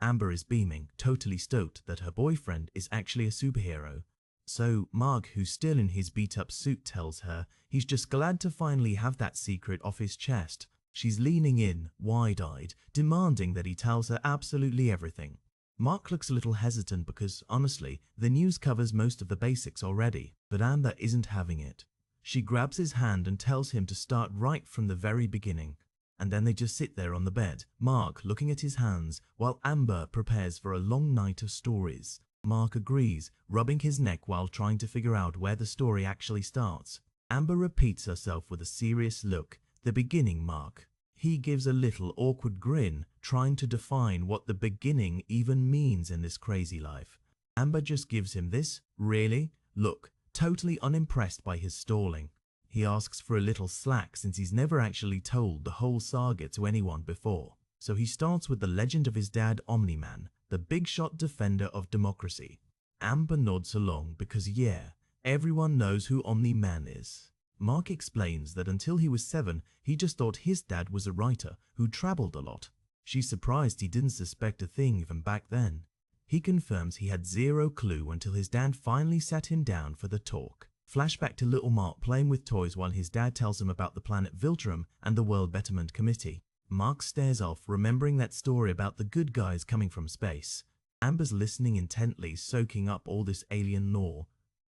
Amber is beaming, totally stoked that her boyfriend is actually a superhero. So Mark, who's still in his beat-up suit, tells her he's just glad to finally have that secret off his chest. She's leaning in, wide-eyed, demanding that he tells her absolutely everything. Mark looks a little hesitant because, honestly, the news covers most of the basics already, but Amber isn't having it. She grabs his hand and tells him to start right from the very beginning. And then they just sit there on the bed, Mark looking at his hands, while Amber prepares for a long night of stories. Mark agrees, rubbing his neck while trying to figure out where the story actually starts. Amber repeats herself with a serious look. The beginning, Mark. He gives a little awkward grin, trying to define what the beginning even means in this crazy life. Amber just gives him this, really, look, totally unimpressed by his stalling. He asks for a little slack since he's never actually told the whole saga to anyone before. So he starts with the legend of his dad, Omni-Man, the big-shot defender of democracy. Amber nods along because, yeah, everyone knows who Omni-Man is. Mark explains that until he was 7, he just thought his dad was a writer who traveled a lot. She's surprised he didn't suspect a thing even back then. He confirms he had zero clue until his dad finally sat him down for the talk. Flashback to little Mark playing with toys while his dad tells him about the planet Viltrum and the World Betterment Committee. Mark stares off, remembering that story about the good guys coming from space. Amber's listening intently, soaking up all this alien lore.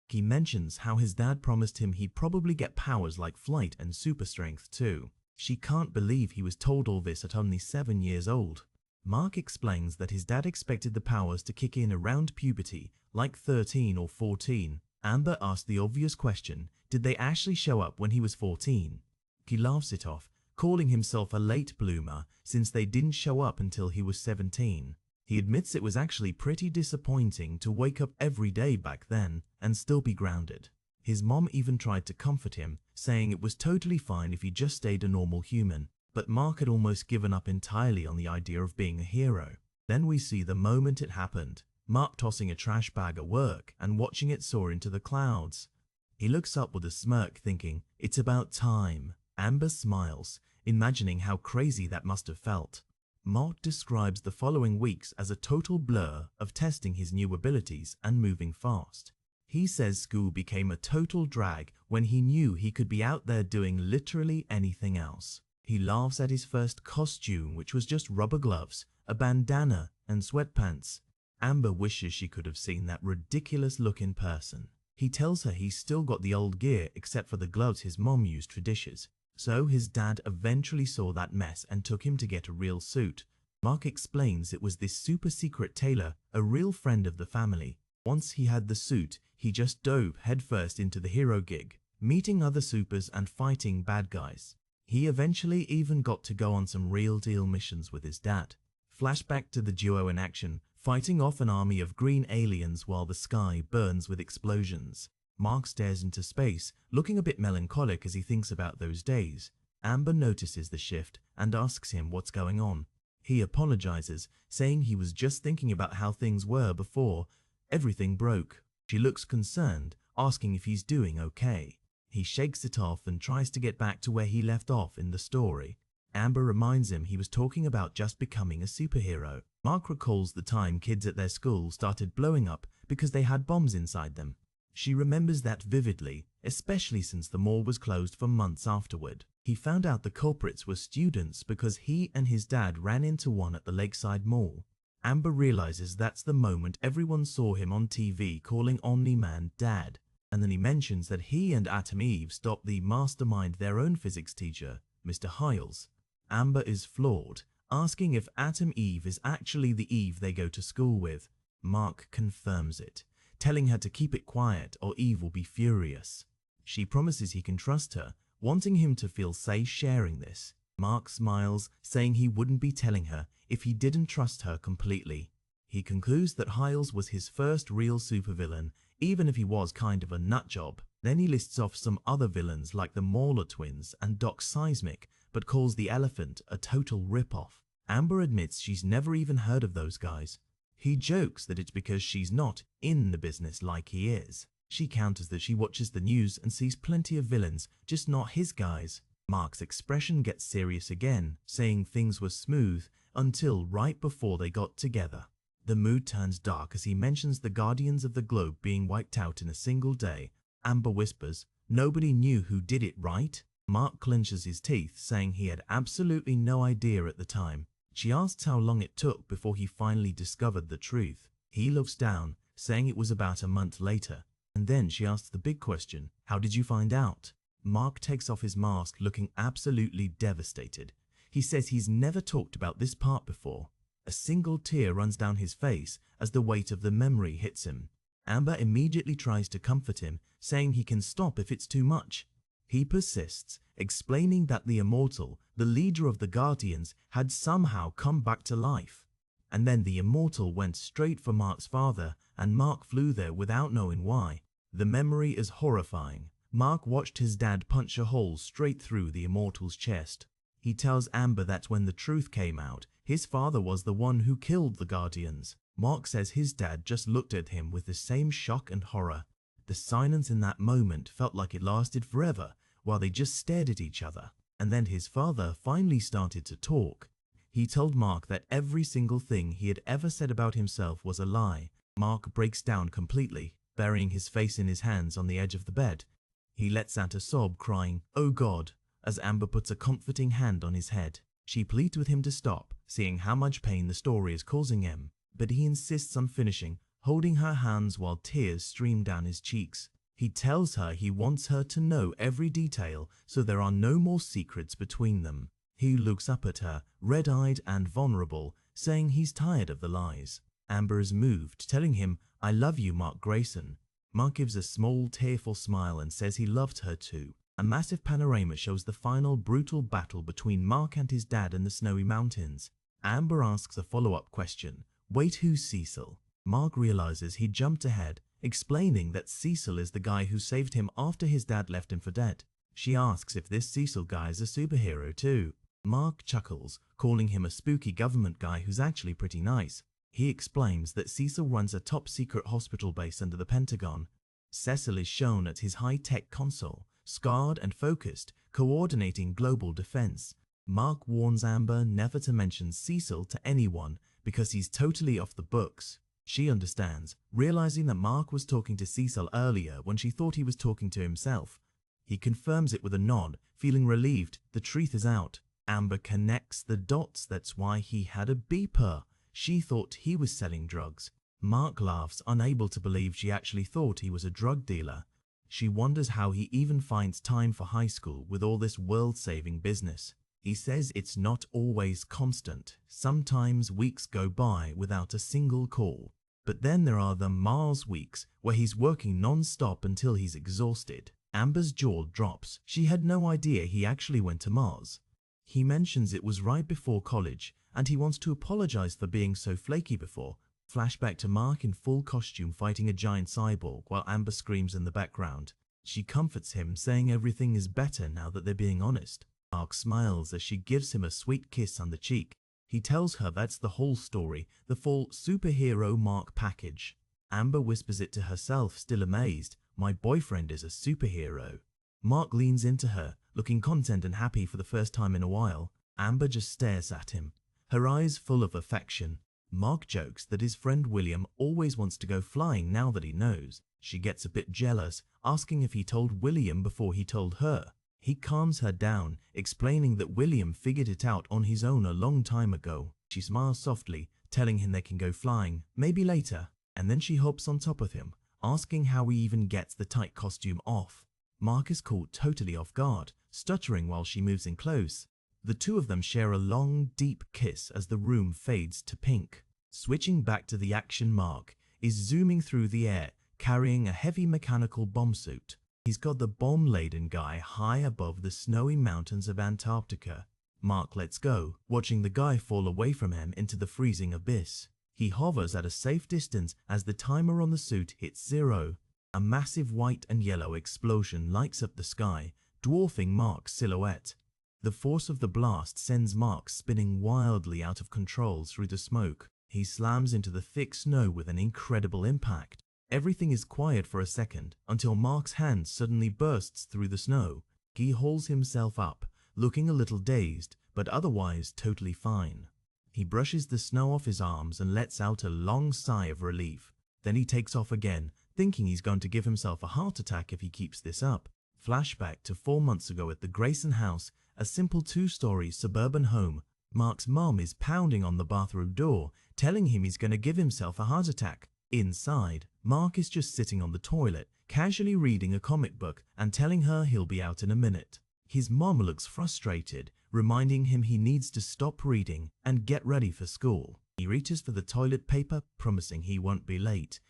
He mentions how his dad promised him he'd probably get powers like flight and super strength too. She can't believe he was told all this at only 7 years old. Mark explains that his dad expected the powers to kick in around puberty, like 13 or 14. Amber asks the obvious question, did they actually show up when he was 14? He laughs it off, calling himself a late bloomer since they didn't show up until he was 17. He admits it was actually pretty disappointing to wake up every day back then and still be grounded. His mom even tried to comfort him, saying it was totally fine if he just stayed a normal human, but Mark had almost given up entirely on the idea of being a hero. Then we see the moment it happened, Mark tossing a trash bag at work and watching it soar into the clouds. He looks up with a smirk thinking, it's about time. Amber smiles, imagining how crazy that must have felt. Mark describes the following weeks as a total blur of testing his new abilities and moving fast. He says school became a total drag when he knew he could be out there doing literally anything else. He laughs at his first costume, which was just rubber gloves, a bandana, and sweatpants. Amber wishes she could have seen that ridiculous look in person. He tells her he's still got the old gear except for the gloves his mom used for dishes. So his dad eventually saw that mess and took him to get a real suit. Mark explains it was this super secret tailor, a real friend of the family. Once he had the suit, he just dove headfirst into the hero gig, meeting other supers and fighting bad guys. He eventually even got to go on some real deal missions with his dad. Flashback to the duo in action, fighting off an army of green aliens while the sky burns with explosions. Mark stares into space, looking a bit melancholic as he thinks about those days. Amber notices the shift and asks him what's going on. He apologizes, saying he was just thinking about how things were before everything broke. She looks concerned, asking if he's doing okay. He shakes it off and tries to get back to where he left off in the story. Amber reminds him he was talking about just becoming a superhero. Mark recalls the time kids at their school started blowing up because they had bombs inside them. She remembers that vividly, especially since the mall was closed for months afterward. He found out the culprits were students because he and his dad ran into one at the Lakeside Mall. Amber realizes that's the moment everyone saw him on TV calling Omni-Man Dad, and then he mentions that he and Atom Eve stopped the mastermind their own physics teacher, Mr. Hiles. Amber is floored, asking if Atom Eve is actually the Eve they go to school with. Mark confirms it, telling her to keep it quiet or Eve will be furious. She promises he can trust her, wanting him to feel safe sharing this. Mark smiles, saying he wouldn't be telling her if he didn't trust her completely. He concludes that Hiles was his first real supervillain, even if he was kind of a nutjob. Then he lists off some other villains like the Mauler twins and Doc Seismic, but calls the Elephant a total ripoff. Amber admits she's never even heard of those guys. He jokes that it's because she's not in the business like he is. She counters that she watches the news and sees plenty of villains, just not his guys. Mark's expression gets serious again, saying things were smooth until right before they got together. The mood turns dark as he mentions the Guardians of the Globe being wiped out in a single day. Amber whispers, "Nobody knew who did it, right?" Mark clenches his teeth, saying he had absolutely no idea at the time. She asks how long it took before he finally discovered the truth. He looks down, saying it was about a month later. And then she asks the big question, "How did you find out?" Mark takes off his mask, looking absolutely devastated. He says he's never talked about this part before. A single tear runs down his face as the weight of the memory hits him. Amber immediately tries to comfort him, saying he can stop if it's too much. He persists, explaining that the Immortal, the leader of the Guardians, had somehow come back to life. And then the Immortal went straight for Mark's father, and Mark flew there without knowing why. The memory is horrifying. Mark watched his dad punch a hole straight through the Immortal's chest. He tells Amber that when the truth came out, his father was the one who killed the Guardians. Mark says his dad just looked at him with the same shock and horror. The silence in that moment felt like it lasted forever, while they just stared at each other. And then his father finally started to talk. He told Mark that every single thing he had ever said about himself was a lie. Mark breaks down completely, burying his face in his hands on the edge of the bed. He lets out a sob, crying, "Oh God," as Amber puts a comforting hand on his head. She pleads with him to stop, seeing how much pain the story is causing him, but he insists on finishing, holding her hands while tears stream down his cheeks. He tells her he wants her to know every detail so there are no more secrets between them. He looks up at her, red-eyed and vulnerable, saying he's tired of the lies. Amber is moved, telling him, "I love you, Mark Grayson." Mark gives a small, tearful smile and says he loved her too. A massive panorama shows the final brutal battle between Mark and his dad in the snowy mountains. Amber asks a follow-up question, "Wait, who's Cecil?" Mark realizes he jumped ahead, explaining that Cecil is the guy who saved him after his dad left him for dead. She asks if this Cecil guy is a superhero too. Mark chuckles, calling him a spooky government guy who's actually pretty nice. He explains that Cecil runs a top-secret hospital base under the Pentagon. Cecil is shown at his high-tech console, scarred and focused, coordinating global defense. Mark warns Amber never to mention Cecil to anyone because he's totally off the books. She understands, realizing that Mark was talking to Cecil earlier when she thought he was talking to himself. He confirms it with a nod, feeling relieved the truth is out. Amber connects the dots. That's why he had a beeper. She thought he was selling drugs. Mark laughs, unable to believe she actually thought he was a drug dealer. She wonders how he even finds time for high school with all this world-saving business. He says it's not always constant. Sometimes weeks go by without a single call. But then there are the Mars weeks where he's working non-stop until he's exhausted. Amber's jaw drops. She had no idea he actually went to Mars. He mentions it was right before college, and he wants to apologize for being so flaky before. Flashback to Mark in full costume fighting a giant cyborg while Amber screams in the background. She comforts him, saying everything is better now that they're being honest. Mark smiles as she gives him a sweet kiss on the cheek. He tells her that's the whole story, the full superhero Mark package. Amber whispers it to herself, still amazed. "My boyfriend is a superhero." Mark leans into her, looking content and happy for the first time in a while. Amber just stares at him, her eyes full of affection. Mark jokes that his friend William always wants to go flying now that he knows. She gets a bit jealous, asking if he told William before he told her. He calms her down, explaining that William figured it out on his own a long time ago. She smiles softly, telling him they can go flying, maybe later, and then she hops on top of him, asking how he even gets the tight costume off. Mark is caught totally off guard, stuttering while she moves in close. The two of them share a long, deep kiss as the room fades to pink. Switching back to the action, Mark is zooming through the air, carrying a heavy mechanical bomb suit. He's got the bomb-laden guy high above the snowy mountains of Antarctica. Mark lets go, watching the guy fall away from him into the freezing abyss. He hovers at a safe distance as the timer on the suit hits 0. A massive white and yellow explosion lights up the sky, dwarfing Mark's silhouette. The force of the blast sends Mark spinning wildly out of control through the smoke. He slams into the thick snow with an incredible impact. Everything is quiet for a second until Mark's hand suddenly bursts through the snow. He hauls himself up, looking a little dazed, but otherwise totally fine. He brushes the snow off his arms and lets out a long sigh of relief. Then he takes off again, thinking he's going to give himself a heart attack if he keeps this up. Flashback to 4 months ago at the Grayson house, a simple 2-story suburban home. Mark's mom is pounding on the bathroom door, telling him he's going to give himself a heart attack. Inside, Mark is just sitting on the toilet, casually reading a comic book and telling her he'll be out in a minute. His mom looks frustrated, reminding him he needs to stop reading and get ready for school. He reaches for the toilet paper, promising he won't be late.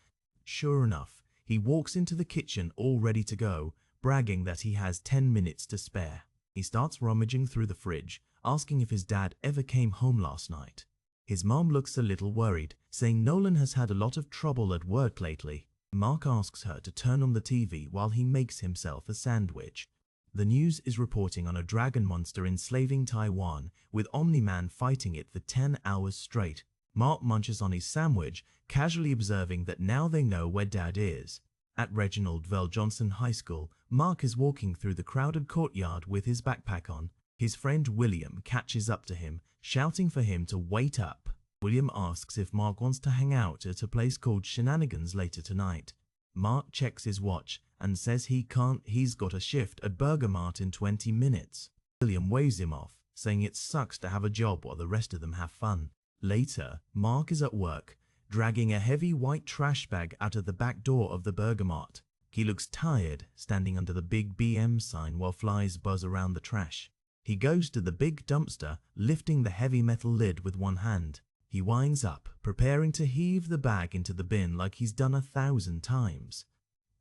Sure enough, he walks into the kitchen all ready to go, bragging that he has 10 minutes to spare. He starts rummaging through the fridge, asking if his dad ever came home last night. His mom looks a little worried, saying Nolan has had a lot of trouble at work lately. Mark asks her to turn on the TV while he makes himself a sandwich. The news is reporting on a dragon monster enslaving Taiwan, with Omni-Man fighting it for 10 hours straight. Mark munches on his sandwich, casually observing that now they know where Dad is. At Reginald Vell Johnson High School, Mark is walking through the crowded courtyard with his backpack on. His friend William catches up to him, shouting for him to wait up. William asks if Mark wants to hang out at a place called Shenanigans later tonight. Mark checks his watch and says he can't, he's got a shift at Burger Mart in 20 minutes. William waves him off, saying it sucks to have a job while the rest of them have fun. Later, Mark is at work, dragging a heavy white trash bag out of the back door of the Burger Mart. He looks tired, standing under the big BM sign while flies buzz around the trash. He goes to the big dumpster, lifting the heavy metal lid with one hand. He winds up, preparing to heave the bag into the bin like he's done 1,000 times.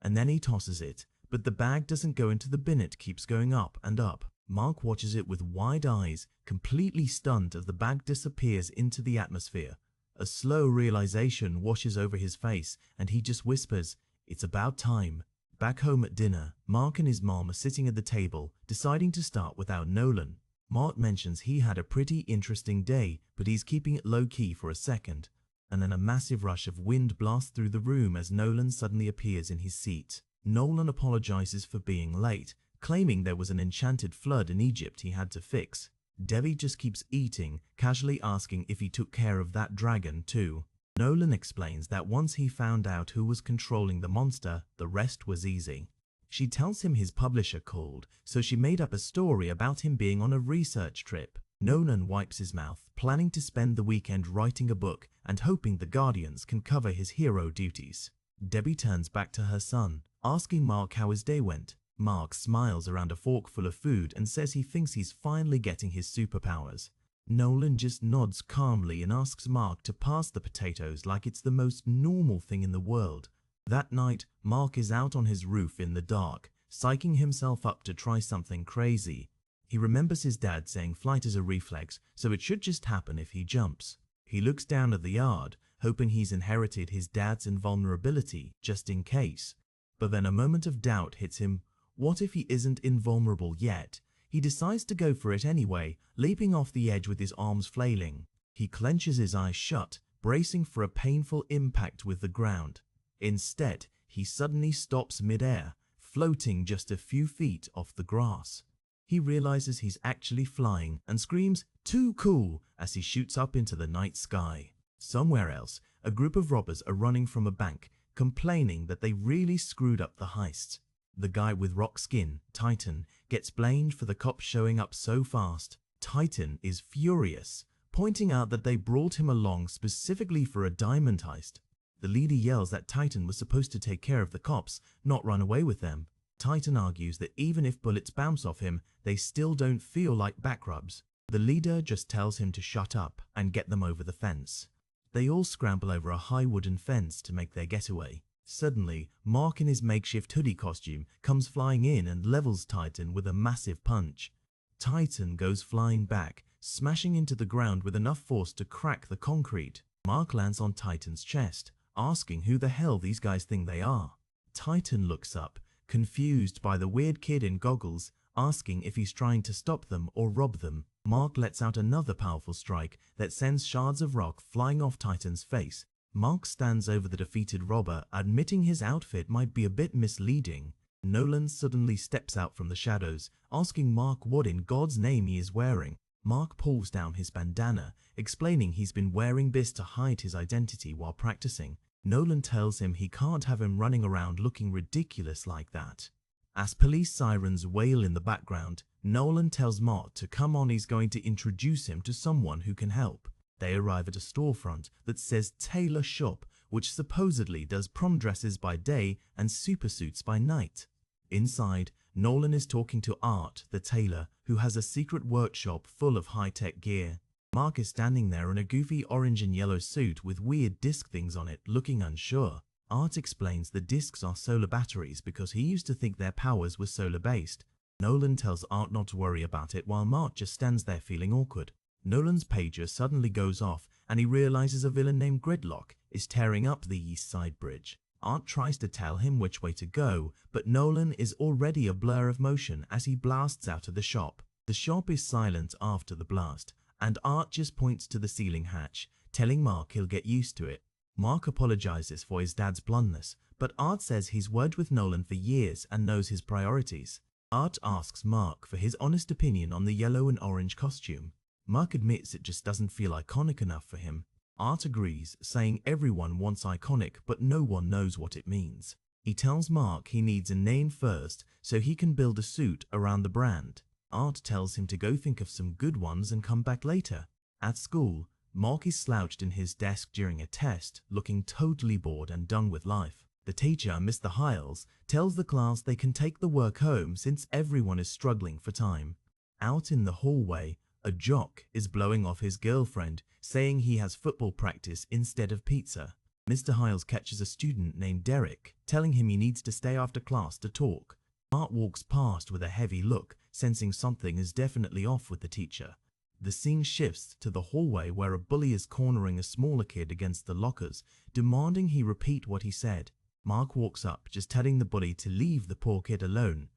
And then he tosses it, but the bag doesn't go into the bin, it keeps going up and up. Mark watches it with wide eyes, completely stunned as the bag disappears into the atmosphere. A slow realization washes over his face and he just whispers, "It's about time." Back home at dinner, Mark and his mom are sitting at the table, deciding to start without Nolan. Mark mentions he had a pretty interesting day, but he's keeping it low-key for a second. And then a massive rush of wind blasts through the room as Nolan suddenly appears in his seat. Nolan apologizes for being late, claiming there was an enchanted flood in Egypt he had to fix. Debbie just keeps eating, casually asking if he took care of that dragon too. Nolan explains that once he found out who was controlling the monster, the rest was easy. She tells him his publisher called, so she made up a story about him being on a research trip. Nolan wipes his mouth, planning to spend the weekend writing a book and hoping the Guardians can cover his hero duties. Debbie turns back to her son, asking Mark how his day went. Mark smiles around a fork full of food and says he thinks he's finally getting his superpowers. Nolan just nods calmly and asks Mark to pass the potatoes like it's the most normal thing in the world. That night, Mark is out on his roof in the dark, psyching himself up to try something crazy. He remembers his dad saying flight is a reflex, so it should just happen if he jumps. He looks down at the yard, hoping he's inherited his dad's invulnerability just in case. But then a moment of doubt hits him. What if he isn't invulnerable yet? He decides to go for it anyway, leaping off the edge with his arms flailing. He clenches his eyes shut, bracing for a painful impact with the ground. Instead, he suddenly stops mid-air, floating just a few feet off the grass. He realizes he's actually flying and screams, "Too cool!" as he shoots up into the night sky. Somewhere else, a group of robbers are running from a bank, complaining that they really screwed up the heist. The guy with rock skin, Titan, gets blamed for the cops showing up so fast. Titan is furious, pointing out that they brought him along specifically for a diamond heist. The leader yells that Titan was supposed to take care of the cops, not run away with them. Titan argues that even if bullets bounce off him, they still don't feel like back rubs. The leader just tells him to shut up and get them over the fence. They all scramble over a high wooden fence to make their getaway. Suddenly, Mark in his makeshift hoodie costume comes flying in and levels Titan with a massive punch. Titan goes flying back, smashing into the ground with enough force to crack the concrete. Mark lands on Titan's chest, asking who the hell these guys think they are. Titan looks up, confused by the weird kid in goggles, asking if he's trying to stop them or rob them. Mark lets out another powerful strike that sends shards of rock flying off Titan's face. Mark stands over the defeated robber, admitting his outfit might be a bit misleading. Nolan suddenly steps out from the shadows, asking Mark what in God's name he is wearing. Mark pulls down his bandana, explaining he's been wearing this to hide his identity while practicing. Nolan tells him he can't have him running around looking ridiculous like that. As police sirens wail in the background, Nolan tells Mark to come on, he's going to introduce him to someone who can help. They arrive at a storefront that says Tailor Shop, which supposedly does prom dresses by day and supersuits by night. Inside, Nolan is talking to Art, the tailor, who has a secret workshop full of high-tech gear. Mark is standing there in a goofy orange and yellow suit with weird disc things on it, looking unsure. Art explains the discs are solar batteries because he used to think their powers were solar-based. Nolan tells Art not to worry about it while Mark just stands there feeling awkward. Nolan's pager suddenly goes off and he realizes a villain named Gridlock is tearing up the East Side Bridge. Art tries to tell him which way to go, but Nolan is already a blur of motion as he blasts out of the shop. The shop is silent after the blast, and Art just points to the ceiling hatch, telling Mark he'll get used to it. Mark apologizes for his dad's bluntness, but Art says he's worked with Nolan for years and knows his priorities. Art asks Mark for his honest opinion on the yellow and orange costume. Mark admits it just doesn't feel iconic enough for him. Art agrees, saying everyone wants iconic but no one knows what it means. He tells Mark he needs a name first so he can build a suit around the brand. Art tells him to go think of some good ones and come back later. At school, Mark is slouched in his desk during a test, looking totally bored and done with life. The teacher, Mr. Hiles, tells the class they can take the work home since everyone is struggling for time. Out in the hallway, a jock is blowing off his girlfriend, saying he has football practice instead of pizza. Mr. Hiles catches a student named Derek, telling him he needs to stay after class to talk. Mark walks past with a heavy look, sensing something is definitely off with the teacher. The scene shifts to the hallway where a bully is cornering a smaller kid against the lockers, demanding he repeat what he said. Mark walks up, just telling the bully to leave the poor kid alone.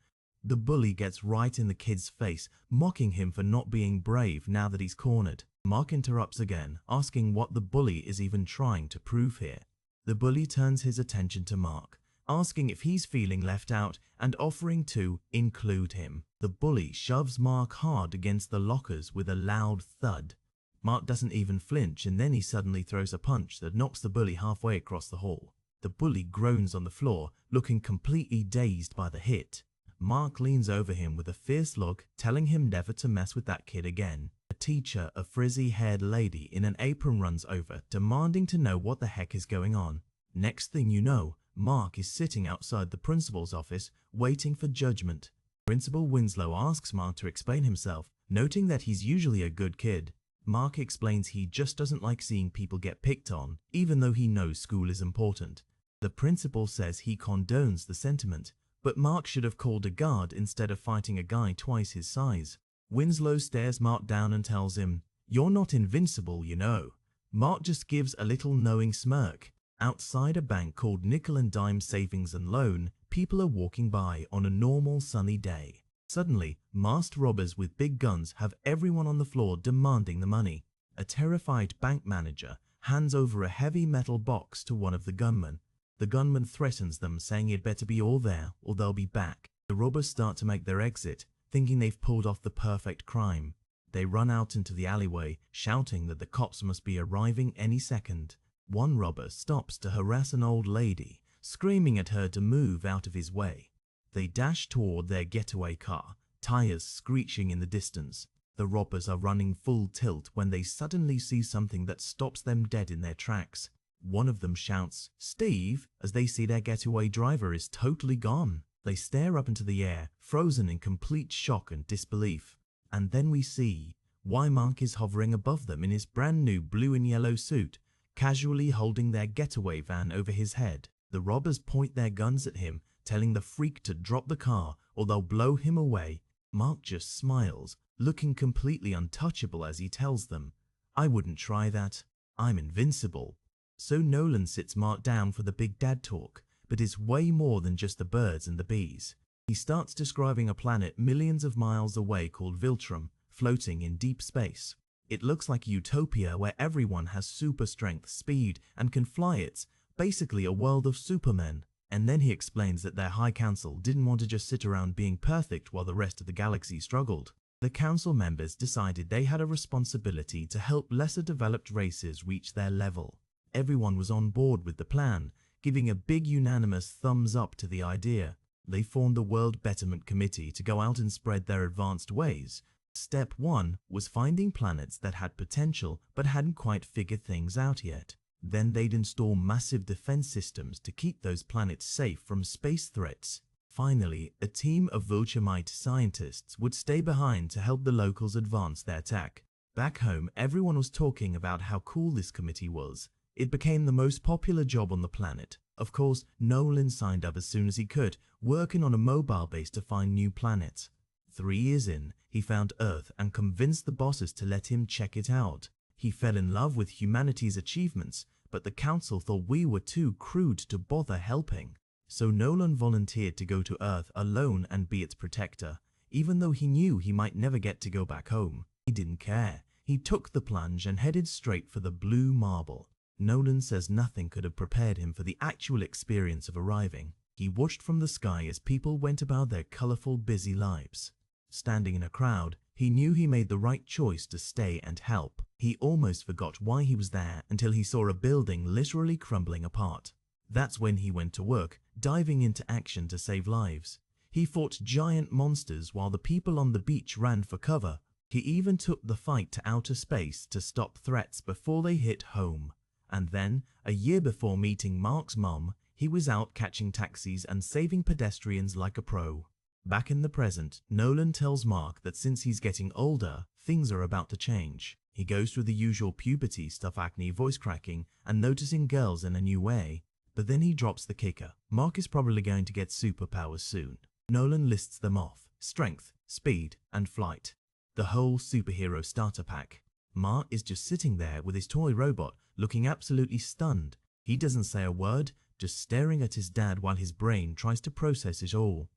The bully gets right in the kid's face, mocking him for not being brave now that he's cornered. Mark interrupts again, asking what the bully is even trying to prove here. The bully turns his attention to Mark, asking if he's feeling left out and offering to include him. The bully shoves Mark hard against the lockers with a loud thud. Mark doesn't even flinch, and then he suddenly throws a punch that knocks the bully halfway across the hall. The bully groans on the floor, looking completely dazed by the hit. Mark leans over him with a fierce look, telling him never to mess with that kid again. A teacher, a frizzy-haired lady in an apron, runs over, demanding to know what the heck is going on. Next thing you know, Mark is sitting outside the principal's office, waiting for judgment. Principal Winslow asks Mark to explain himself, noting that he's usually a good kid. Mark explains he just doesn't like seeing people get picked on, even though he knows school is important. The principal says he condones the sentiment, but Mark should have called a guard instead of fighting a guy twice his size. Winslow stares Mark down and tells him, "You're not invincible, you know." Mark just gives a little knowing smirk. Outside a bank called Nickel and Dime Savings and Loan, people are walking by on a normal sunny day. Suddenly, masked robbers with big guns have everyone on the floor demanding the money. A terrified bank manager hands over a heavy metal box to one of the gunmen. The gunman threatens them, saying he'd better be all there or they'll be back. The robbers start to make their exit, thinking they've pulled off the perfect crime. They run out into the alleyway, shouting that the cops must be arriving any second. One robber stops to harass an old lady, screaming at her to move out of his way. They dash toward their getaway car, tires screeching in the distance. The robbers are running full tilt when they suddenly see something that stops them dead in their tracks. One of them shouts, "Steve," as they see their getaway driver is totally gone. They stare up into the air, frozen in complete shock and disbelief. And then we see why Mark is hovering above them in his brand new blue and yellow suit, casually holding their getaway van over his head. The robbers point their guns at him, telling the freak to drop the car or they'll blow him away. Mark just smiles, looking completely untouchable as he tells them, "I wouldn't try that. I'm invincible." So Nolan sits Mark down for the big dad talk, but it's way more than just the birds and the bees. He starts describing a planet millions of miles away called Viltrum, floating in deep space. It looks like a utopia where everyone has super strength, speed, and can fly. It's basically a world of supermen. And then he explains that their High Council didn't want to just sit around being perfect while the rest of the galaxy struggled. The council members decided they had a responsibility to help lesser developed races reach their level. Everyone was on board with the plan, giving a big unanimous thumbs up to the idea. They formed the World Betterment Committee to go out and spread their advanced ways. Step 1 was finding planets that had potential but hadn't quite figured things out yet. Then they'd install massive defense systems to keep those planets safe from space threats. Finally, a team of Vulturemite scientists would stay behind to help the locals advance their tech. Back home, everyone was talking about how cool this committee was. It became the most popular job on the planet. Of course, Nolan signed up as soon as he could, working on a mobile base to find new planets. 3 years in, he found Earth and convinced the bosses to let him check it out. He fell in love with humanity's achievements, but the council thought we were too crude to bother helping. So Nolan volunteered to go to Earth alone and be its protector, even though he knew he might never get to go back home. He didn't care. He took the plunge and headed straight for the blue marble. Nolan says nothing could have prepared him for the actual experience of arriving. He watched from the sky as people went about their colorful, busy lives. Standing in a crowd, he knew he made the right choice to stay and help. He almost forgot why he was there until he saw a building literally crumbling apart. That's when he went to work, diving into action to save lives. He fought giant monsters while the people on the beach ran for cover. He even took the fight to outer space to stop threats before they hit home. And then, a year before meeting Mark's mom, he was out catching taxis and saving pedestrians like a pro. Back in the present, Nolan tells Mark that since he's getting older, things are about to change. He goes through the usual puberty stuff, acne, voice cracking, and noticing girls in a new way. But then he drops the kicker. Mark is probably going to get superpowers soon. Nolan lists them off: strength, speed, and flight. The whole superhero starter pack. Mark is just sitting there with his toy robot, looking absolutely stunned. He doesn't say a word, just staring at his dad while his brain tries to process it all.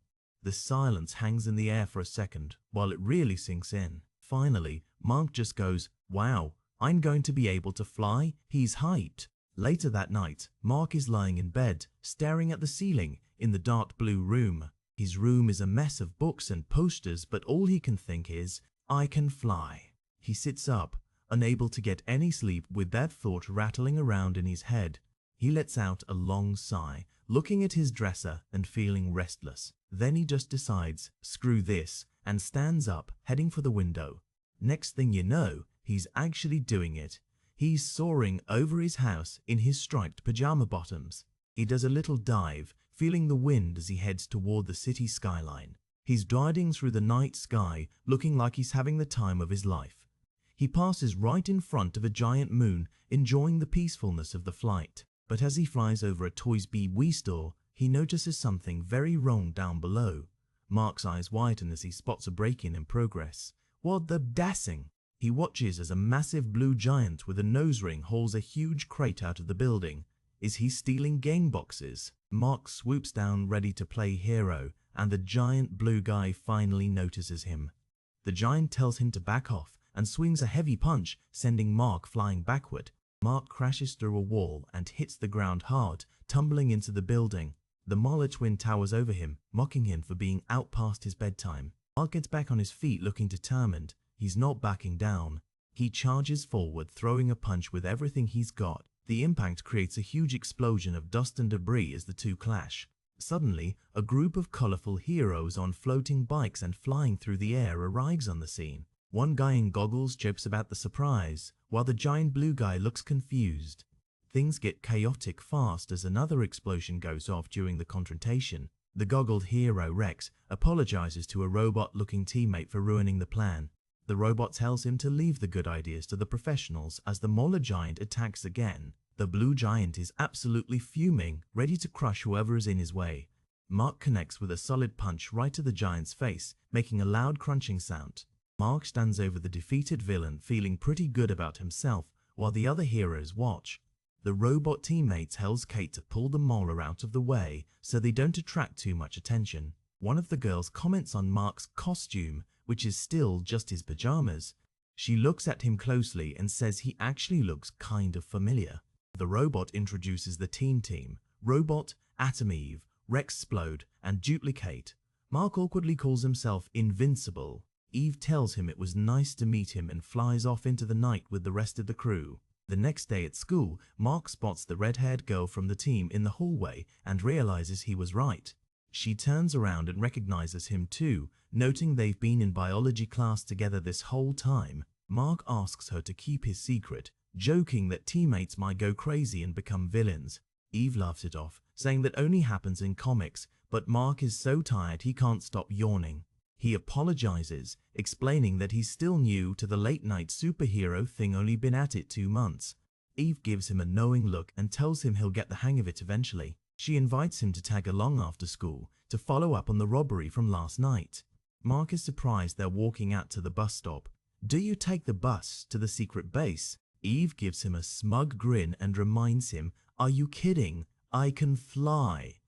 The silence hangs in the air for a second, while it really sinks in. Finally, Mark just goes, "Wow, I'm going to be able to fly?" He's hyped. Later that night, Mark is lying in bed, staring at the ceiling in the dark blue room. His room is a mess of books and posters, but all he can think is, "I can fly." He sits up, unable to get any sleep with that thought rattling around in his head. He lets out a long sigh, looking at his dresser and feeling restless. Then he just decides, screw this, and stands up, heading for the window. Next thing you know, he's actually doing it. He's soaring over his house in his striped pajama bottoms. He does a little dive, feeling the wind as he heads toward the city skyline. He's gliding through the night sky, looking like he's having the time of his life. He passes right in front of a giant moon, enjoying the peacefulness of the flight. But as he flies over a Toys B Wii store, he notices something very wrong down below. Mark's eyes widen as he spots a break-in in progress. What the dassing! He watches as a massive blue giant with a nose ring hauls a huge crate out of the building. Is he stealing game boxes? Mark swoops down ready to play hero, and the giant blue guy finally notices him. The giant tells him to back off and swings a heavy punch, sending Mark flying backward. Mark crashes through a wall and hits the ground hard, tumbling into the building. The Marla twin towers over him, mocking him for being out past his bedtime. Mark gets back on his feet looking determined. He's not backing down. He charges forward, throwing a punch with everything he's got. The impact creates a huge explosion of dust and debris as the two clash. Suddenly, a group of colorful heroes on floating bikes and flying through the air arrives on the scene. One guy in goggles jokes about the surprise, while the giant blue guy looks confused. Things get chaotic fast as another explosion goes off during the confrontation. The goggled hero Rex apologizes to a robot-looking teammate for ruining the plan. The robot tells him to leave the good ideas to the professionals as the Mauler giant attacks again. The blue giant is absolutely fuming, ready to crush whoever is in his way. Mark connects with a solid punch right to the giant's face, making a loud crunching sound. Mark stands over the defeated villain, feeling pretty good about himself, while the other heroes watch. The robot teammate tells Kate to pull the Mauler out of the way so they don't attract too much attention. One of the girls comments on Mark's costume, which is still just his pajamas. She looks at him closely and says he actually looks kind of familiar. The robot introduces the teen team: Robot, Atom Eve, Rex explode and duplicate. Mark awkwardly calls himself invincible. Eve tells him it was nice to meet him and flies off into the night with the rest of the crew. The next day at school, Mark spots the red-haired girl from the team in the hallway and realizes he was right. She turns around and recognizes him too, noting they've been in biology class together this whole time. Mark asks her to keep his secret, joking that teammates might go crazy and become villains. Eve laughs it off, saying that only happens in comics, but Mark is so tired he can't stop yawning. He apologizes, explaining that he's still new to the late-night superhero thing, only been at it 2 months. Eve gives him a knowing look and tells him he'll get the hang of it eventually. She invites him to tag along after school to follow up on the robbery from last night. Mark is surprised they're walking out to the bus stop. "Do you take the bus to the secret base?" Eve gives him a smug grin and reminds him, "Are you kidding? I can fly."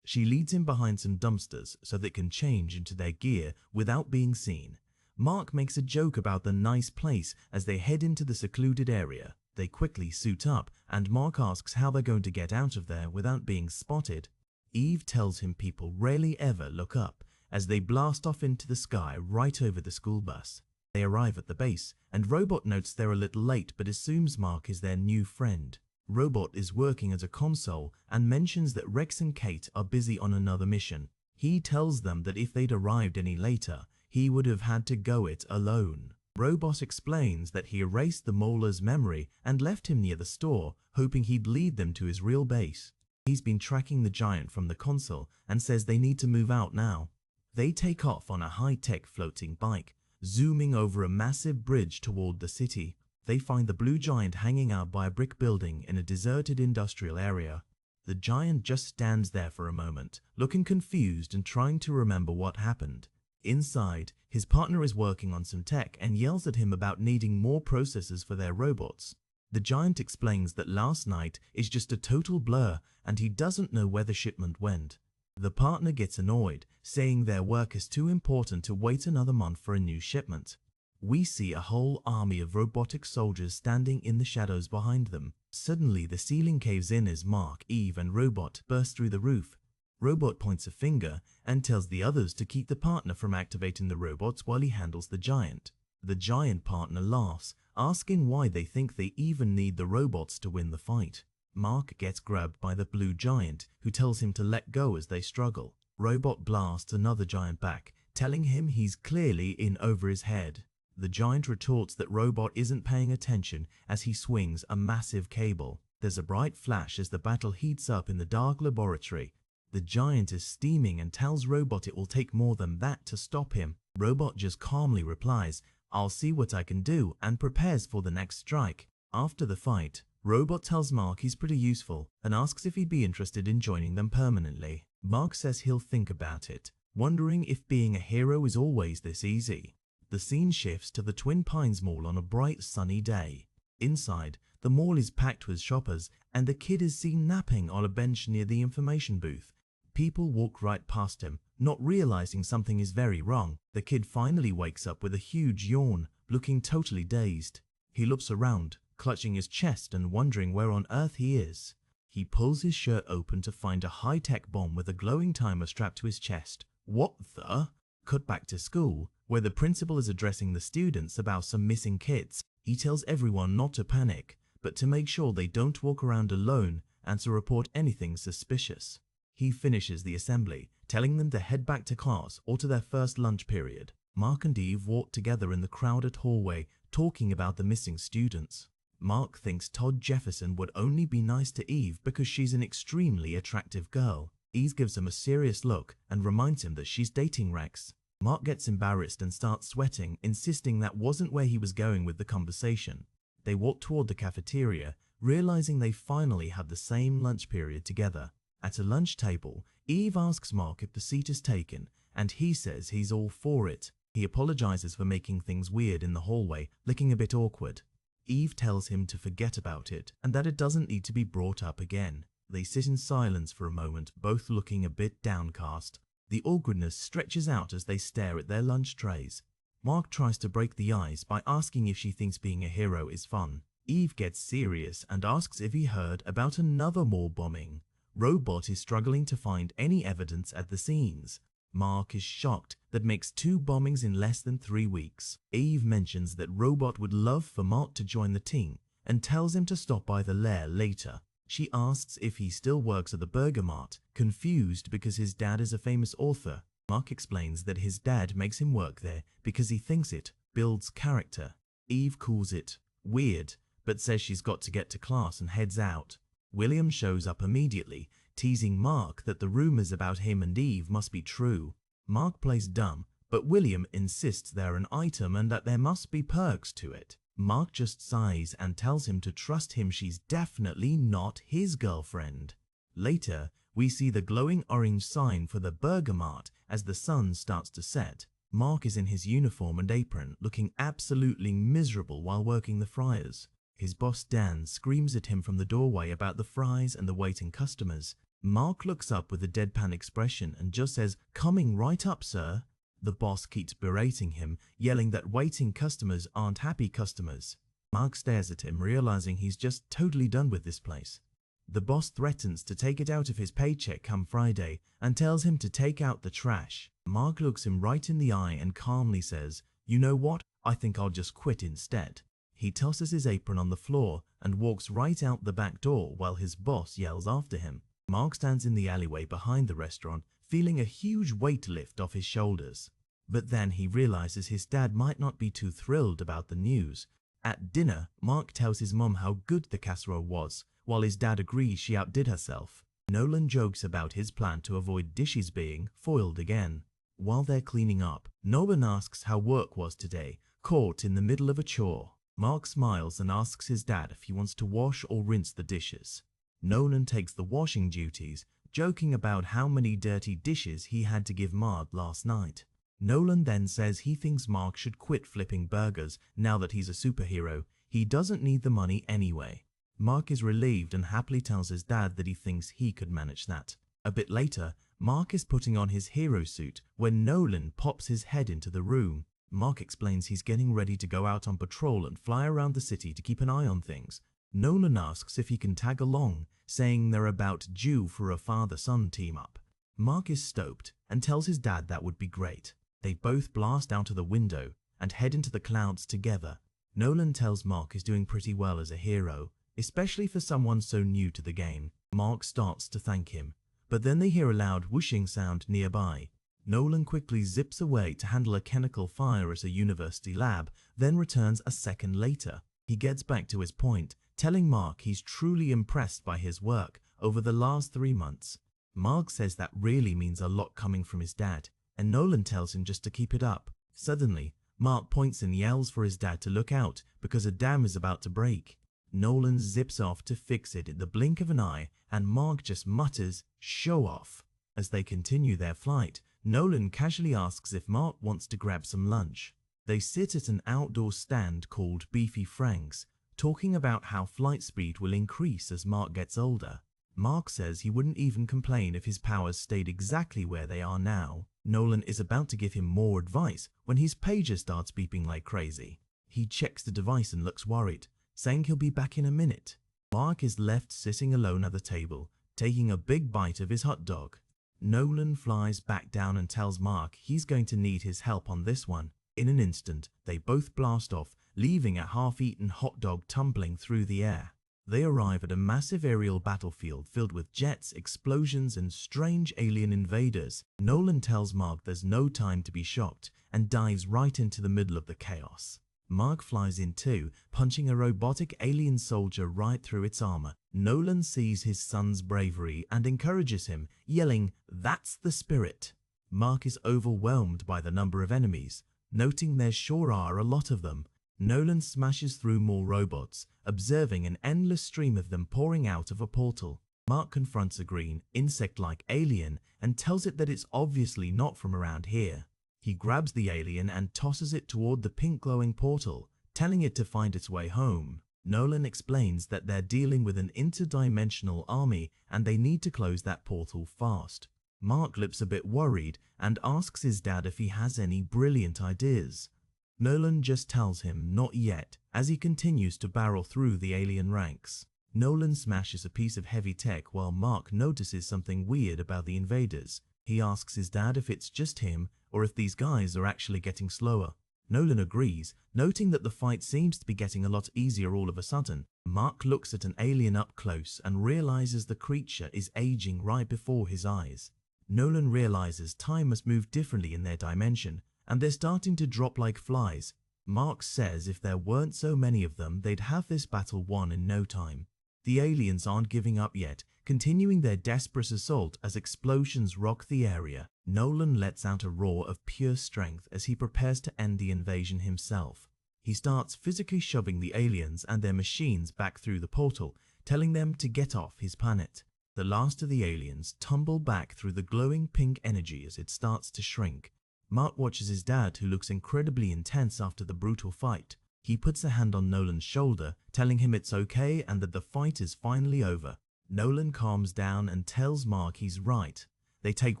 She leads him behind some dumpsters so they can change into their gear without being seen. Mark makes a joke about the nice place as they head into the secluded area. They quickly suit up and Mark asks how they're going to get out of there without being spotted. Eve tells him people rarely ever look up as they blast off into the sky right over the school bus. They arrive at the base and Robot notes they're a little late but assumes Mark is their new friend. Robot is working at a console and mentions that Rex and Kate are busy on another mission. He tells them that if they'd arrived any later, he would have had to go it alone. Robot explains that he erased the Mauler's memory and left him near the store, hoping he'd lead them to his real base. He's been tracking the giant from the console and says they need to move out now. They take off on a high-tech floating bike, zooming over a massive bridge toward the city. They find the blue giant hanging out by a brick building in a deserted industrial area. The giant just stands there for a moment, looking confused and trying to remember what happened. Inside, his partner is working on some tech and yells at him about needing more processors for their robots. The giant explains that last night is just a total blur and he doesn't know where the shipment went. The partner gets annoyed, saying their work is too important to wait another month for a new shipment. We see a whole army of robotic soldiers standing in the shadows behind them. Suddenly, the ceiling caves in as Mark, Eve, and Robot burst through the roof. Robot points a finger and tells the others to keep the partner from activating the robots while he handles the giant. The giant partner laughs, asking why they think they even need the robots to win the fight. Mark gets grabbed by the blue giant, who tells him to let go as they struggle. Robot blasts another giant back, telling him he's clearly in over his head. The giant retorts that Robot isn't paying attention as he swings a massive cable. There's a bright flash as the battle heats up in the dark laboratory. The giant is steaming and tells Robot it will take more than that to stop him. Robot just calmly replies, "I'll see what I can do," and prepares for the next strike. After the fight, Robot tells Mark he's pretty useful and asks if he'd be interested in joining them permanently. Mark says he'll think about it, wondering if being a hero is always this easy. The scene shifts to the Twin Pines Mall on a bright sunny day. Inside, the mall is packed with shoppers and the kid is seen napping on a bench near the information booth. People walk right past him, not realizing something is very wrong. The kid finally wakes up with a huge yawn, looking totally dazed. He looks around, clutching his chest and wondering where on earth he is. He pulls his shirt open to find a high-tech bomb with a glowing timer strapped to his chest. What the? Cut back to school, where the principal is addressing the students about some missing kids. He tells everyone not to panic, but to make sure they don't walk around alone and to report anything suspicious. He finishes the assembly, telling them to head back to class or to their first lunch period. Mark and Eve walk together in the crowded hallway, talking about the missing students. Mark thinks Todd Jefferson would only be nice to Eve because she's an extremely attractive girl. Eve gives him a serious look and reminds him that she's dating Rex. Mark gets embarrassed and starts sweating, insisting that wasn't where he was going with the conversation. They walk toward the cafeteria, realizing they finally had the same lunch period together. At a lunch table, Eve asks Mark if the seat is taken, and he says he's all for it. He apologizes for making things weird in the hallway, looking a bit awkward. Eve tells him to forget about it and that it doesn't need to be brought up again. They sit in silence for a moment, both looking a bit downcast. The awkwardness stretches out as they stare at their lunch trays. Mark tries to break the ice by asking if she thinks being a hero is fun. Eve gets serious and asks if he heard about another mall bombing. Robot is struggling to find any evidence at the scenes. Mark is shocked that makes 2 bombings in less than 3 weeks. Eve mentions that Robot would love for Mark to join the team and tells him to stop by the lair later. She asks if he still works at the Burger Mart, confused because his dad is a famous author. Mark explains that his dad makes him work there because he thinks it builds character. Eve calls it weird, but says she's got to get to class and heads out. William shows up immediately, teasing Mark that the rumors about him and Eve must be true. Mark plays dumb, but William insists they're an item and that there must be perks to it. Mark just sighs and tells him to trust him, she's definitely not his girlfriend. Later, we see the glowing orange sign for the Burger Mart as the sun starts to set. Mark is in his uniform and apron, looking absolutely miserable while working the fryers. His boss Dan screams at him from the doorway about the fries and the waiting customers. Mark looks up with a deadpan expression and just says, "Coming right up, sir." The boss keeps berating him, yelling that waiting customers aren't happy customers. Mark stares at him, realizing he's just totally done with this place. The boss threatens to take it out of his paycheck come Friday and tells him to take out the trash. Mark looks him right in the eye and calmly says, "You know what? I think I'll just quit instead." He tosses his apron on the floor and walks right out the back door while his boss yells after him. Mark stands in the alleyway behind the restaurant, feeling a huge weight lift off his shoulders. But then he realizes his dad might not be too thrilled about the news. At dinner, Mark tells his mom how good the casserole was, while his dad agrees she outdid herself. Nolan jokes about his plan to avoid dishes being foiled again. While they're cleaning up, Nolan asks how work was today, caught in the middle of a chore. Mark smiles and asks his dad if he wants to wash or rinse the dishes. Nolan takes the washing duties, joking about how many dirty dishes he had to give Mark last night. Nolan then says he thinks Mark should quit flipping burgers now that he's a superhero. He doesn't need the money anyway. Mark is relieved and happily tells his dad that he thinks he could manage that. A bit later, Mark is putting on his hero suit when Nolan pops his head into the room. Mark explains he's getting ready to go out on patrol and fly around the city to keep an eye on things. Nolan asks if he can tag along, saying they're about due for a father-son team-up. Mark is stoked and tells his dad that would be great. They both blast out of the window and head into the clouds together. Nolan tells Mark he's doing pretty well as a hero, especially for someone so new to the game. Mark starts to thank him, but then they hear a loud whooshing sound nearby. Nolan quickly zips away to handle a chemical fire at a university lab, then returns a second later. He gets back to his point, telling Mark he's truly impressed by his work over the last 3 months. Mark says that really means a lot coming from his dad, and Nolan tells him just to keep it up. Suddenly, Mark points and yells for his dad to look out because a dam is about to break. Nolan zips off to fix it in the blink of an eye, and Mark just mutters, "Show off." As they continue their flight, Nolan casually asks if Mark wants to grab some lunch. They sit at an outdoor stand called Beefy Frank's, talking about how flight speed will increase as Mark gets older. Mark says he wouldn't even complain if his powers stayed exactly where they are now. Nolan is about to give him more advice when his pager starts beeping like crazy. He checks the device and looks worried, saying he'll be back in a minute. Mark is left sitting alone at the table, taking a big bite of his hot dog. Nolan flies back down and tells Mark he's going to need his help on this one. In an instant, they both blast off, leaving a half-eaten hot dog tumbling through the air. They arrive at a massive aerial battlefield filled with jets, explosions, and strange alien invaders. Nolan tells Mark there's no time to be shocked and dives right into the middle of the chaos. Mark flies in too, punching a robotic alien soldier right through its armor. Nolan sees his son's bravery and encourages him, yelling, "That's the spirit." Mark is overwhelmed by the number of enemies, noting there sure are a lot of them. Nolan smashes through more robots, observing an endless stream of them pouring out of a portal. Mark confronts a green, insect-like alien and tells it that it's obviously not from around here. He grabs the alien and tosses it toward the pink glowing portal, telling it to find its way home. Nolan explains that they're dealing with an interdimensional army and they need to close that portal fast. Mark looks a bit worried and asks his dad if he has any brilliant ideas. Nolan just tells him not yet as he continues to barrel through the alien ranks. Nolan smashes a piece of heavy tech while Mark notices something weird about the invaders. He asks his dad if it's just him or if these guys are actually getting slower. Nolan agrees, noting that the fight seems to be getting a lot easier all of a sudden. Mark looks at an alien up close and realizes the creature is aging right before his eyes. Nolan realizes time must move differently in their dimension, and they're starting to drop like flies. Mark says if there weren't so many of them, they'd have this battle won in no time. The aliens aren't giving up yet, continuing their desperate assault as explosions rock the area. Nolan lets out a roar of pure strength as he prepares to end the invasion himself. He starts physically shoving the aliens and their machines back through the portal, telling them to get off his planet. The last of the aliens tumble back through the glowing pink energy as it starts to shrink. Mark watches his dad, who looks incredibly intense after the brutal fight. He puts a hand on Nolan's shoulder, telling him it's okay and that the fight is finally over. Nolan calms down and tells Mark he's right. They take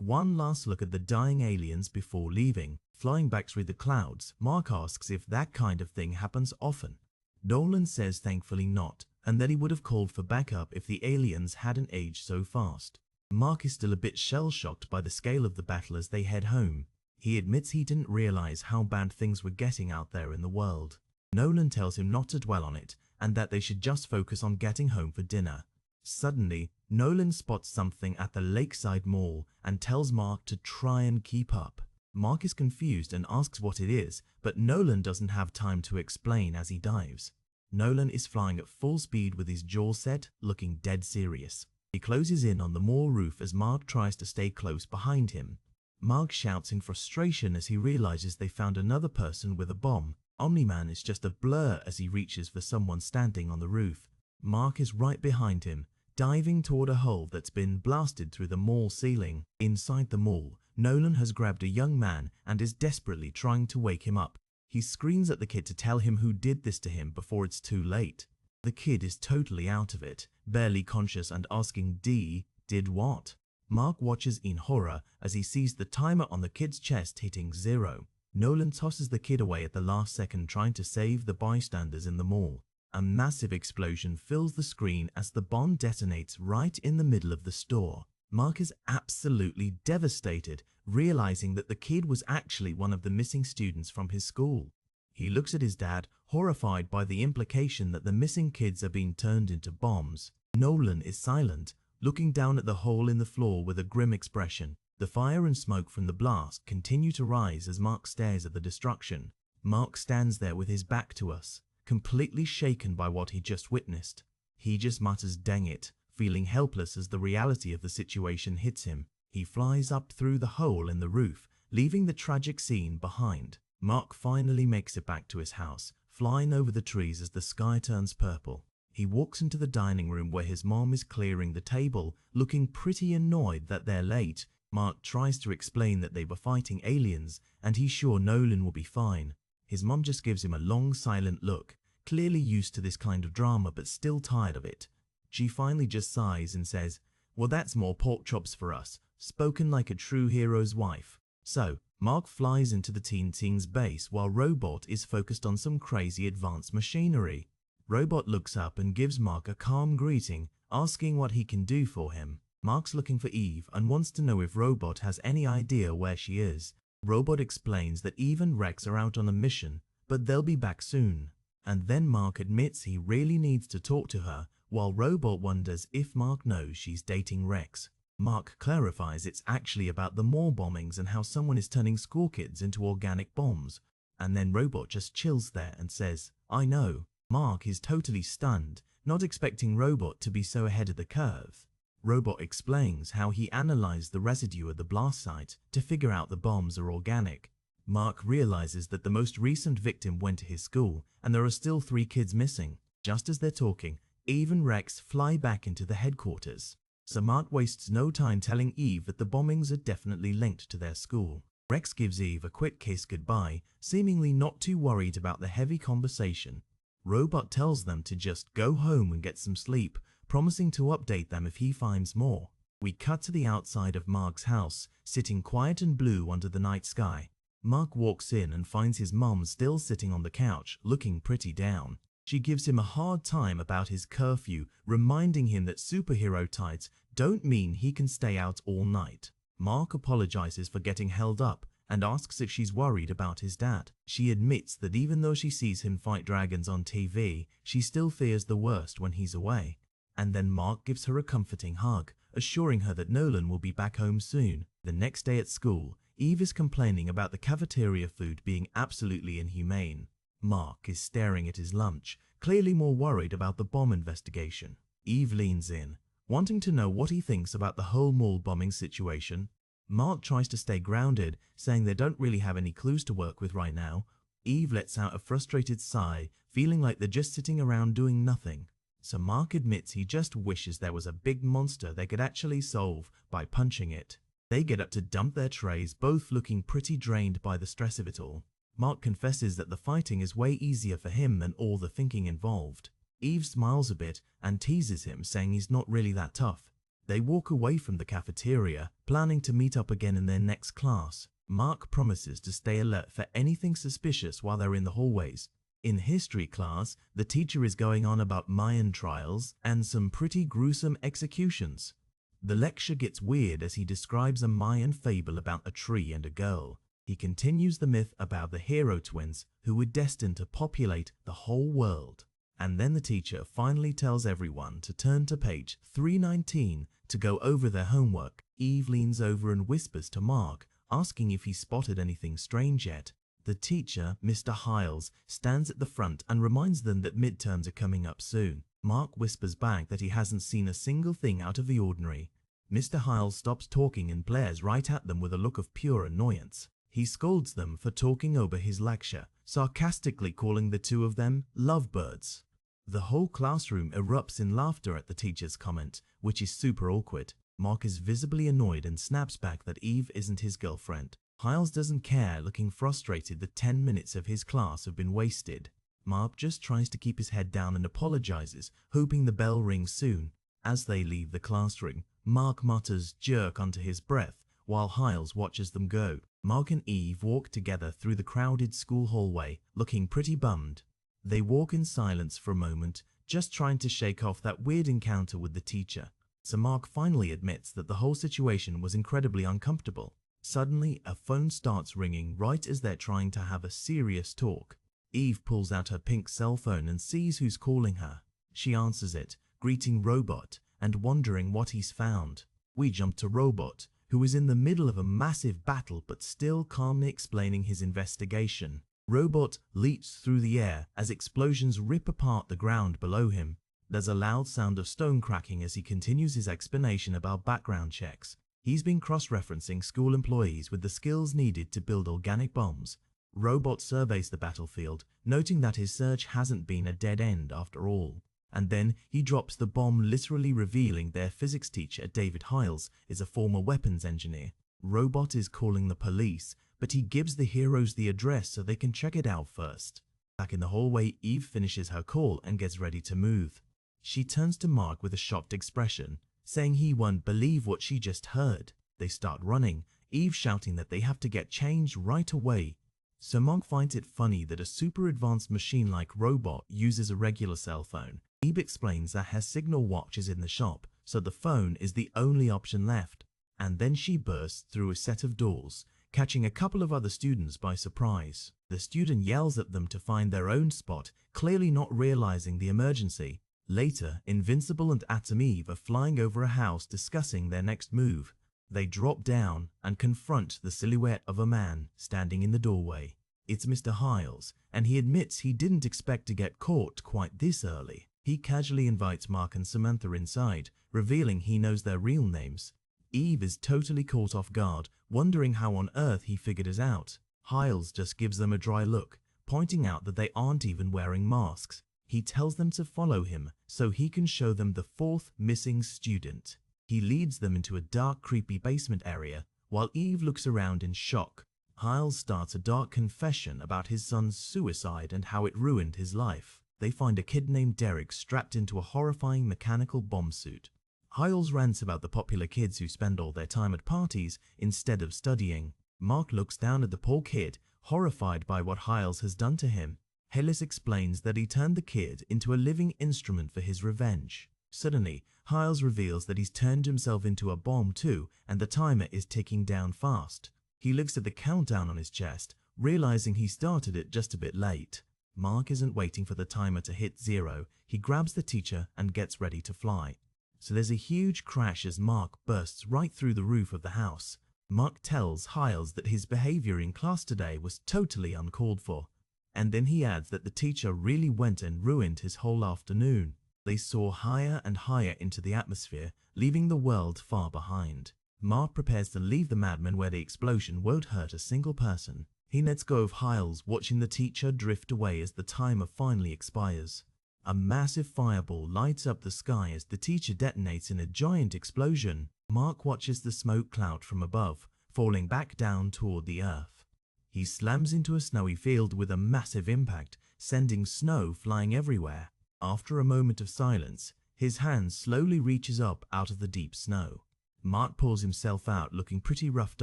one last look at the dying aliens before leaving. Flying back through the clouds, Mark asks if that kind of thing happens often. Nolan says thankfully not, and that he would have called for backup if the aliens hadn't aged so fast. Mark is still a bit shell-shocked by the scale of the battle as they head home. He admits he didn't realize how bad things were getting out there in the world. Nolan tells him not to dwell on it and that they should just focus on getting home for dinner. Suddenly, Nolan spots something at the lakeside mall and tells Mark to try and keep up. Mark is confused and asks what it is, but Nolan doesn't have time to explain as he dives. Nolan is flying at full speed with his jaw set, looking dead serious. He closes in on the mall roof as Mark tries to stay close behind him. Mark shouts in frustration as he realizes they found another person with a bomb. Omni-Man is just a blur as he reaches for someone standing on the roof. Mark is right behind him, diving toward a hole that's been blasted through the mall ceiling. Inside the mall, Nolan has grabbed a young man and is desperately trying to wake him up. He screams at the kid to tell him who did this to him before it's too late. The kid is totally out of it, barely conscious and asking did what? Mark watches in horror as he sees the timer on the kid's chest hitting 0. Nolan tosses the kid away at the last second, trying to save the bystanders in the mall. A massive explosion fills the screen as the bomb detonates right in the middle of the store. Mark is absolutely devastated, realizing that the kid was actually one of the missing students from his school. He looks at his dad, horrified by the implication that the missing kids are being turned into bombs. Nolan is silent, looking down at the hole in the floor with a grim expression. The fire and smoke from the blast continue to rise as Mark stares at the destruction. Mark stands there with his back to us, completely shaken by what he just witnessed. He just mutters "dang it," feeling helpless as the reality of the situation hits him. He flies up through the hole in the roof, leaving the tragic scene behind. Mark finally makes it back to his house, flying over the trees as the sky turns purple. He walks into the dining room where his mom is clearing the table, looking pretty annoyed that they're late. Mark tries to explain that they were fighting aliens and he's sure Nolan will be fine. His mom just gives him a long silent look, clearly used to this kind of drama but still tired of it. She finally just sighs and says, "Well, that's more pork chops for us," spoken like a true hero's wife. So, Mark flies into the Teen's base while Robot is focused on some crazy advanced machinery. Robot looks up and gives Mark a calm greeting, asking what he can do for him. Mark's looking for Eve and wants to know if Robot has any idea where she is. Robot explains that Eve and Rex are out on a mission, but they'll be back soon. And then Mark admits he really needs to talk to her, while Robot wonders if Mark knows she's dating Rex. Mark clarifies it's actually about the mall bombings and how someone is turning school kids into organic bombs. And then Robot just chills there and says, "I know." Mark is totally stunned, not expecting Robot to be so ahead of the curve. Robot explains how he analyzed the residue at the blast site to figure out the bombs are organic. Mark realizes that the most recent victim went to his school and there are still 3 kids missing. Just as they're talking, Eve and Rex fly back into the headquarters. So Mark wastes no time telling Eve that the bombings are definitely linked to their school. Rex gives Eve a quick kiss goodbye, seemingly not too worried about the heavy conversation. Robot tells them to just go home and get some sleep, promising to update them if he finds more. We cut to the outside of Mark's house, sitting quiet and blue under the night sky. Mark walks in and finds his mom still sitting on the couch, looking pretty down. She gives him a hard time about his curfew, reminding him that superhero tights don't mean he can stay out all night. Mark apologizes for getting held up and asks if she's worried about his dad. She admits that even though she sees him fight dragons on TV, she still fears the worst when he's away. And then Mark gives her a comforting hug, assuring her that Nolan will be back home soon. The next day at school, Eve is complaining about the cafeteria food being absolutely inhumane. Mark is staring at his lunch, clearly more worried about the bomb investigation. Eve leans in, wanting to know what he thinks about the whole mall bombing situation. Mark tries to stay grounded, saying they don't really have any clues to work with right now. Eve lets out a frustrated sigh, feeling like they're just sitting around doing nothing. So Mark admits he just wishes there was a big monster they could actually solve by punching it. They get up to dump their trays, both looking pretty drained by the stress of it all. Mark confesses that the fighting is way easier for him than all the thinking involved. Eve smiles a bit and teases him, saying he's not really that tough. They walk away from the cafeteria, planning to meet up again in their next class. Mark promises to stay alert for anything suspicious while they're in the hallways. In history class, the teacher is going on about Mayan trials and some pretty gruesome executions. The lecture gets weird as he describes a Mayan fable about a tree and a girl. He continues the myth about the hero twins who were destined to populate the whole world. And then the teacher finally tells everyone to turn to page 319 to go over their homework. Eve leans over and whispers to Mark, asking if he spotted anything strange yet. The teacher, Mr. Hiles, stands at the front and reminds them that midterms are coming up soon. Mark whispers back that he hasn't seen a single thing out of the ordinary. Mr. Hiles stops talking and glares right at them with a look of pure annoyance. He scolds them for talking over his lecture, sarcastically calling the two of them lovebirds. The whole classroom erupts in laughter at the teacher's comment, which is super awkward. Mark is visibly annoyed and snaps back that Eve isn't his girlfriend. Hiles doesn't care, looking frustrated that 10 minutes of his class have been wasted. Mark just tries to keep his head down and apologizes, hoping the bell rings soon. As they leave the classroom, Mark mutters "jerk" under his breath, while Hiles watches them go. Mark and Eve walk together through the crowded school hallway, looking pretty bummed. They walk in silence for a moment, just trying to shake off that weird encounter with the teacher. So Mark finally admits that the whole situation was incredibly uncomfortable. Suddenly, a phone starts ringing right as they're trying to have a serious talk. Eve pulls out her pink cell phone and sees who's calling her. She answers it, greeting Robot and wondering what he's found. We jump to Robot, who is in the middle of a massive battle but still calmly explaining his investigation. Robot leaps through the air as explosions rip apart the ground below him. There's a loud sound of stone cracking as he continues his explanation about background checks. He's been cross-referencing school employees with the skills needed to build organic bombs. Robot surveys the battlefield, noting that his search hasn't been a dead end after all. And then he drops the bomb, literally revealing their physics teacher, David Hiles, is a former weapons engineer. Robot is calling the police, but he gives the heroes the address so they can check it out first. Back in the hallway, Eve finishes her call and gets ready to move. She turns to Mark with a shocked expression, saying he won't believe what she just heard. They start running, Eve shouting that they have to get changed right away. So Mark finds it funny that a super advanced machine like Robot uses a regular cell phone. Eve explains that her signal watch is in the shop, so the phone is the only option left. And then she bursts through a set of doors, catching a couple of other students by surprise. The student yells at them to find their own spot, clearly not realizing the emergency. Later, Invincible and Atom Eve are flying over a house discussing their next move. They drop down and confront the silhouette of a man standing in the doorway. It's Mr. Hiles, and he admits he didn't expect to get caught quite this early. He casually invites Mark and Samantha inside, revealing he knows their real names. Eve is totally caught off guard, wondering how on earth he figured it out. Hiles just gives them a dry look, pointing out that they aren't even wearing masks. He tells them to follow him so he can show them the fourth missing student. He leads them into a dark, creepy basement area, while Eve looks around in shock. Hiles starts a dark confession about his son's suicide and how it ruined his life. They find a kid named Derek strapped into a horrifying mechanical bomb suit. Hiles rants about the popular kids who spend all their time at parties instead of studying. Mark looks down at the poor kid, horrified by what Hiles has done to him. Hillis explains that he turned the kid into a living instrument for his revenge. Suddenly, Hiles reveals that he's turned himself into a bomb too, and the timer is ticking down fast. He looks at the countdown on his chest, realizing he started it just a bit late. Mark isn't waiting for the timer to hit 0. He grabs the teacher and gets ready to fly. So there's a huge crash as Mark bursts right through the roof of the house. Mark tells Hiles that his behavior in class today was totally uncalled for. And then he adds that the teacher really went and ruined his whole afternoon. They soar higher and higher into the atmosphere, leaving the world far behind. Mark prepares to leave the madman where the explosion won't hurt a single person. He lets go of Hiles, watching the teacher drift away as the timer finally expires. A massive fireball lights up the sky as the teacher detonates in a giant explosion. Mark watches the smoke cloud from above, falling back down toward the earth. He slams into a snowy field with a massive impact, sending snow flying everywhere. After a moment of silence, his hand slowly reaches up out of the deep snow. Mark pulls himself out looking pretty roughed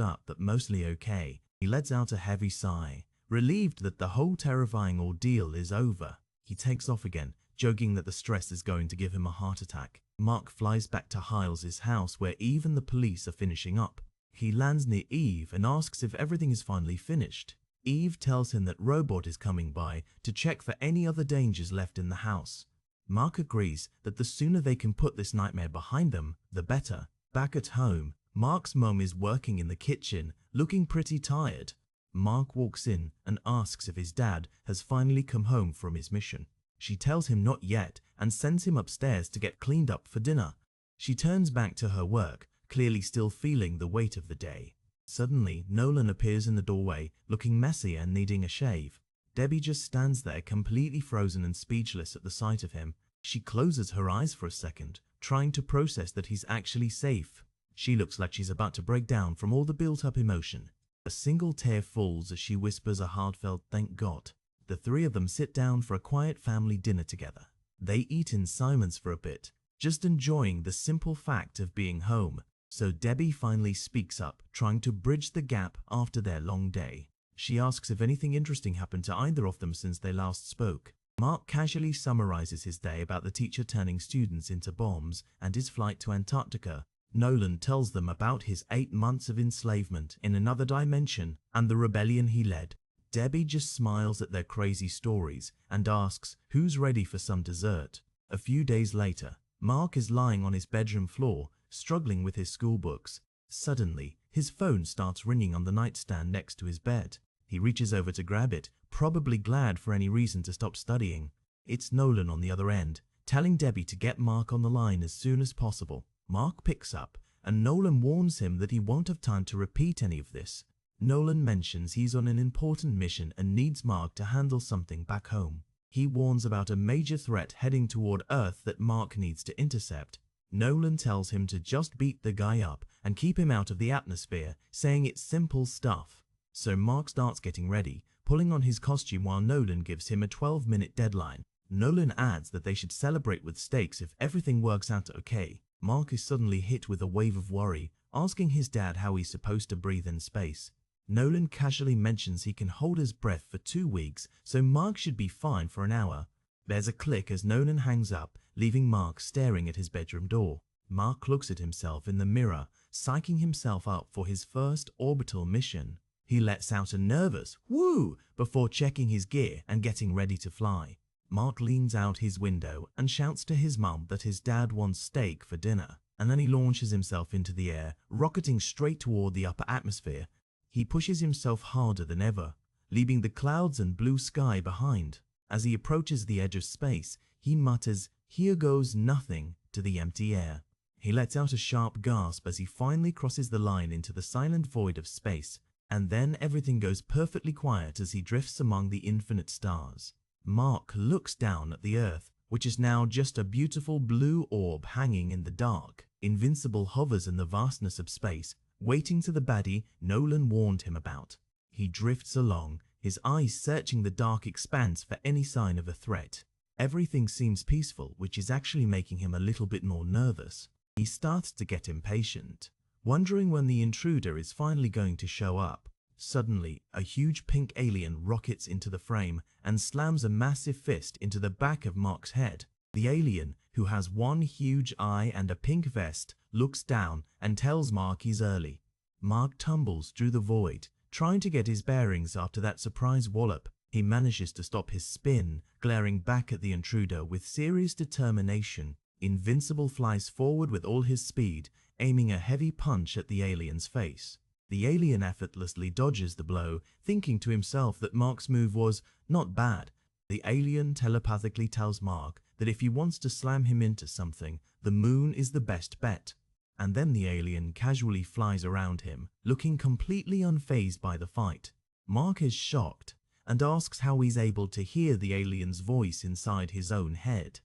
up but mostly okay. He lets out a heavy sigh, relieved that the whole terrifying ordeal is over. He takes off again, joking that the stress is going to give him a heart attack. Mark flies back to Hiles' house where Eve and the police are finishing up. He lands near Eve and asks if everything is finally finished. Eve tells him that Robot is coming by to check for any other dangers left in the house. Mark agrees that the sooner they can put this nightmare behind them, the better. Back at home, Mark's mum is working in the kitchen, looking pretty tired. Mark walks in and asks if his dad has finally come home from his mission. She tells him not yet and sends him upstairs to get cleaned up for dinner. She turns back to her work, clearly still feeling the weight of the day. Suddenly, Nolan appears in the doorway, looking messy and needing a shave. Debbie just stands there completely frozen and speechless at the sight of him. She closes her eyes for a second, trying to process that he's actually safe. She looks like she's about to break down from all the built-up emotion. A single tear falls as she whispers a heartfelt "thank God." The three of them sit down for a quiet family dinner together. They eat in silence for a bit, just enjoying the simple fact of being home. So Debbie finally speaks up, trying to bridge the gap after their long day. She asks if anything interesting happened to either of them since they last spoke. Mark casually summarizes his day about the teacher turning students into bombs and his flight to Antarctica. Nolan tells them about his 8 months of enslavement in another dimension and the rebellion he led. Debbie just smiles at their crazy stories and asks who's ready for some dessert. A few days later, Mark is lying on his bedroom floor, struggling with his school books. Suddenly, his phone starts ringing on the nightstand next to his bed. He reaches over to grab it, probably glad for any reason to stop studying. It's Nolan on the other end, telling Debbie to get Mark on the line as soon as possible. Mark picks up, and Nolan warns him that he won't have time to repeat any of this. Nolan mentions he's on an important mission and needs Mark to handle something back home. He warns about a major threat heading toward Earth that Mark needs to intercept. Nolan tells him to just beat the guy up and keep him out of the atmosphere, saying it's simple stuff. So Mark starts getting ready, pulling on his costume while Nolan gives him a 12-minute deadline. Nolan adds that they should celebrate with steaks if everything works out okay. Mark is suddenly hit with a wave of worry, asking his dad how he's supposed to breathe in space. Nolan casually mentions he can hold his breath for 2 weeks, so Mark should be fine for an hour. There's a click as Nolan hangs up, leaving Mark staring at his bedroom door. Mark looks at himself in the mirror, psyching himself up for his first orbital mission. He lets out a nervous "woo" before checking his gear and getting ready to fly. Mark leans out his window and shouts to his mum that his dad wants steak for dinner, and then he launches himself into the air, rocketing straight toward the upper atmosphere. He pushes himself harder than ever, leaving the clouds and blue sky behind. As he approaches the edge of space, he mutters, "Here goes nothing," to the empty air. He lets out a sharp gasp as he finally crosses the line into the silent void of space, and then everything goes perfectly quiet as he drifts among the infinite stars. Mark looks down at the Earth, which is now just a beautiful blue orb hanging in the dark. Invincible hovers in the vastness of space, waiting to the baddie Nolan warned him about. He drifts along, his eyes searching the dark expanse for any sign of a threat. Everything seems peaceful, which is actually making him a little bit more nervous. He starts to get impatient, wondering when the intruder is finally going to show up. Suddenly, a huge pink alien rockets into the frame and slams a massive fist into the back of Mark's head. The alien, who has one huge eye and a pink vest, looks down and tells Mark he's early. Mark tumbles through the void, trying to get his bearings after that surprise wallop. He manages to stop his spin, glaring back at the intruder with serious determination. Invincible flies forward with all his speed, aiming a heavy punch at the alien's face. The alien effortlessly dodges the blow, thinking to himself that Mark's move was not bad. The alien telepathically tells Mark that if he wants to slam him into something, the moon is the best bet. And then the alien casually flies around him, looking completely unfazed by the fight. Mark is shocked and asks how he's able to hear the alien's voice inside his own head.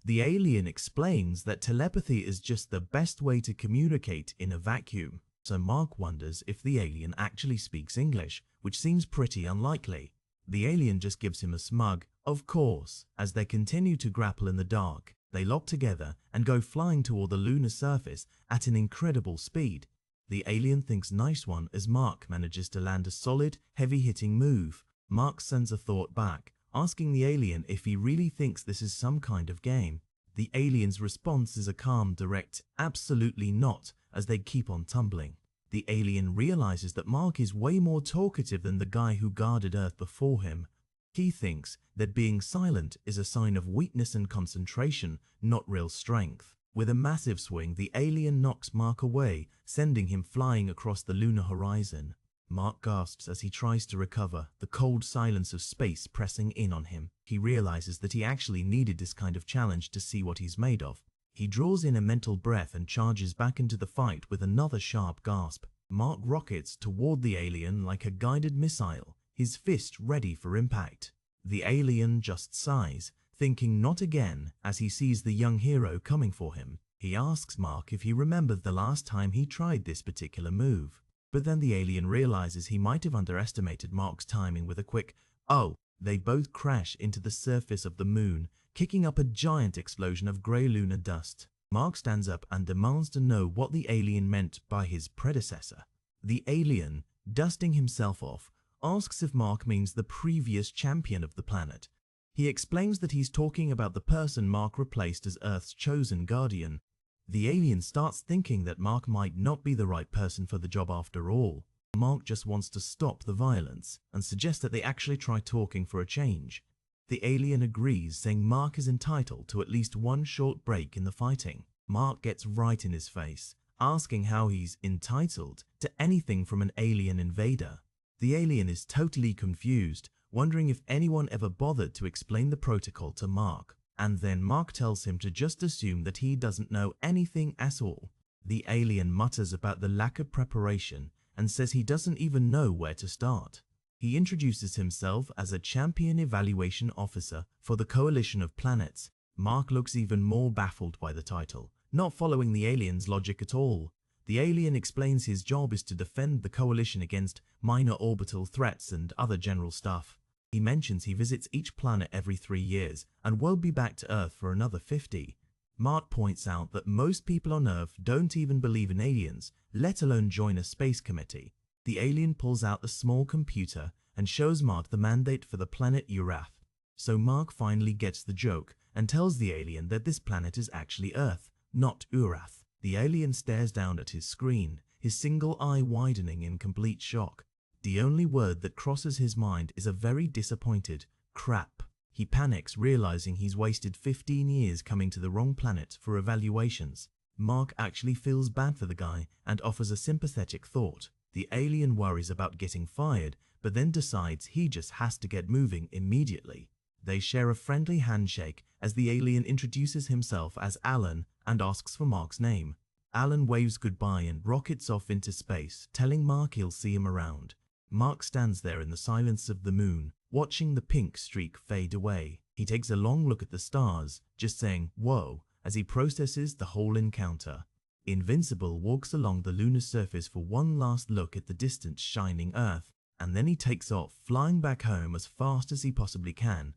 The alien explains that telepathy is just the best way to communicate in a vacuum. So Mark wonders if the alien actually speaks English, which seems pretty unlikely. The alien just gives him a smug, "Of course." As they continue to grapple in the dark, they lock together and go flying toward the lunar surface at an incredible speed. The alien thinks nice one as Mark manages to land a solid, heavy-hitting move. Mark sends a thought back, asking the alien if he really thinks this is some kind of game. The alien's response is a calm, direct, "Absolutely not," as they keep on tumbling. The alien realizes that Mark is way more talkative than the guy who guarded Earth before him. He thinks that being silent is a sign of weakness and concentration, not real strength. With a massive swing, the alien knocks Mark away, sending him flying across the lunar horizon. Mark gasps as he tries to recover, the cold silence of space pressing in on him. He realizes that he actually needed this kind of challenge to see what he's made of. He draws in a mental breath and charges back into the fight with another sharp gasp. Mark rockets toward the alien like a guided missile, his fist ready for impact. The alien just sighs, thinking not again as he sees the young hero coming for him. He asks Mark if he remembers the last time he tried this particular move. But then the alien realizes he might have underestimated Mark's timing with a quick, "Oh." They both crash into the surface of the moon, kicking up a giant explosion of grey lunar dust. Mark stands up and demands to know what the alien meant by his predecessor. The alien, dusting himself off, asks if Mark means the previous champion of the planet. He explains that he's talking about the person Mark replaced as Earth's chosen guardian. The alien starts thinking that Mark might not be the right person for the job after all. Mark just wants to stop the violence and suggests that they actually try talking for a change. The alien agrees, saying Mark is entitled to at least one short break in the fighting. Mark gets right in his face, asking how he's entitled to anything from an alien invader. The alien is totally confused, wondering if anyone ever bothered to explain the protocol to Mark. And then Mark tells him to just assume that he doesn't know anything at all. The alien mutters about the lack of preparation and says he doesn't even know where to start. He introduces himself as a champion evaluation officer for the coalition of planets. Mark looks even more baffled by the title, not following the alien's logic at all. The alien explains his job is to defend the coalition against minor orbital threats and other general stuff. He mentions he visits each planet every 3 years and will be back to Earth for another 50. Mark points out that most people on Earth don't even believe in aliens, let alone join a space committee. The alien pulls out a small computer and shows Mark the mandate for the planet Urath. So Mark finally gets the joke and tells the alien that this planet is actually Earth, not Urath. The alien stares down at his screen, his single eye widening in complete shock. The only word that crosses his mind is a very disappointed crap. He panics, realizing he's wasted 15 years coming to the wrong planet for evaluations. Mark actually feels bad for the guy and offers a sympathetic thought. The alien worries about getting fired, but then decides he just has to get moving immediately. They share a friendly handshake as the alien introduces himself as Alan and asks for Mark's name. Alan waves goodbye and rockets off into space, telling Mark he'll see him around. Mark stands there in the silence of the moon, watching the pink streak fade away. He takes a long look at the stars, just saying, "Whoa," as he processes the whole encounter. Invincible walks along the lunar surface for one last look at the distant shining Earth, and then he takes off, flying back home as fast as he possibly can.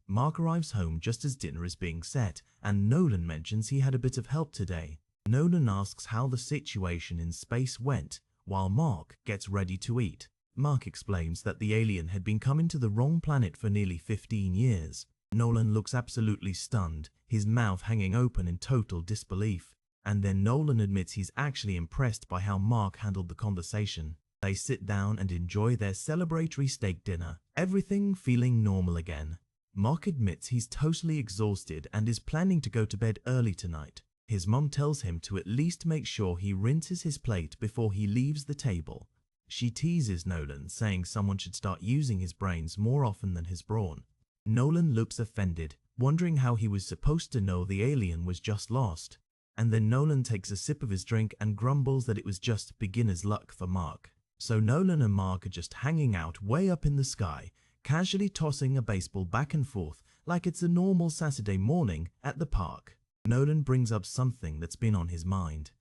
Mark arrives home just as dinner is being set, and Nolan mentions he had a bit of help today. Nolan asks how the situation in space went, while Mark gets ready to eat. Mark explains that the alien had been coming to the wrong planet for nearly 15 years. Nolan looks absolutely stunned, his mouth hanging open in total disbelief. And then Nolan admits he's actually impressed by how Mark handled the conversation. They sit down and enjoy their celebratory steak dinner, everything feeling normal again. Mark admits he's totally exhausted and is planning to go to bed early tonight. His mom tells him to at least make sure he rinses his plate before he leaves the table. She teases Nolan, saying someone should start using his brains more often than his brawn. Nolan looks offended, wondering how he was supposed to know the alien was just lost. And then Nolan takes a sip of his drink and grumbles that it was just beginner's luck for Mark. So Nolan and Mark are just hanging out way up in the sky, casually tossing a baseball back and forth like it's a normal Saturday morning at the park. Nolan brings up something that's been on his mind.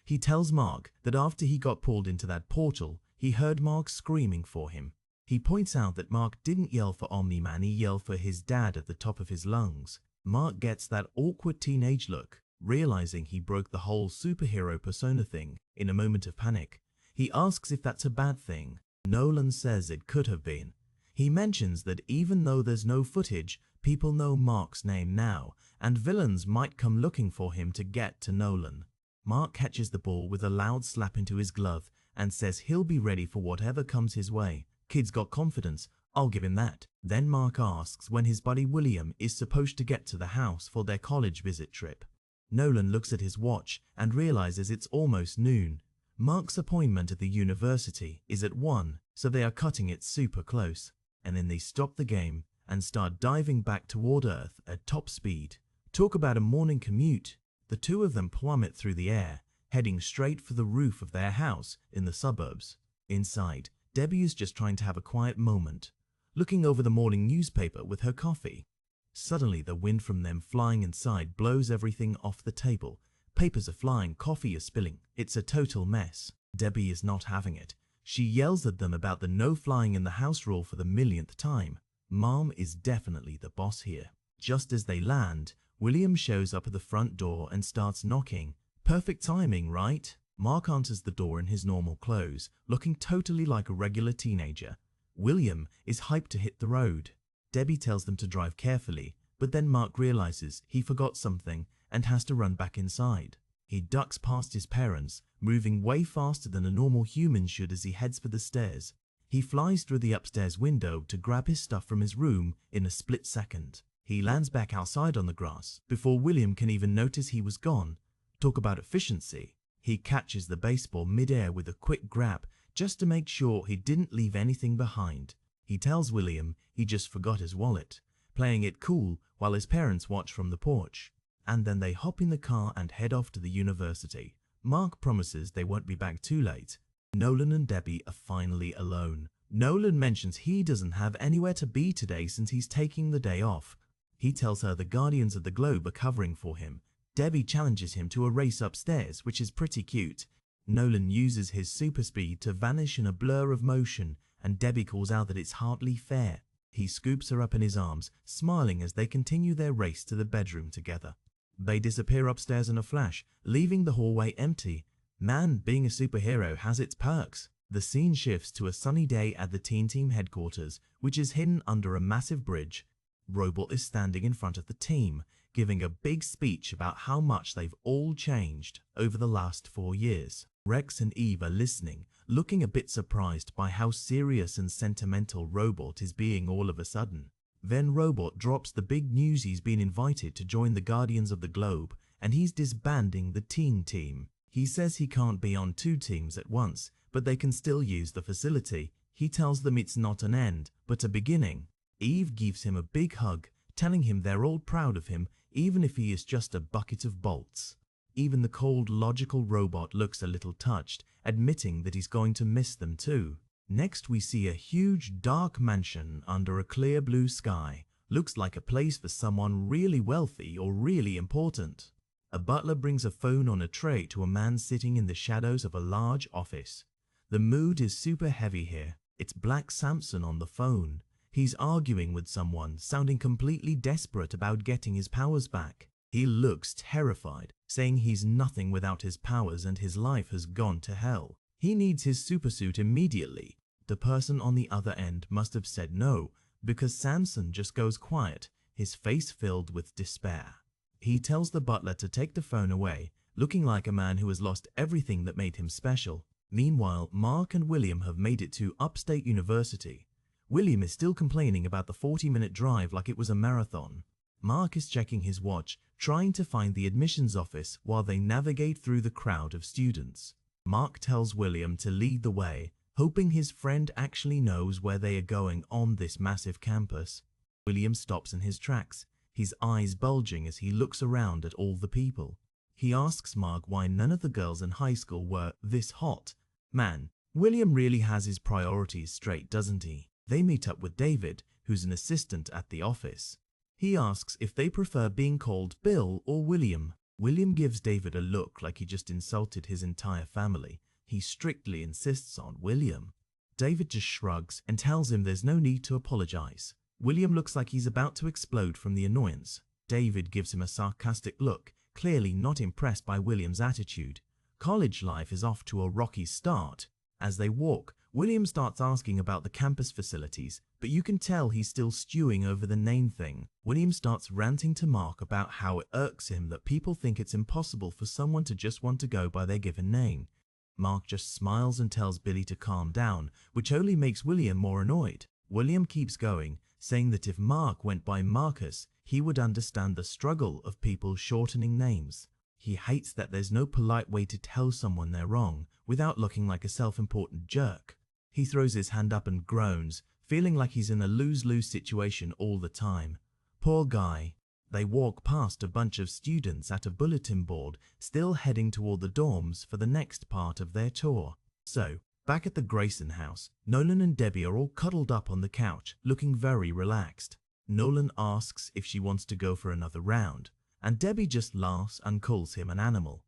He tells Mark that after he got pulled into that portal, he heard Mark screaming for him. He points out that Mark didn't yell for Omni-Man, he yelled for his dad at the top of his lungs. Mark gets that awkward teenage look, realizing he broke the whole superhero persona thing in a moment of panic. He asks if that's a bad thing. Nolan says it could have been. He mentions that even though there's no footage, people know Mark's name now, and villains might come looking for him to get to Nolan. Mark catches the ball with a loud slap into his glove and says he'll be ready for whatever comes his way. Kid's got confidence, I'll give him that. Then Mark asks when his buddy William is supposed to get to the house for their college visit trip. Nolan looks at his watch and realizes it's almost noon. Mark's appointment at the university is at 1, so they are cutting it super close. And then they stop the game and start diving back toward Earth at top speed. Talk about a morning commute. The two of them plummet through the air, heading straight for the roof of their house in the suburbs. Inside, Debbie is just trying to have a quiet moment, looking over the morning newspaper with her coffee. Suddenly, the wind from them flying inside blows everything off the table. Papers are flying, coffee is spilling. It's a total mess. Debbie is not having it. She yells at them about the no flying in the house rule for the millionth time. Mom is definitely the boss here. Just as they land, William shows up at the front door and starts knocking. Perfect timing, right? Mark answers the door in his normal clothes, looking totally like a regular teenager. William is hyped to hit the road. Debbie tells them to drive carefully, but then Mark realizes he forgot something and has to run back inside. He ducks past his parents, moving way faster than a normal human should as he heads for the stairs. He flies through the upstairs window to grab his stuff from his room in a split second. He lands back outside on the grass before William can even notice he was gone. Talk about efficiency. He catches the baseball mid-air with a quick grab just to make sure he didn't leave anything behind. He tells William he just forgot his wallet, playing it cool while his parents watch from the porch. And then they hop in the car and head off to the university. Mark promises they won't be back too late. Nolan and Debbie are finally alone. Nolan mentions he doesn't have anywhere to be today since he's taking the day off. He tells her the Guardians of the Globe are covering for him. Debbie challenges him to a race upstairs, which is pretty cute. Nolan uses his super speed to vanish in a blur of motion, and Debbie calls out that it's hardly fair. He scoops her up in his arms, smiling as they continue their race to the bedroom together. They disappear upstairs in a flash, leaving the hallway empty. Man, being a superhero has its perks. The scene shifts to a sunny day at the Teen Team headquarters, which is hidden under a massive bridge. Robot is standing in front of the team, giving a big speech about how much they've all changed over the last 4 years. Rex and Eve are listening, looking a bit surprised by how serious and sentimental Robot is being all of a sudden. Then Robot drops the big news he's been invited to join the Guardians of the Globe, and he's disbanding the Teen Team. He says he can't be on 2 teams at once, but they can still use the facility. He tells them it's not an end, but a beginning. Eve gives him a big hug, telling him they're all proud of him, even if he is just a bucket of bolts. Even the cold, logical Robot looks a little touched, admitting that he's going to miss them too. Next we see a huge, dark mansion under a clear blue sky. Looks like a place for someone really wealthy or really important. A butler brings a phone on a tray to a man sitting in the shadows of a large office. The mood is super heavy here. It's Black Samson on the phone. He's arguing with someone, sounding completely desperate about getting his powers back. He looks terrified, saying he's nothing without his powers and his life has gone to hell. He needs his supersuit immediately. The person on the other end must have said no, because Samson just goes quiet, his face filled with despair. He tells the butler to take the phone away, looking like a man who has lost everything that made him special. Meanwhile, Mark and William have made it to Upstate University. William is still complaining about the 40-minute drive like it was a marathon. Mark is checking his watch, trying to find the admissions office while they navigate through the crowd of students. Mark tells William to lead the way, hoping his friend actually knows where they are going on this massive campus. William stops in his tracks, his eyes bulging as he looks around at all the people. He asks Mark why none of the girls in high school were this hot. Man, William really has his priorities straight, doesn't he? They meet up with David, who's an assistant at the office. He asks if they prefer being called Bill or William. William gives David a look like he just insulted his entire family. He strictly insists on William. David just shrugs and tells him there's no need to apologize. William looks like he's about to explode from the annoyance. David gives him a sarcastic look, clearly not impressed by William's attitude. College life is off to a rocky start. As they walk, William starts asking about the campus facilities, but you can tell he's still stewing over the name thing. William starts ranting to Mark about how it irks him that people think it's impossible for someone to just want to go by their given name. Mark just smiles and tells Billy to calm down, which only makes William more annoyed. William keeps going, saying that if Mark went by Marcus, he would understand the struggle of people shortening names. He hates that there's no polite way to tell someone they're wrong without looking like a self-important jerk. He throws his hand up and groans, feeling like he's in a lose-lose situation all the time. Poor guy. They walk past a bunch of students at a bulletin board, still heading toward the dorms for the next part of their tour. So, back at the Grayson house, Nolan and Debbie are all cuddled up on the couch, looking very relaxed. Nolan asks if she wants to go for another round, and Debbie just laughs and calls him an animal.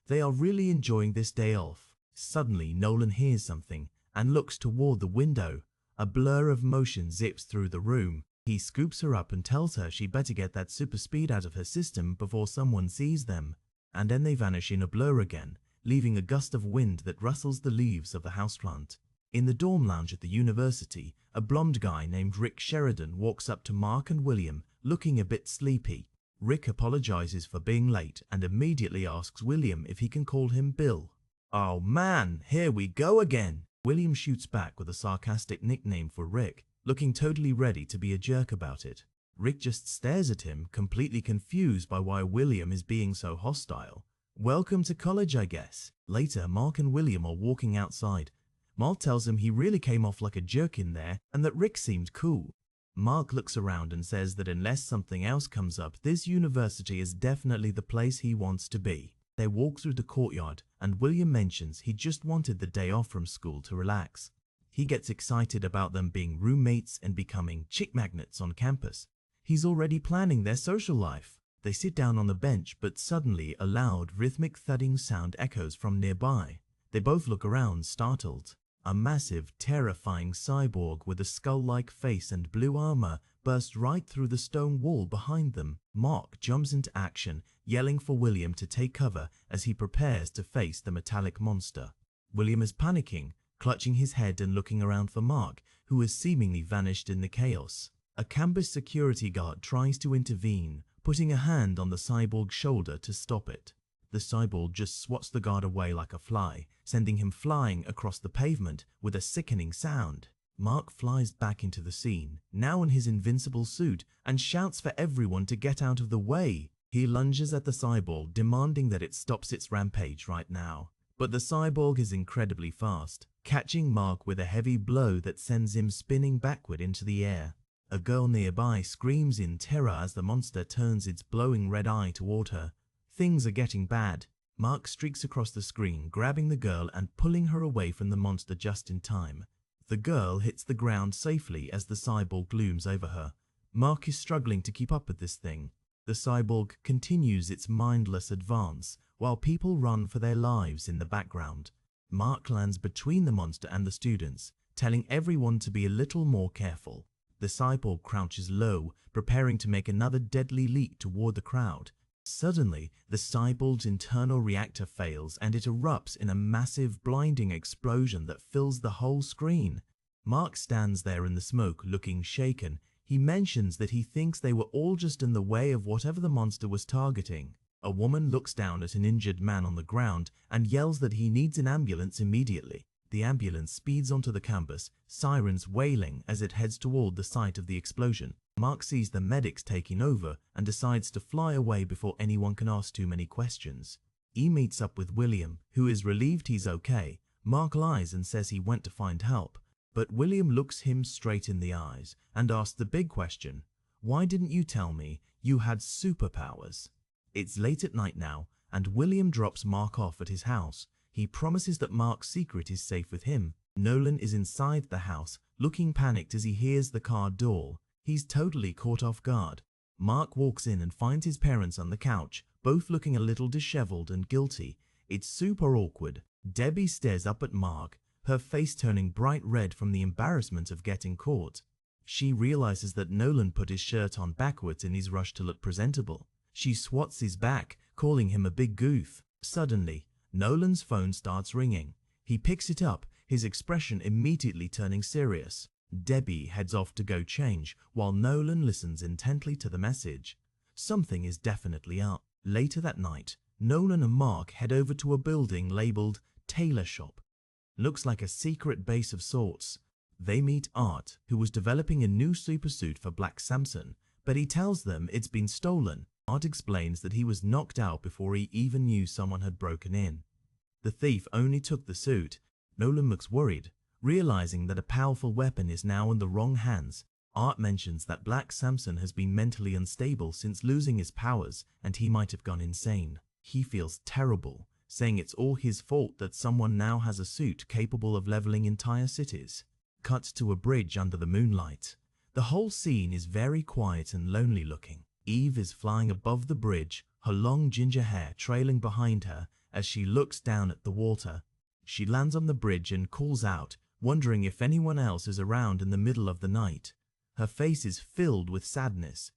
They are really enjoying this day off. Suddenly, Nolan hears something and looks toward the window. A blur of motion zips through the room. He scoops her up and tells her she better get that super speed out of her system before someone sees them. And then they vanish in a blur again, leaving a gust of wind that rustles the leaves of the houseplant. In the dorm lounge at the university, a blonde guy named Rick Sheridan walks up to Mark and William, looking a bit sleepy. Rick apologizes for being late and immediately asks William if he can call him Bill. "Oh man, here we go again." William shoots back with a sarcastic nickname for Rick, looking totally ready to be a jerk about it. Rick just stares at him, completely confused by why William is being so hostile. Welcome to college, I guess. Later, Mark and William are walking outside. Mark tells him he really came off like a jerk in there and that Rick seemed cool. Mark looks around and says that unless something else comes up, this university is definitely the place he wants to be. They walk through the courtyard and William mentions he just wanted the day off from school to relax. He gets excited about them being roommates and becoming chick magnets on campus. He's already planning their social life. They sit down on the bench, but suddenly a loud, rhythmic thudding sound echoes from nearby. They both look around, startled. A massive, terrifying cyborg with a skull-like face and blue armor bursts right through the stone wall behind them. Mark jumps into action, yelling for William to take cover as he prepares to face the metallic monster. William is panicking, clutching his head and looking around for Mark, who has seemingly vanished in the chaos. A campus security guard tries to intervene, putting a hand on the cyborg's shoulder to stop it. The cyborg just swats the guard away like a fly, sending him flying across the pavement with a sickening sound. Mark flies back into the scene, now in his invincible suit, and shouts for everyone to get out of the way. He lunges at the cyborg, demanding that it stops its rampage right now. But the cyborg is incredibly fast, catching Mark with a heavy blow that sends him spinning backward into the air. A girl nearby screams in terror as the monster turns its glowing red eye toward her. Things are getting bad. Mark streaks across the screen, grabbing the girl and pulling her away from the monster just in time. The girl hits the ground safely as the cyborg looms over her. Mark is struggling to keep up with this thing. The cyborg continues its mindless advance, while people run for their lives in the background. Mark lands between the monster and the students, telling everyone to be a little more careful. The cyborg crouches low, preparing to make another deadly leap toward the crowd. Suddenly, the cyborg's internal reactor fails and it erupts in a massive, blinding explosion that fills the whole screen. Mark stands there in the smoke looking shaken. He mentions that he thinks they were all just in the way of whatever the monster was targeting. A woman looks down at an injured man on the ground and yells that he needs an ambulance immediately. The ambulance speeds onto the campus, sirens wailing as it heads toward the site of the explosion. Mark sees the medics taking over and decides to fly away before anyone can ask too many questions. He meets up with William, who is relieved he's okay. Mark lies and says he went to find help, but William looks him straight in the eyes and asks the big question, "Why didn't you tell me you had superpowers?" It's late at night now, and William drops Mark off at his house. He promises that Mark's secret is safe with him. Nolan is inside the house, looking panicked as he hears the car door. He's totally caught off guard. Mark walks in and finds his parents on the couch, both looking a little disheveled and guilty. It's super awkward. Debbie stares up at Mark, her face turning bright red from the embarrassment of getting caught. She realizes that Nolan put his shirt on backwards in his rush to look presentable. She swats his back, calling him a big goof. Suddenly, Nolan's phone starts ringing. He picks it up, his expression immediately turning serious. Debbie heads off to go change, while Nolan listens intently to the message. Something is definitely up. Later that night, Nolan and Mark head over to a building labeled Tailor Shop. Looks like a secret base of sorts. They meet Art, who was developing a new supersuit for Black Samson, but he tells them it's been stolen. Art explains that he was knocked out before he even knew someone had broken in. The thief only took the suit. Nolan looks worried, realizing that a powerful weapon is now in the wrong hands. Art mentions that Black Samson has been mentally unstable since losing his powers and he might have gone insane. He feels terrible, saying it's all his fault that someone now has a suit capable of leveling entire cities. Cut to a bridge under the moonlight. The whole scene is very quiet and lonely looking. Eve is flying above the bridge, her long ginger hair trailing behind her as she looks down at the water. She lands on the bridge and calls out, wondering if anyone else is around in the middle of the night. Her face is filled with sadness.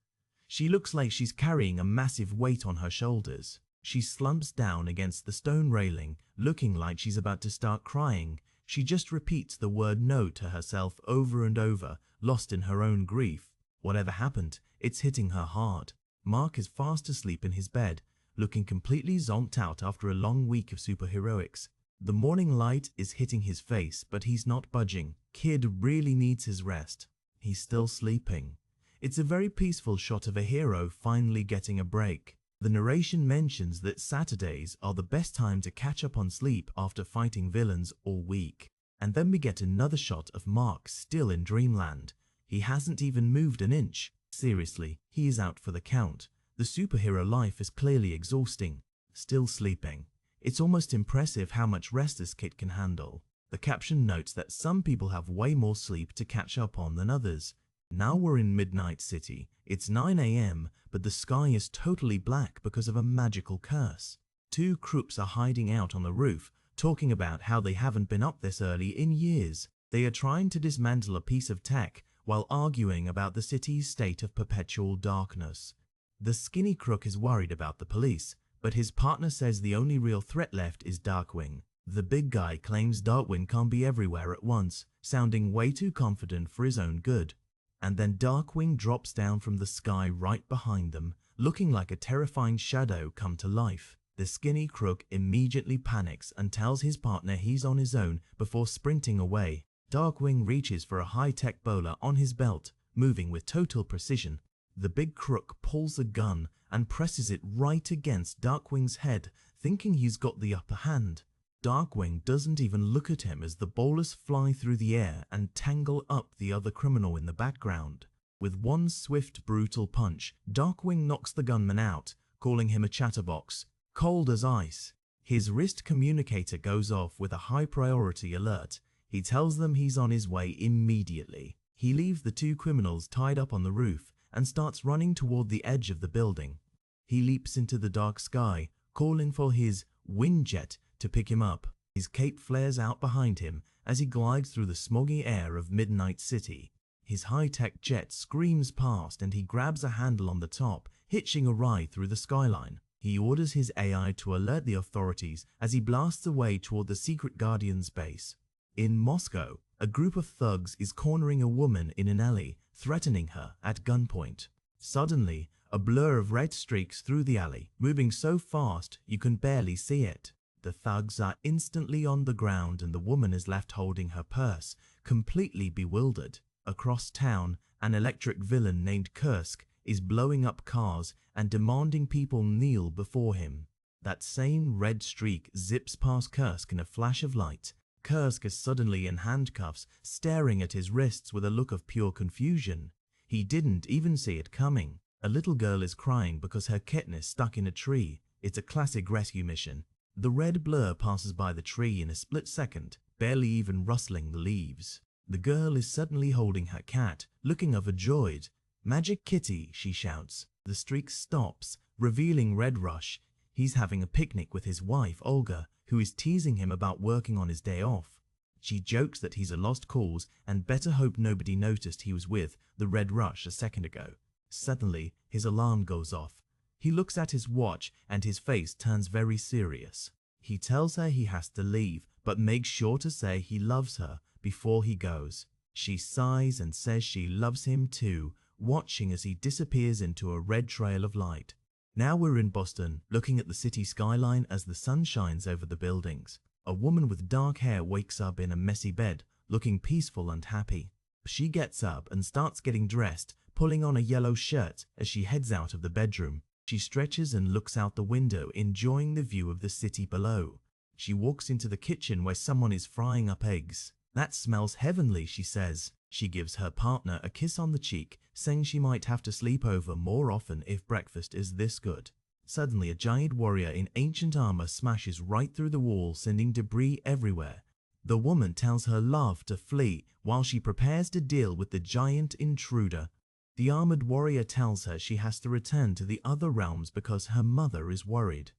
She looks like she's carrying a massive weight on her shoulders. She slumps down against the stone railing, looking like she's about to start crying. She just repeats the word no to herself over and over, lost in her own grief. Whatever happened, it's hitting her hard. Mark is fast asleep in his bed, looking completely zonked out after a long week of superheroics. The morning light is hitting his face, but he's not budging. Kid really needs his rest. He's still sleeping. It's a very peaceful shot of a hero finally getting a break. The narration mentions that Saturdays are the best time to catch up on sleep after fighting villains all week. And then we get another shot of Mark still in dreamland. He hasn't even moved an inch. Seriously, he is out for the count. The superhero life is clearly exhausting. Still sleeping. It's almost impressive how much rest this kid can handle. The caption notes that some people have way more sleep to catch up on than others. Now we're in Midnight City. It's 9 AM, but the sky is totally black because of a magical curse. Two crooks are hiding out on the roof, talking about how they haven't been up this early in years. They are trying to dismantle a piece of tech while arguing about the city's state of perpetual darkness. The skinny crook is worried about the police, but his partner says the only real threat left is Darkwing. The big guy claims Darkwing can't be everywhere at once, sounding way too confident for his own good. And then Darkwing drops down from the sky right behind them, looking like a terrifying shadow come to life. The skinny crook immediately panics and tells his partner he's on his own before sprinting away. Darkwing reaches for a high-tech bowler on his belt, moving with total precision. The big crook pulls a gun and presses it right against Darkwing's head, thinking he's got the upper hand. Darkwing doesn't even look at him as the bowlers fly through the air and tangle up the other criminal in the background. With one swift, brutal punch, Darkwing knocks the gunman out, calling him a chatterbox, cold as ice. His wrist communicator goes off with a high-priority alert. He tells them he's on his way immediately. He leaves the two criminals tied up on the roof and starts running toward the edge of the building. He leaps into the dark sky, calling for his wind jet to pick him up. His cape flares out behind him as he glides through the smoggy air of Midnight City. His high-tech jet screams past and he grabs a handle on the top, hitching a ride through the skyline. He orders his AI to alert the authorities as he blasts away toward the Secret Guardian's base. In Moscow, a group of thugs is cornering a woman in an alley, threatening her at gunpoint. Suddenly, a blur of red streaks through the alley, moving so fast you can barely see it. The thugs are instantly on the ground and the woman is left holding her purse, completely bewildered. Across town, an electric villain named Kursk is blowing up cars and demanding people kneel before him. That same red streak zips past Kursk in a flash of light. Kursk is suddenly in handcuffs, staring at his wrists with a look of pure confusion. He didn't even see it coming. A little girl is crying because her kitten is stuck in a tree. It's a classic rescue mission. The red blur passes by the tree in a split second, barely even rustling the leaves. The girl is suddenly holding her cat, looking overjoyed. "Magic kitty," she shouts. The streak stops, revealing Red Rush. He's having a picnic with his wife, Olga, who is teasing him about working on his day off. She jokes that he's a lost cause and better hope nobody noticed he was with the Red Rush a second ago. Suddenly, his alarm goes off. He looks at his watch and his face turns very serious. He tells her he has to leave, but makes sure to say he loves her before he goes. She sighs and says she loves him too, watching as he disappears into a red trail of light. Now we're in Boston, looking at the city skyline as the sun shines over the buildings. A woman with dark hair wakes up in a messy bed, looking peaceful and happy. She gets up and starts getting dressed, pulling on a yellow shirt as she heads out of the bedroom. She stretches and looks out the window, enjoying the view of the city below. She walks into the kitchen where someone is frying up eggs. "That smells heavenly," she says. She gives her partner a kiss on the cheek, saying she might have to sleep over more often if breakfast is this good. Suddenly, a giant warrior in ancient armor smashes right through the wall, sending debris everywhere. The woman tells her love to flee while she prepares to deal with the giant intruder. The armored warrior tells her she has to return to the other realms because her mother is worried.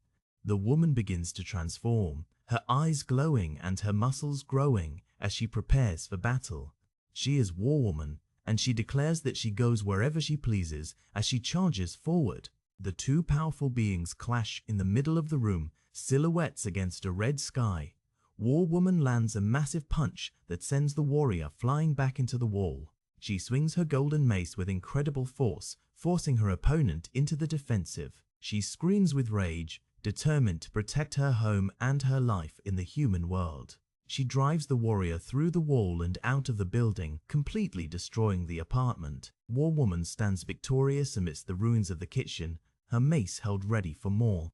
The woman begins to transform, her eyes glowing and her muscles growing as she prepares for battle. She is War Woman, and she declares that she goes wherever she pleases as she charges forward. The two powerful beings clash in the middle of the room, silhouettes against a red sky. War Woman lands a massive punch that sends the warrior flying back into the wall. She swings her golden mace with incredible force, forcing her opponent into the defensive. She screams with rage, determined to protect her home and her life in the human world. She drives the warrior through the wall and out of the building, completely destroying the apartment. War Woman stands victorious amidst the ruins of the kitchen, her mace held ready for more.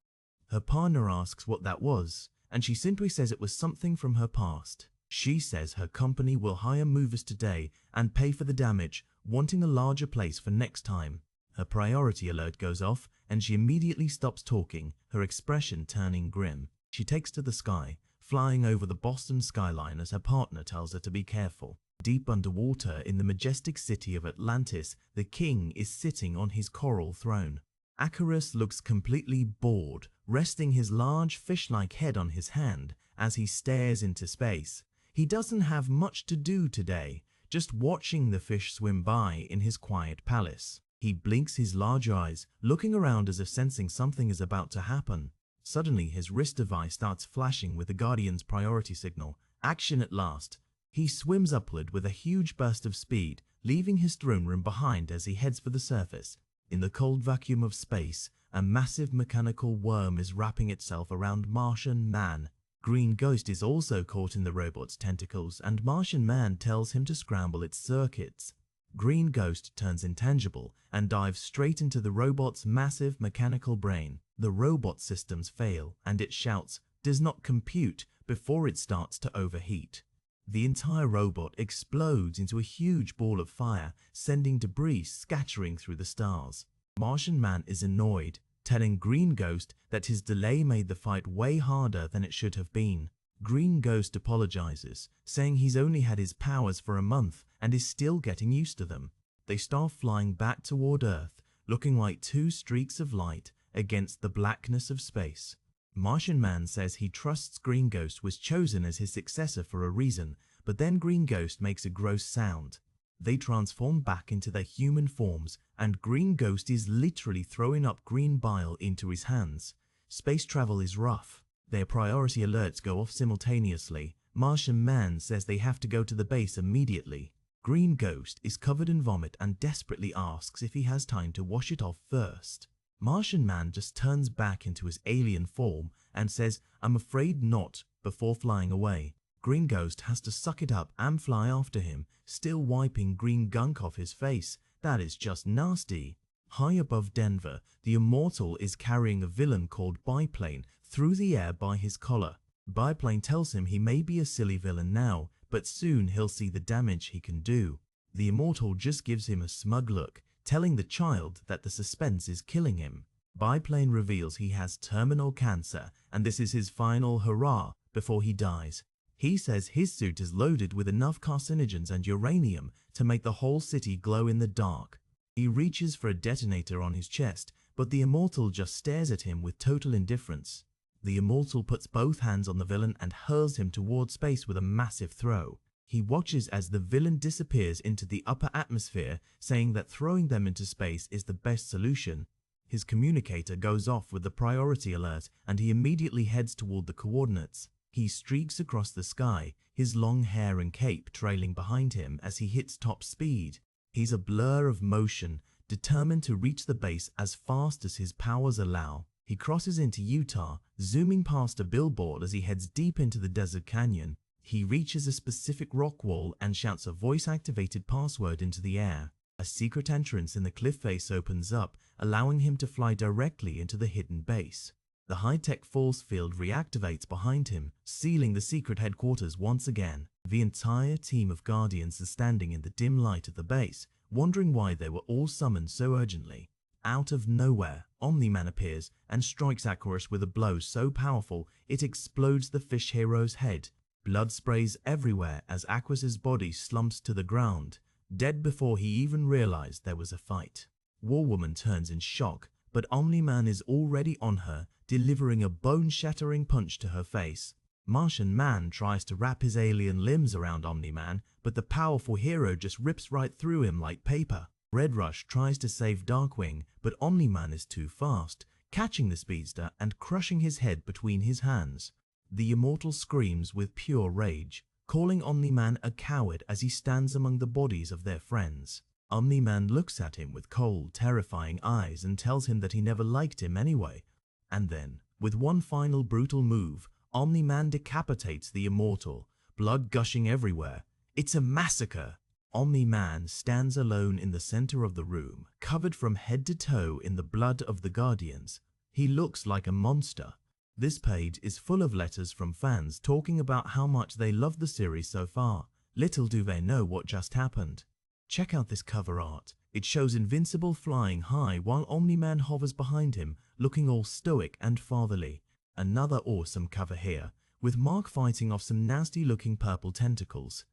Her partner asks what that was, and she simply says it was something from her past. She says her company will hire movers today and pay for the damage, wanting a larger place for next time. Her priority alert goes off and she immediately stops talking, her expression turning grim. She takes to the sky, flying over the Boston skyline as her partner tells her to be careful. Deep underwater in the majestic city of Atlantis, the king is sitting on his coral throne. Icarus looks completely bored, resting his large fish-like head on his hand as he stares into space. He doesn't have much to do today, just watching the fish swim by in his quiet palace. He blinks his large eyes, looking around as if sensing something is about to happen. Suddenly, his wrist device starts flashing with the Guardian's priority signal. Action at last. He swims upward with a huge burst of speed, leaving his throne room behind as he heads for the surface. In the cold vacuum of space, a massive mechanical worm is wrapping itself around Martian Man. Green Ghost is also caught in the robot's tentacles, and Martian Man tells him to scramble its circuits. Green Ghost turns intangible and dives straight into the robot's massive mechanical brain. The robot systems fail, and it shouts, "Does not compute," before it starts to overheat. The entire robot explodes into a huge ball of fire, sending debris scattering through the stars. Martian Man is annoyed, telling Green Ghost that his delay made the fight way harder than it should have been. Green Ghost apologizes, saying he's only had his powers for a month and is still getting used to them. They start flying back toward Earth, looking like two streaks of light against the blackness of space. Martian Man says he trusts Green Ghost was chosen as his successor for a reason, but then Green Ghost makes a gross sound. They transform back into their human forms, and Green Ghost is literally throwing up green bile into his hands. Space travel is rough. Their priority alerts go off simultaneously. Martian Man says they have to go to the base immediately. Green Ghost is covered in vomit and desperately asks if he has time to wash it off first. Martian Man just turns back into his alien form and says, "I'm afraid not," before flying away. Green Ghost has to suck it up and fly after him, still wiping green gunk off his face. That is just nasty. High above Denver, the Immortal is carrying a villain called Biplane through the air by his collar. Biplane tells him he may be a silly villain now, but soon he'll see the damage he can do. The Immortal just gives him a smug look, telling the child that the suspense is killing him. Biplane reveals he has terminal cancer, and this is his final hurrah before he dies. He says his suit is loaded with enough carcinogens and uranium to make the whole city glow in the dark. He reaches for a detonator on his chest, but the Immortal just stares at him with total indifference. The Immortal puts both hands on the villain and hurls him toward space with a massive throw. He watches as the villain disappears into the upper atmosphere, saying that throwing them into space is the best solution. His communicator goes off with the priority alert, and he immediately heads toward the coordinates. He streaks across the sky, his long hair and cape trailing behind him as he hits top speed. He's a blur of motion, determined to reach the base as fast as his powers allow. He crosses into Utah, zooming past a billboard as he heads deep into the desert canyon. He reaches a specific rock wall and shouts a voice-activated password into the air. A secret entrance in the cliff face opens up, allowing him to fly directly into the hidden base. The high-tech force field reactivates behind him, sealing the secret headquarters once again. The entire team of Guardians is standing in the dim light of the base, wondering why they were all summoned so urgently. Out of nowhere, Omni-Man appears and strikes Aquarius with a blow so powerful it explodes the fish hero's head. Blood sprays everywhere as Aquarius's body slumps to the ground, dead before he even realized there was a fight. War Woman turns in shock, but Omni-Man is already on her, delivering a bone-shattering punch to her face. Martian Man tries to wrap his alien limbs around Omni-Man, but the powerful hero just rips right through him like paper. Red Rush tries to save Darkwing, but Omni-Man is too fast, catching the speedster and crushing his head between his hands. The Immortal screams with pure rage, calling Omni-Man a coward as he stands among the bodies of their friends. Omni-Man looks at him with cold, terrifying eyes and tells him that he never liked him anyway. And then, with one final brutal move, Omni-Man decapitates the Immortal, blood gushing everywhere. It's a massacre! Omni-Man stands alone in the center of the room, covered from head to toe in the blood of the Guardians. He looks like a monster. This page is full of letters from fans talking about how much they love the series so far. Little do they know what just happened. Check out this cover art. It shows Invincible flying high while Omni-Man hovers behind him, looking all stoic and fatherly. Another awesome cover here, with Mark fighting off some nasty-looking purple tentacles.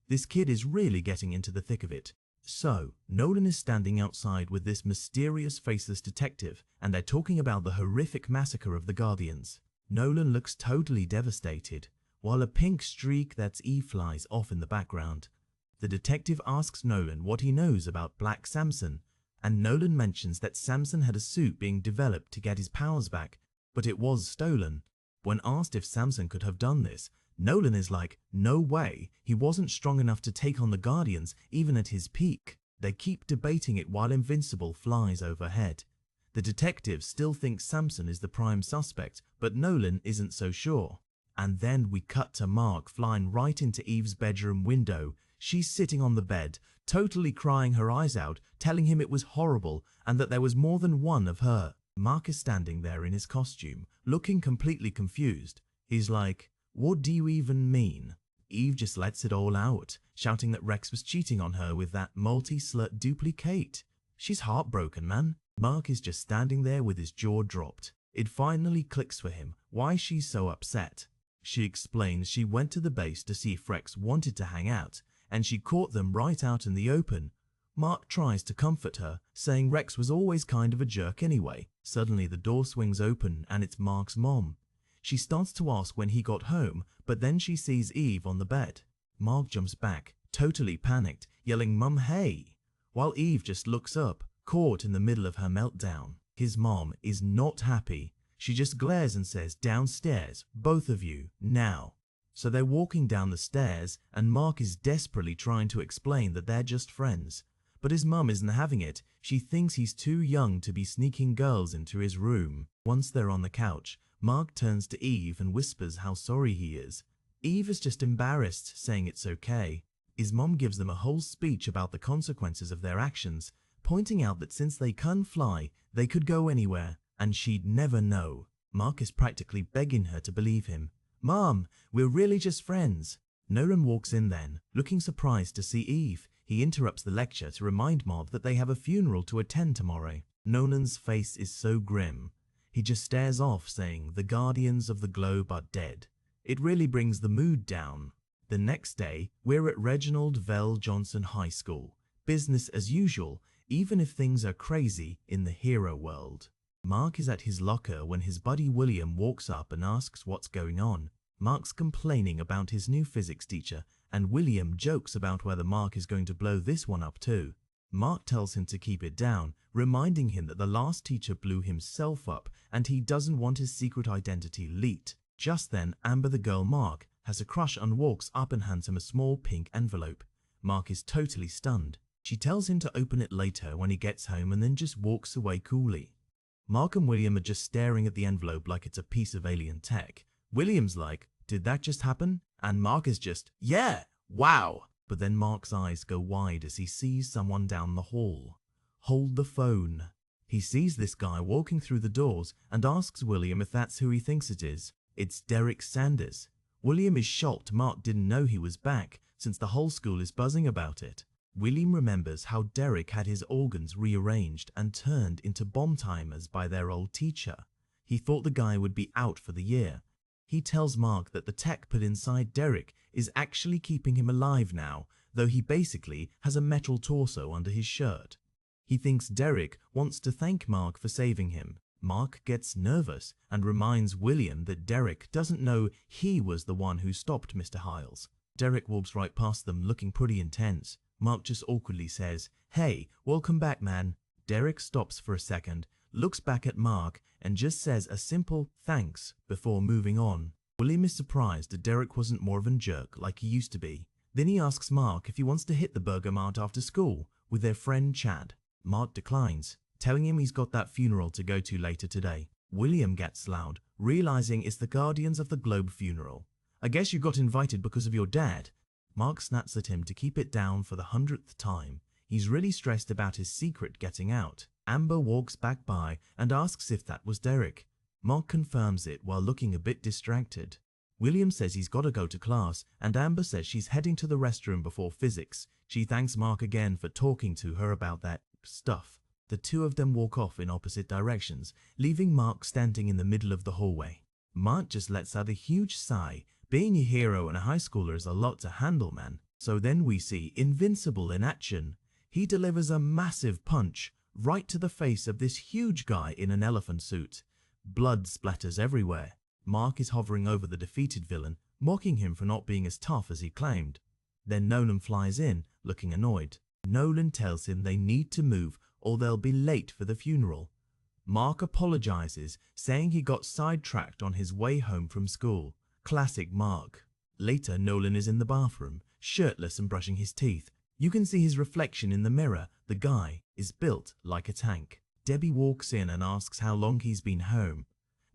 This kid is really getting into the thick of it. So, Nolan is standing outside with this mysterious faceless detective, and they're talking about the horrific massacre of the Guardians. Nolan looks totally devastated, while a pink streak that's Eve flies off in the background. The detective asks Nolan what he knows about Black Samson, and Nolan mentions that Samson had a suit being developed to get his powers back, but it was stolen. When asked if Samson could have done this, Nolan is like, no way, he wasn't strong enough to take on the Guardians even at his peak. They keep debating it while Invincible flies overhead. The detective still thinks Samson is the prime suspect, but Nolan isn't so sure. And then we cut to Mark flying right into Eve's bedroom window. She's sitting on the bed, totally crying her eyes out, telling him it was horrible and that there was more than one of her. Mark is standing there in his costume, looking completely confused. He's like, "What do you even mean?" Eve just lets it all out, shouting that Rex was cheating on her with that multi-slut duplicate. She's heartbroken, man. Mark is just standing there with his jaw dropped. It finally clicks for him why she's so upset. She explains she went to the base to see if Rex wanted to hang out, and she caught them right out in the open. Mark tries to comfort her, saying Rex was always kind of a jerk anyway. Suddenly the door swings open and it's Mark's mom. She starts to ask when he got home, but then she sees Eve on the bed. Mark jumps back, totally panicked, yelling, "Mum, hey!" while Eve just looks up, caught in the middle of her meltdown. His mom is not happy. She just glares and says, "Downstairs, both of you, now." So they're walking down the stairs and Mark is desperately trying to explain that they're just friends. But his mum isn't having it. She thinks he's too young to be sneaking girls into his room. Once they're on the couch, Mark turns to Eve and whispers how sorry he is. Eve is just embarrassed, saying it's okay. His mom gives them a whole speech about the consequences of their actions, pointing out that since they can fly, they could go anywhere, and she'd never know. Mark is practically begging her to believe him. "Mom, we're really just friends." Nolan walks in then, looking surprised to see Eve. He interrupts the lecture to remind Mark that they have a funeral to attend tomorrow. Nolan's face is so grim. He just stares off, saying, "The guardians of the globe are dead." It really brings the mood down. The next day, we're at Reginald Vell Johnson High School. Business as usual, even if things are crazy in the hero world. Mark is at his locker when his buddy William walks up and asks what's going on. Mark's complaining about his new physics teacher, and William jokes about whether Mark is going to blow this one up too. Mark tells him to keep it down, reminding him that the last teacher blew himself up and he doesn't want his secret identity leaked. Just then, Amber, the girl Mark has a crush on, walks up and hands him a small pink envelope. Mark is totally stunned. She tells him to open it later when he gets home and then just walks away coolly. Mark and William are just staring at the envelope like it's a piece of alien tech. William's like, "Did that just happen?" And Mark is just, "Yeah, wow." But then Mark's eyes go wide as he sees someone down the hall. Hold the phone. He sees this guy walking through the doors and asks William if that's who he thinks it is. It's Derek Sanders. William is shocked Mark didn't know he was back, since the whole school is buzzing about it. William remembers how Derek had his organs rearranged and turned into bomb timers by their old teacher. He thought the guy would be out for the year. He tells Mark that the tech put inside Derek is actually keeping him alive now, though he basically has a metal torso under his shirt. He thinks Derek wants to thank Mark for saving him. Mark gets nervous and reminds William that Derek doesn't know he was the one who stopped Mr. Hiles. Derek walks right past them looking pretty intense. Mark just awkwardly says, "Hey, welcome back, man." Derek stops for a second, looks back at Mark, and just says a simple thanks before moving on. William is surprised that Derek wasn't more of a jerk like he used to be. Then he asks Mark if he wants to hit the Burger Mart after school with their friend Chad. Mark declines, telling him he's got that funeral to go to later today. William gets loud, realizing it's the Guardians of the Globe funeral. "I guess you got invited because of your dad." Mark snaps at him to keep it down for the 100th time. He's really stressed about his secret getting out. Amber walks back by and asks if that was Derek. Mark confirms it while looking a bit distracted. William says he's got to go to class, and Amber says she's heading to the restroom before physics. She thanks Mark again for talking to her about that stuff. The two of them walk off in opposite directions, leaving Mark standing in the middle of the hallway. Mark just lets out a huge sigh. Being a hero and a high schooler is a lot to handle, man. So then we see Invincible in action. He delivers a massive punch right to the face of this huge guy in an elephant suit. Blood splatters everywhere. Mark is hovering over the defeated villain, mocking him for not being as tough as he claimed. Then Nolan flies in, looking annoyed. Nolan tells him they need to move or they'll be late for the funeral. Mark apologizes, saying he got sidetracked on his way home from school. Classic Mark. Later, Nolan is in the bathroom, shirtless and brushing his teeth. You can see his reflection in the mirror. The guy is built like a tank. Debbie walks in and asks how long he's been home.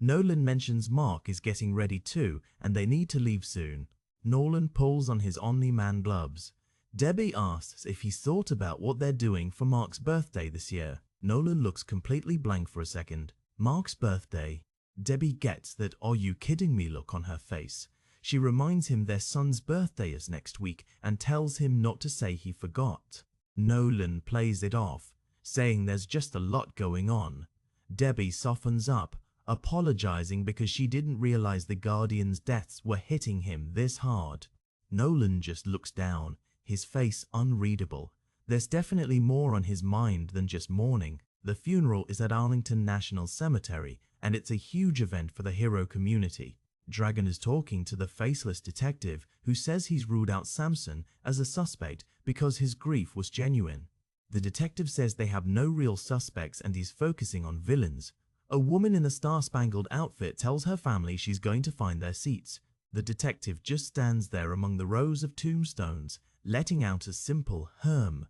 Nolan mentions Mark is getting ready too, and they need to leave soon. Nolan pulls on his Omni-Man gloves. Debbie asks if he's thought about what they're doing for Mark's birthday this year. Nolan looks completely blank for a second. Mark's birthday. Debbie gets that "are you kidding me" look on her face. She reminds him their son's birthday is next week and tells him not to say he forgot. Nolan plays it off, saying there's just a lot going on. Debbie softens up, apologizing because she didn't realize the Guardians' deaths were hitting him this hard. Nolan just looks down, his face unreadable. There's definitely more on his mind than just mourning. The funeral is at Arlington National Cemetery, and it's a huge event for the hero community. Dragon is talking to the faceless detective who says he's ruled out Samson as a suspect because his grief was genuine. The detective says they have no real suspects and he's focusing on villains. A woman in a star-spangled outfit tells her family she's going to find their seats. The detective just stands there among the rows of tombstones, letting out a simple "Herm."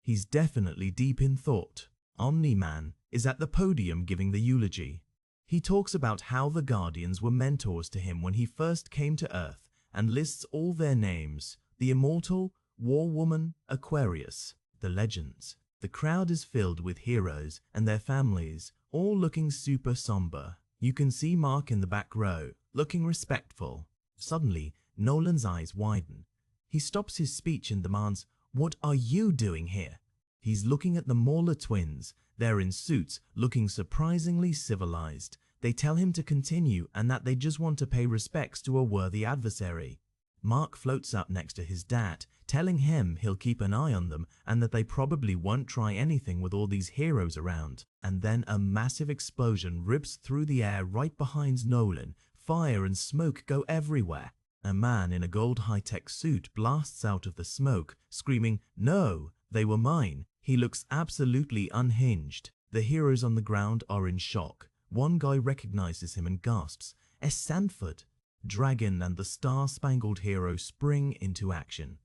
He's definitely deep in thought. Omni-Man is at the podium giving the eulogy. He talks about how the Guardians were mentors to him when he first came to Earth and lists all their names: the Immortal, War Woman, Aquarius, the Legends. The crowd is filled with heroes and their families, all looking super somber. You can see Mark in the back row, looking respectful. Suddenly, Nolan's eyes widen. He stops his speech and demands, "What are you doing here?" He's looking at the Mauler twins. They're in suits, looking surprisingly civilized. They tell him to continue and that they just want to pay respects to a worthy adversary. Mark floats up next to his dad, telling him he'll keep an eye on them and that they probably won't try anything with all these heroes around. And then a massive explosion rips through the air right behind Nolan. Fire and smoke go everywhere. A man in a gold high-tech suit blasts out of the smoke, screaming, "No, they were mine." He looks absolutely unhinged. The heroes on the ground are in shock. One guy recognizes him and gasps, "Es Sanford." Dragon and the Star-Spangled Hero spring into action.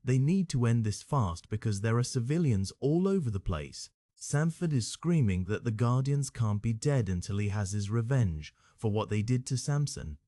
They need to end this fast because there are civilians all over the place. Sanford is screaming that the Guardians can't be dead until he has his revenge for what they did to Samson.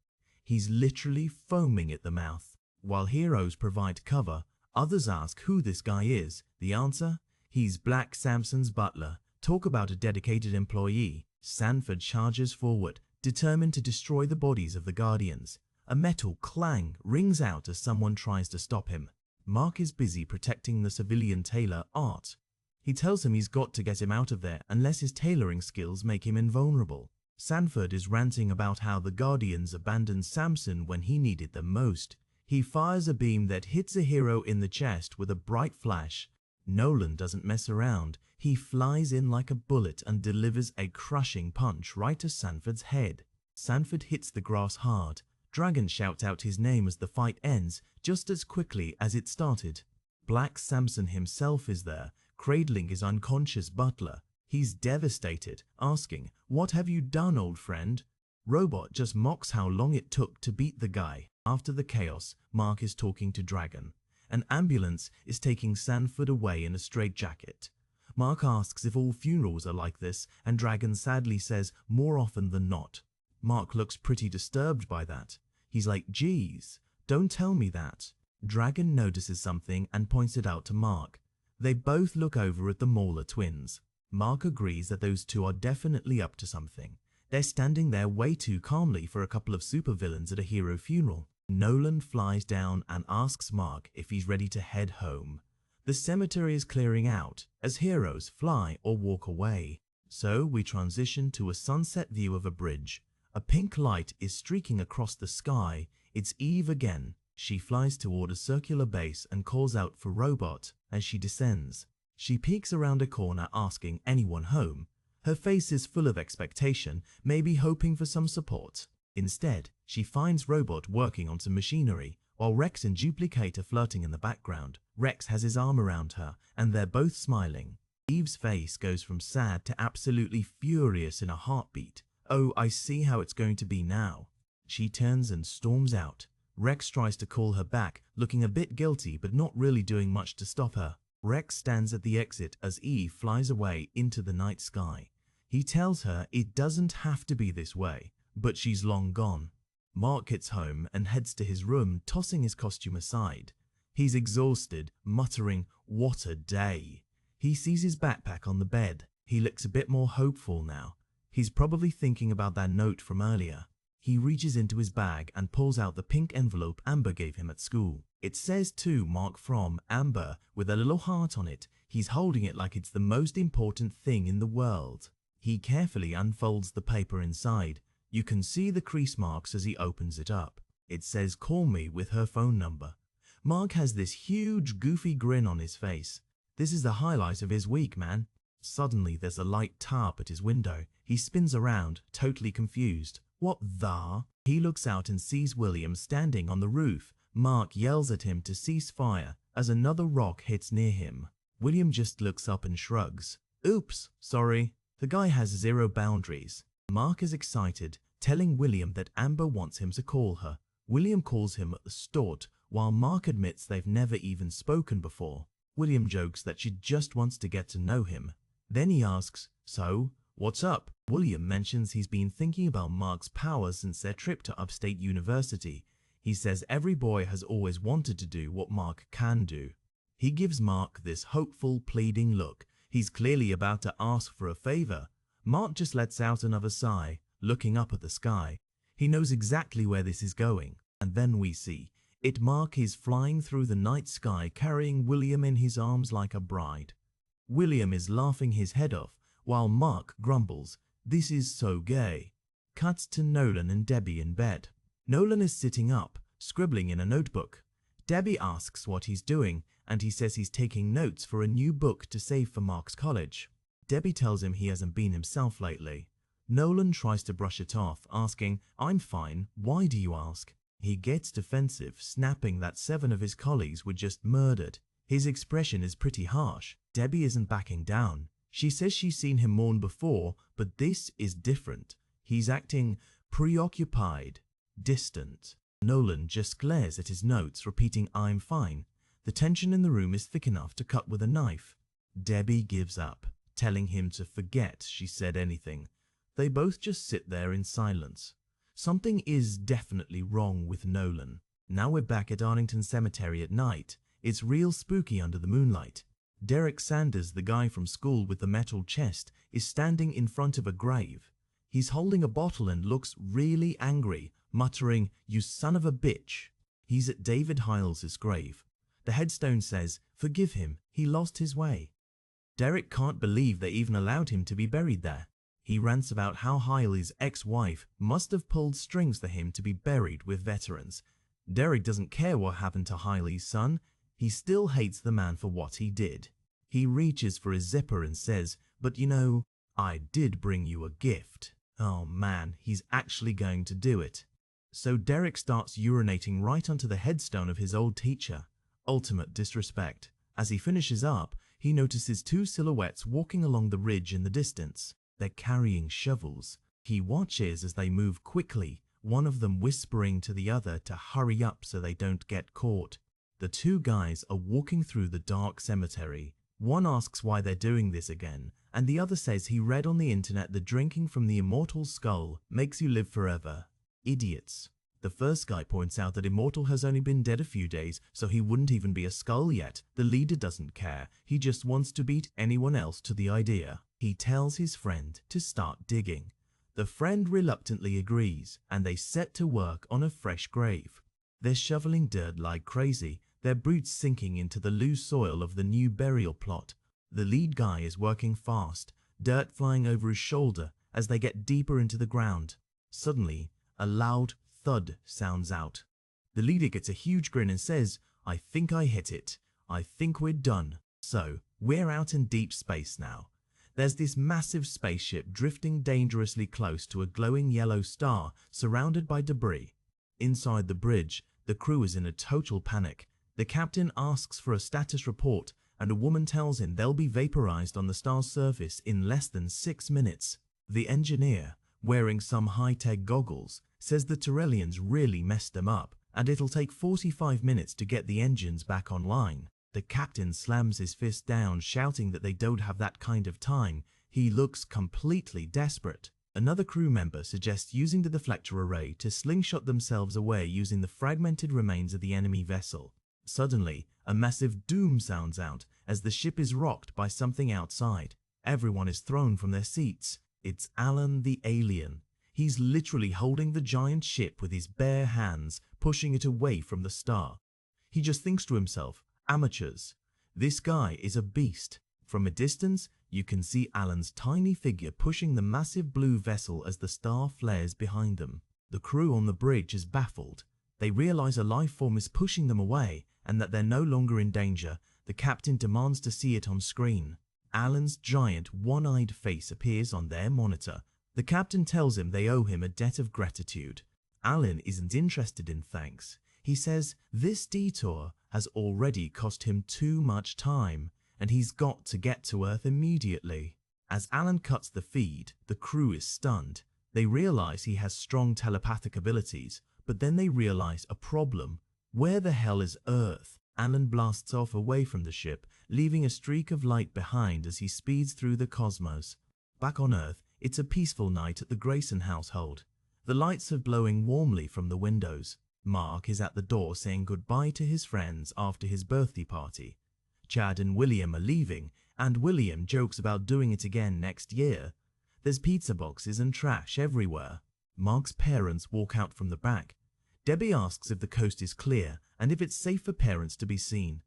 He's literally foaming at the mouth. While heroes provide cover, others ask who this guy is. The answer? He's Black Samson's butler. Talk about a dedicated employee. Sanford charges forward, determined to destroy the bodies of the Guardians. A metal clang rings out as someone tries to stop him. Mark is busy protecting the civilian tailor, Art. He tells him he's got to get him out of there unless his tailoring skills make him invulnerable. Sanford is ranting about how the Guardians abandoned Samson when he needed them most. He fires a beam that hits a hero in the chest with a bright flash. Nolan doesn't mess around. He flies in like a bullet and delivers a crushing punch right to Sanford's head. Sanford hits the grass hard. Dragon shouts out his name as the fight ends, just as quickly as it started. Black Samson himself is there, cradling his unconscious butler. He's devastated, asking, "What have you done, old friend?" Robot just mocks how long it took to beat the guy. After the chaos, Mark is talking to Dragon. An ambulance is taking Sanford away in a straitjacket. Mark asks if all funerals are like this, and Dragon sadly says more often than not. Mark looks pretty disturbed by that. He's like, "Geez, don't tell me that." Dragon notices something and points it out to Mark. They both look over at the Mauler twins. Mark agrees that those two are definitely up to something. They're standing there way too calmly for a couple of supervillains at a hero funeral. Nolan flies down and asks Mark if he's ready to head home. The cemetery is clearing out as heroes fly or walk away. So we transition to a sunset view of a bridge. A pink light is streaking across the sky. It's Eve again. She flies toward a circular base and calls out for Robot as she descends. She peeks around a corner asking anyone home. Her face is full of expectation, maybe hoping for some support. Instead, she finds Robot working on some machinery, while Rex and Duplicate are flirting in the background. Rex has his arm around her, and they're both smiling. Eve's face goes from sad to absolutely furious in a heartbeat. "Oh, I see how it's going to be now." She turns and storms out. Rex tries to call her back, looking a bit guilty but not really doing much to stop her. Rex stands at the exit as Eve flies away into the night sky. He tells her it doesn't have to be this way, but she's long gone. Mark gets home and heads to his room, tossing his costume aside. He's exhausted, muttering, "What a day." He sees his backpack on the bed. He looks a bit more hopeful now. He's probably thinking about that note from earlier. He reaches into his bag and pulls out the pink envelope Amber gave him at school. It says to Mark from Amber with a little heart on it. He's holding it like it's the most important thing in the world. He carefully unfolds the paper inside. You can see the crease marks as he opens it up. It says, "Call me," with her phone number. Mark has this huge goofy grin on his face. This is the highlight of his week, man. Suddenly there's a light tap at his window. He spins around, totally confused. What the? He looks out and sees William standing on the roof. Mark yells at him to cease fire as another rock hits near him. William just looks up and shrugs. "Oops, sorry." The guy has zero boundaries. Mark is excited, telling William that Amber wants him to call her. William calls him the Stort, while Mark admits they've never even spoken before. William jokes that she just wants to get to know him. Then he asks, "So, what's up?" William mentions he's been thinking about Mark's powers since their trip to Upstate University. He says every boy has always wanted to do what Mark can do. He gives Mark this hopeful, pleading look. He's clearly about to ask for a favor. Mark just lets out another sigh, looking up at the sky. He knows exactly where this is going. And then we see it. Mark is flying through the night sky, carrying William in his arms like a bride. William is laughing his head off, while Mark grumbles, "This is so gay." Cuts to Nolan and Debbie in bed. Nolan is sitting up, scribbling in a notebook. Debbie asks what he's doing, and he says he's taking notes for a new book to save for Mark's college. Debbie tells him he hasn't been himself lately. Nolan tries to brush it off, asking, "I'm fine, why do you ask?" He gets defensive, snapping that 7 of his colleagues were just murdered. His expression is pretty harsh. Debbie isn't backing down. She says she's seen him mourn before, but this is different. He's acting preoccupied, distant. Nolan just glares at his notes, repeating, "I'm fine." The tension in the room is thick enough to cut with a knife. Debbie gives up, telling him to forget she said anything. They both just sit there in silence. Something is definitely wrong with Nolan. Now we're back at Arlington Cemetery at night. It's real spooky under the moonlight. Derek Sanders, the guy from school with the metal chest, is standing in front of a grave. He's holding a bottle and looks really angry, muttering, "You son of a bitch." He's at David Hiles's grave. The headstone says, "Forgive him, he lost his way." Derek can't believe they even allowed him to be buried there. He rants about how Hiley's ex-wife must have pulled strings for him to be buried with veterans. Derek doesn't care what happened to Hiley's son. He still hates the man for what he did. He reaches for his zipper and says, "But you know, I did bring you a gift." Oh man, he's actually going to do it. So Derek starts urinating right onto the headstone of his old teacher. Ultimate disrespect. As he finishes up, he notices 2 silhouettes walking along the ridge in the distance. They're carrying shovels. He watches as they move quickly, one of them whispering to the other to hurry up so they don't get caught. The 2 guys are walking through the dark cemetery. One asks why they're doing this again, and the other says he read on the internet that drinking from the immortal skull makes you live forever. Idiots. The first guy points out that Immortal has only been dead a few days, so he wouldn't even be a skull yet. The leader doesn't care. He just wants to beat anyone else to the idea. He tells his friend to start digging. The friend reluctantly agrees, and they set to work on a fresh grave. They're shoveling dirt like crazy, their boots sinking into the loose soil of the new burial plot. The lead guy is working fast, dirt flying over his shoulder as they get deeper into the ground. Suddenly, a loud thud sounds out. The leader gets a huge grin and says, "I think I hit it. I think we're done." So, we're out in deep space now. There's this massive spaceship drifting dangerously close to a glowing yellow star surrounded by debris. Inside the bridge, the crew is in a total panic. The captain asks for a status report, and a woman tells him they'll be vaporized on the star's surface in less than 6 minutes. The engineer, wearing some high-tech goggles, says the Tyrellians really messed them up, and it'll take 45 minutes to get the engines back online. The captain slams his fist down, shouting that they don't have that kind of time. He looks completely desperate. Another crew member suggests using the deflector array to slingshot themselves away using the fragmented remains of the enemy vessel. Suddenly, a massive doom sounds out as the ship is rocked by something outside. Everyone is thrown from their seats. It's Alan the alien. He's literally holding the giant ship with his bare hands, pushing it away from the star. He just thinks to himself, "Amateurs. This guy is a beast." From a distance, you can see Alan's tiny figure pushing the massive blue vessel as the star flares behind them. The crew on the bridge is baffled. They realize a life form is pushing them away and that they're no longer in danger. The captain demands to see it on screen. Alan's giant, one-eyed face appears on their monitor. The captain tells him they owe him a debt of gratitude. Alan isn't interested in thanks. He says this detour has already cost him too much time, and he's got to get to Earth immediately. As Alan cuts the feed, the crew is stunned. They realize he has strong telepathic abilities, But then they realize a problem. Where the hell is Earth? Alan blasts off away from the ship, leaving a streak of light behind as he speeds through the cosmos. Back on Earth, it's a peaceful night at the Grayson household. The lights are blowing warmly from the windows. Mark is at the door saying goodbye to his friends after his birthday party. Chad and William are leaving, and William jokes about doing it again next year. There's pizza boxes and trash everywhere. Mark's parents walk out from the back. Debbie asks if the coast is clear and if it's safe for parents to be seen.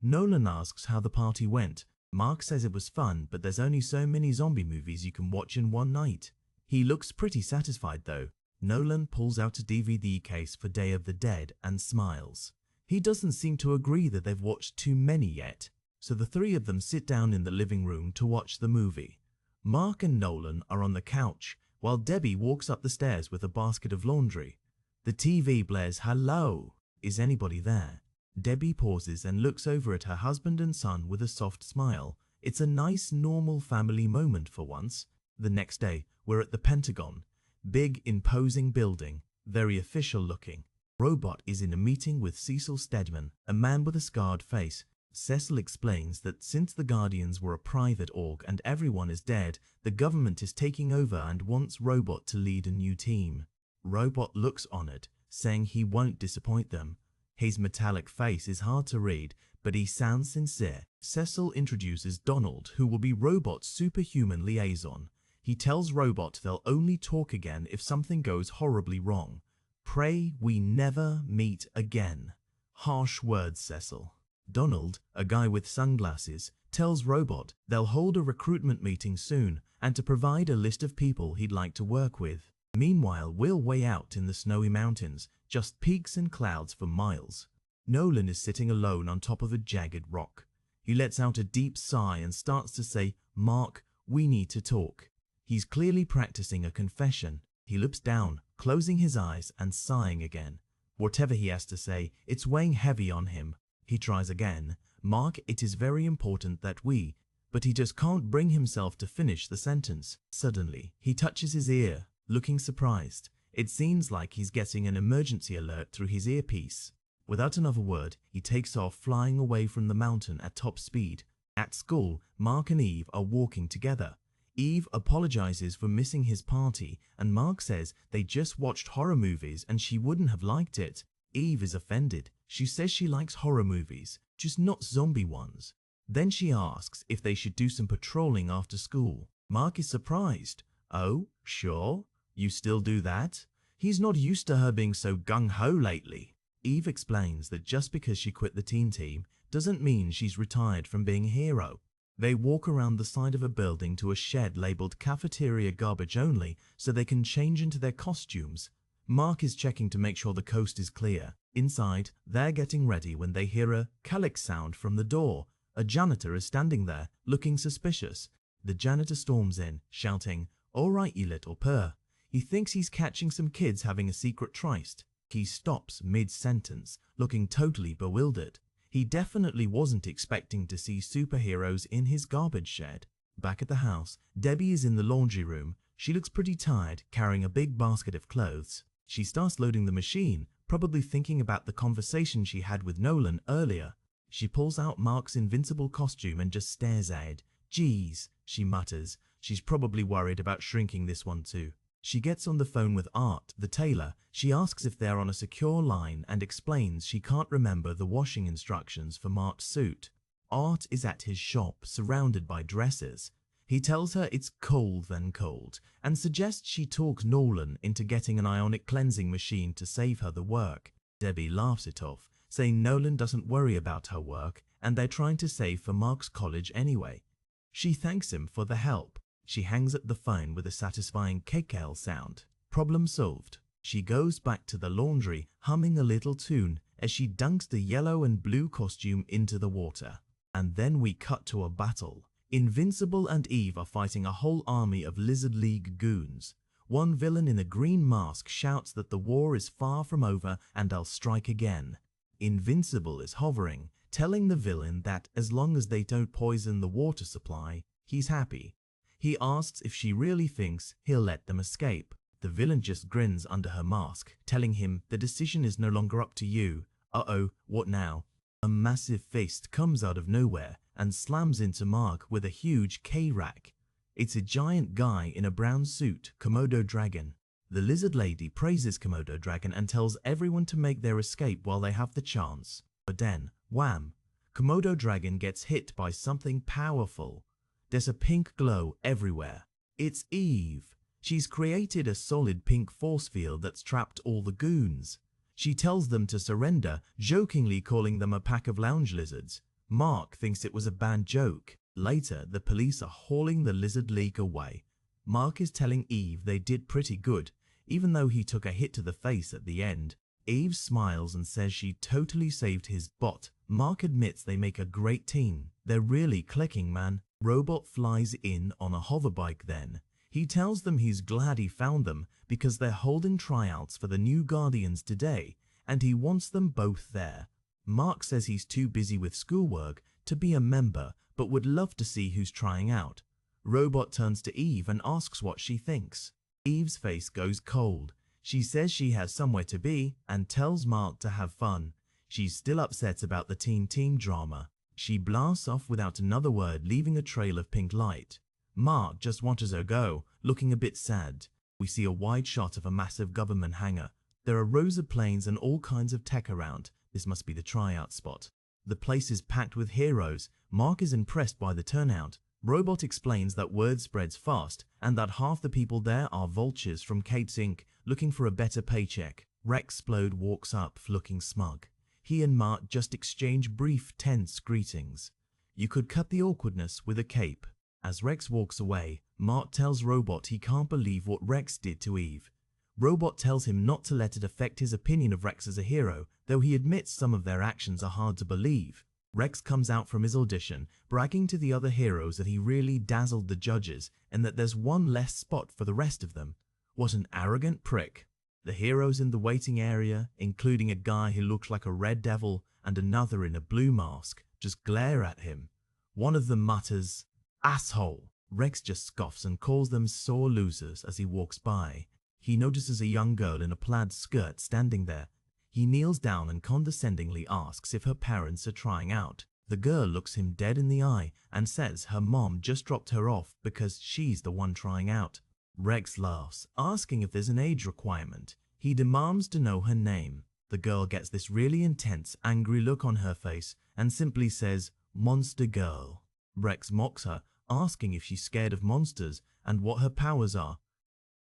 Nolan asks how the party went. Mark says it was fun, but there's only so many zombie movies you can watch in one night. He looks pretty satisfied though. Nolan pulls out a DVD case for Day of the Dead and smiles. He doesn't seem to agree that they've watched too many yet, so the three of them sit down in the living room to watch the movie. Mark and Nolan are on the couch, while Debbie walks up the stairs with a basket of laundry. The TV blares, "Hello, is anybody there?" Debbie pauses and looks over at her husband and son with a soft smile. It's a nice, normal family moment for once. The next day, we're at the Pentagon. Big, imposing building, very official looking. Robot is in a meeting with Cecil Stedman, a man with a scarred face. Cecil explains that since the Guardians were a private org and everyone is dead, the government is taking over and wants Robot to lead a new team. Robot looks honored, saying he won't disappoint them. His metallic face is hard to read, but he sounds sincere. Cecil introduces Donald, who will be Robot's superhuman liaison. He tells Robot they'll only talk again if something goes horribly wrong. "Pray we never meet again." Harsh words, Cecil. Donald, a guy with sunglasses, tells Robot they'll hold a recruitment meeting soon and to provide a list of people he'd like to work with. Meanwhile, we're way out in the snowy mountains, just peaks and clouds for miles. Nolan is sitting alone on top of a jagged rock. He lets out a deep sigh and starts to say, "Mark, we need to talk." He's clearly practicing a confession. He looks down, closing his eyes and sighing again. Whatever he has to say, it's weighing heavy on him. He tries again. "Mark, it is very important that we..." But he just can't bring himself to finish the sentence. Suddenly, he touches his ear, looking surprised. It seems like he's getting an emergency alert through his earpiece. Without another word, he takes off, flying away from the mountain at top speed. At school, Mark and Eve are walking together. Eve apologizes for missing his party, and Mark says they just watched horror movies and she wouldn't have liked it. Eve is offended. She says she likes horror movies, just not zombie ones. Then she asks if they should do some patrolling after school. Mark is surprised. "Oh, sure? You still do that?" He's not used to her being so gung-ho lately. Eve explains that just because she quit the teen team doesn't mean she's retired from being a hero. They walk around the side of a building to a shed labeled "Cafeteria Garbage Only" so they can change into their costumes. Mark is checking to make sure the coast is clear. Inside, they're getting ready when they hear a calyx sound from the door. A janitor is standing there, looking suspicious. The janitor storms in, shouting, "All right, you little purr." He thinks he's catching some kids having a secret tryst. He stops mid-sentence, looking totally bewildered. He definitely wasn't expecting to see superheroes in his garbage shed. Back at the house, Debbie is in the laundry room. She looks pretty tired, carrying a big basket of clothes. She starts loading the machine, probably thinking about the conversation she had with Nolan earlier. She pulls out Mark's invincible costume and just stares at it. "Geez," she mutters. She's probably worried about shrinking this one too. She gets on the phone with Art, the tailor. She asks if they're on a secure line and explains she can't remember the washing instructions for Mark's suit. Art is at his shop, surrounded by dresses. He tells her it's cold then cold, and suggests she talk Nolan into getting an ionic cleansing machine to save her the work. Debbie laughs it off, saying Nolan doesn't worry about her work and they're trying to save for Mark's college anyway. She thanks him for the help. She hangs up the phone with a satisfying kale sound. Problem solved. She goes back to the laundry, humming a little tune as she dunks the yellow and blue costume into the water. And then we cut to a battle. Invincible and Eve are fighting a whole army of Lizard League goons. One villain in a green mask shouts that the war is far from over and they'll strike again. Invincible is hovering, telling the villain that as long as they don't poison the water supply, he's happy. He asks if she really thinks he'll let them escape. The villain just grins under her mask, telling him the decision is no longer up to you. Uh-oh, what now? A massive fist comes out of nowhere and slams into Mark with a huge K-rack. It's a giant guy in a brown suit, Komodo Dragon. The lizard lady praises Komodo Dragon and tells everyone to make their escape while they have the chance. But then, wham! Komodo Dragon gets hit by something powerful. There's a pink glow everywhere. It's Eve. She's created a solid pink force field that's trapped all the goons. She tells them to surrender, jokingly calling them a pack of lounge lizards. Mark thinks it was a bad joke. Later, the police are hauling the Lizard League away. Mark is telling Eve they did pretty good, even though he took a hit to the face at the end. Eve smiles and says she totally saved his bot. Mark admits they make a great team. They're really clicking, man. Robot flies in on a hoverbike then. He tells them he's glad he found them because they're holding tryouts for the new Guardians today and he wants them both there. Mark says he's too busy with schoolwork to be a member but would love to see who's trying out. Robot turns to Eve and asks what she thinks. Eve's face goes cold. She says she has somewhere to be and tells Mark to have fun. She's still upset about the teen drama. She blasts off without another word, leaving a trail of pink light. Mark just watches her go, looking a bit sad. We see a wide shot of a massive government hangar. There are rows of planes and all kinds of tech around. This must be the tryout spot. The place is packed with heroes. Mark is impressed by the turnout. Robot explains that word spreads fast and that half the people there are vultures from Kate's Inc. looking for a better paycheck. Rexplode walks up looking smug. He and Mark just exchange brief, tense greetings. You could cut the awkwardness with a cape. As Rex walks away, Mark tells Robot he can't believe what Rex did to Eve. Robot tells him not to let it affect his opinion of Rex as a hero, though he admits some of their actions are hard to believe. Rex comes out from his audition, bragging to the other heroes that he really dazzled the judges and that there's one less spot for the rest of them. What an arrogant prick. The heroes in the waiting area, including a guy who looks like a red devil and another in a blue mask, just glare at him. One of them mutters, "Asshole." Rex just scoffs and calls them sore losers as he walks by. He notices a young girl in a plaid skirt standing there. He kneels down and condescendingly asks if her parents are trying out. The girl looks him dead in the eye and says her mom just dropped her off because she's the one trying out. Rex laughs, asking if there's an age requirement. He demands to know her name. The girl gets this really intense, angry look on her face and simply says, "Monster Girl." Rex mocks her, asking if she's scared of monsters and what her powers are.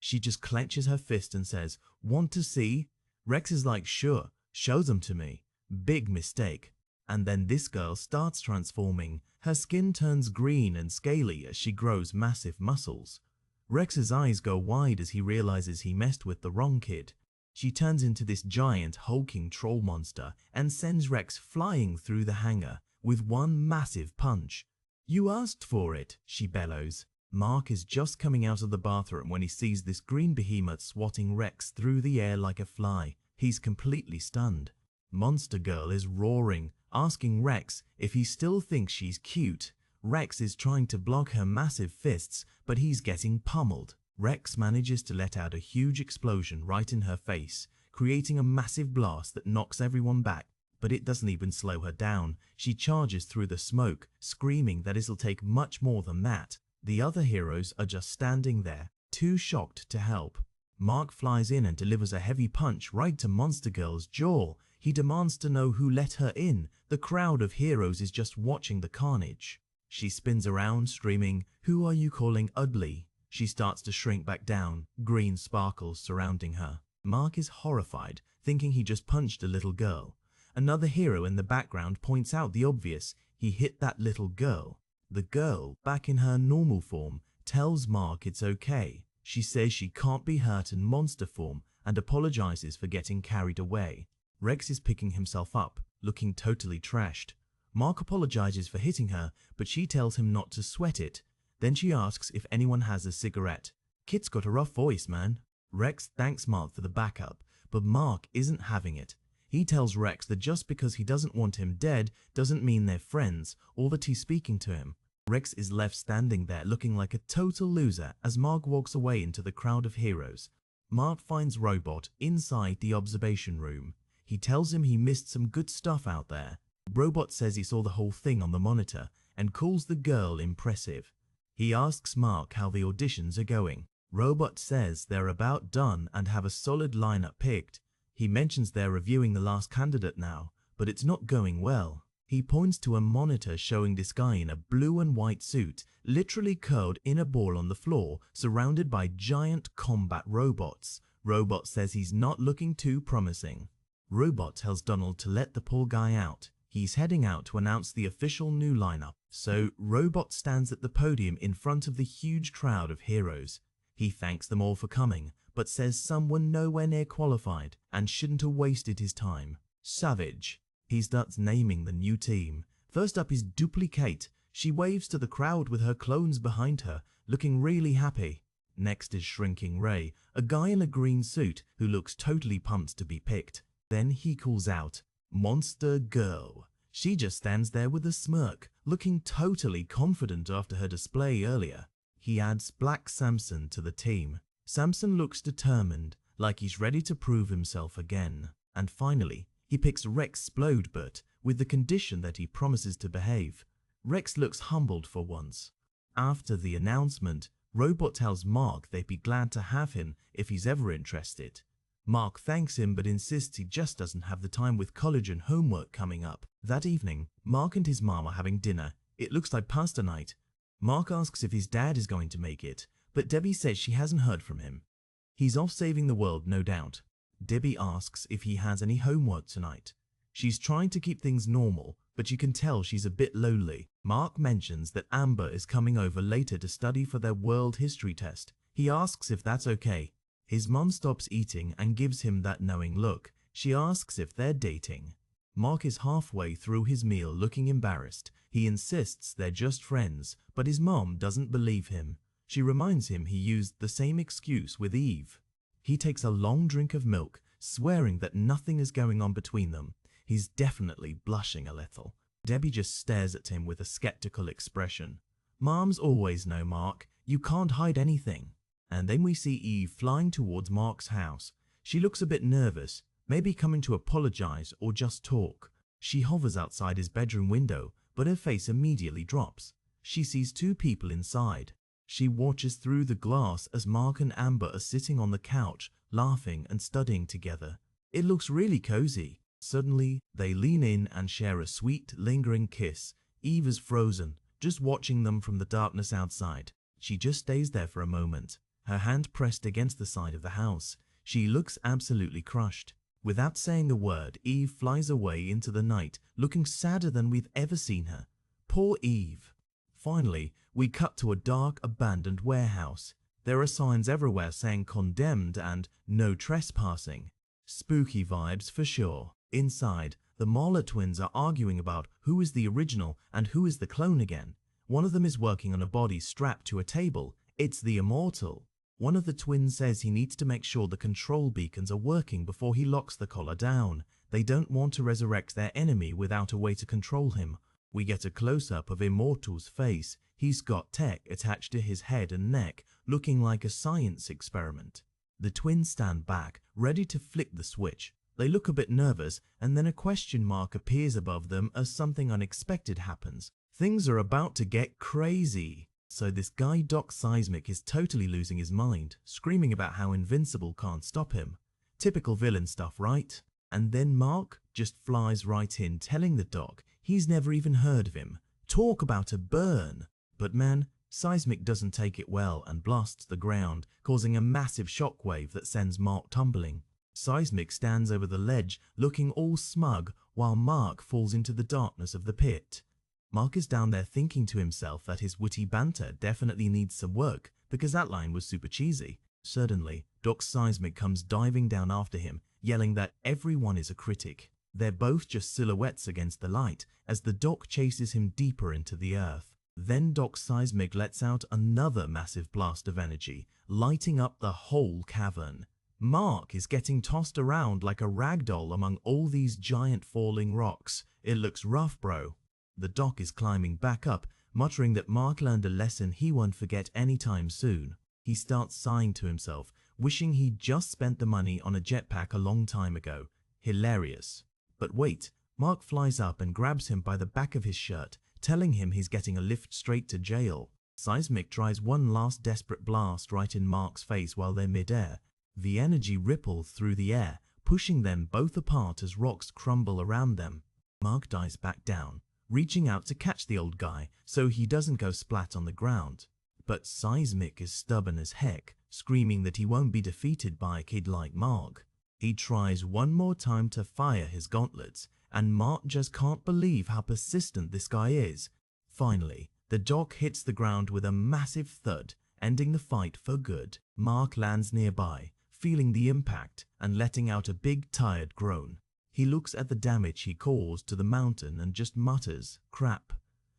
She just clenches her fist and says, "Want to see?" Rex is like, "Sure, show them to me." Big mistake. And then this girl starts transforming. Her skin turns green and scaly as she grows massive muscles. Rex's eyes go wide as he realizes he messed with the wrong kid. She turns into this giant hulking troll monster and sends Rex flying through the hangar with one massive punch. "You asked for it," she bellows. Mark is just coming out of the bathroom when he sees this green behemoth swatting Rex through the air like a fly. He's completely stunned. Monster Girl is roaring, asking Rex if he still thinks she's cute. Rex is trying to block her massive fists, but he's getting pummeled. Rex manages to let out a huge explosion right in her face, creating a massive blast that knocks everyone back. But it doesn't even slow her down. She charges through the smoke, screaming that it'll take much more than that. The other heroes are just standing there, too shocked to help. Mark flies in and delivers a heavy punch right to Monster Girl's jaw. He demands to know who let her in. The crowd of heroes is just watching the carnage. She spins around, screaming, "Who are you calling ugly?" She starts to shrink back down, green sparkles surrounding her. Mark is horrified, thinking he just punched a little girl. Another hero in the background points out the obvious. He hit that little girl. The girl, back in her normal form, tells Mark it's okay. She says she can't be hurt in monster form and apologizes for getting carried away. Rex is picking himself up, looking totally trashed. Mark apologizes for hitting her, but she tells him not to sweat it. Then she asks if anyone has a cigarette. "Kit's got a rough voice, man." Rex thanks Mark for the backup, but Mark isn't having it. He tells Rex that just because he doesn't want him dead doesn't mean they're friends or that he's speaking to him. Rex is left standing there looking like a total loser as Mark walks away into the crowd of heroes. Mark finds Robot inside the observation room. He tells him he missed some good stuff out there. Robot says he saw the whole thing on the monitor and calls the girl impressive. He asks Mark how the auditions are going. Robot says they're about done and have a solid lineup picked. He mentions they're reviewing the last candidate now, but it's not going well. He points to a monitor showing this guy in a blue and white suit, literally curled in a ball on the floor, surrounded by giant combat robots. Robot says he's not looking too promising. Robot tells Donald to let the poor guy out. He's heading out to announce the official new lineup. So Robot stands at the podium in front of the huge crowd of heroes. He thanks them all for coming, but says some were nowhere near qualified and shouldn't have wasted his time. Savage. He starts naming the new team. First up is Duplicate. She waves to the crowd with her clones behind her, looking really happy. Next is Shrinking Ray, a guy in a green suit who looks totally pumped to be picked. Then he calls out, Monster Girl. She just stands there with a smirk, looking totally confident after her display earlier. He adds Black Samson to the team. Samson looks determined, like he's ready to prove himself again. And finally, he picks Rex Splodebert with the condition that he promises to behave. Rex looks humbled for once. After the announcement, Robot tells Mark they'd be glad to have him if he's ever interested. Mark thanks him but insists he just doesn't have the time with college and homework coming up. That evening, Mark and his mom are having dinner. It looks like pasta night. Mark asks if his dad is going to make it, but Debbie says she hasn't heard from him. He's off saving the world, no doubt. Debbie asks if he has any homework tonight. She's trying to keep things normal, but you can tell she's a bit lonely. Mark mentions that Amber is coming over later to study for their world history test. He asks if that's okay. His mom stops eating and gives him that knowing look. She asks if they're dating. Mark is halfway through his meal looking embarrassed. He insists they're just friends, but his mom doesn't believe him. She reminds him he used the same excuse with Eve. He takes a long drink of milk, swearing that nothing is going on between them. He's definitely blushing a little. Debbie just stares at him with a skeptical expression. Moms always know, Mark. You can't hide anything. And then we see Eve flying towards Mark's house. She looks a bit nervous, maybe coming to apologize or just talk. She hovers outside his bedroom window, but her face immediately drops. She sees two people inside. She watches through the glass as Mark and Amber are sitting on the couch, laughing and studying together. It looks really cozy. Suddenly, they lean in and share a sweet, lingering kiss. Eve is frozen, just watching them from the darkness outside. She just stays there for a moment, her hand pressed against the side of the house. She looks absolutely crushed. Without saying a word, Eve flies away into the night, looking sadder than we've ever seen her. Poor Eve. Finally, we cut to a dark, abandoned warehouse. There are signs everywhere saying condemned and no trespassing. Spooky vibes for sure. Inside, the Mahler twins are arguing about who is the original and who is the clone again. One of them is working on a body strapped to a table. It's the immortal. One of the twins says he needs to make sure the control beacons are working before he locks the collar down. They don't want to resurrect their enemy without a way to control him. We get a close-up of Immortal's face. He's got tech attached to his head and neck, looking like a science experiment. The twins stand back, ready to flick the switch. They look a bit nervous, and then a question mark appears above them as something unexpected happens. Things are about to get crazy. So this guy Doc Seismic is totally losing his mind, screaming about how Invincible can't stop him. Typical villain stuff, right? And then Mark just flies right in, telling the Doc he's never even heard of him. Talk about a burn. But man, Seismic doesn't take it well and blasts the ground, causing a massive shockwave that sends Mark tumbling. Seismic stands over the ledge, looking all smug, while Mark falls into the darkness of the pit. Mark is down there thinking to himself that his witty banter definitely needs some work, because that line was super cheesy. Suddenly, Doc Seismic comes diving down after him, yelling that everyone is a critic. They're both just silhouettes against the light, as the Doc chases him deeper into the earth. Then Doc Seismic lets out another massive blast of energy, lighting up the whole cavern. Mark is getting tossed around like a ragdoll among all these giant falling rocks. It looks rough, bro. The Doc is climbing back up, muttering that Mark learned a lesson he won't forget anytime soon. He starts sighing to himself, wishing he'd just spent the money on a jetpack a long time ago. Hilarious. But wait, Mark flies up and grabs him by the back of his shirt, telling him he's getting a lift straight to jail. Seismic tries one last desperate blast right in Mark's face while they're mid-air. The energy ripples through the air, pushing them both apart as rocks crumble around them. Mark dives back down, reaching out to catch the old guy so he doesn't go splat on the ground. But Seismic is stubborn as heck, screaming that he won't be defeated by a kid like Mark. He tries one more time to fire his gauntlets, and Mark just can't believe how persistent this guy is. Finally, the dock hits the ground with a massive thud, ending the fight for good. Mark lands nearby, feeling the impact and letting out a big tired groan. He looks at the damage he caused to the mountain and just mutters, "Crap."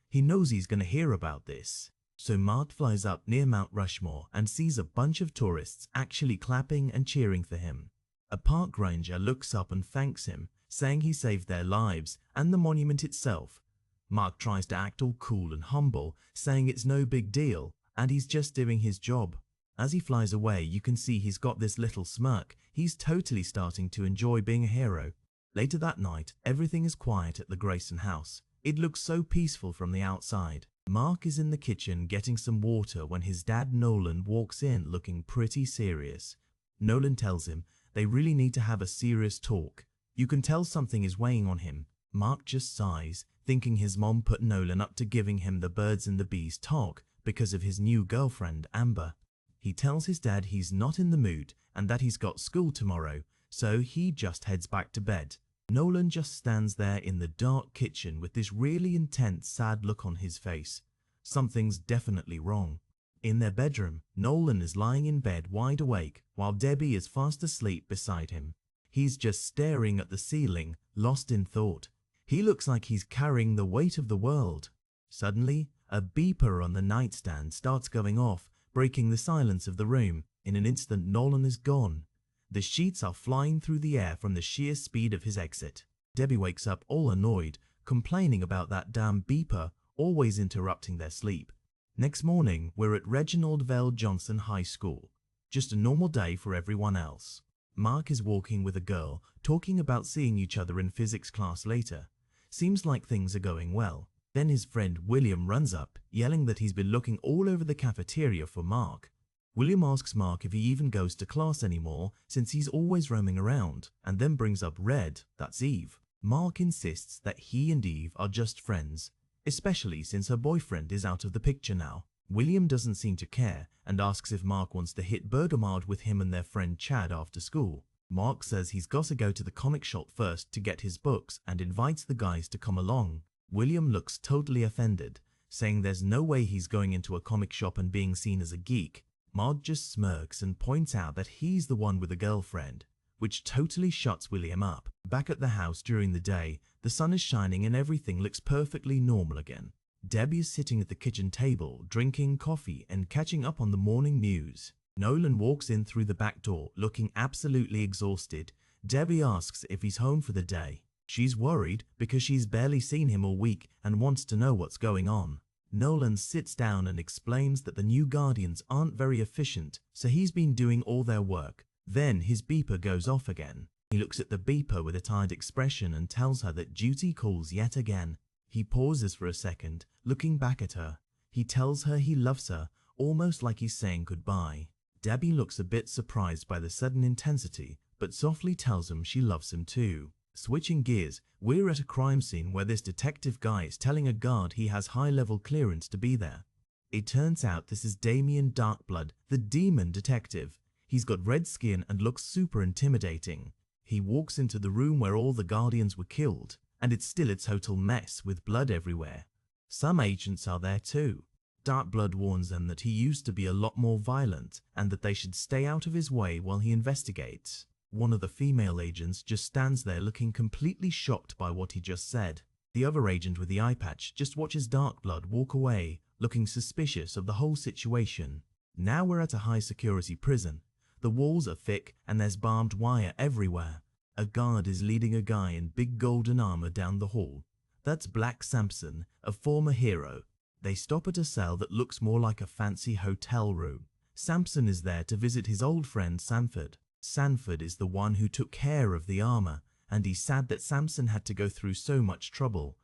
He knows he's gonna hear about this. So Mark flies up near Mount Rushmore and sees a bunch of tourists actually clapping and cheering for him. A park ranger looks up and thanks him, saying he saved their lives and the monument itself. Mark tries to act all cool and humble, saying it's no big deal and he's just doing his job. As he flies away, you can see he's got this little smirk. He's totally starting to enjoy being a hero. Later that night, everything is quiet at the Grayson house. It looks so peaceful from the outside. Mark is in the kitchen getting some water when his dad Nolan walks in looking pretty serious. Nolan tells him they really need to have a serious talk. You can tell something is weighing on him. Mark just sighs, thinking his mom put Nolan up to giving him the birds and the bees talk because of his new girlfriend, Amber. He tells his dad he's not in the mood and that he's got school tomorrow, so he just heads back to bed. Nolan just stands there in the dark kitchen with this really intense, sad look on his face. Something's definitely wrong. In their bedroom, Nolan is lying in bed wide awake while Debbie is fast asleep beside him. He's just staring at the ceiling, lost in thought. He looks like he's carrying the weight of the world. Suddenly, a beeper on the nightstand starts going off, breaking the silence of the room. In an instant, Nolan is gone. The sheets are flying through the air from the sheer speed of his exit. Debbie wakes up all annoyed, complaining about that damn beeper always interrupting their sleep. Next morning, we're at Reginald Vell Johnson High School. Just a normal day for everyone else. Mark is walking with a girl, talking about seeing each other in physics class later. Seems like things are going well. Then his friend William runs up, yelling that he's been looking all over the cafeteria for Mark. William asks Mark if he even goes to class anymore since he's always roaming around, and then brings up Red, that's Eve. Mark insists that he and Eve are just friends, especially since her boyfriend is out of the picture now. William doesn't seem to care and asks if Mark wants to hit Bergamard with him and their friend Chad after school. Mark says he's got to go to the comic shop first to get his books and invites the guys to come along. William looks totally offended, saying there's no way he's going into a comic shop and being seen as a geek. Mark just smirks and points out that he's the one with a girlfriend, which totally shuts William up. Back at the house during the day, the sun is shining and everything looks perfectly normal again. Debbie is sitting at the kitchen table, drinking coffee and catching up on the morning news. Nolan walks in through the back door, looking absolutely exhausted. Debbie asks if he's home for the day. She's worried because she's barely seen him all week and wants to know what's going on. Nolan sits down and explains that the new Guardians aren't very efficient, so he's been doing all their work. Then his beeper goes off again. He looks at the beeper with a tired expression and tells her that duty calls yet again. He pauses for a second, looking back at her. He tells her he loves her, almost like he's saying goodbye. Debbie looks a bit surprised by the sudden intensity, but softly tells him she loves him too. Switching gears, we're at a crime scene where this detective guy is telling a guard he has high-level clearance to be there. It turns out this is Damien Darkblood, the demon detective. He's got red skin and looks super intimidating. He walks into the room where all the Guardians were killed, and it's still a total mess with blood everywhere. Some agents are there too. Darkblood warns them that he used to be a lot more violent and that they should stay out of his way while he investigates. One of the female agents just stands there looking completely shocked by what he just said. The other agent with the eye patch just watches Darkblood walk away, looking suspicious of the whole situation. Now we're at a high-security prison. The walls are thick and there's barbed wire everywhere. A guard is leading a guy in big golden armor down the hall. That's Black Samson, a former hero. They stop at a cell that looks more like a fancy hotel room. Samson is there to visit his old friend Sanford. Sanford is the one who took care of the armor, and he's sad that Samson had to go through so much trouble.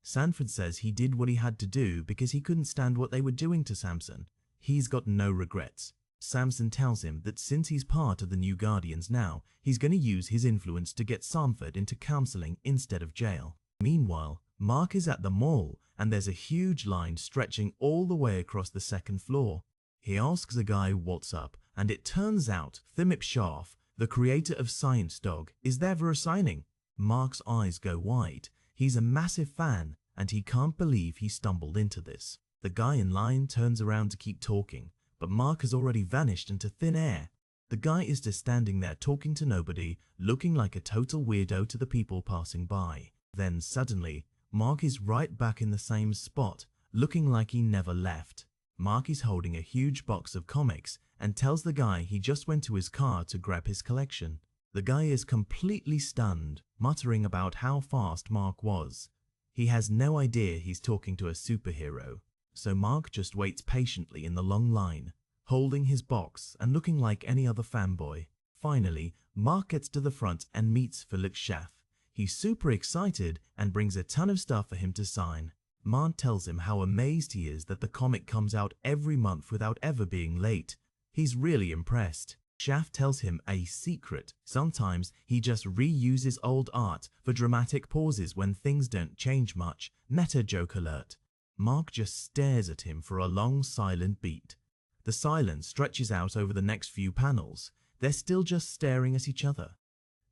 Sanford says he did what he had to do because he couldn't stand what they were doing to Samson. He's got no regrets. Samson tells him that since he's part of the New Guardians now, he's going to use his influence to get Sanford into counseling instead of jail. Meanwhile, Mark is at the mall and there's a huge line stretching all the way across the second floor. He asks a guy what's up, and it turns out Thimip Sharf, the creator of Science Dog, is there for a signing. Mark's eyes go wide. He's a massive fan and he can't believe he stumbled into this. The guy in line turns around to keep talking, but Mark has already vanished into thin air. The guy is just standing there talking to nobody, looking like a total weirdo to the people passing by. Then suddenly, Mark is right back in the same spot, looking like he never left. Mark is holding a huge box of comics and tells the guy he just went to his car to grab his collection. The guy is completely stunned, muttering about how fast Mark was. He has no idea he's talking to a superhero, so Mark just waits patiently in the long line, holding his box and looking like any other fanboy. Finally, Mark gets to the front and meets Felix Schaff. He's super excited and brings a ton of stuff for him to sign. Mark tells him how amazed he is that the comic comes out every month without ever being late. He's really impressed. Schaff tells him a secret. Sometimes he just reuses old art for dramatic pauses when things don't change much. Meta joke alert. Mark just stares at him for a long silent beat. The silence stretches out over the next few panels. They're still just staring at each other.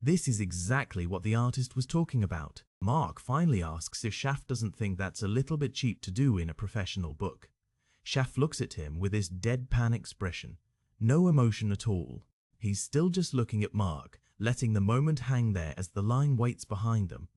This is exactly what the artist was talking about. Mark finally asks if Schaff doesn't think that's a little bit cheap to do in a professional book. Schaff looks at him with his deadpan expression. No emotion at all. He's still just looking at Mark, letting the moment hang there as the line waits behind them.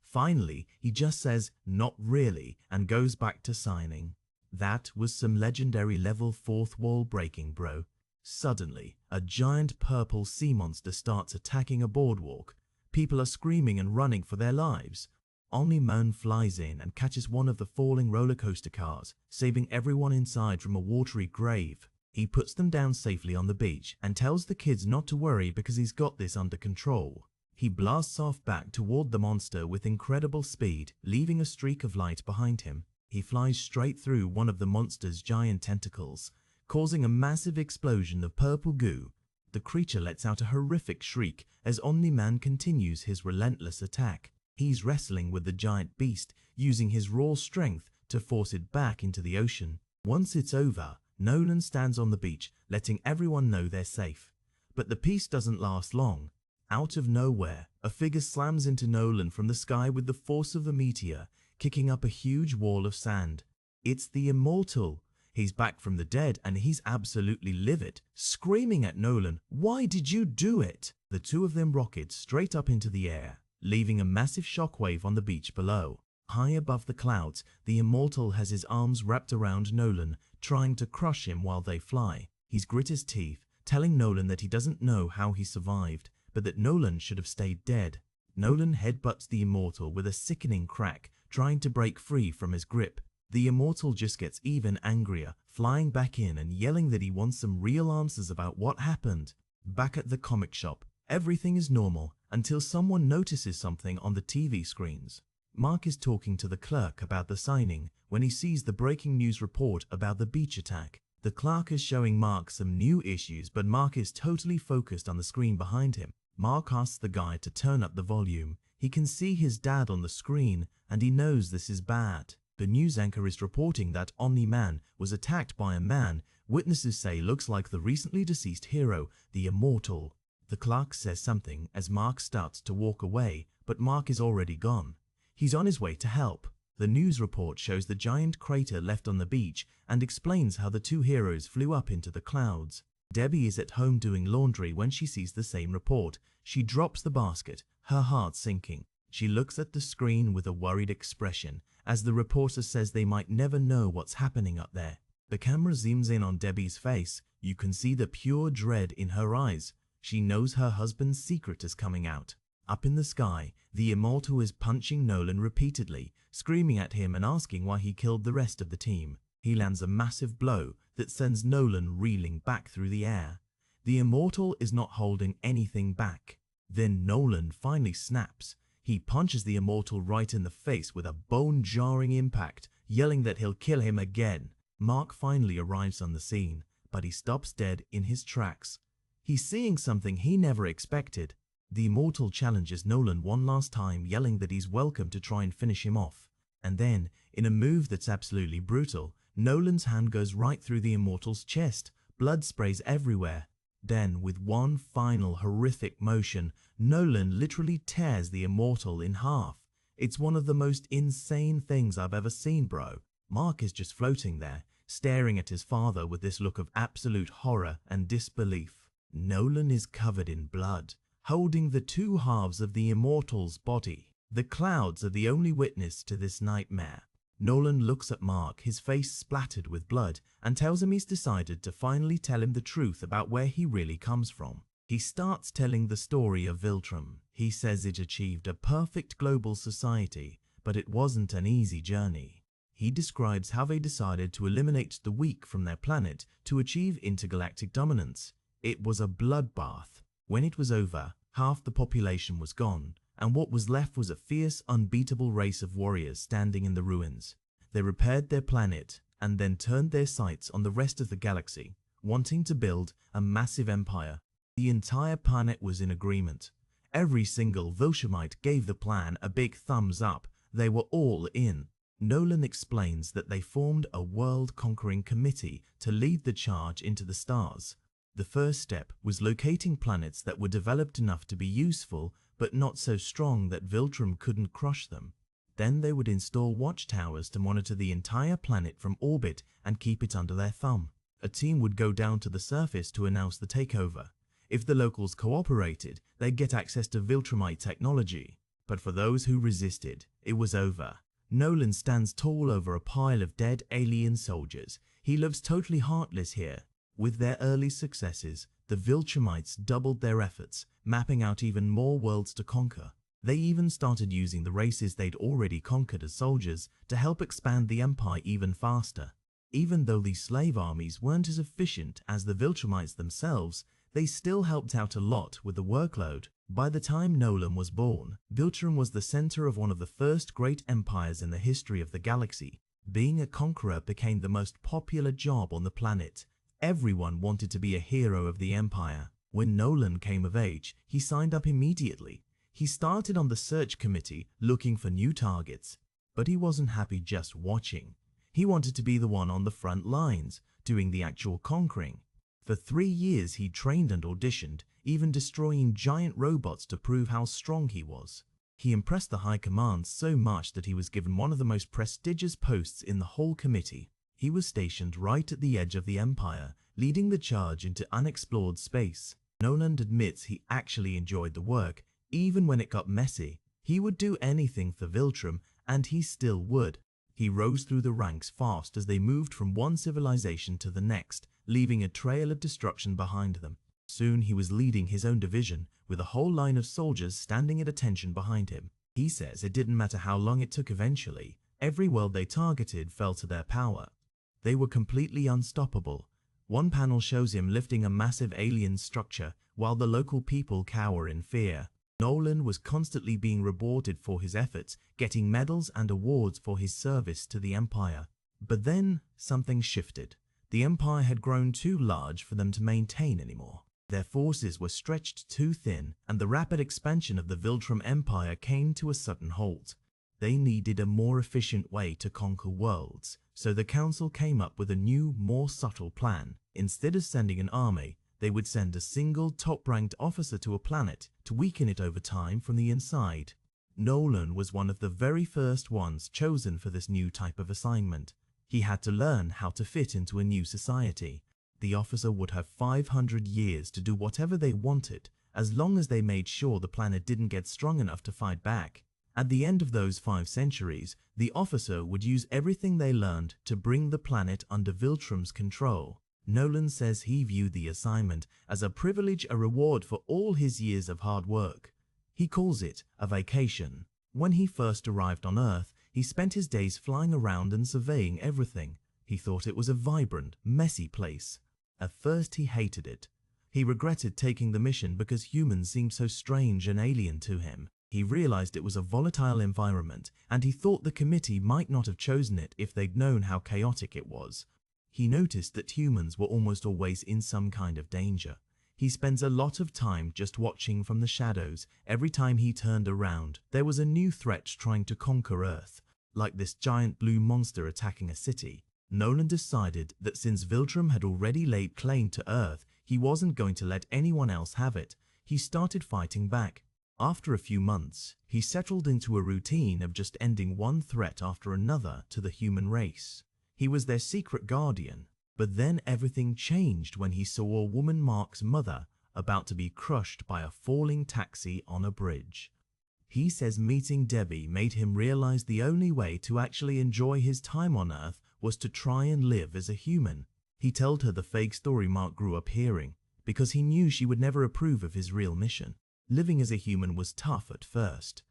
Finally, he just says, "Not really," and goes back to signing. That was some legendary level 4th wall breaking, bro. Suddenly, a giant purple sea monster starts attacking a boardwalk. People are screaming and running for their lives. Omni-Man flies in and catches one of the falling roller coaster cars, saving everyone inside from a watery grave. He puts them down safely on the beach and tells the kids not to worry because he's got this under control. He blasts off back toward the monster with incredible speed, leaving a streak of light behind him. He flies straight through one of the monster's giant tentacles, causing a massive explosion of purple goo. The creature lets out a horrific shriek as Omni-Man continues his relentless attack. He's wrestling with the giant beast, using his raw strength to force it back into the ocean. Once it's over, Nolan stands on the beach, letting everyone know they're safe. But the peace doesn't last long. Out of nowhere, a figure slams into Nolan from the sky with the force of a meteor, kicking up a huge wall of sand. It's the Immortal. He's back from the dead and he's absolutely livid, screaming at Nolan, "Why did you do it?" The two of them rocket straight up into the air, leaving a massive shockwave on the beach below. High above the clouds, the Immortal has his arms wrapped around Nolan, trying to crush him while they fly. He's grit his teeth, telling Nolan that he doesn't know how he survived, but that Nolan should have stayed dead. Nolan headbutts the Immortal with a sickening crack, trying to break free from his grip. The Immortal just gets even angrier, flying back in and yelling that he wants some real answers about what happened. Back at the comic shop, everything is normal until someone notices something on the TV screens. Mark is talking to the clerk about the signing when he sees the breaking news report about the beach attack. The clerk is showing Mark some new issues, but Mark is totally focused on the screen behind him. Mark asks the guy to turn up the volume. He can see his dad on the screen and he knows this is bad. The news anchor is reporting that Omni-Man was attacked by a man witnesses say looks like the recently deceased hero, the Immortal. The clerk says something as Mark starts to walk away, but Mark is already gone. He's on his way to help. The news report shows the giant crater left on the beach and explains how the two heroes flew up into the clouds. Debbie is at home doing laundry when she sees the same report. She drops the basket, her heart sinking. She looks at the screen with a worried expression as the reporter says they might never know what's happening up there. The camera zooms in on Debbie's face. You can see the pure dread in her eyes. She knows her husband's secret is coming out. Up in the sky, the Immortal is punching Nolan repeatedly, screaming at him and asking why he killed the rest of the team. He lands a massive blow that sends Nolan reeling back through the air. The Immortal is not holding anything back. Then Nolan finally snaps. He punches the Immortal right in the face with a bone-jarring impact, yelling that he'll kill him again. Mark finally arrives on the scene, but he stops dead in his tracks. He's seeing something he never expected. The Immortal challenges Nolan one last time, yelling that he's welcome to try and finish him off. And then, in a move that's absolutely brutal, Nolan's hand goes right through the Immortal's chest. Blood sprays everywhere. Then, with one final horrific motion, Nolan literally tears the Immortal in half. It's one of the most insane things I've ever seen, bro. Mark is just floating there, staring at his father with this look of absolute horror and disbelief. Nolan is covered in blood, holding the two halves of the Immortal's body. The clouds are the only witness to this nightmare. Nolan looks at Mark, his face splattered with blood, and tells him he's decided to finally tell him the truth about where he really comes from. He starts telling the story of Viltrum. He says it achieved a perfect global society, but it wasn't an easy journey. He describes how they decided to eliminate the weak from their planet to achieve intergalactic dominance. It was a bloodbath. When it was over, half the population was gone, and what was left was a fierce, unbeatable race of warriors standing in the ruins. They repaired their planet and then turned their sights on the rest of the galaxy, wanting to build a massive empire. The entire planet was in agreement. Every single Viltrumite gave the plan a big thumbs up. They were all in. Nolan explains that they formed a world-conquering committee to lead the charge into the stars. The first step was locating planets that were developed enough to be useful, but not so strong that Viltrum couldn't crush them. Then they would install watchtowers to monitor the entire planet from orbit and keep it under their thumb. A team would go down to the surface to announce the takeover. If the locals cooperated, they'd get access to Viltrumite technology. But for those who resisted, it was over. Nolan stands tall over a pile of dead alien soldiers. He looks totally heartless here. With their early successes, the Viltrumites doubled their efforts, mapping out even more worlds to conquer. They even started using the races they'd already conquered as soldiers to help expand the empire even faster. Even though these slave armies weren't as efficient as the Viltrumites themselves, they still helped out a lot with the workload. By the time Nolan was born, Viltrum was the center of one of the first great empires in the history of the galaxy. Being a conqueror became the most popular job on the planet. Everyone wanted to be a hero of the empire. When Nolan came of age, he signed up immediately. He started on the search committee looking for new targets. But he wasn't happy just watching. He wanted to be the one on the front lines, doing the actual conquering. For 3 years he trained and auditioned, even destroying giant robots to prove how strong he was. He impressed the high command so much that he was given one of the most prestigious posts in the whole committee. He was stationed right at the edge of the empire, leading the charge into unexplored space. Nolan admits he actually enjoyed the work, even when it got messy. He would do anything for Viltrum, and he still would. He rose through the ranks fast as they moved from one civilization to the next, leaving a trail of destruction behind them. Soon he was leading his own division, with a whole line of soldiers standing at attention behind him. He says it didn't matter how long it took eventually. Every world they targeted fell to their power. They were completely unstoppable. One panel shows him lifting a massive alien structure, while the local people cower in fear. Nolan was constantly being rewarded for his efforts, getting medals and awards for his service to the Empire. But then, something shifted. The Empire had grown too large for them to maintain anymore. Their forces were stretched too thin, and the rapid expansion of the Viltrum Empire came to a sudden halt. They needed a more efficient way to conquer worlds, so the Council came up with a new, more subtle plan. Instead of sending an army, they would send a single top-ranked officer to a planet to weaken it over time from the inside. Nolan was one of the very first ones chosen for this new type of assignment. He had to learn how to fit into a new society. The officer would have 500 years to do whatever they wanted, as long as they made sure the planet didn't get strong enough to fight back. At the end of those 5 centuries, the officer would use everything they learned to bring the planet under Viltrum's control. Nolan says he viewed the assignment as a privilege, a reward for all his years of hard work. He calls it a vacation. When he first arrived on Earth, he spent his days flying around and surveying everything. He thought it was a vibrant, messy place. At first he hated it. He regretted taking the mission because humans seemed so strange and alien to him. He realized it was a volatile environment, and he thought the committee might not have chosen it if they'd known how chaotic it was. He noticed that humans were almost always in some kind of danger. He spends a lot of time just watching from the shadows. Every time he turned around, there was a new threat trying to conquer Earth, like this giant blue monster attacking a city. Nolan decided that since Viltrum had already laid claim to Earth, he wasn't going to let anyone else have it. He started fighting back. After a few months, he settled into a routine of just ending one threat after another to the human race. He was their secret guardian. But then everything changed when he saw a woman, Mark's mother, about to be crushed by a falling taxi on a bridge. He says meeting Debbie made him realize the only way to actually enjoy his time on Earth was to try and live as a human. He told her the fake story Mark grew up hearing, because he knew she would never approve of his real mission. Living as a human was tough at first.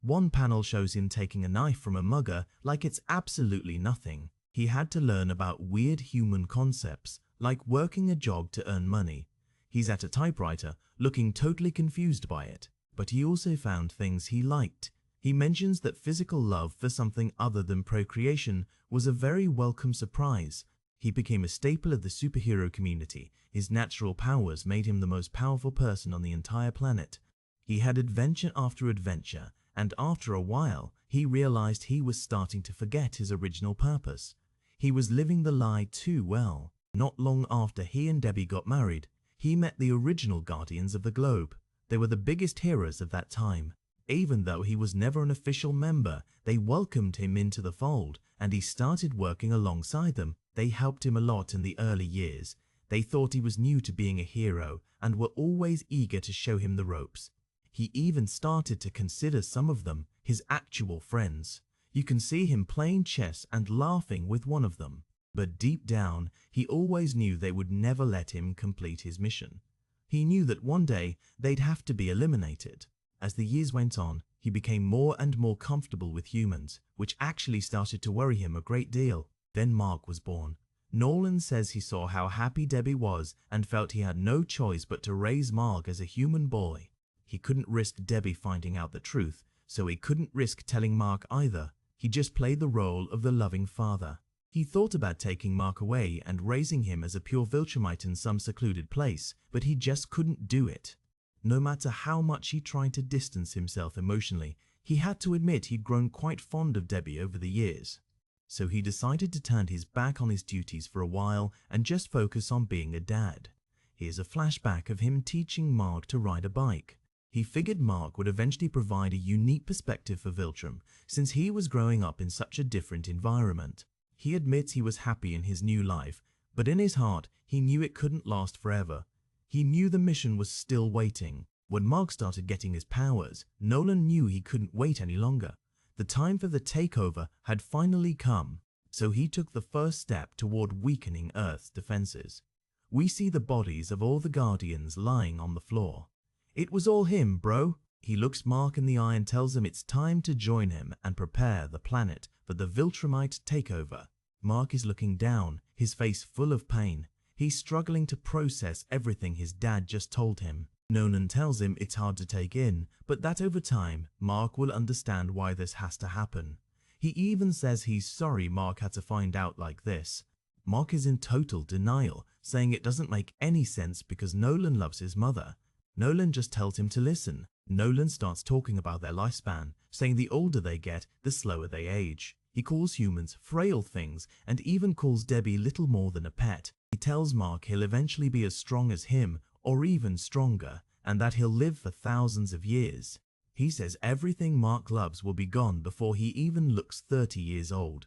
One panel shows him taking a knife from a mugger like it's absolutely nothing. He had to learn about weird human concepts, like working a job to earn money. He's at a typewriter, looking totally confused by it. But he also found things he liked. He mentions that physical love for something other than procreation was a very welcome surprise. He became a staple of the superhero community. His natural powers made him the most powerful person on the entire planet. He had adventure after adventure, and after a while, he realized he was starting to forget his original purpose. He was living the lie too well. Not long after he and Debbie got married, he met the original Guardians of the Globe. They were the biggest heroes of that time. Even though he was never an official member, they welcomed him into the fold, and he started working alongside them. They helped him a lot in the early years. They thought he was new to being a hero and were always eager to show him the ropes. He even started to consider some of them his actual friends. You can see him playing chess and laughing with one of them. But deep down, he always knew they would never let him complete his mission. He knew that one day they'd have to be eliminated. As the years went on, he became more and more comfortable with humans, which actually started to worry him a great deal. Then Mark was born. Nolan says he saw how happy Debbie was and felt he had no choice but to raise Mark as a human boy. He couldn't risk Debbie finding out the truth, so he couldn't risk telling Mark either. He just played the role of the loving father. He thought about taking Mark away and raising him as a pure Viltrumite in some secluded place, but he just couldn't do it. No matter how much he tried to distance himself emotionally, he had to admit he'd grown quite fond of Debbie over the years. So he decided to turn his back on his duties for a while and just focus on being a dad. Here's a flashback of him teaching Mark to ride a bike. He figured Mark would eventually provide a unique perspective for Viltrum, since he was growing up in such a different environment. He admits he was happy in his new life, but in his heart, he knew it couldn't last forever. He knew the mission was still waiting. When Mark started getting his powers, Nolan knew he couldn't wait any longer. The time for the takeover had finally come, so he took the first step toward weakening Earth's defenses. We see the bodies of all the Guardians lying on the floor. It was all him, bro. He looks Mark in the eye and tells him it's time to join him and prepare the planet for the Viltrumite takeover. Mark is looking down, his face full of pain. He's struggling to process everything his dad just told him. Nolan tells him it's hard to take in, but that over time, Mark will understand why this has to happen. He even says he's sorry Mark had to find out like this. Mark is in total denial, saying it doesn't make any sense because Nolan loves his mother. Nolan just tells him to listen. Nolan starts talking about their lifespan, saying the older they get, the slower they age. He calls humans frail things and even calls Debbie little more than a pet. He tells Mark he'll eventually be as strong as him or even stronger, and that he'll live for thousands of years. He says everything Mark loves will be gone before he even looks 30 years old.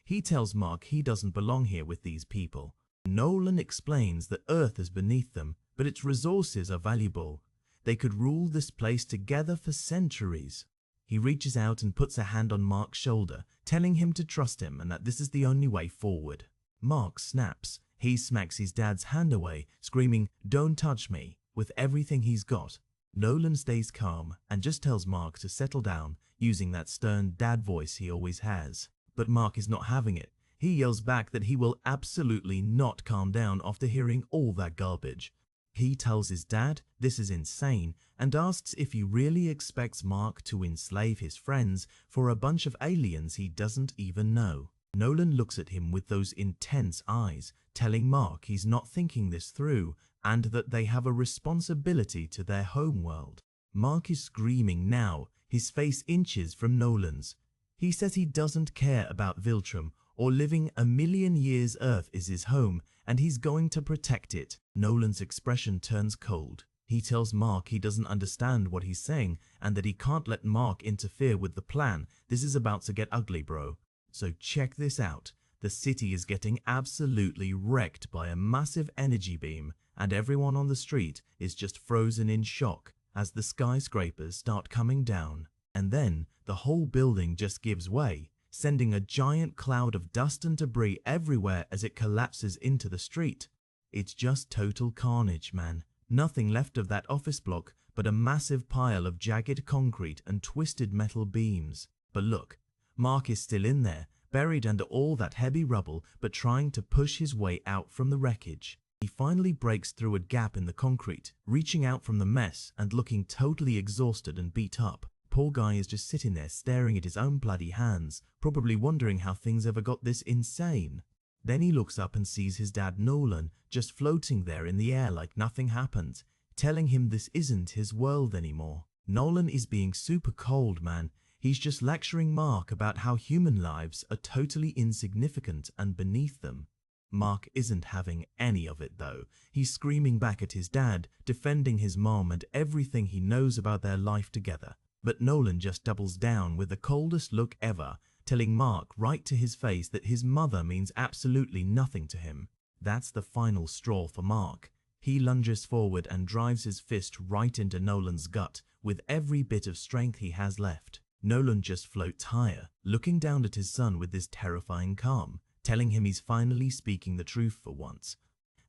He tells Mark he doesn't belong here with these people. Nolan explains that Earth is beneath them, but its resources are valuable. They could rule this place together for centuries. He reaches out and puts a hand on Mark's shoulder, telling him to trust him and that this is the only way forward. Mark snaps. He smacks his dad's hand away, screaming, "Don't touch me," with everything he's got. Nolan stays calm and just tells Mark to settle down, using that stern dad voice he always has. But Mark is not having it. He yells back that he will absolutely not calm down after hearing all that garbage. He tells his dad this is insane and asks if he really expects Mark to enslave his friends for a bunch of aliens he doesn't even know. Nolan looks at him with those intense eyes, telling Mark he's not thinking this through and that they have a responsibility to their homeworld. Mark is screaming now, his face inches from Nolan's. He says he doesn't care about Viltrum or living a million years Earth is his home and he's going to protect it. Nolan's expression turns cold. He tells Mark he doesn't understand what he's saying and that he can't let Mark interfere with the plan. This is about to get ugly, bro. So check this out. The city is getting absolutely wrecked by a massive energy beam and everyone on the street is just frozen in shock as the skyscrapers start coming down. And then the whole building just gives way, sending a giant cloud of dust and debris everywhere as it collapses into the street. It's just total carnage, man. Nothing left of that office block but a massive pile of jagged concrete and twisted metal beams. But look, Mark is still in there, buried under all that heavy rubble but trying to push his way out from the wreckage. He finally breaks through a gap in the concrete, reaching out from the mess and looking totally exhausted and beat up. Poor guy is just sitting there staring at his own bloody hands, probably wondering how things ever got this insane. Then he looks up and sees his dad Nolan just floating there in the air like nothing happened, telling him this isn't his world anymore. Nolan is being super cold, man. He's just lecturing Mark about how human lives are totally insignificant and beneath them. Mark isn't having any of it though. He's screaming back at his dad, defending his mom and everything he knows about their life together. But Nolan just doubles down with the coldest look ever, telling Mark right to his face that his mother means absolutely nothing to him. That's the final straw for Mark. He lunges forward and drives his fist right into Nolan's gut with every bit of strength he has left. Nolan just floats higher, looking down at his son with this terrifying calm, telling him he's finally speaking the truth for once.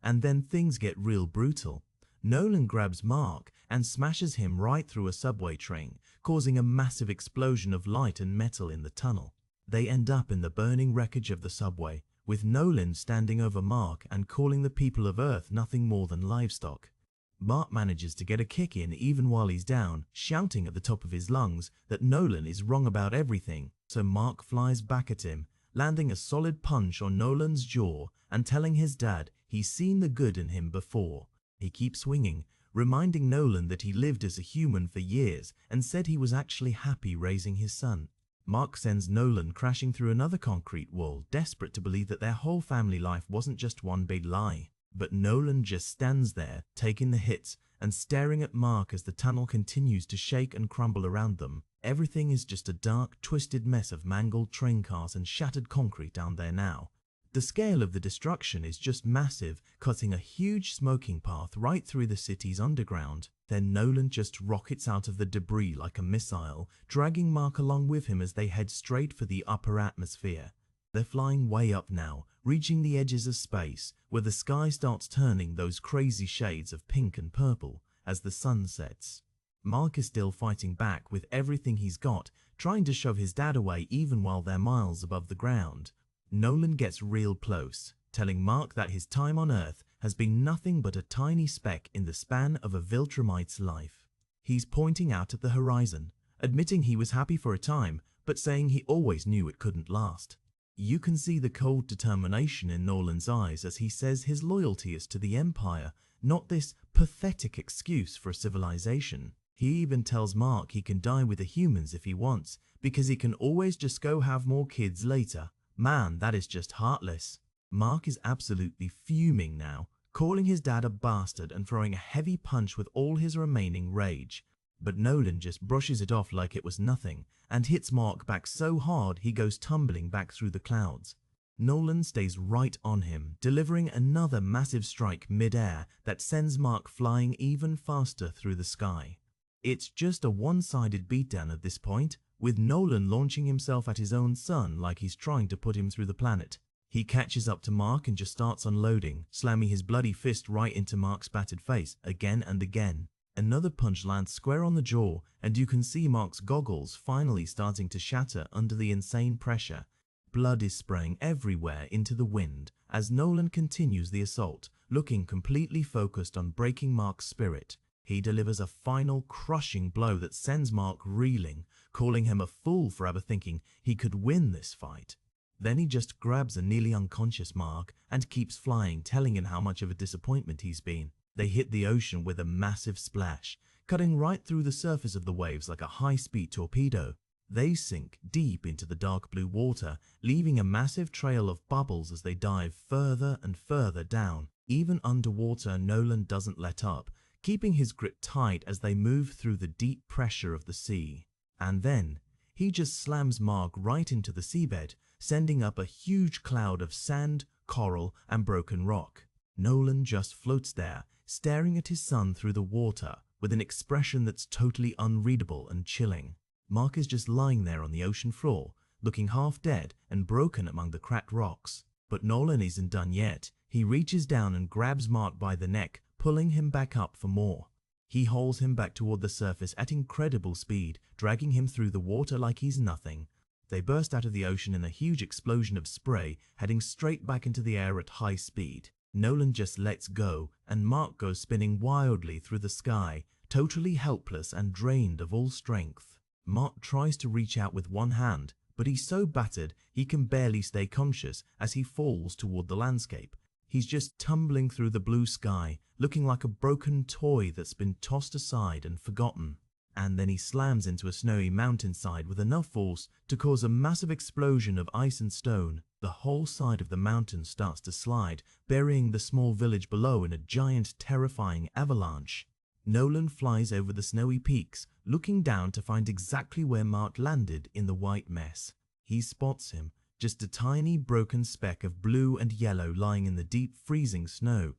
And then things get real brutal. Nolan grabs Mark and smashes him right through a subway train, causing a massive explosion of light and metal in the tunnel. They end up in the burning wreckage of the subway, with Nolan standing over Mark and calling the people of Earth nothing more than livestock. Mark manages to get a kick in even while he's down, shouting at the top of his lungs that Nolan is wrong about everything, so Mark flies back at him, landing a solid punch on Nolan's jaw and telling his dad he's seen the good in him before. He keeps swinging, reminding Nolan that he lived as a human for years and said he was actually happy raising his son. Mark sends Nolan crashing through another concrete wall, desperate to believe that their whole family life wasn't just one big lie. But Nolan just stands there, taking the hits and staring at Mark as the tunnel continues to shake and crumble around them. Everything is just a dark, twisted mess of mangled train cars and shattered concrete down there now. The scale of the destruction is just massive, cutting a huge smoking path right through the city's underground. Then Nolan just rockets out of the debris like a missile, dragging Mark along with him as they head straight for the upper atmosphere. They're flying way up now, reaching the edges of space, where the sky starts turning those crazy shades of pink and purple as the sun sets. Mark is still fighting back with everything he's got, trying to shove his dad away even while they're miles above the ground. Nolan gets real close, telling Mark that his time on Earth has been nothing but a tiny speck in the span of a Viltrumite's life. He's pointing out at the horizon, admitting he was happy for a time, but saying he always knew it couldn't last. You can see the cold determination in Nolan's eyes as he says his loyalty is to the Empire, not this pathetic excuse for a civilization. He even tells Mark he can die with the humans if he wants, because he can always just go have more kids later. Man, that is just heartless. Mark is absolutely fuming now, calling his dad a bastard and throwing a heavy punch with all his remaining rage. But Nolan just brushes it off like it was nothing and hits Mark back so hard he goes tumbling back through the clouds. Nolan stays right on him, delivering another massive strike mid-air that sends Mark flying even faster through the sky. It's just a one-sided beatdown at this point, with Nolan launching himself at his own son like he's trying to put him through the planet. He catches up to Mark and just starts unloading, slamming his bloody fist right into Mark's battered face again and again. Another punch lands square on the jaw, and you can see Mark's goggles finally starting to shatter under the insane pressure. Blood is spraying everywhere into the wind as Nolan continues the assault, looking completely focused on breaking Mark's spirit. He delivers a final crushing blow that sends Mark reeling, calling him a fool for ever thinking he could win this fight. Then he just grabs a nearly unconscious Mark and keeps flying, telling him how much of a disappointment he's been. They hit the ocean with a massive splash, cutting right through the surface of the waves like a high-speed torpedo. They sink deep into the dark blue water, leaving a massive trail of bubbles as they dive further and further down. Even underwater, Nolan doesn't let up, keeping his grip tight as they move through the deep pressure of the sea. And then, he just slams Mark right into the seabed, sending up a huge cloud of sand, coral, and broken rock. Nolan just floats there, staring at his son through the water, with an expression that's totally unreadable and chilling. Mark is just lying there on the ocean floor, looking half dead and broken among the cracked rocks. But Nolan isn't done yet. He reaches down and grabs Mark by the neck, pulling him back up for more. He hauls him back toward the surface at incredible speed, dragging him through the water like he's nothing. They burst out of the ocean in a huge explosion of spray, heading straight back into the air at high speed. Nolan just lets go, and Mark goes spinning wildly through the sky, totally helpless and drained of all strength. Mark tries to reach out with one hand, but he's so battered he can barely stay conscious as he falls toward the landscape. He's just tumbling through the blue sky, looking like a broken toy that's been tossed aside and forgotten. And then he slams into a snowy mountainside with enough force to cause a massive explosion of ice and stone. The whole side of the mountain starts to slide, burying the small village below in a giant, terrifying avalanche. Nolan flies over the snowy peaks, looking down to find exactly where Mark landed in the white mess. He spots him, just a tiny broken speck of blue and yellow lying in the deep freezing snow.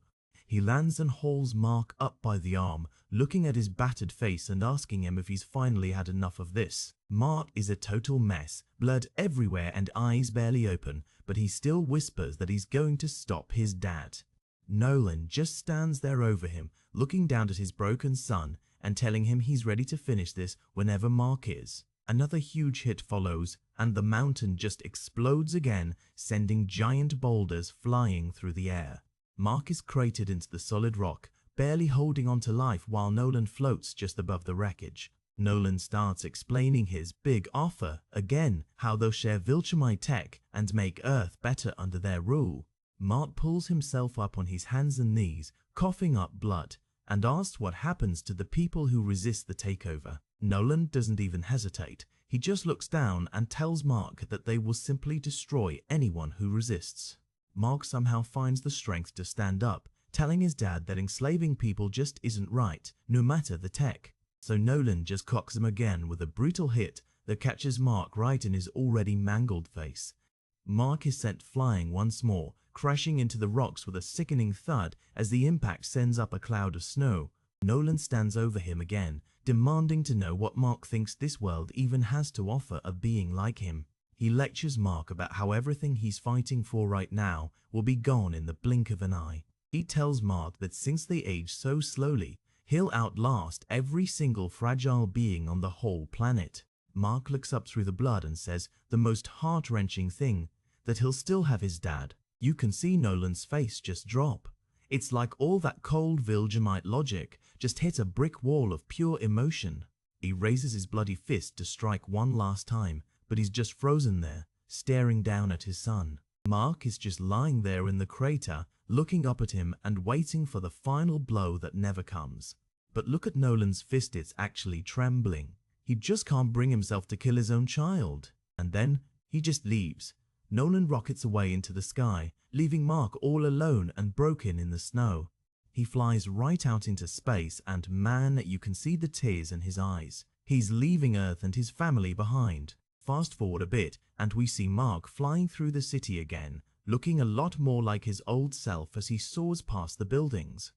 He lands and hauls Mark up by the arm, looking at his battered face and asking him if he's finally had enough of this. Mark is a total mess, blood everywhere and eyes barely open, but he still whispers that he's going to stop his dad. Nolan just stands there over him, looking down at his broken son and telling him he's ready to finish this whenever Mark is. Another huge hit follows, and the mountain just explodes again, sending giant boulders flying through the air. Mark is cratered into the solid rock, barely holding on to life while Nolan floats just above the wreckage. Nolan starts explaining his big offer again, how they'll share Viltrumite tech and make Earth better under their rule. Mark pulls himself up on his hands and knees, coughing up blood, and asks what happens to the people who resist the takeover. Nolan doesn't even hesitate. He just looks down and tells Mark that they will simply destroy anyone who resists. Mark somehow finds the strength to stand up, telling his dad that enslaving people just isn't right, no matter the tech. So Nolan just cocks him again with a brutal hit that catches Mark right in his already mangled face. Mark is sent flying once more, crashing into the rocks with a sickening thud as the impact sends up a cloud of snow. Nolan stands over him again, demanding to know what Mark thinks this world even has to offer a being like him. He lectures Mark about how everything he's fighting for right now will be gone in the blink of an eye. He tells Mark that since they age so slowly, he'll outlast every single fragile being on the whole planet. Mark looks up through the blood and says the most heart-wrenching thing, that he'll still have his dad. You can see Nolan's face just drop. It's like all that cold Viltrumite logic just hit a brick wall of pure emotion. He raises his bloody fist to strike one last time, but he's just frozen there, staring down at his son. Mark is just lying there in the crater, looking up at him and waiting for the final blow that never comes. But look at Nolan's fist, it's actually trembling. He just can't bring himself to kill his own child. And then he just leaves. Nolan rockets away into the sky, leaving Mark all alone and broken in the snow. He flies right out into space and man, you can see the tears in his eyes. He's leaving Earth and his family behind. Fast forward a bit and we see Mark flying through the city again, looking a lot more like his old self as he soars past the buildings.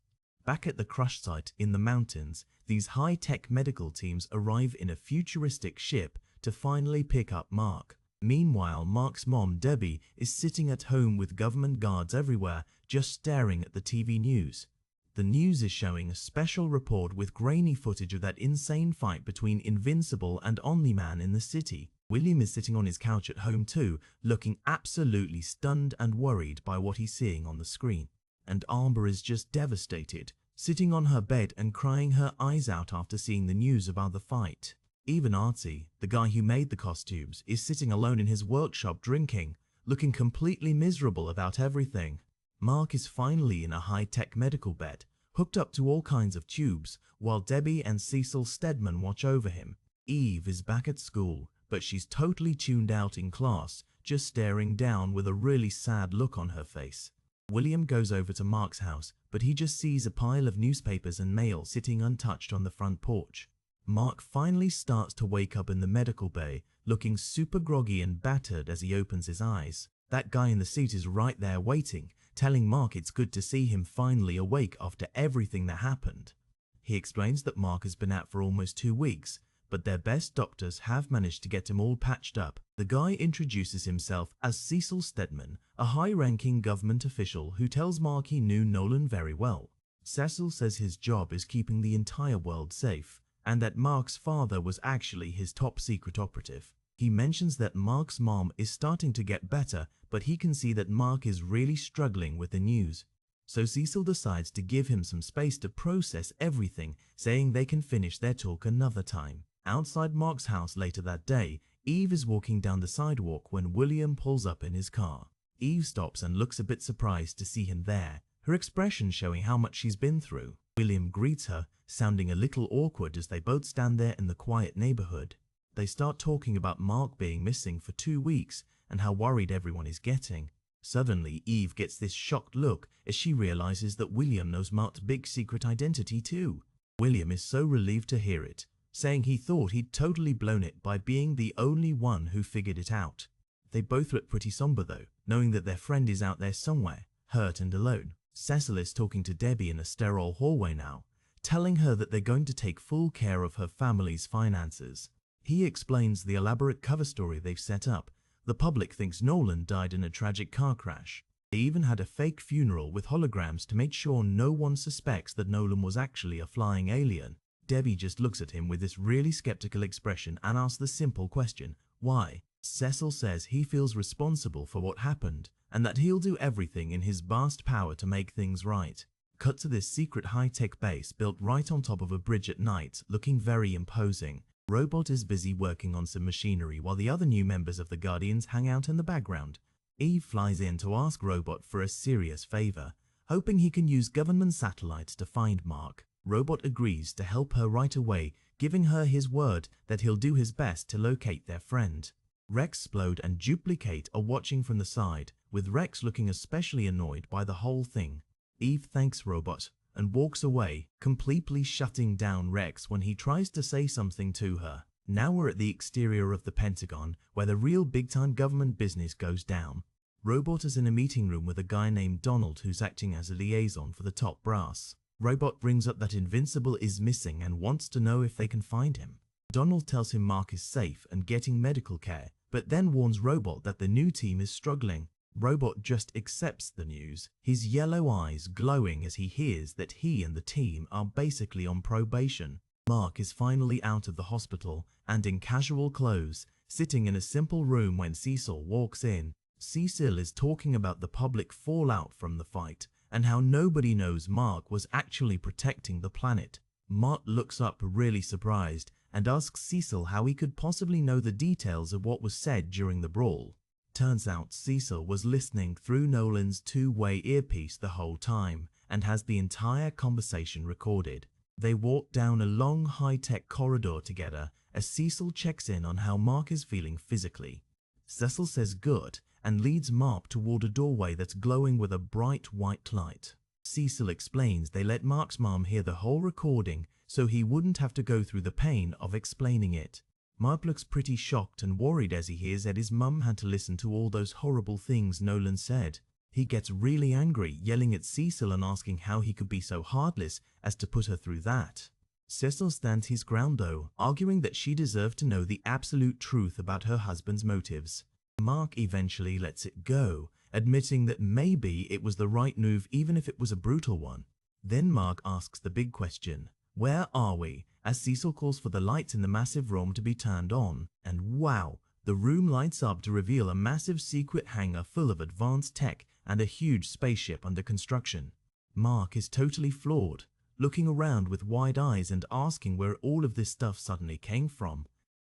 Back at the crush site in the mountains, these high-tech medical teams arrive in a futuristic ship to finally pick up Mark. Meanwhile, Mark's mom, Debbie, is sitting at home with government guards everywhere, just staring at the TV news. The news is showing a special report with grainy footage of that insane fight between Invincible and Omni-Man in the city. William is sitting on his couch at home too, looking absolutely stunned and worried by what he's seeing on the screen. And Amber is just devastated, sitting on her bed and crying her eyes out after seeing the news about the fight. Even Artsy, the guy who made the costumes, is sitting alone in his workshop drinking, looking completely miserable about everything. Mark is finally in a high-tech medical bed, hooked up to all kinds of tubes, while Debbie and Cecil Stedman watch over him. Eve is back at school, but she's totally tuned out in class, just staring down with a really sad look on her face. William goes over to Mark's house, but he just sees a pile of newspapers and mail sitting untouched on the front porch. Mark finally starts to wake up in the medical bay, looking super groggy and battered as he opens his eyes. That guy in the seat is right there waiting, telling Mark it's good to see him finally awake after everything that happened. He explains that Mark has been out for almost 2 weeks, but their best doctors have managed to get him all patched up. The guy introduces himself as Cecil Stedman, a high-ranking government official who tells Mark he knew Nolan very well. Cecil says his job is keeping the entire world safe, and that Mark's father was actually his top-secret operative. He mentions that Mark's mom is starting to get better, but he can see that Mark is really struggling with the news. So Cecil decides to give him some space to process everything, saying they can finish their talk another time. Outside Mark's house later that day, Eve is walking down the sidewalk when William pulls up in his car. Eve stops and looks a bit surprised to see him there, her expression showing how much she's been through. William greets her, sounding a little awkward as they both stand there in the quiet neighborhood. They start talking about Mark being missing for 2 weeks and how worried everyone is getting. Suddenly, Eve gets this shocked look as she realizes that William knows Mark's big secret identity too. William is so relieved to hear it, saying he thought he'd totally blown it by being the only one who figured it out. They both look pretty somber though, knowing that their friend is out there somewhere, hurt and alone. Cecil is talking to Debbie in a sterile hallway now, telling her that they're going to take full care of her family's finances. He explains the elaborate cover story they've set up. The public thinks Nolan died in a tragic car crash. They even had a fake funeral with holograms to make sure no one suspects that Nolan was actually a flying alien. Debbie just looks at him with this really skeptical expression and asks the simple question, why? Cecil says he feels responsible for what happened and that he'll do everything in his vast power to make things right. Cut to this secret high-tech base built right on top of a bridge at night, looking very imposing. Robot is busy working on some machinery while the other new members of the Guardians hang out in the background. Eve flies in to ask Robot for a serious favor, hoping he can use government satellites to find Mark. Robot agrees to help her right away, giving her his word that he'll do his best to locate their friend. Rex, Splode and Duplicate are watching from the side, with Rex looking especially annoyed by the whole thing. Eve thanks Robot and walks away, completely shutting down Rex when he tries to say something to her. Now we're at the exterior of the Pentagon, where the real big-time government business goes down. Robot is in a meeting room with a guy named Donald who's acting as a liaison for the top brass. Robot brings up that Invincible is missing and wants to know if they can find him. Donald tells him Mark is safe and getting medical care, but then warns Robot that the new team is struggling. Robot just accepts the news, his yellow eyes glowing as he hears that he and the team are basically on probation. Mark is finally out of the hospital and in casual clothes, sitting in a simple room when Cecil walks in. Cecil is talking about the public fallout from the fight and how nobody knows Mark was actually protecting the planet. Mark looks up really surprised and asks Cecil how he could possibly know the details of what was said during the brawl. Turns out Cecil was listening through Nolan's two-way earpiece the whole time and has the entire conversation recorded. They walk down a long high-tech corridor together as Cecil checks in on how Mark is feeling physically. Cecil says good and leads Mark toward a doorway that's glowing with a bright white light. Cecil explains they let Mark's mom hear the whole recording so he wouldn't have to go through the pain of explaining it. Mark looks pretty shocked and worried as he hears that his mum had to listen to all those horrible things Nolan said. He gets really angry, yelling at Cecil and asking how he could be so heartless as to put her through that. Cecil stands his ground though, arguing that she deserved to know the absolute truth about her husband's motives. Mark eventually lets it go, admitting that maybe it was the right move even if it was a brutal one. Then Mark asks the big question, where are we? As Cecil calls for the lights in the massive room to be turned on, and wow, The room lights up to reveal a massive secret hangar full of advanced tech and a huge spaceship under construction. Mark is totally floored, looking around with wide eyes and asking where all of this stuff suddenly came from.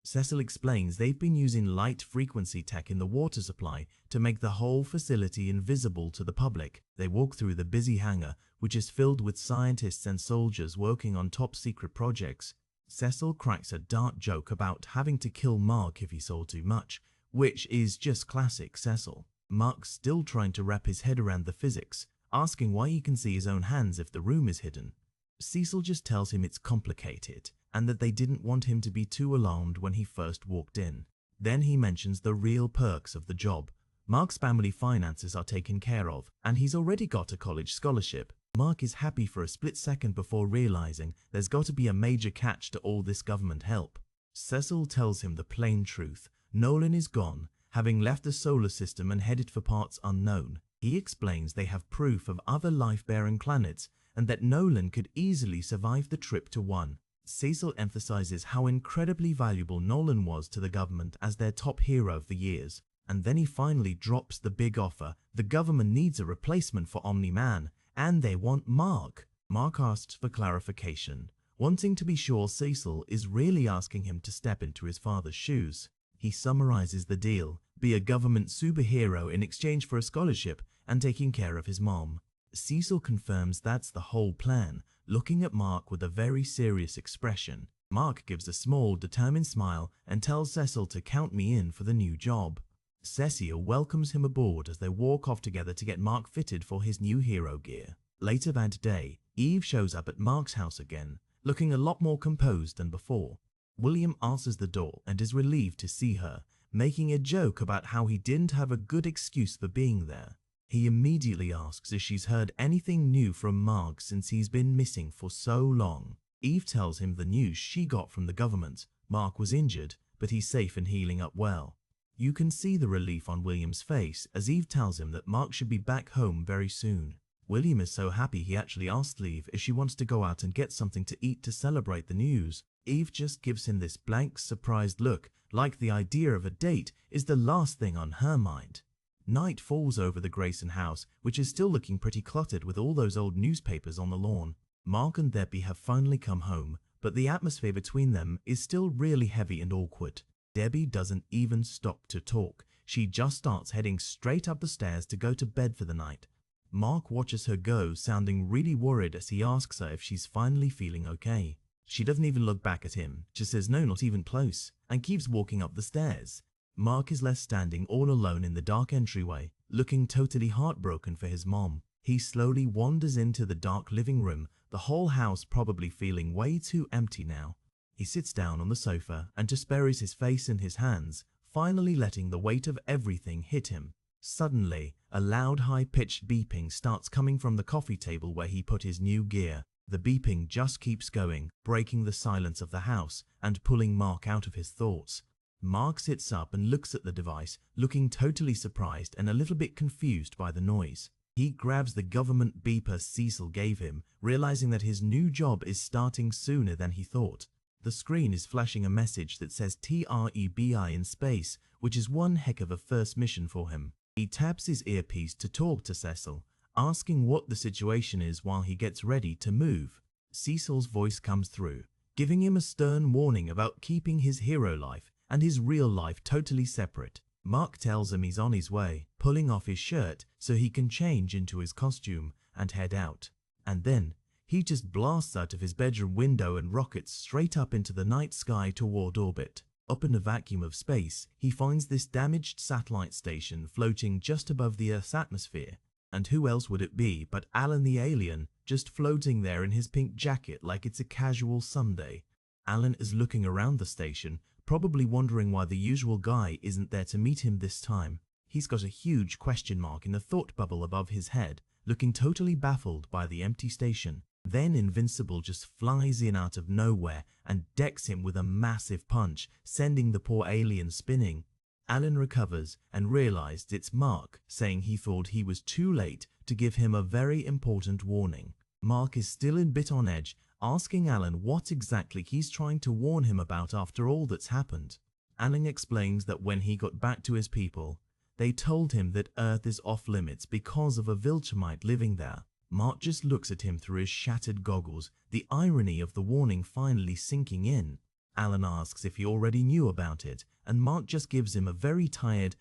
Cecil explains they've been using light frequency tech in the water supply to make the whole facility invisible to the public. They walk through the busy hangar, which is filled with scientists and soldiers working on top secret projects. Cecil cracks a dark joke about having to kill Mark if he sold too much, which is just classic Cecil. Mark's still trying to wrap his head around the physics, asking why he can see his own hands if the room is hidden. Cecil just tells him it's complicated and that they didn't want him to be too alarmed when he first walked in. Then he mentions the real perks of the job. Mark's family finances are taken care of, and he's already got a college scholarship. Mark is happy for a split second before realizing there's got to be a major catch to all this government help. Cecil tells him the plain truth. Nolan is gone, having left the solar system and headed for parts unknown. He explains they have proof of other life-bearing planets and that Nolan could easily survive the trip to one. Cecil emphasizes how incredibly valuable Nolan was to the government as their top hero for years. And then he finally drops the big offer. The government needs a replacement for Omni-Man, and they want Mark. Mark asks for clarification, wanting to be sure Cecil is really asking him to step into his father's shoes. He summarizes the deal: be a government superhero in exchange for a scholarship and taking care of his mom. Cecil confirms that's the whole plan, looking at Mark with a very serious expression. Mark gives a small, determined smile and tells Cecil to count me in for the new job. Cecil welcomes him aboard as they walk off together to get Mark fitted for his new hero gear. Later that day, Eve shows up at Mark's house again, looking a lot more composed than before. William answers the door and is relieved to see her, making a joke about how he didn't have a good excuse for being there. He immediately asks if she's heard anything new from Mark since he's been missing for so long. Eve tells him the news she got from the government. Mark was injured, but he's safe and healing up well. You can see the relief on William's face as Eve tells him that Mark should be back home very soon. William is so happy he actually asks Eve if she wants to go out and get something to eat to celebrate the news. Eve just gives him this blank, surprised look, like the idea of a date is the last thing on her mind. Night falls over the Grayson house, which is still looking pretty cluttered with all those old newspapers on the lawn. Mark and Debbie have finally come home, but the atmosphere between them is still really heavy and awkward. Debbie doesn't even stop to talk. She just starts heading straight up the stairs to go to bed for the night. Mark watches her go, sounding really worried as he asks her if she's finally feeling okay. She doesn't even look back at him, just says no, not even close, and keeps walking up the stairs. Mark is left standing all alone in the dark entryway, looking totally heartbroken for his mom. He slowly wanders into the dark living room, the whole house probably feeling way too empty now. He sits down on the sofa and just buries his face in his hands, finally letting the weight of everything hit him. Suddenly, a loud high-pitched beeping starts coming from the coffee table where he put his new gear. The beeping just keeps going, breaking the silence of the house and pulling Mark out of his thoughts. Mark sits up and looks at the device, looking totally surprised and a little bit confused by the noise. He grabs the government beeper Cecil gave him, realizing that his new job is starting sooner than he thought. The screen is flashing a message that says TREBI in space, which is one heck of a first mission for him. He taps his earpiece to talk to Cecil, asking what the situation is while he gets ready to move. Cecil's voice comes through, giving him a stern warning about keeping his hero life and his real life totally separate. Mark tells him he's on his way, pulling off his shirt so he can change into his costume and head out. And then, he just blasts out of his bedroom window and rockets straight up into the night sky toward orbit. Up in the vacuum of space, he finds this damaged satellite station floating just above the Earth's atmosphere. And who else would it be but Alan the alien, just floating there in his pink jacket like it's a casual Sunday. Alan is looking around the station, probably wondering why the usual guy isn't there to meet him this time. He's got a huge question mark in the thought bubble above his head, looking totally baffled by the empty station. Then Invincible just flies in out of nowhere and decks him with a massive punch, sending the poor alien spinning. Alan recovers and realized it's Mark, saying he thought he was too late to give him a very important warning. Mark is still a bit on edge, asking Alan what exactly he's trying to warn him about after all that's happened. Alan explains that when he got back to his people, they told him that Earth is off limits because of a Viltrumite living there. Mark just looks at him through his shattered goggles, the irony of the warning finally sinking in. Alan asks if he already knew about it, and Mark just gives him a very tired,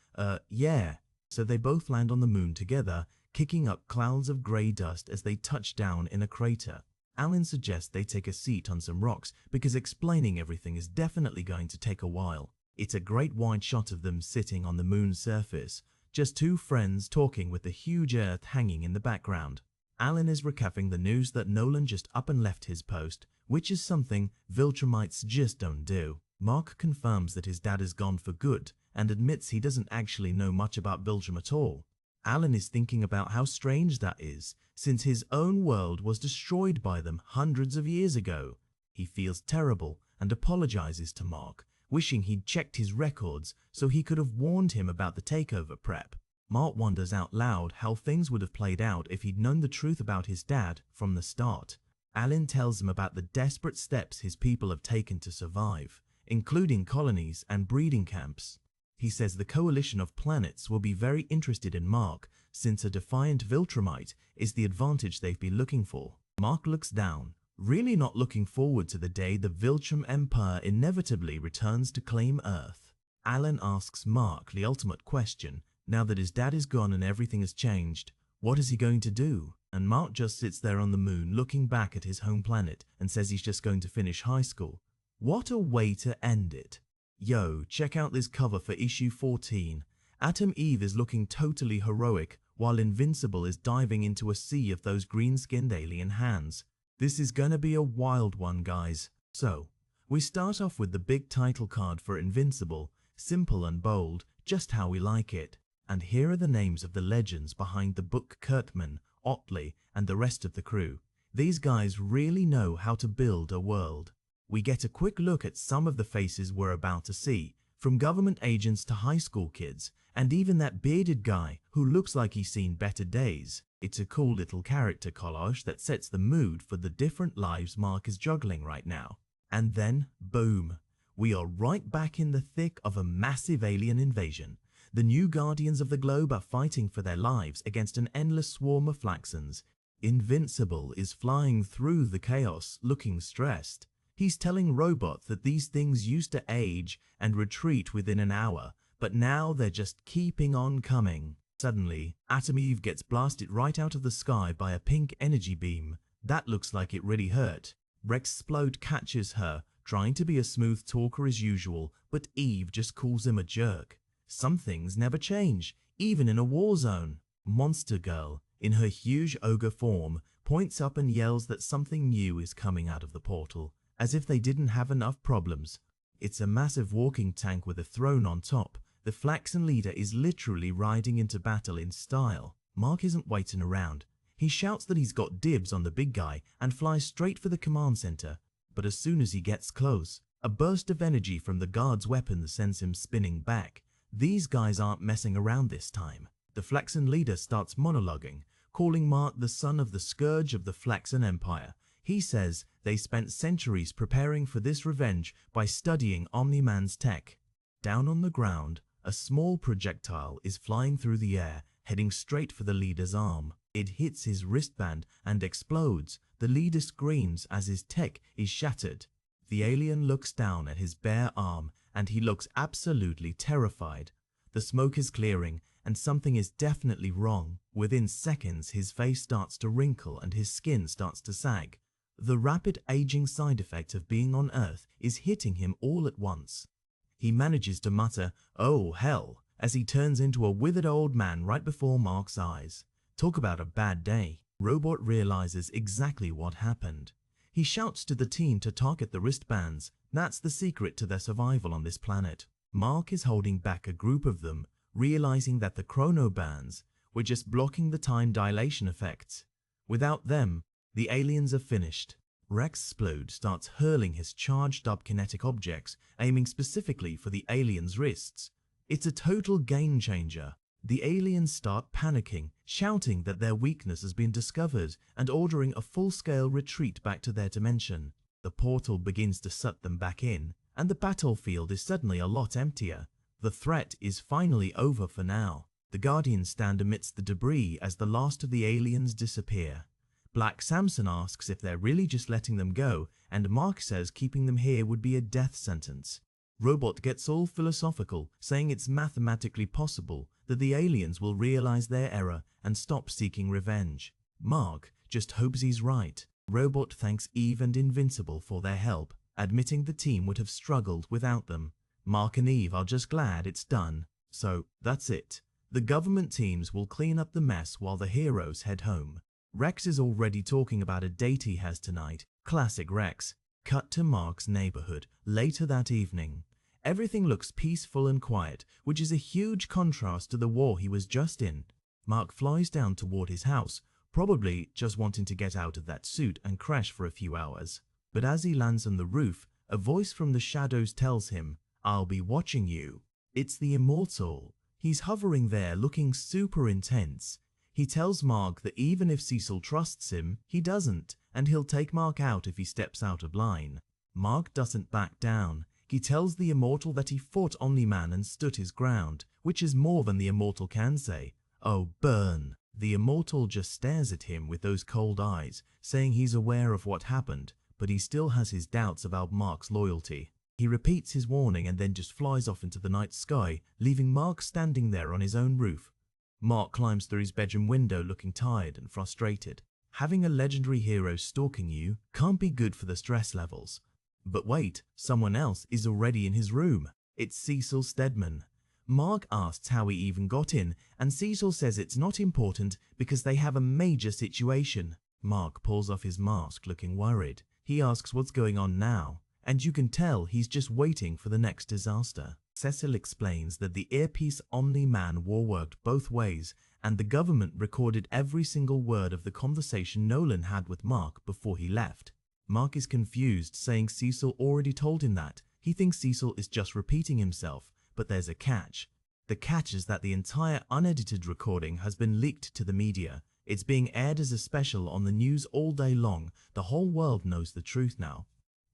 yeah. So they both land on the moon together, kicking up clouds of grey dust as they touch down in a crater. Alan suggests they take a seat on some rocks because explaining everything is definitely going to take a while. It's a great wide shot of them sitting on the moon's surface, just two friends talking with the huge Earth hanging in the background. Alan is recapping the news that Nolan just up and left his post, which is something Viltrumites just don't do. Mark confirms that his dad is gone for good and admits he doesn't actually know much about Viltrum at all. Alan is thinking about how strange that is, since his own world was destroyed by them hundreds of years ago. He feels terrible and apologizes to Mark, wishing he'd checked his records so he could have warned him about the takeover prep. Mark wonders out loud how things would have played out if he'd known the truth about his dad from the start. Alan tells him about the desperate steps his people have taken to survive, including colonies and breeding camps. He says the coalition of planets will be very interested in Mark, since a defiant Viltrumite is the advantage they've been looking for. Mark looks down, really not looking forward to the day the Viltrum Empire inevitably returns to claim Earth. Alan asks Mark the ultimate question, now that his dad is gone and everything has changed. What is he going to do? And Mark just sits there on the moon looking back at his home planet and says he's just going to finish high school. What a way to end it. Yo, check out this cover for issue 14. Atom Eve is looking totally heroic while Invincible is diving into a sea of those green-skinned alien hands. This is gonna be a wild one, guys. So, we start off with the big title card for Invincible, simple and bold, just how we like it. And here are the names of the legends behind the book: Kurtman, Otley, and the rest of the crew. These guys really know how to build a world. We get a quick look at some of the faces we're about to see, from government agents to high school kids, and even that bearded guy who looks like he's seen better days. It's a cool little character collage that sets the mood for the different lives Mark is juggling right now. And then, boom, we are right back in the thick of a massive alien invasion. The new Guardians of the Globe are fighting for their lives against an endless swarm of Flaxans. Invincible is flying through the chaos, looking stressed. He's telling Robot that these things used to age and retreat within an hour, but now they're just keeping on coming. Suddenly, Atom Eve gets blasted right out of the sky by a pink energy beam. That looks like it really hurt. Rexplode catches her, trying to be a smooth talker as usual, but Eve just calls him a jerk. Some things never change, even in a war zone. Monster Girl, in her huge ogre form, points up and yells that something new is coming out of the portal, as if they didn't have enough problems. It's a massive walking tank with a throne on top. The Flaxan leader is literally riding into battle in style. Mark isn't waiting around. He shouts that he's got dibs on the big guy and flies straight for the command center. But as soon as he gets close, a burst of energy from the guard's weapon sends him spinning back. These guys aren't messing around this time. The Flaxan leader starts monologuing, calling Mark the son of the scourge of the Flaxan Empire. He says they spent centuries preparing for this revenge by studying Omni-Man's tech. Down on the ground, a small projectile is flying through the air, heading straight for the leader's arm. It hits his wristband and explodes. The leader screams as his tech is shattered. The alien looks down at his bare arm and he looks absolutely terrified. The smoke is clearing and something is definitely wrong. Within seconds, his face starts to wrinkle and his skin starts to sag. The rapid aging side effect of being on Earth is hitting him all at once. He manages to mutter, "Oh hell," as he turns into a withered old man right before Mark's eyes. Talk about a bad day. Robot realizes exactly what happened. He shouts to the team to target the wristbands. That's the secret to their survival on this planet. Mark is holding back a group of them, realizing that the chronobands were just blocking the time dilation effects. Without them, the aliens are finished. Rexplode starts hurling his charged-up kinetic objects, aiming specifically for the aliens' wrists. It's a total game-changer. The aliens start panicking, shouting that their weakness has been discovered and ordering a full-scale retreat back to their dimension. The portal begins to suck them back in. and the battlefield is suddenly a lot emptier. The threat is finally over for now. The Guardians stand amidst the debris as the last of the aliens disappear. Black Samson asks if they're really just letting them go, and Mark says keeping them here would be a death sentence. Robot gets all philosophical, saying it's mathematically possible that the aliens will realize their error and stop seeking revenge. Mark just hopes he's right. Robot thanks Eve and Invincible for their help, admitting the team would have struggled without them. Mark and Eve are just glad it's done. So, that's it. The government teams will clean up the mess while the heroes head home. Rex is already talking about a date he has tonight. Classic Rex. Cut to Mark's neighborhood later that evening. Everything looks peaceful and quiet, which is a huge contrast to the war he was just in. Mark flies down toward his house, probably just wanting to get out of that suit and crash for a few hours. But as he lands on the roof, a voice from the shadows tells him, "I'll be watching you." It's the Immortal. He's hovering there looking super intense. He tells Mark that even if Cecil trusts him, he doesn't, and he'll take Mark out if he steps out of line. Mark doesn't back down. He tells the Immortal that he fought Omni-Man and stood his ground, which is more than the Immortal can say. Oh, burn. The Immortal just stares at him with those cold eyes, saying he's aware of what happened, but he still has his doubts about Mark's loyalty. He repeats his warning and then just flies off into the night sky, leaving Mark standing there on his own roof. Mark climbs through his bedroom window looking tired and frustrated. Having a legendary hero stalking you can't be good for the stress levels. But wait, someone else is already in his room. It's Cecil Stedman. Mark asks how he even got in, and Cecil says it's not important because they have a major situation. Mark pulls off his mask looking worried. He asks what's going on now, and you can tell he's just waiting for the next disaster. Cecil explains that the earpiece Omni-Man war worked both ways, and the government recorded every single word of the conversation Nolan had with Mark before he left. Mark is confused, saying Cecil already told him that. He thinks Cecil is just repeating himself, but there's a catch. The catch is that the entire unedited recording has been leaked to the media. It's being aired as a special on the news all day long. The whole world knows the truth now.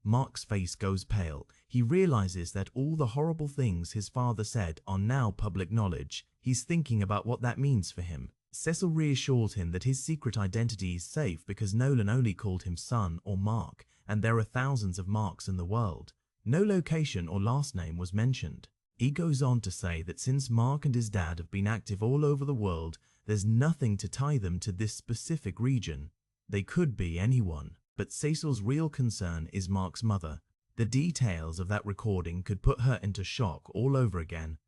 Mark's face goes pale. He realizes that all the horrible things his father said are now public knowledge. He's thinking about what that means for him. Cecil reassures him that his secret identity is safe because Nolan only called him son or Mark, and there are thousands of Marks in the world. No location or last name was mentioned. He goes on to say that since Mark and his dad have been active all over the world, there's nothing to tie them to this specific region. They could be anyone. But Cecil's real concern is Mark's mother. The details of that recording could put her into shock all over again.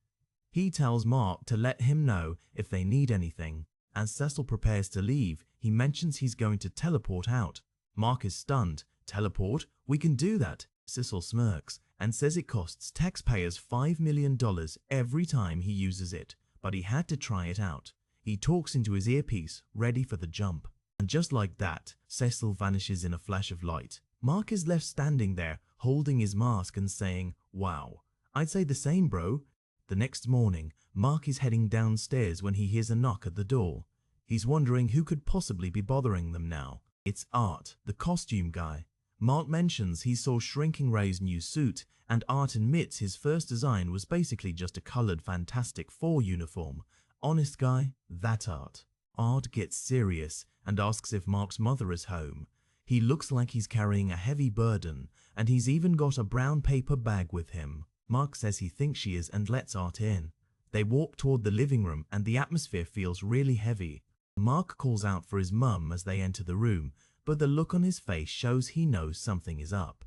He tells Mark to let him know if they need anything. As Cecil prepares to leave, he mentions he's going to teleport out. Mark is stunned. Teleport? We can do that. Cecil smirks and says it costs taxpayers $5 million every time he uses it, but he had to try it out. He talks into his earpiece, ready for the jump. And just like that, Cecil vanishes in a flash of light. Mark is left standing there, holding his mask and saying, "Wow, I'd say the same, bro." The next morning, Mark is heading downstairs when he hears a knock at the door. He's wondering who could possibly be bothering them now. It's Art, the costume guy. Mark mentions he saw Shrinking Ray's new suit, and Art admits his first design was basically just a colored Fantastic Four uniform. Honest guy, that Art. Art gets serious and asks if Mark's mother is home. He looks like he's carrying a heavy burden, and he's even got a brown paper bag with him. Mark says he thinks she is and lets Art in. They walk toward the living room and the atmosphere feels really heavy. Mark calls out for his mum as they enter the room, but the look on his face shows he knows something is up.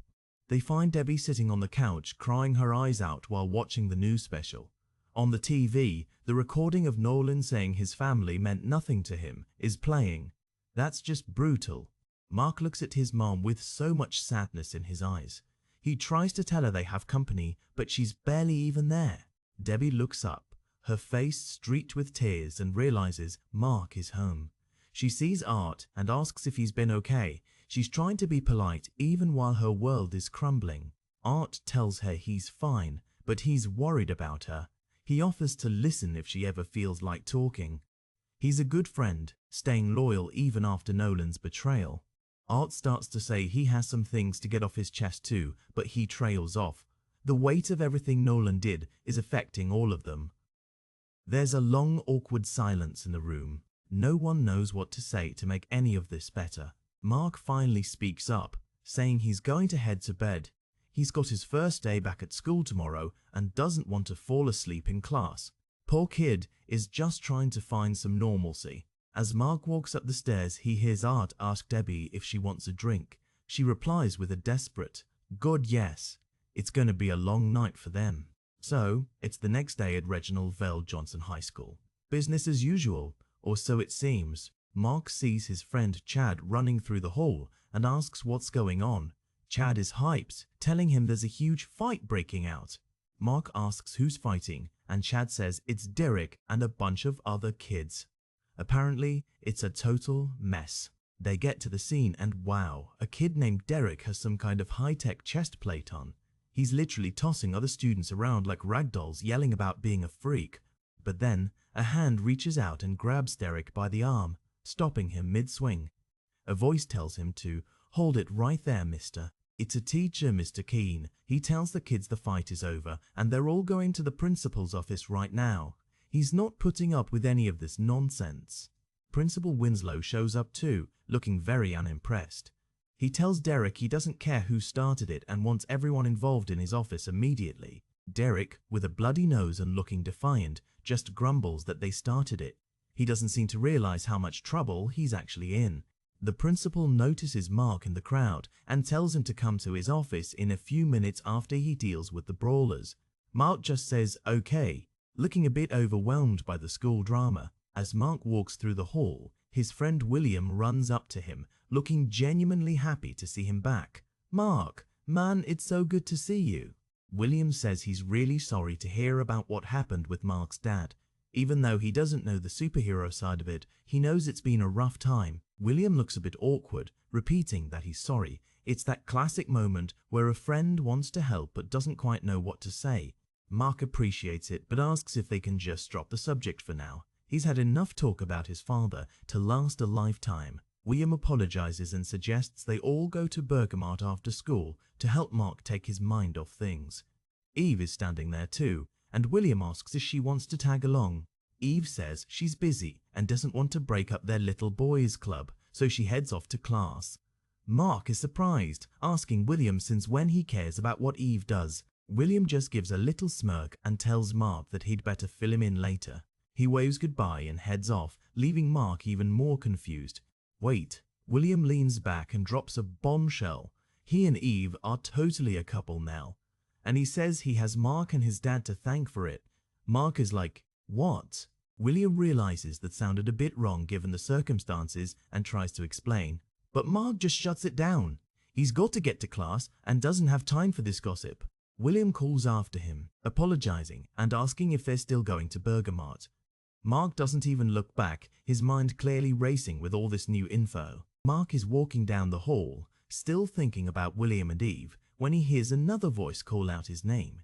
They find Debbie sitting on the couch crying her eyes out while watching the news special. On the TV, the recording of Nolan saying his family meant nothing to him is playing. That's just brutal. Mark looks at his mom with so much sadness in his eyes. He tries to tell her they have company, but she's barely even there. Debbie looks up, her face streaked with tears, and realizes Mark is home. She sees Art and asks if he's been okay. She's trying to be polite even while her world is crumbling. Art tells her he's fine, but he's worried about her. He offers to listen if she ever feels like talking. He's a good friend, staying loyal even after Nolan's betrayal. Art starts to say he has some things to get off his chest too, but he trails off. The weight of everything Nolan did is affecting all of them. There's a long, awkward silence in the room. No one knows what to say to make any of this better. Mark finally speaks up, saying he's going to head to bed. He's got his first day back at school tomorrow and doesn't want to fall asleep in class. Poor kid is just trying to find some normalcy. As Mark walks up the stairs, he hears Art ask Debbie if she wants a drink. She replies with a desperate, "God, yes." It's going to be a long night for them. So, it's the next day at Reginald Vale Johnson High School. Business as usual, or so it seems. Mark sees his friend Chad running through the hall and asks what's going on. Chad is hyped, telling him there's a huge fight breaking out. Mark asks who's fighting, and Chad says it's Derek and a bunch of other kids. Apparently, it's a total mess. They get to the scene and wow, a kid named Derek has some kind of high-tech chest plate on. He's literally tossing other students around like ragdolls, yelling about being a freak. But then, a hand reaches out and grabs Derek by the arm, stopping him mid-swing. A voice tells him to, "Hold it right there, mister." It's a teacher, Mr. Keene. He tells the kids the fight is over and they're all going to the principal's office right now. He's not putting up with any of this nonsense. Principal Winslow shows up too, looking very unimpressed. He tells Derek he doesn't care who started it and wants everyone involved in his office immediately. Derek, with a bloody nose and looking defiant, just grumbles that they started it. He doesn't seem to realize how much trouble he's actually in. The principal notices Mark in the crowd and tells him to come to his office in a few minutes after he deals with the brawlers. Mark just says okay, looking a bit overwhelmed by the school drama. As Mark walks through the hall, his friend William runs up to him, looking genuinely happy to see him back. "Mark, man, it's so good to see you." William says he's really sorry to hear about what happened with Mark's dad. Even though he doesn't know the superhero side of it, he knows it's been a rough time. William looks a bit awkward, repeating that he's sorry. It's that classic moment where a friend wants to help but doesn't quite know what to say. Mark appreciates it but asks if they can just drop the subject for now. He's had enough talk about his father to last a lifetime. William apologizes and suggests they all go to Bergamot after school to help Mark take his mind off things. Eve is standing there too, and William asks if she wants to tag along. Eve says she's busy and doesn't want to break up their little boys club, so she heads off to class. Mark is surprised, asking William since when he cares about what Eve does. William just gives a little smirk and tells Mark that he'd better fill him in later. He waves goodbye and heads off, leaving Mark even more confused. Wait, William leans back and drops a bombshell. He and Eve are totally a couple now. And he says he has Mark and his dad to thank for it. Mark is like, what? William realizes that sounded a bit wrong given the circumstances and tries to explain. But Mark just shuts it down. He's got to get to class and doesn't have time for this gossip. William calls after him, apologizing and asking if they're still going to Bergamot. Mark doesn't even look back, his mind clearly racing with all this new info. Mark is walking down the hall, still thinking about William and Eve, when he hears another voice call out his name.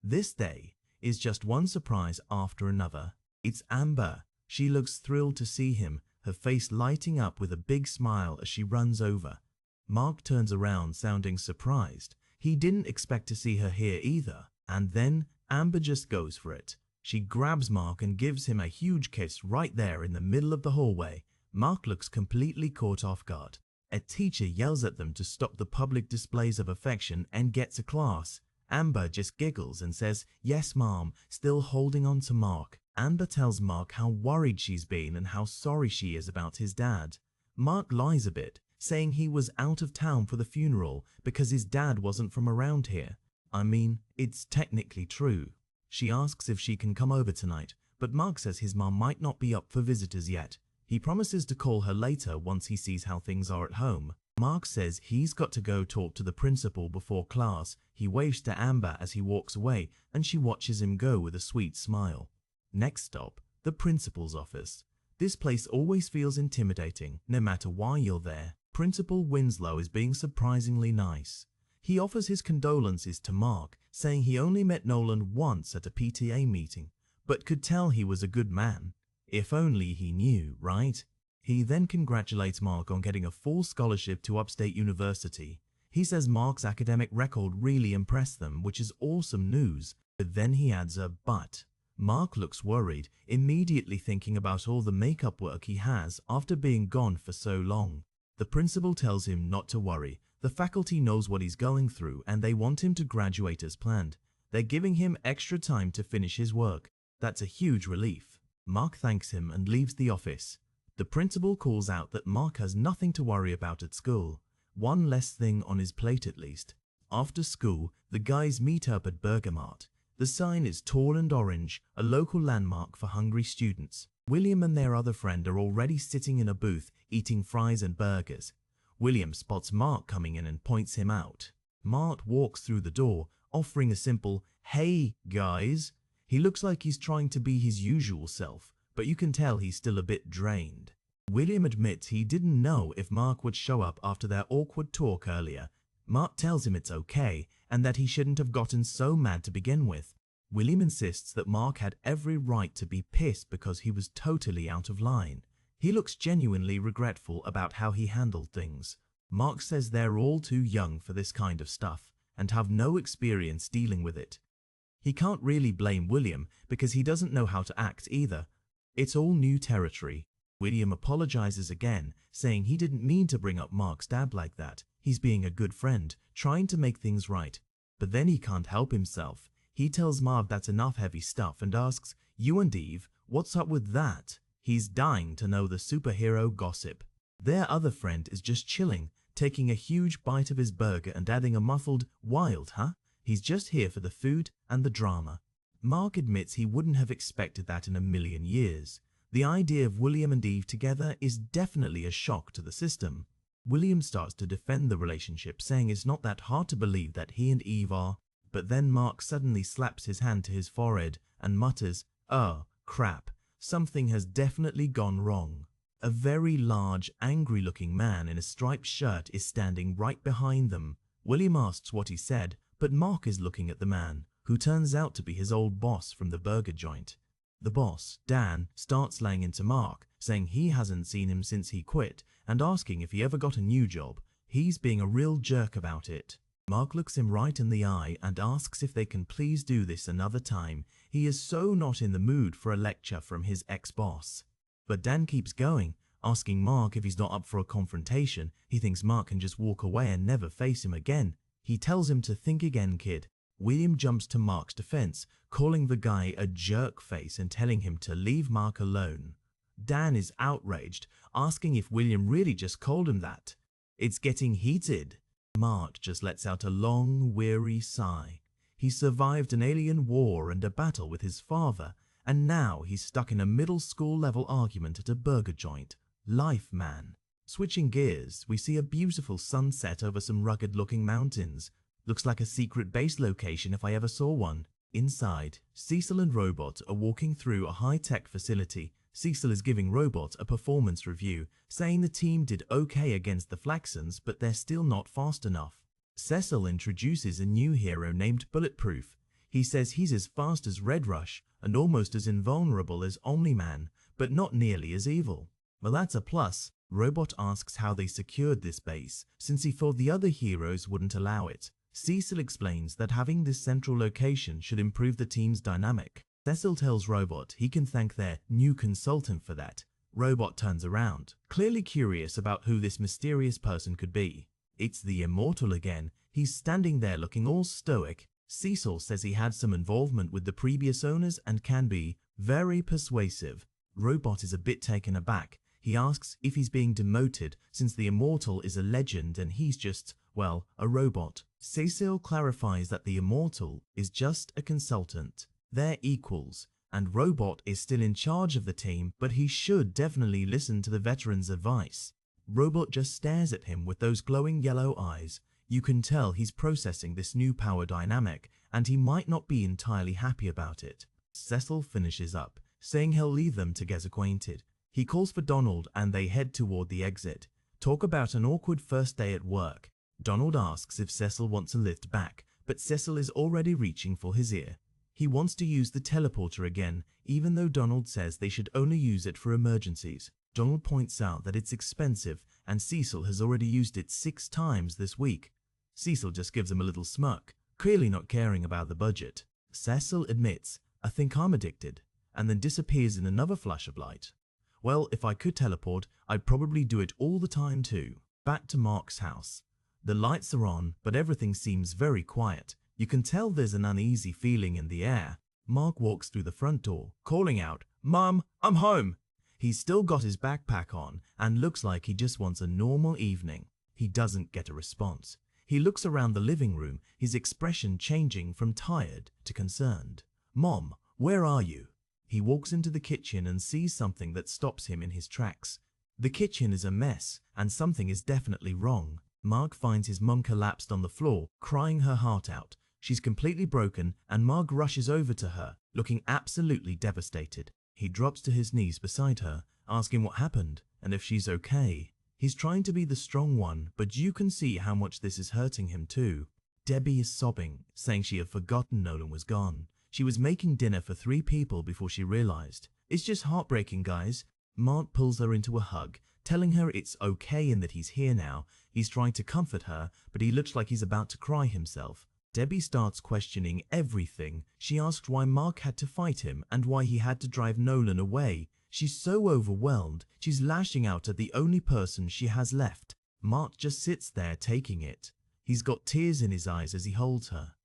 This day is just one surprise after another. It's Amber. She looks thrilled to see him, her face lighting up with a big smile as she runs over. Mark turns around sounding surprised. He didn't expect to see her here either. And then Amber just goes for it. She grabs Mark and gives him a huge kiss right there in the middle of the hallway. Mark looks completely caught off guard. A teacher yells at them to stop the public displays of affection and get to class. Amber just giggles and says, "Yes, Mom," still holding on to Mark. Amber tells Mark how worried she's been and how sorry she is about his dad. Mark lies a bit, saying he was out of town for the funeral because his dad wasn't from around here. I mean, it's technically true. She asks if she can come over tonight, but Mark says his mom might not be up for visitors yet. He promises to call her later once he sees how things are at home. Mark says he's got to go talk to the principal before class. He waves to Amber as he walks away, and she watches him go with a sweet smile. Next stop, the principal's office. This place always feels intimidating, no matter why you're there. Principal Winslow is being surprisingly nice. He offers his condolences to Mark, saying he only met Nolan once at a PTA meeting, but could tell he was a good man. If only he knew, right? He then congratulates Mark on getting a full scholarship to Upstate University. He says Mark's academic record really impressed them, which is awesome news, but then he adds a but. Mark looks worried, immediately thinking about all the makeup work he has after being gone for so long. The principal tells him not to worry. The faculty knows what he's going through and they want him to graduate as planned. They're giving him extra time to finish his work. That's a huge relief. Mark thanks him and leaves the office. The principal calls out that Mark has nothing to worry about at school. One less thing on his plate at least. After school, the guys meet up at Burger Mart. The sign is tall and orange, a local landmark for hungry students. William and their other friend are already sitting in a booth eating fries and burgers. William spots Mark coming in and points him out. Mark walks through the door, offering a simple, "Hey, guys." He looks like he's trying to be his usual self, but you can tell he's still a bit drained. William admits he didn't know if Mark would show up after their awkward talk earlier. Mark tells him it's okay and that he shouldn't have gotten so mad to begin with. William insists that Mark had every right to be pissed because he was totally out of line. He looks genuinely regretful about how he handled things. Mark says they're all too young for this kind of stuff and have no experience dealing with it. He can't really blame William because he doesn't know how to act either. It's all new territory. William apologizes again, saying he didn't mean to bring up Mark's dad like that. He's being a good friend, trying to make things right. But then he can't help himself. He tells Marv that's enough heavy stuff and asks, "You and Eve, what's up with that?" He's dying to know the superhero gossip. Their other friend is just chilling, taking a huge bite of his burger and adding a muffled, "Wild, huh?" He's just here for the food and the drama. Mark admits he wouldn't have expected that in a million years. The idea of William and Eve together is definitely a shock to the system. William starts to defend the relationship, saying it's not that hard to believe that he and Eve are, but then Mark suddenly slaps his hand to his forehead and mutters, "Oh, crap, something has definitely gone wrong." A very large, angry-looking man in a striped shirt is standing right behind them. William asks what he said, but Mark is looking at the man, who turns out to be his old boss from the burger joint. The boss, Dan, starts laying into Mark, saying he hasn't seen him since he quit and asking if he ever got a new job. He's being a real jerk about it. Mark looks him right in the eye and asks if they can please do this another time. He is so not in the mood for a lecture from his ex-boss. But Dan keeps going, asking Mark if he's not up for a confrontation. He thinks Mark can just walk away and never face him again. He tells him to think again, kid. William jumps to Mark's defense, calling the guy a jerk face and telling him to leave Mark alone. Dan is outraged, asking if William really just called him that. It's getting heated. Mark just lets out a long, weary sigh. He survived an alien war and a battle with his father, and now he's stuck in a middle school level argument at a burger joint. Life, man. Switching gears, we see a beautiful sunset over some rugged-looking mountains. Looks like a secret base location if I ever saw one. Inside, Cecil and Robot are walking through a high-tech facility. Cecil is giving Robot a performance review, saying the team did okay against the Flaxons, but they're still not fast enough. Cecil introduces a new hero named Bulletproof. He says he's as fast as Red Rush and almost as invulnerable as Omni-Man, but not nearly as evil. Well, that's a plus. Robot asks how they secured this base, since he thought the other heroes wouldn't allow it. Cecil explains that having this central location should improve the team's dynamic. Cecil tells Robot he can thank their new consultant for that. Robot turns around, clearly curious about who this mysterious person could be. It's the Immortal again. He's standing there looking all stoic. Cecil says he had some involvement with the previous owners and can be very persuasive. Robot is a bit taken aback. He asks if he's being demoted since the Immortal is a legend and he's just, well, a robot. Cecil clarifies that the Immortal is just a consultant. They're equals, and Robot is still in charge of the team, but he should definitely listen to the veteran's advice. Robot just stares at him with those glowing yellow eyes. You can tell he's processing this new power dynamic, and he might not be entirely happy about it. Cecil finishes up, saying he'll leave them to get acquainted. He calls for Donald and they head toward the exit. Talk about an awkward first day at work. Donald asks if Cecil wants a lift back, but Cecil is already reaching for his ear. He wants to use the teleporter again, even though Donald says they should only use it for emergencies. Donald points out that it's expensive and Cecil has already used it 6 times this week. Cecil just gives him a little smirk, clearly not caring about the budget. Cecil admits, "I think I'm addicted," and then disappears in another flash of light. Well, if I could teleport, I'd probably do it all the time too. Back to Mark's house. The lights are on, but everything seems very quiet. You can tell there's an uneasy feeling in the air. Mark walks through the front door, calling out, "Mom, I'm home!" He's still got his backpack on and looks like he just wants a normal evening. He doesn't get a response. He looks around the living room, his expression changing from tired to concerned. "Mom, where are you?" He walks into the kitchen and sees something that stops him in his tracks. The kitchen is a mess, and something is definitely wrong. Mark finds his mum collapsed on the floor, crying her heart out. She's completely broken, and Mark rushes over to her, looking absolutely devastated. He drops to his knees beside her, asking what happened and if she's okay. He's trying to be the strong one, but you can see how much this is hurting him too. Debbie is sobbing, saying she had forgotten Nolan was gone. She was making dinner for 3 people before she realized. "It's just heartbreaking, guys." Mark pulls her into a hug, telling her it's okay and that he's here now. He's trying to comfort her, but he looks like he's about to cry himself. Debbie starts questioning everything. She asks why Mark had to fight him and why he had to drive Nolan away. She's so overwhelmed, she's lashing out at the only person she has left. Mark just sits there taking it. He's got tears in his eyes as he holds her.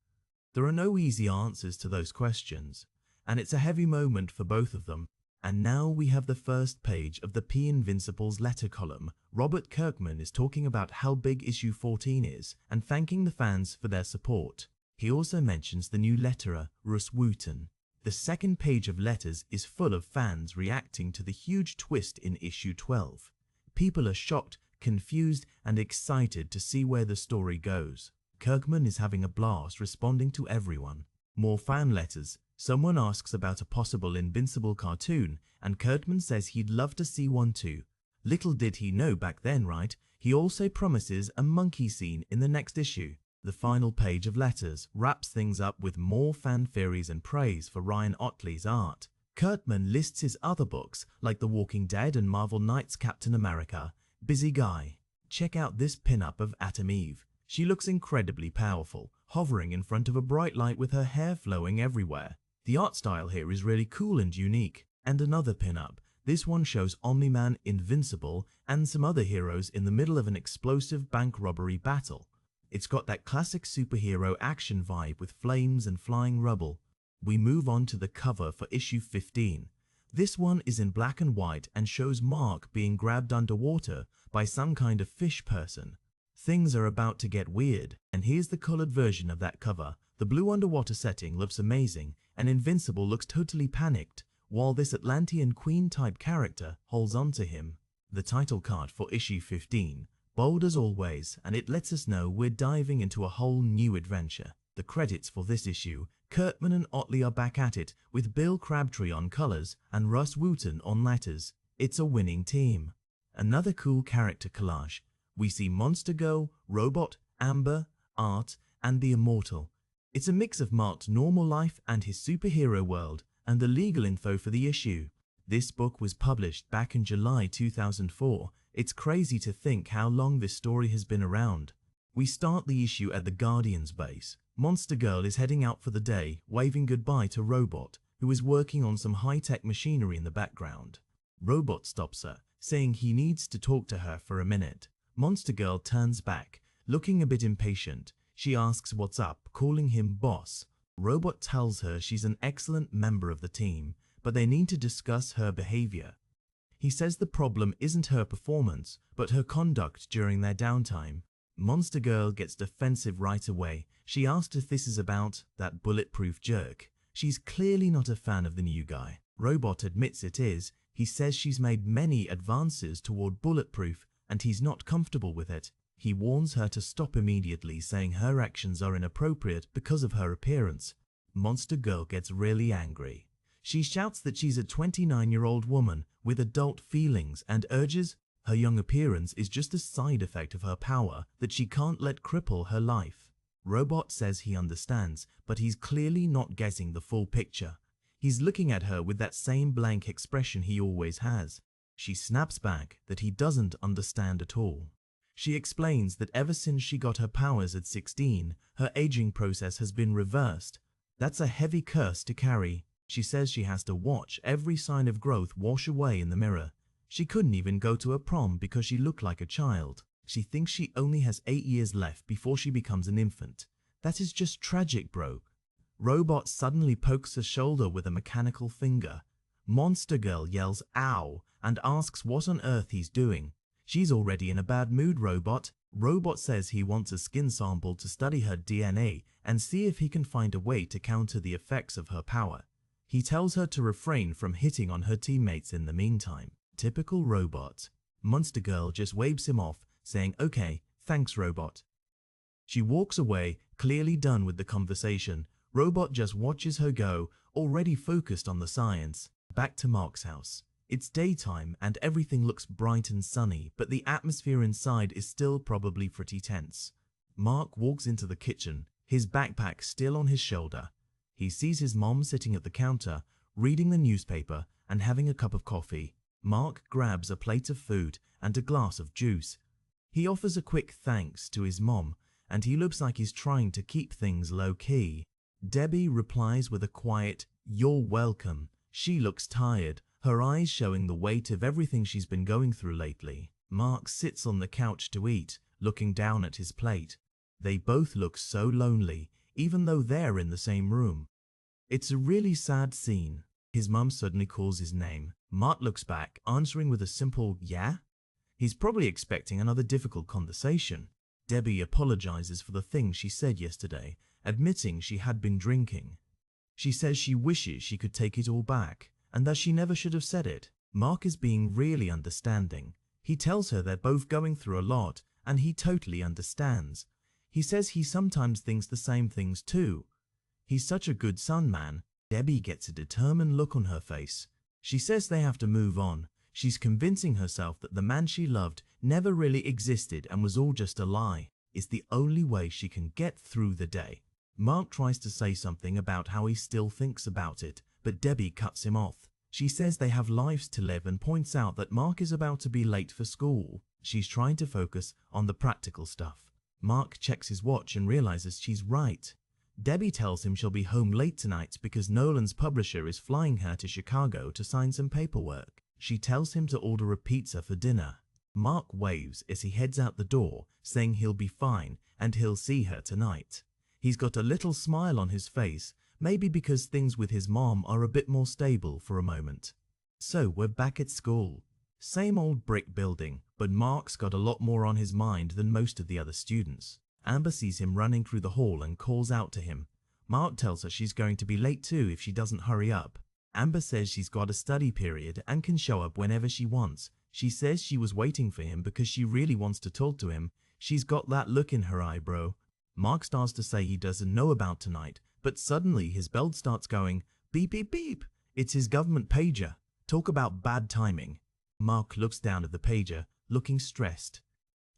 There are no easy answers to those questions, and it's a heavy moment for both of them. And now we have the first page of the P Invincible's letter column. Robert Kirkman is talking about how big issue 14 is and thanking the fans for their support. He also mentions the new letterer, Russ Wooten. The second page of letters is full of fans reacting to the huge twist in issue 12. People are shocked, confused, and excited to see where the story goes. Kirkman is having a blast responding to everyone. More fan letters. Someone asks about a possible Invincible cartoon, and Kirkman says he'd love to see one too. Little did he know back then, right? He also promises a monkey scene in the next issue. The final page of letters wraps things up with more fan theories and praise for Ryan Ottley's art. Kirkman lists his other books, like The Walking Dead and Marvel Knights Captain America. Busy guy. Check out this pinup of Atom Eve. She looks incredibly powerful, hovering in front of a bright light with her hair flowing everywhere. The art style here is really cool and unique. And another pinup. This one shows Omni-Man, Invincible, and some other heroes in the middle of an explosive bank robbery battle. It's got that classic superhero action vibe with flames and flying rubble. We move on to the cover for issue 15. This one is in black and white and shows Mark being grabbed underwater by some kind of fish person. Things are about to get weird, and here's the colored version of that cover. The blue underwater setting looks amazing, and Invincible looks totally panicked, while this Atlantean Queen-type character holds on to him. The title card for issue 15, bold as always, and it lets us know we're diving into a whole new adventure. The credits for this issue, Kirkman and Ottley are back at it, with Bill Crabtree on colors and Russ Wooten on letters. It's a winning team. Another cool character collage. We see Monster Girl, Robot, Amber, Art, and the Immortal. It's a mix of Mark's normal life and his superhero world, and the legal info for the issue. This book was published back in July 2004. It's crazy to think how long this story has been around. We start the issue at the Guardian's base. Monster Girl is heading out for the day, waving goodbye to Robot, who is working on some high-tech machinery in the background. Robot stops her, saying he needs to talk to her for a minute. Monster Girl turns back, looking a bit impatient. She asks what's up, calling him boss. Robot tells her she's an excellent member of the team, but they need to discuss her behavior. He says the problem isn't her performance, but her conduct during their downtime. Monster Girl gets defensive right away. She asks if this is about that bulletproof jerk. She's clearly not a fan of the new guy. Robot admits it is. He says she's made many advances toward bulletproof, and he's not comfortable with it. He warns her to stop immediately, saying her actions are inappropriate because of her appearance. Monster Girl gets really angry. She shouts that she's a 29-year-old woman with adult feelings and urges her young appearance is just a side effect of her power that she can't let cripple her life. Robot says he understands, but he's clearly not getting the full picture. He's looking at her with that same blank expression he always has. She snaps back that he doesn't understand at all. She explains that ever since she got her powers at 16, her aging process has been reversed. That's a heavy curse to carry. She says she has to watch every sign of growth wash away in the mirror. She couldn't even go to a prom because she looked like a child. She thinks she only has 8 years left before she becomes an infant. That is just tragic, bro. Robot suddenly pokes her shoulder with a mechanical finger. Monster Girl yells ow and asks what on earth he's doing. She's already in a bad mood, Robot. Robot says he wants a skin sample to study her DNA and see if he can find a way to counter the effects of her power. He tells her to refrain from hitting on her teammates in the meantime. Typical Robot. Monster Girl just waves him off, saying, "Okay, thanks, Robot." She walks away, clearly done with the conversation. Robot just watches her go, already focused on the science. Back to Mark's house. It's daytime and everything looks bright and sunny, but the atmosphere inside is still probably pretty tense. Mark walks into the kitchen, his backpack still on his shoulder. He sees his mom sitting at the counter, reading the newspaper and having a cup of coffee. Mark grabs a plate of food and a glass of juice. He offers a quick thanks to his mom, and he looks like he's trying to keep things low-key. Debbie replies with a quiet, "You're welcome." She looks tired, her eyes showing the weight of everything she's been going through lately. Mark sits on the couch to eat, looking down at his plate. They both look so lonely, even though they're in the same room. It's a really sad scene. His mum suddenly calls his name. Mark looks back, answering with a simple "yeah?" He's probably expecting another difficult conversation. Debbie apologizes for the things she said yesterday, admitting she had been drinking. She says she wishes she could take it all back, and that she never should have said it. Mark is being really understanding. He tells her they're both going through a lot, and he totally understands. He says he sometimes thinks the same things too. He's such a good son, man. Debbie gets a determined look on her face. She says they have to move on. She's convincing herself that the man she loved never really existed and was all just a lie. It's the only way she can get through the day. Mark tries to say something about how he still thinks about it, but Debbie cuts him off. She says they have lives to live and points out that Mark is about to be late for school. She's trying to focus on the practical stuff. Mark checks his watch and realizes she's right. Debbie tells him she'll be home late tonight because Nolan's publisher is flying her to Chicago to sign some paperwork. She tells him to order a pizza for dinner. Mark waves as he heads out the door, saying he'll be fine and he'll see her tonight. He's got a little smile on his face, maybe because things with his mom are a bit more stable for a moment. So we're back at school. Same old brick building, but Mark's got a lot more on his mind than most of the other students. Amber sees him running through the hall and calls out to him. Mark tells her she's going to be late too if she doesn't hurry up. Amber says she's got a study period and can show up whenever she wants. She says she was waiting for him because she really wants to talk to him. She's got that look in her eye, bro. Mark starts to say he doesn't know about tonight, but suddenly his bell starts going beep beep beep. It's his government pager. Talk about bad timing. Mark looks down at the pager, looking stressed.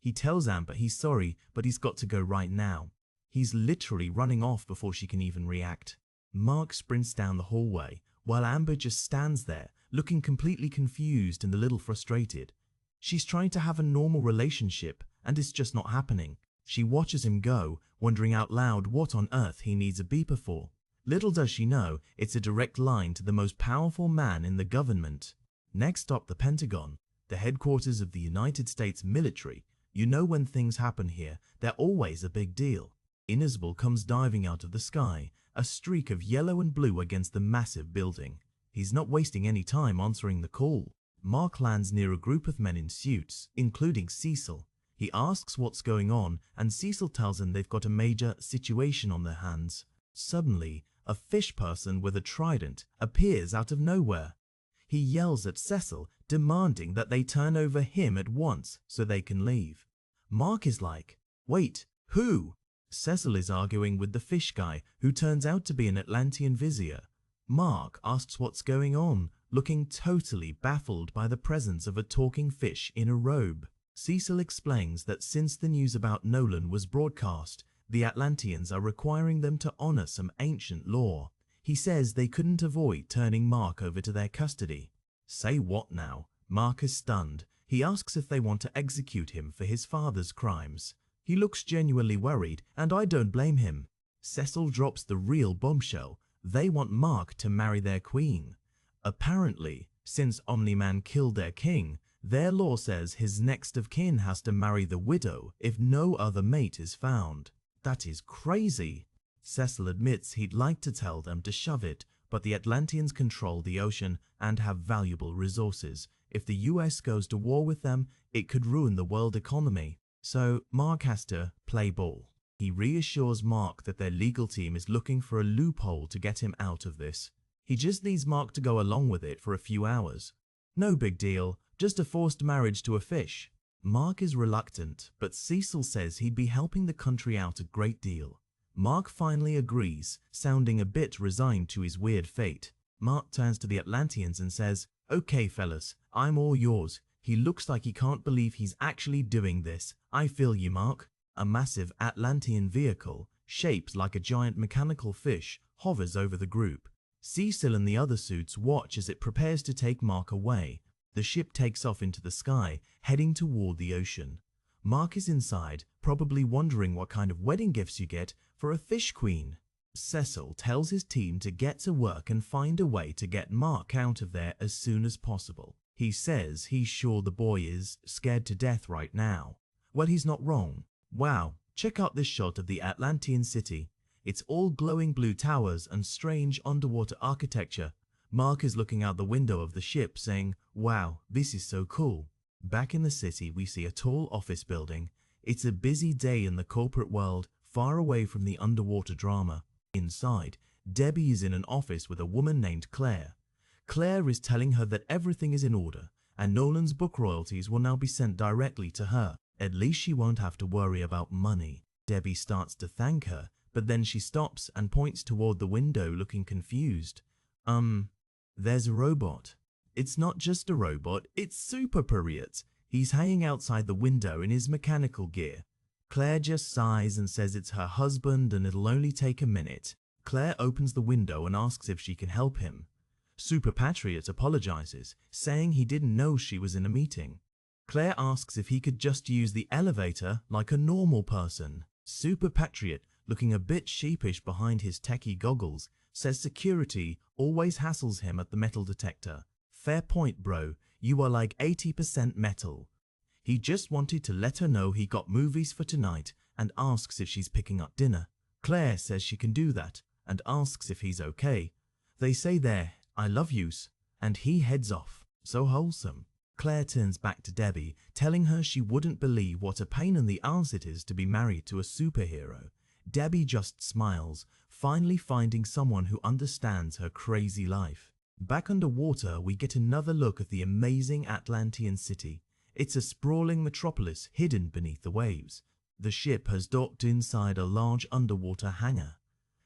He tells Amber he's sorry, but he's got to go right now. He's literally running off before she can even react. Mark sprints down the hallway, while Amber just stands there, looking completely confused and a little frustrated. She's trying to have a normal relationship, and it's just not happening. She watches him go, wondering out loud what on earth he needs a beeper for. Little does she know, it's a direct line to the most powerful man in the government. Next stop, the Pentagon, the headquarters of the United States military. You know when things happen here, they're always a big deal. Invincible comes diving out of the sky, a streak of yellow and blue against the massive building. He's not wasting any time answering the call. Mark lands near a group of men in suits, including Cecil. He asks what's going on, and Cecil tells him they've got a major situation on their hands. Suddenly, a fish person with a trident appears out of nowhere. He yells at Cecil, demanding that they turn over him at once so they can leave. Mark is like, "Wait, who?" Cecil is arguing with the fish guy, who turns out to be an Atlantean vizier. Mark asks what's going on, looking totally baffled by the presence of a talking fish in a robe. Cecil explains that since the news about Nolan was broadcast, the Atlanteans are requiring them to honor some ancient law. He says they couldn't avoid turning Mark over to their custody. Say what now? Mark is stunned. He asks if they want to execute him for his father's crimes. He looks genuinely worried, and I don't blame him. Cecil drops the real bombshell. They want Mark to marry their queen. Apparently, since Omni-Man killed their king, their law says his next of kin has to marry the widow if no other mate is found. That is crazy. Cecil admits he'd like to tell them to shove it, but the Atlanteans control the ocean and have valuable resources. If the US goes to war with them, it could ruin the world economy. So Mark has to play ball. He reassures Mark that their legal team is looking for a loophole to get him out of this. He just needs Mark to go along with it for a few hours. No big deal, just a forced marriage to a fish. Mark is reluctant, but Cecil says he'd be helping the country out a great deal. Mark finally agrees, sounding a bit resigned to his weird fate. Mark turns to the Atlanteans and says, "Okay fellas, I'm all yours." He looks like he can't believe he's actually doing this. I feel you, Mark. A massive Atlantean vehicle, shaped like a giant mechanical fish, hovers over the group. Cecil and the other suits watch as it prepares to take Mark away. The ship takes off into the sky, heading toward the ocean. Mark is inside, probably wondering what kind of wedding gifts you get for a fish queen. Cecil tells his team to get to work and find a way to get Mark out of there as soon as possible. He says he's sure the boy is scared to death right now. Well, he's not wrong. Wow, check out this shot of the Atlantean city. It's all glowing blue towers and strange underwater architecture. Mark is looking out the window of the ship saying, "Wow, this is so cool." Back in the city, we see a tall office building. It's a busy day in the corporate world, far away from the underwater drama. Inside, Debbie is in an office with a woman named Claire. Claire is telling her that everything is in order, and Nolan's book royalties will now be sent directly to her. At least she won't have to worry about money. Debbie starts to thank her, but then she stops and points toward the window looking confused. There's a robot. It's not just a robot, it's Super Period. He's hanging outside the window in his mechanical gear. Claire just sighs and says it's her husband and it'll only take a minute. Claire opens the window and asks if she can help him. Super Patriot apologizes, saying he didn't know she was in a meeting. Claire asks if he could just use the elevator like a normal person. Super Patriot, looking a bit sheepish behind his techie goggles, says security always hassles him at the metal detector. Fair point, bro. You are like 80% metal. He just wanted to let her know he got movies for tonight and asks if she's picking up dinner. Claire says she can do that and asks if he's okay. They say their "I love yous" and he heads off. So wholesome. Claire turns back to Debbie, telling her she wouldn't believe what a pain in the ass it is to be married to a superhero. Debbie just smiles, finally finding someone who understands her crazy life. Back underwater, we get another look at the amazing Atlantean city. It's a sprawling metropolis hidden beneath the waves. The ship has docked inside a large underwater hangar.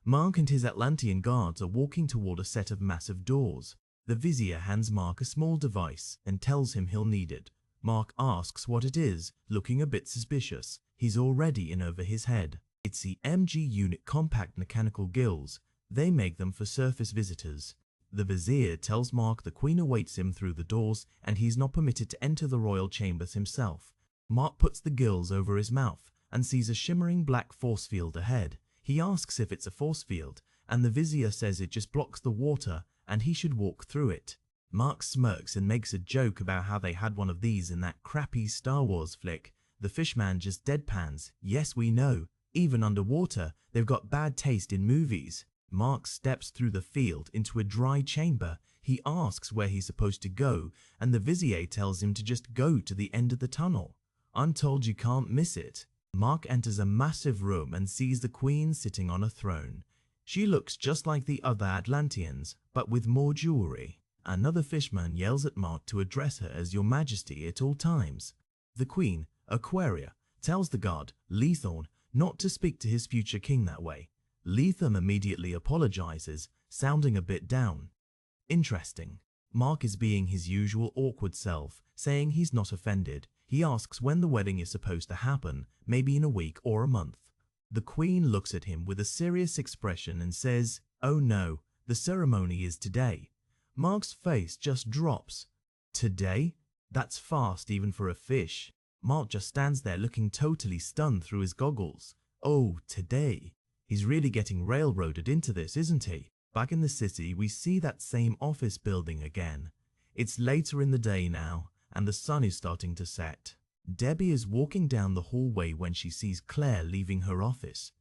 Mark and his Atlantean guards are walking toward a set of massive doors. The Vizier hands Mark a small device and tells him he'll need it. Mark asks what it is, looking a bit suspicious. He's already in over his head. It's the MG Unit Compact Mechanical Gills. They make them for surface visitors. The Vizier tells Mark the Queen awaits him through the doors and he's not permitted to enter the royal chambers himself. Mark puts the gills over his mouth and sees a shimmering black force field ahead. He asks if it's a force field, and the Vizier says it just blocks the water and he should walk through it. Mark smirks and makes a joke about how they had one of these in that crappy Star Wars flick. The fishman just deadpans, "Yes, we know. Even underwater, they've got bad taste in movies." Mark steps through the field into a dry chamber. He asks where he's supposed to go, and the Vizier tells him to just go to the end of the tunnel. "I'm told you can't miss it." Mark enters a massive room and sees the Queen sitting on a throne. She looks just like the other Atlanteans, but with more jewelry. Another fishman yells at Mark to address her as Your Majesty at all times. The Queen, Aquaria, tells the guard, Leathorn, not to speak to his future king that way. Leatham immediately apologizes, sounding a bit down. Interesting. Mark is being his usual awkward self, saying he's not offended. He asks when the wedding is supposed to happen, maybe in a week or a month. The Queen looks at him with a serious expression and says, "Oh no, the ceremony is today." Mark's face just drops. Today? That's fast even for a fish. Mark just stands there looking totally stunned through his goggles. Oh, today. He's really getting railroaded into this, isn't he? Back in the city, we see that same office building again. It's later in the day now, and the sun is starting to set. Debbie is walking down the hallway when she sees Claire leaving her office.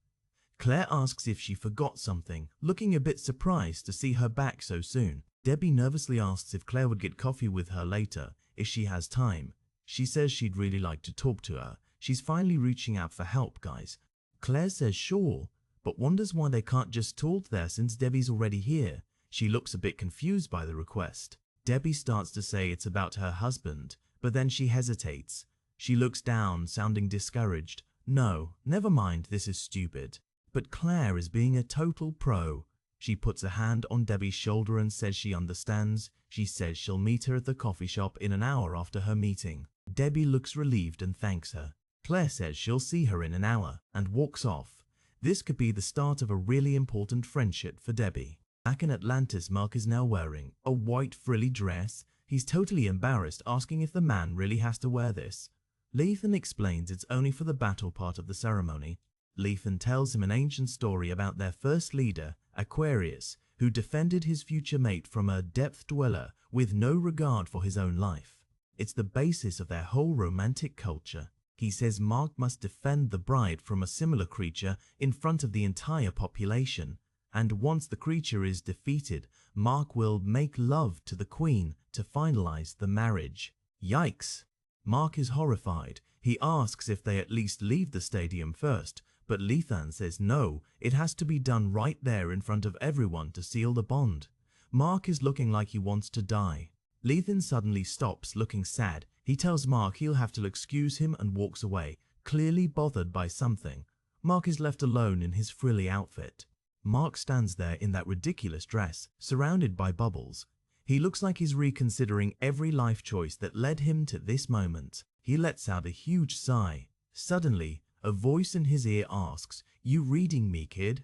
Claire asks if she forgot something, looking a bit surprised to see her back so soon. Debbie nervously asks if Claire would get coffee with her later, if she has time. She says she'd really like to talk to her. She's finally reaching out for help, guys. Claire says sure, but wonders why they can't just talk there since Debbie's already here. She looks a bit confused by the request. Debbie starts to say it's about her husband, but then she hesitates. She looks down, sounding discouraged. No, never mind, this is stupid. But Claire is being a total pro. She puts a hand on Debbie's shoulder and says she understands. She says she'll meet her at the coffee shop in an hour after her meeting. Debbie looks relieved and thanks her. Claire says she'll see her in an hour and walks off. This could be the start of a really important friendship for Debbie. Back in Atlantis, Mark is now wearing a white frilly dress. He's totally embarrassed, asking if the man really has to wear this. Lethan explains it's only for the battle part of the ceremony. Lethan tells him an ancient story about their first leader, Aquarius, who defended his future mate from a depth dweller with no regard for his own life. It's the basis of their whole romantic culture. He says Mark must defend the bride from a similar creature in front of the entire population, and once the creature is defeated, Mark will make love to the queen to finalize the marriage. Yikes! Mark is horrified. He asks if they at least leave the stadium first, but Lethan says no, it has to be done right there in front of everyone to seal the bond. Mark is looking like he wants to die. Lethan suddenly stops, looking sad. He tells Mark he'll have to excuse him and walks away, clearly bothered by something. Mark is left alone in his frilly outfit. Mark stands there in that ridiculous dress, surrounded by bubbles. He looks like he's reconsidering every life choice that led him to this moment. He lets out a huge sigh. Suddenly, a voice in his ear asks, "You reading me, kid?"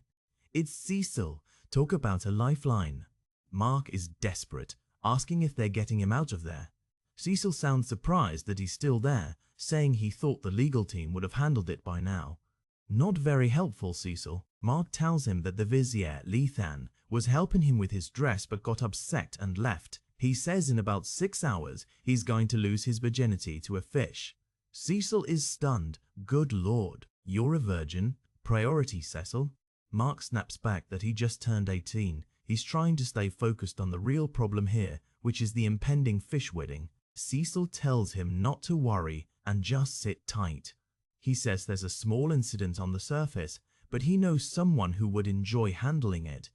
It's Cecil. Talk about a lifeline. Mark is desperate, asking if they're getting him out of there. Cecil sounds surprised that he's still there, saying he thought the legal team would have handled it by now. Not very helpful, Cecil. Mark tells him that the vizier, Lethan, was helping him with his dress but got upset and left. He says in about 6 hours he's going to lose his virginity to a fish. Cecil is stunned. Good lord, you're a virgin? Priority, Cecil. Mark snaps back that he just turned 18. He's trying to stay focused on the real problem here, which is the impending fish wedding. Cecil tells him not to worry and just sit tight. He says there's a small incident on the surface, but he knows someone who would enjoy handling it.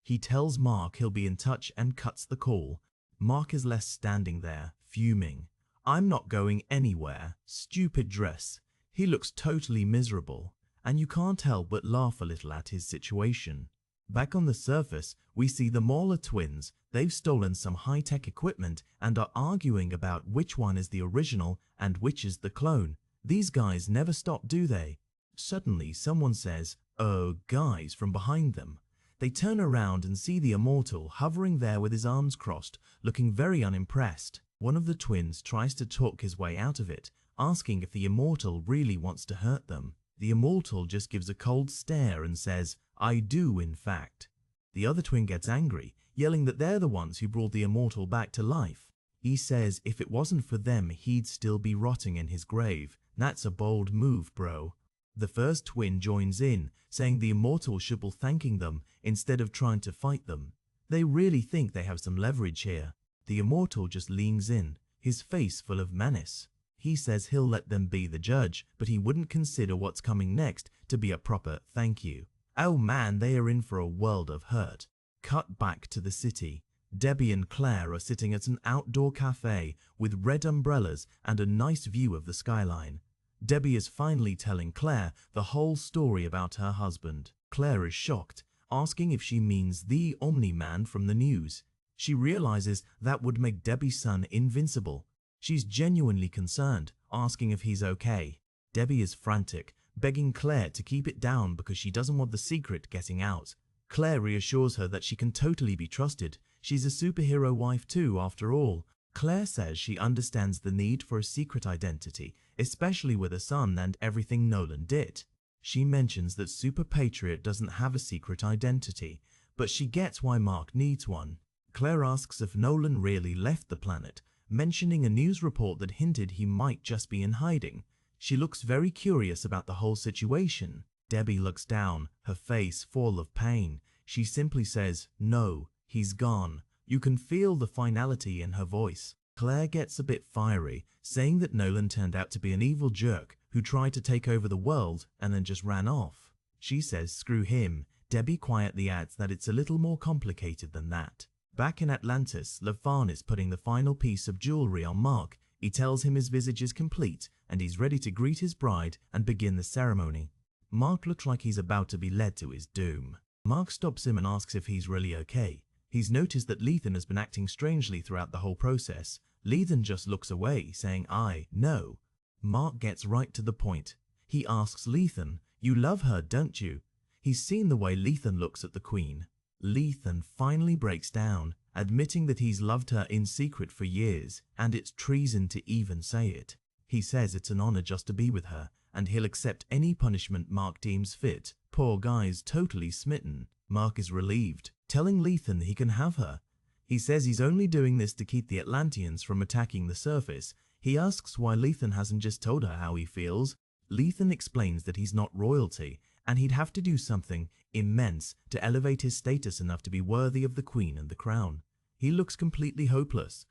He tells Mark he'll be in touch and cuts the call. Mark is left standing there, fuming. I'm not going anywhere. Stupid dress. He looks totally miserable, and you can't help but laugh a little at his situation. Back on the surface, we see the Mauler twins. They've stolen some high-tech equipment and are arguing about which one is the original and which is the clone. These guys never stop, do they? Suddenly, someone says, "Oh, guys," from behind them. They turn around and see the Immortal hovering there with his arms crossed, looking very unimpressed. One of the twins tries to talk his way out of it, asking if the Immortal really wants to hurt them. The Immortal just gives a cold stare and says, "I do, in fact." The other twin gets angry, yelling that they're the ones who brought the Immortal back to life. He says if it wasn't for them, he'd still be rotting in his grave. That's a bold move, bro. The first twin joins in, saying the Immortal should be thanking them instead of trying to fight them. They really think they have some leverage here. The Immortal just leans in, his face full of menace. He says he'll let them be the judge, but he wouldn't consider what's coming next to be a proper thank you. Oh man, they are in for a world of hurt. Cut back to the city. Debbie and Claire are sitting at an outdoor cafe with red umbrellas and a nice view of the skyline. Debbie is finally telling Claire the whole story about her husband. Claire is shocked, asking if she means the Omni-Man from the news. She realizes that would make Debbie's son invincible. She's genuinely concerned, asking if he's okay. Debbie is frantic, begging Claire to keep it down because she doesn't want the secret getting out. Claire reassures her that she can totally be trusted. She's a superhero wife too, after all. Claire says she understands the need for a secret identity, especially with her son and everything Nolan did. She mentions that Super Patriot doesn't have a secret identity, but she gets why Mark needs one. Claire asks if Nolan really left the planet, mentioning a news report that hinted he might just be in hiding. She looks very curious about the whole situation. Debbie looks down, her face full of pain. She simply says, "No, he's gone." You can feel the finality in her voice. Claire gets a bit fiery, saying that Nolan turned out to be an evil jerk who tried to take over the world and then just ran off. She says screw him. Debbie quietly adds that it's a little more complicated than that. Back in Atlantis, LaFarn is putting the final piece of jewelry on Mark. He tells him his visage is complete and he's ready to greet his bride and begin the ceremony. Mark looks like he's about to be led to his doom. Mark stops him and asks if he's really okay. He's noticed that Lethan has been acting strangely throughout the whole process. Lethan just looks away, saying, no. Mark gets right to the point. He asks Lethan, "You love her, don't you?" He's seen the way Lethan looks at the Queen. Lethan finally breaks down, admitting that he's loved her in secret for years, and it's treason to even say it. He says it's an honor just to be with her, and he'll accept any punishment Mark deems fit. Poor guy's totally smitten. Mark is relieved, telling Lethan he can have her. He says he's only doing this to keep the Atlanteans from attacking the surface. He asks why Lethan hasn't just told her how he feels. Lethan explains that he's not royalty, and he'd have to do something immense to elevate his status enough to be worthy of the Queen and the crown. He looks completely hopeless.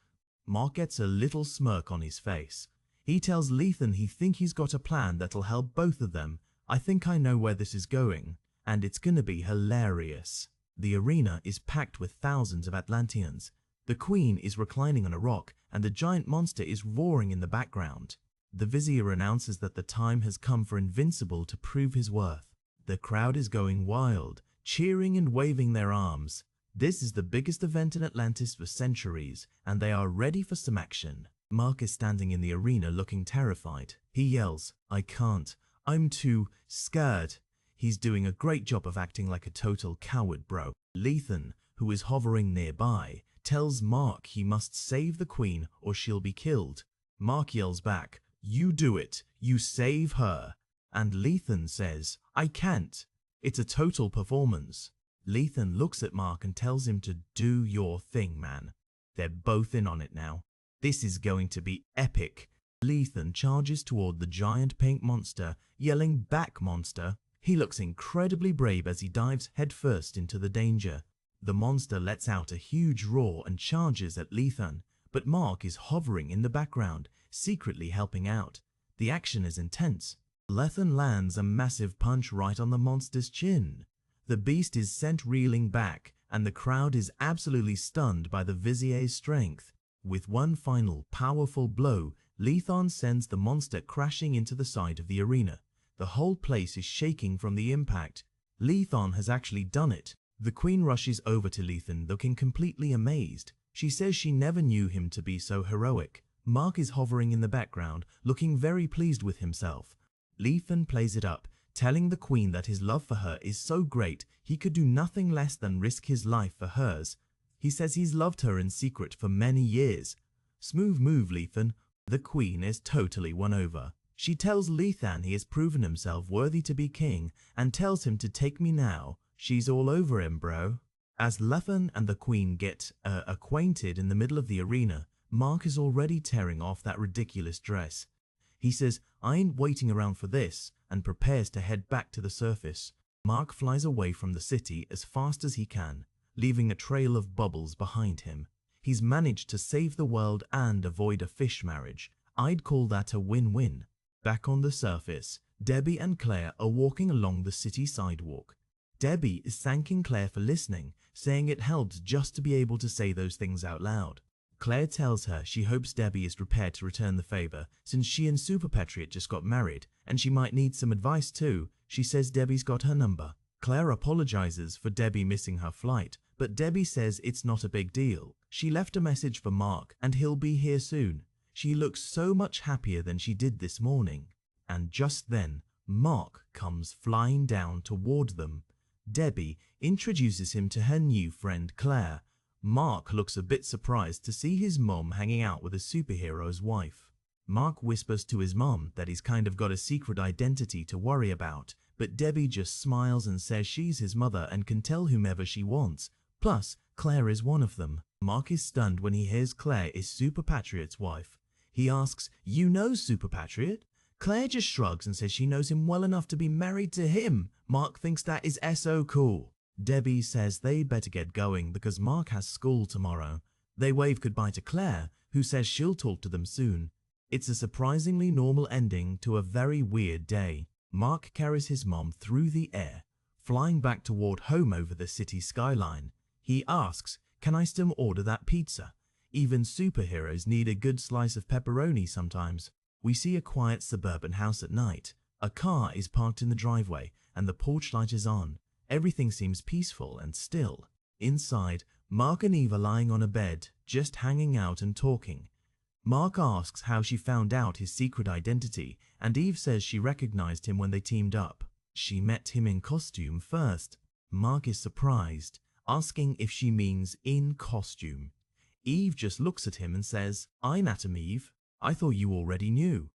Mark gets a little smirk on his face. He tells Lethan he thinks he's got a plan that'll help both of them. "I think I know where this is going, and it's gonna be hilarious." The arena is packed with thousands of Atlanteans. The Queen is reclining on a rock, and the giant monster is roaring in the background. The Vizier announces that the time has come for Invincible to prove his worth. The crowd is going wild, cheering and waving their arms. This is the biggest event in Atlantis for centuries, and they are ready for some action. Mark is standing in the arena looking terrified. He yells, "I can't. I'm too scared." He's doing a great job of acting like a total coward, bro. Lethan, who is hovering nearby, tells Mark he must save the Queen or she'll be killed. Mark yells back, "You do it. You save her." And Lethan says, "I can't." It's a total performance. Lethan looks at Mark and tells him to do your thing, man. They're both in on it now. This is going to be epic. Lethan charges toward the giant pink monster, yelling, "Back, monster." He looks incredibly brave as he dives headfirst into the danger. The monster lets out a huge roar and charges at Lethan, but Mark is hovering in the background, secretly helping out. The action is intense. Lethan lands a massive punch right on the monster's chin. The beast is sent reeling back, and the crowd is absolutely stunned by the Vizier's strength. With one final powerful blow, Lethan sends the monster crashing into the side of the arena. The whole place is shaking from the impact. Lethan has actually done it. The Queen rushes over to Lethan looking completely amazed. She says she never knew him to be so heroic. Mark is hovering in the background, looking very pleased with himself. Lethan plays it up, telling the Queen that his love for her is so great he could do nothing less than risk his life for hers. He says he's loved her in secret for many years. Smooth move, Lethan. The Queen is totally won over. She tells Lethan he has proven himself worthy to be king and tells him to take me now. She's all over him, bro. As Lethan and the Queen get acquainted in the middle of the arena, Mark is already tearing off that ridiculous dress. He says, "I ain't waiting around for this," and prepares to head back to the surface. Mark flies away from the city as fast as he can, leaving a trail of bubbles behind him. He's managed to save the world and avoid a fish marriage. I'd call that a win-win. Back on the surface, Debbie and Claire are walking along the city sidewalk. Debbie is thanking Claire for listening, saying it helped just to be able to say those things out loud. Claire tells her she hopes Debbie is prepared to return the favor since she and Super Patriot just got married and she might need some advice too. She says Debbie's got her number. Claire apologizes for Debbie missing her flight, but Debbie says it's not a big deal. She left a message for Mark and he'll be here soon. She looks so much happier than she did this morning. And just then, Mark comes flying down toward them. Debbie introduces him to her new friend Claire. Mark looks a bit surprised to see his mom hanging out with a superhero's wife. Mark whispers to his mom that he's kind of got a secret identity to worry about, but Debbie just smiles and says she's his mother and can tell whomever she wants. Plus, Claire is one of them. Mark is stunned when he hears Claire is Super Patriot's wife. He asks, "You know Super Patriot?" Claire just shrugs and says she knows him well enough to be married to him. Mark thinks that is so cool. Debbie says they'd better get going because Mark has school tomorrow. They wave goodbye to Claire, who says she'll talk to them soon. It's a surprisingly normal ending to a very weird day. Mark carries his mom through the air, flying back toward home over the city skyline. He asks, "Can I still order that pizza? Even superheroes need a good slice of pepperoni sometimes." We see a quiet suburban house at night. A car is parked in the driveway and the porch light is on. Everything seems peaceful and still. Inside, Mark and Eve are lying on a bed, just hanging out and talking. Mark asks how she found out his secret identity, and Eve says she recognized him when they teamed up. She met him in costume first. Mark is surprised, asking if she means in costume. Eve just looks at him and says, "I'm Atom Eve. I thought you already knew."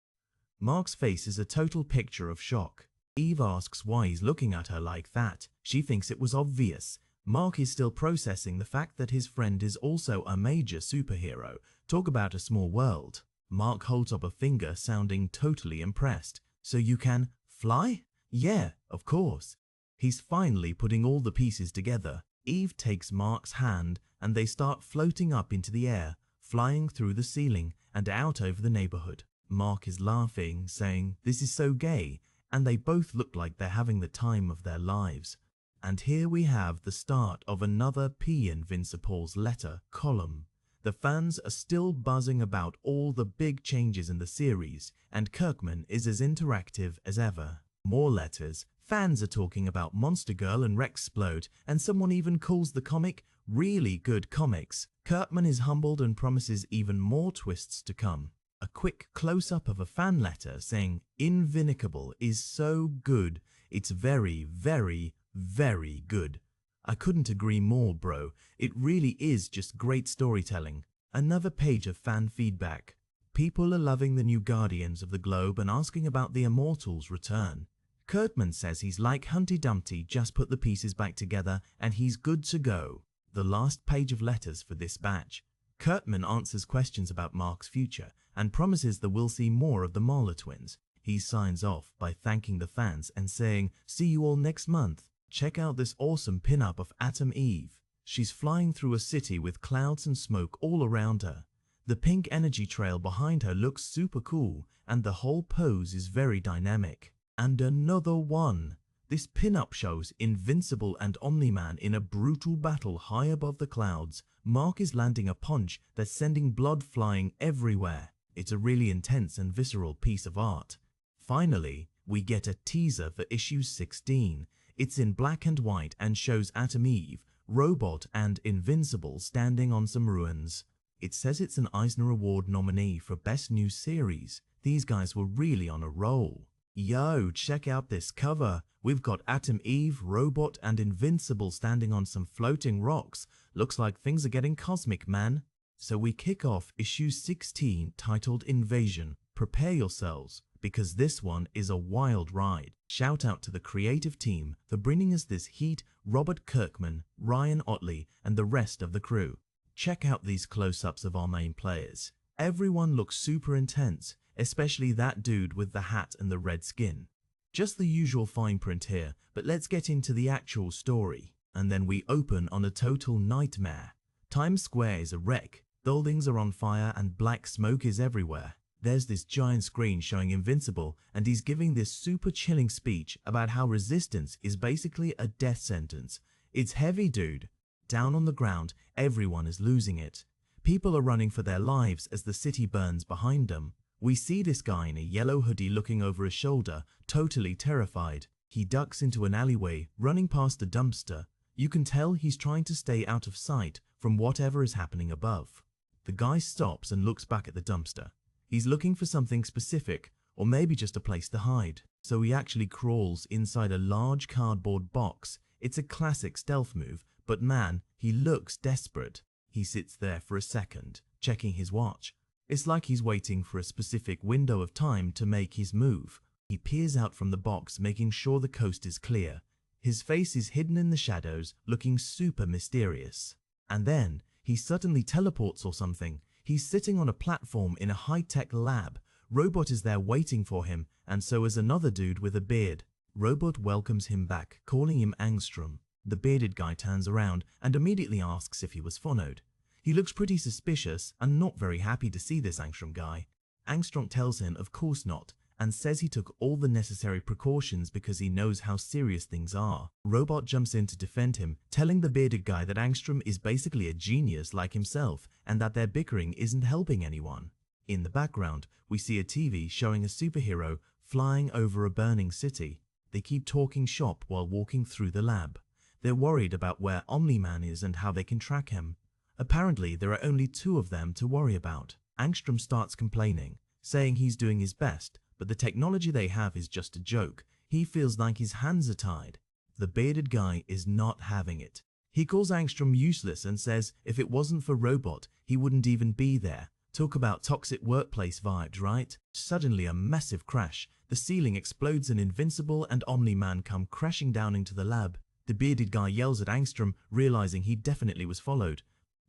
Mark's face is a total picture of shock. Eve asks why he's looking at her like that. She thinks it was obvious. Mark is still processing the fact that his friend is also a major superhero. Talk about a small world. Mark holds up a finger, sounding totally impressed. "So you can fly?" "Yeah, of course." He's finally putting all the pieces together. Eve takes Mark's hand and they start floating up into the air, flying through the ceiling and out over the neighborhood. Mark is laughing, saying, "This is so gay," and they both look like they're having the time of their lives. And here we have the start of another P. Invincible's letter column. The fans are still buzzing about all the big changes in the series, and Kirkman is as interactive as ever. More letters. Fans are talking about Monster Girl and Rexplode, and someone even calls the comic really good comics. Kirkman is humbled and promises even more twists to come. A quick close-up of a fan letter saying, "Invincible is so good. It's very, very, very good." I couldn't agree more, bro. It really is just great storytelling. Another page of fan feedback. People are loving the new Guardians of the Globe and asking about the Immortals' return. Kurtman says he's like Humpty Dumpty, just put the pieces back together and he's good to go. The last page of letters for this batch. Kurtman answers questions about Mark's future and promises that we'll see more of the Marler twins. He signs off by thanking the fans and saying, "See you all next month." Check out this awesome pinup of Atom Eve. She's flying through a city with clouds and smoke all around her. The pink energy trail behind her looks super cool and the whole pose is very dynamic. And another one. This pinup shows Invincible and Omni-Man in a brutal battle high above the clouds. Mark is landing a punch that's sending blood flying everywhere. It's a really intense and visceral piece of art. Finally, we get a teaser for issue 16. It's in black and white and shows Atom Eve, Robot and Invincible standing on some ruins. It says it's an Eisner Award nominee for Best New Series. These guys were really on a roll. Yo, check out this cover. We've got Atom Eve, Robot and Invincible standing on some floating rocks. Looks like things are getting cosmic, man. So we kick off issue 16 titled Invasion. Prepare yourselves, because this one is a wild ride. Shout out to the creative team for bringing us this heat, Robert Kirkman, Ryan Otley, and the rest of the crew. Check out these close-ups of our main players. Everyone looks super intense, especially that dude with the hat and the red skin. Just the usual fine print here, but let's get into the actual story. And then we open on a total nightmare. Times Square is a wreck, buildings are on fire and black smoke is everywhere. There's this giant screen showing Invincible and he's giving this super chilling speech about how resistance is basically a death sentence. It's heavy, dude. Down on the ground, everyone is losing it. People are running for their lives as the city burns behind them. We see this guy in a yellow hoodie looking over his shoulder, totally terrified. He ducks into an alleyway, running past a dumpster. You can tell he's trying to stay out of sight from whatever is happening above. The guy stops and looks back at the dumpster. He's looking for something specific, or maybe just a place to hide. So he actually crawls inside a large cardboard box. It's a classic stealth move, but man, he looks desperate. He sits there for a second, checking his watch. It's like he's waiting for a specific window of time to make his move. He peers out from the box, making sure the coast is clear. His face is hidden in the shadows, looking super mysterious. And then, he suddenly teleports or something. He's sitting on a platform in a high-tech lab. Robot is there waiting for him, and so is another dude with a beard. Robot welcomes him back, calling him Angstrom. The bearded guy turns around and immediately asks if he was followed. He looks pretty suspicious and not very happy to see this Angstrom guy. Angstrom tells him of course not, and says he took all the necessary precautions because he knows how serious things are. Robot jumps in to defend him, telling the bearded guy that Angstrom is basically a genius like himself and that their bickering isn't helping anyone. In the background, we see a TV showing a superhero flying over a burning city. They keep talking shop while walking through the lab. They're worried about where Omni-Man is and how they can track him. Apparently, there are only two of them to worry about. Angstrom starts complaining, saying he's doing his best, but the technology they have is just a joke. He feels like his hands are tied. The bearded guy is not having it. He calls Angstrom useless and says if it wasn't for Robot, he wouldn't even be there. Talk about toxic workplace vibes, right? Suddenly a massive crash. The ceiling explodes and Invincible and Omni-Man come crashing down into the lab. The bearded guy yells at Angstrom, realizing he definitely was followed.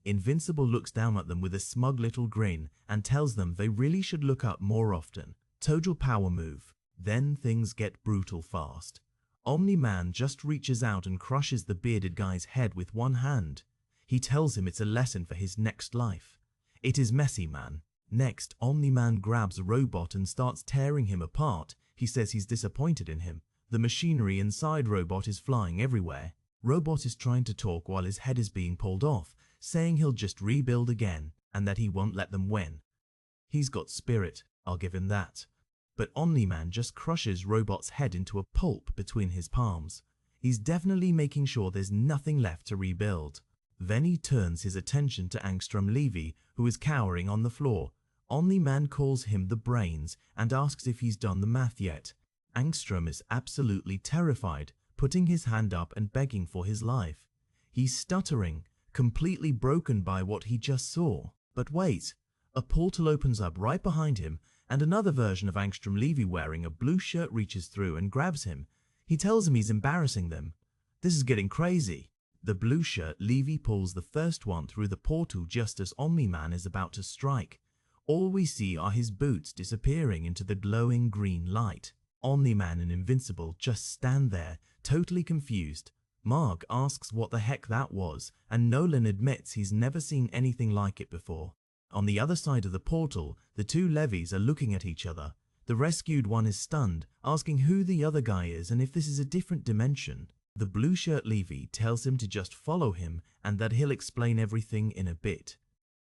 Invincible looks down at them with a smug little grin and tells them they really should look up more often. Total power move. Then things get brutal fast. Omni-Man just reaches out and crushes the bearded guy's head with one hand. He tells him it's a lesson for his next life. It is messy, man. Next, Omni-Man grabs Robot and starts tearing him apart. He says he's disappointed in him. The machinery inside Robot is flying everywhere. Robot is trying to talk while his head is being pulled off, saying he'll just rebuild again and that he won't let them win. He's got spirit, I'll give him that. But Omni-Man just crushes Robot's head into a pulp between his palms. He's definitely making sure there's nothing left to rebuild. Then he turns his attention to Angstrom Levy, who is cowering on the floor. Omni-Man calls him the brains and asks if he's done the math yet. Angstrom is absolutely terrified, putting his hand up and begging for his life. He's stuttering, completely broken by what he just saw. But wait, a portal opens up right behind him, and another version of Angstrom Levy wearing a blue shirt reaches through and grabs him. He tells him he's embarrassing them. This is getting crazy. The blue shirt Levy pulls the first one through the portal just as Omni-Man is about to strike. All we see are his boots disappearing into the glowing green light. Omni-Man and Invincible just stand there, totally confused. Marg asks what the heck that was, and Nolan admits he's never seen anything like it before. On the other side of the portal, the two Levies are looking at each other. The rescued one is stunned, asking who the other guy is and if this is a different dimension. The blue shirt Levy tells him to just follow him and that he'll explain everything in a bit.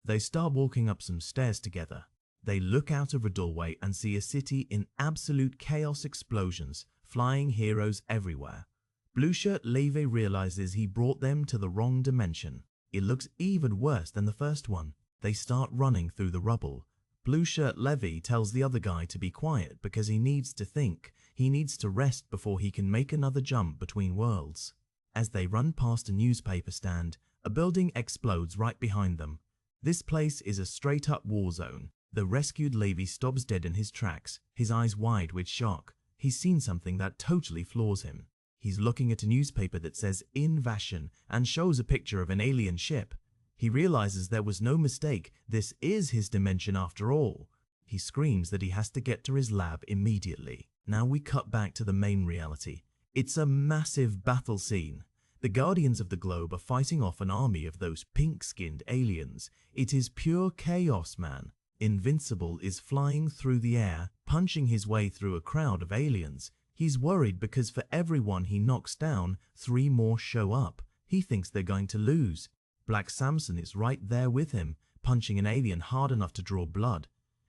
They start walking up some stairs together. They look out of a doorway and see a city in absolute chaos, explosions, flying heroes everywhere. Blue shirt Levy realizes he brought them to the wrong dimension. It looks even worse than the first one. They start running through the rubble. Blue shirt Levy tells the other guy to be quiet because he needs to think. He needs to rest before he can make another jump between worlds. As they run past a newspaper stand, a building explodes right behind them. This place is a straight-up war zone. The rescued Levy stops dead in his tracks, his eyes wide with shock. He's seen something that totally floors him. He's looking at a newspaper that says Invasion and shows a picture of an alien ship. He realizes there was no mistake, this is his dimension after all. He screams that he has to get to his lab immediately. Now we cut back to the main reality. It's a massive battle scene. The Guardians of the Globe are fighting off an army of those pink-skinned aliens. It is pure chaos, man. Invincible is flying through the air, punching his way through a crowd of aliens. He's worried because for everyone he knocks down, 3 more show up. He thinks they're going to lose. Black Samson is right there with him, punching an alien hard enough to draw blood.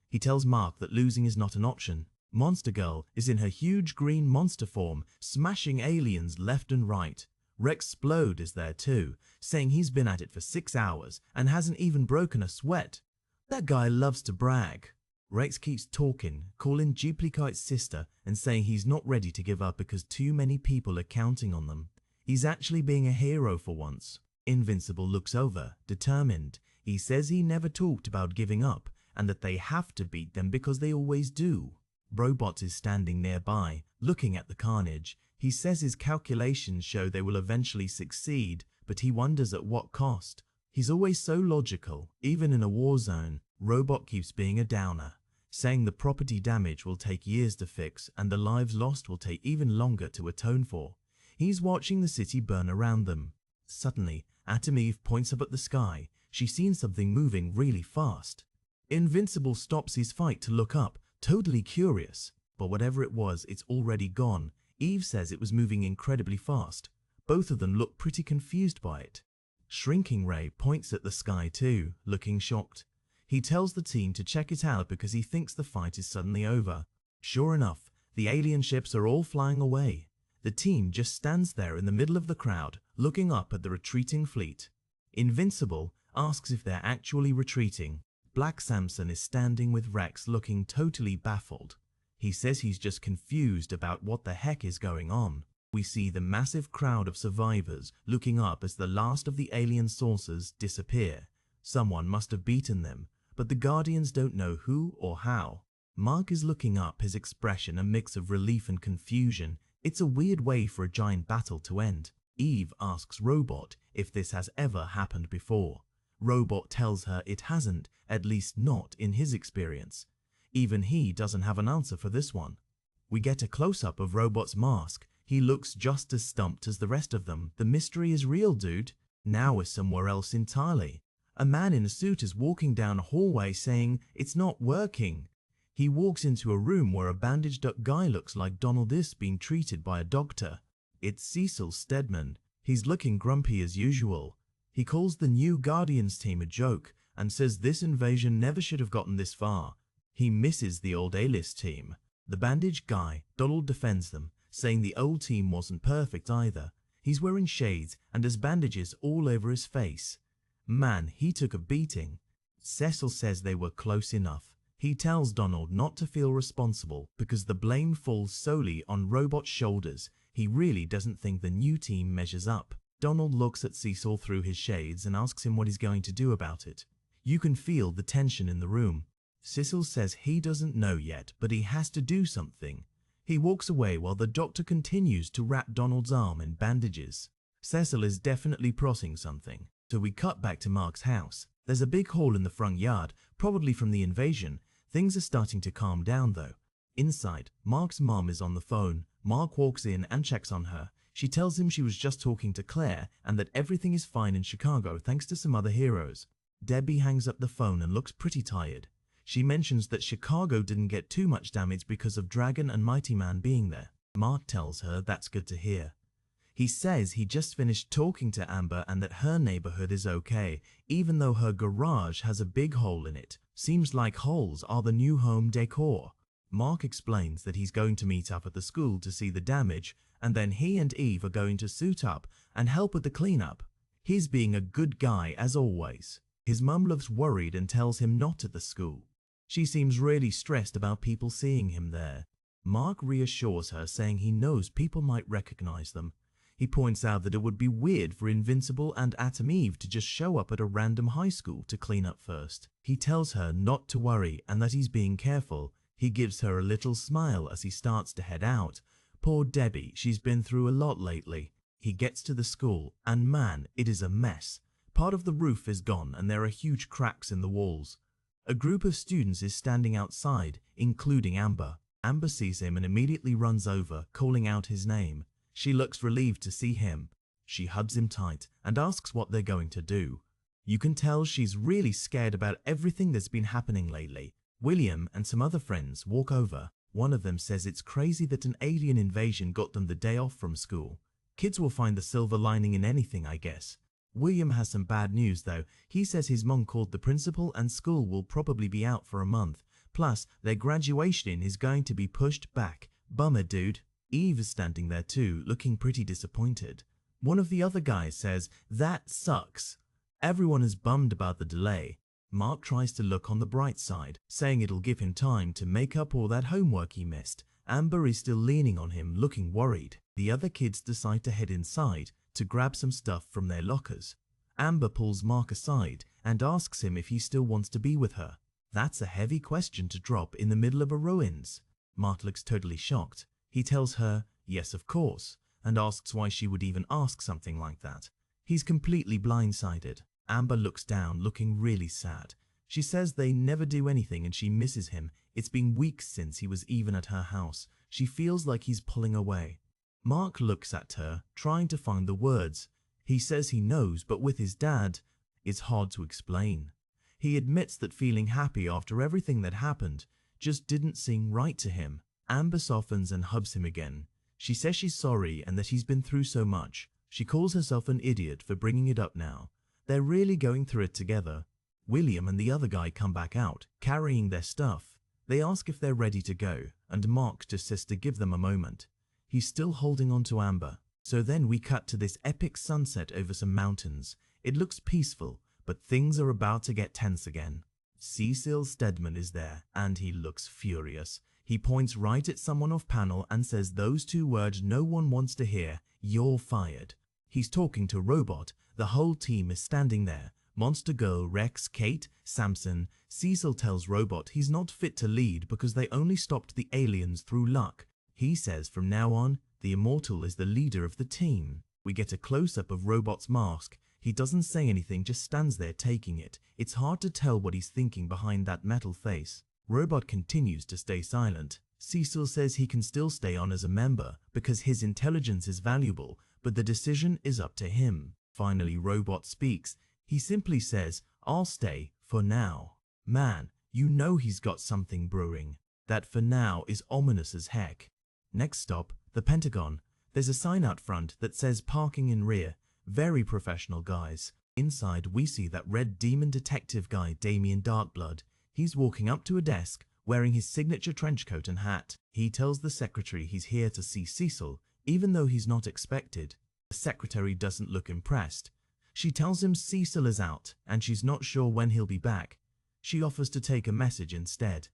He tells Mark that losing is not an option. Monster Girl is in her huge green monster form, smashing aliens left and right. Rexplode is there too, saying he's been at it for 6 hours and hasn't even broken a sweat. That guy loves to brag. Rex keeps talking, calling Duplicite's sister and saying he's not ready to give up because too many people are counting on them. He's actually being a hero for once. Invincible looks over, determined. He says he never talked about giving up and that they have to beat them because they always do. Robot is standing nearby, looking at the carnage. He says his calculations show they will eventually succeed, but he wonders at what cost. He's always so logical, even in a war zone. Robot keeps being a downer, saying the property damage will take years to fix and the lives lost will take even longer to atone for. He's watching the city burn around them. Suddenly, Atom Eve points up at the sky. She's seen something moving really fast. Invincible stops his fight to look up, totally curious. But whatever it was, it's already gone. Eve says it was moving incredibly fast. Both of them look pretty confused by it. Shrinking Ray points at the sky too, looking shocked. He tells the team to check it out because he thinks the fight is suddenly over. Sure enough, the alien ships are all flying away. The team just stands there in the middle of the crowd, looking up at the retreating fleet. Invincible asks if they're actually retreating. Black Samson is standing with Rex looking totally baffled. He says he's just confused about what the heck is going on. We see the massive crowd of survivors looking up as the last of the alien saucers disappear. Someone must have beaten them, but the Guardians don't know who or how. Mark is looking up, his expression a mix of relief and confusion. It's a weird way for a giant battle to end. Eve asks Robot if this has ever happened before. Robot tells her it hasn't, at least not in his experience. Even he doesn't have an answer for this one. We get a close-up of Robot's mask. He looks just as stumped as the rest of them. The mystery is real, dude. Now we're somewhere else entirely. A man in a suit is walking down a hallway saying, "It's not working." He walks into a room where a bandaged-up guy looks like Donald is being treated by a doctor. It's Cecil Stedman. He's looking grumpy as usual. He calls the new Guardians team a joke and says this invasion never should have gotten this far. He misses the old A-list team. The bandaged guy, Donald, defends them, saying the old team wasn't perfect either. He's wearing shades and has bandages all over his face. Man, he took a beating. Cecil says they were close enough. He tells Donald not to feel responsible because the blame falls solely on Robot's shoulders. He really doesn't think the new team measures up. Donald looks at Cecil through his shades and asks him what he's going to do about it. You can feel the tension in the room. Cecil says he doesn't know yet, but he has to do something. He walks away while the doctor continues to wrap Donald's arm in bandages. Cecil is definitely plotting something, so we cut back to Mark's house. There's a big hole in the front yard, probably from the invasion. Things are starting to calm down though. Inside, Mark's mom is on the phone. Mark walks in and checks on her. She tells him she was just talking to Claire and that everything is fine in Chicago thanks to some other heroes. Debbie hangs up the phone and looks pretty tired. She mentions that Chicago didn't get too much damage because of Dragon and Mighty Man being there. Mark tells her that's good to hear. He says he just finished talking to Amber and that her neighborhood is okay, even though her garage has a big hole in it. Seems like holes are the new home decor. Mark explains that he's going to meet up at the school to see the damage, and then he and Eve are going to suit up and help with the cleanup. He's being a good guy as always. His mum looks worried and tells him not at the school. She seems really stressed about people seeing him there. Mark reassures her, saying he knows people might recognize them. He points out that it would be weird for Invincible and Atom Eve to just show up at a random high school to clean up first. He tells her not to worry and that he's being careful. He gives her a little smile as he starts to head out. Poor Debbie, she's been through a lot lately. He gets to the school and man, it is a mess. Part of the roof is gone and there are huge cracks in the walls. A group of students is standing outside, including Amber. Amber sees him and immediately runs over, calling out his name. She looks relieved to see him. She hugs him tight and asks what they're going to do. You can tell she's really scared about everything that's been happening lately. William and some other friends walk over. One of them says it's crazy that an alien invasion got them the day off from school. Kids will find the silver lining in anything, I guess. William has some bad news though. He says his mom called the principal and school will probably be out for a month. Plus, their graduation is going to be pushed back. Bummer, dude. Eve is standing there too, looking pretty disappointed. One of the other guys says, "That sucks." Everyone is bummed about the delay. Mark tries to look on the bright side, saying it'll give him time to make up all that homework he missed. Amber is still leaning on him, looking worried. The other kids decide to head inside to grab some stuff from their lockers. Amber pulls Mark aside and asks him if he still wants to be with her. That's a heavy question to drop in the middle of a ruins. Mark looks totally shocked. He tells her, yes, of course, and asks why she would even ask something like that. He's completely blindsided. Amber looks down, looking really sad. She says they never do anything and she misses him. It's been weeks since he was even at her house. She feels like he's pulling away. Mark looks at her, trying to find the words. He says he knows, but with his dad, it's hard to explain. He admits that feeling happy after everything that happened just didn't seem right to him. Amber softens and hugs him again. She says she's sorry and that he's been through so much. She calls herself an idiot for bringing it up now. They're really going through it together. William and the other guy come back out, carrying their stuff. They ask if they're ready to go, and Mark just says to give them a moment. He's still holding on to Amber. So then we cut to this epic sunset over some mountains. It looks peaceful, but things are about to get tense again. Cecil Stedman is there, and he looks furious. He points right at someone off panel and says those two words no one wants to hear, "You're fired." He's talking to Robot. The whole team is standing there. Monster Girl, Rex, Kate, Samson. Cecil tells Robot he's not fit to lead because they only stopped the aliens through luck. He says from now on, the Immortal is the leader of the team. We get a close-up of Robot's mask. He doesn't say anything, just stands there taking it. It's hard to tell what he's thinking behind that metal face. Robot continues to stay silent. Cecil says he can still stay on as a member because his intelligence is valuable, but the decision is up to him. Finally, Robot speaks. He simply says, "I'll stay for now." Man, you know he's got something brewing. That "for now" is ominous as heck. Next stop, the Pentagon. There's a sign out front that says parking in rear. Very professional guys. Inside, we see that red demon detective guy, Damien Darkblood. He's walking up to a desk, wearing his signature trench coat and hat. He tells the secretary he's here to see Cecil, even though he's not expected. The secretary doesn't look impressed. She tells him Cecil is out, and she's not sure when he'll be back. She offers to take a message instead.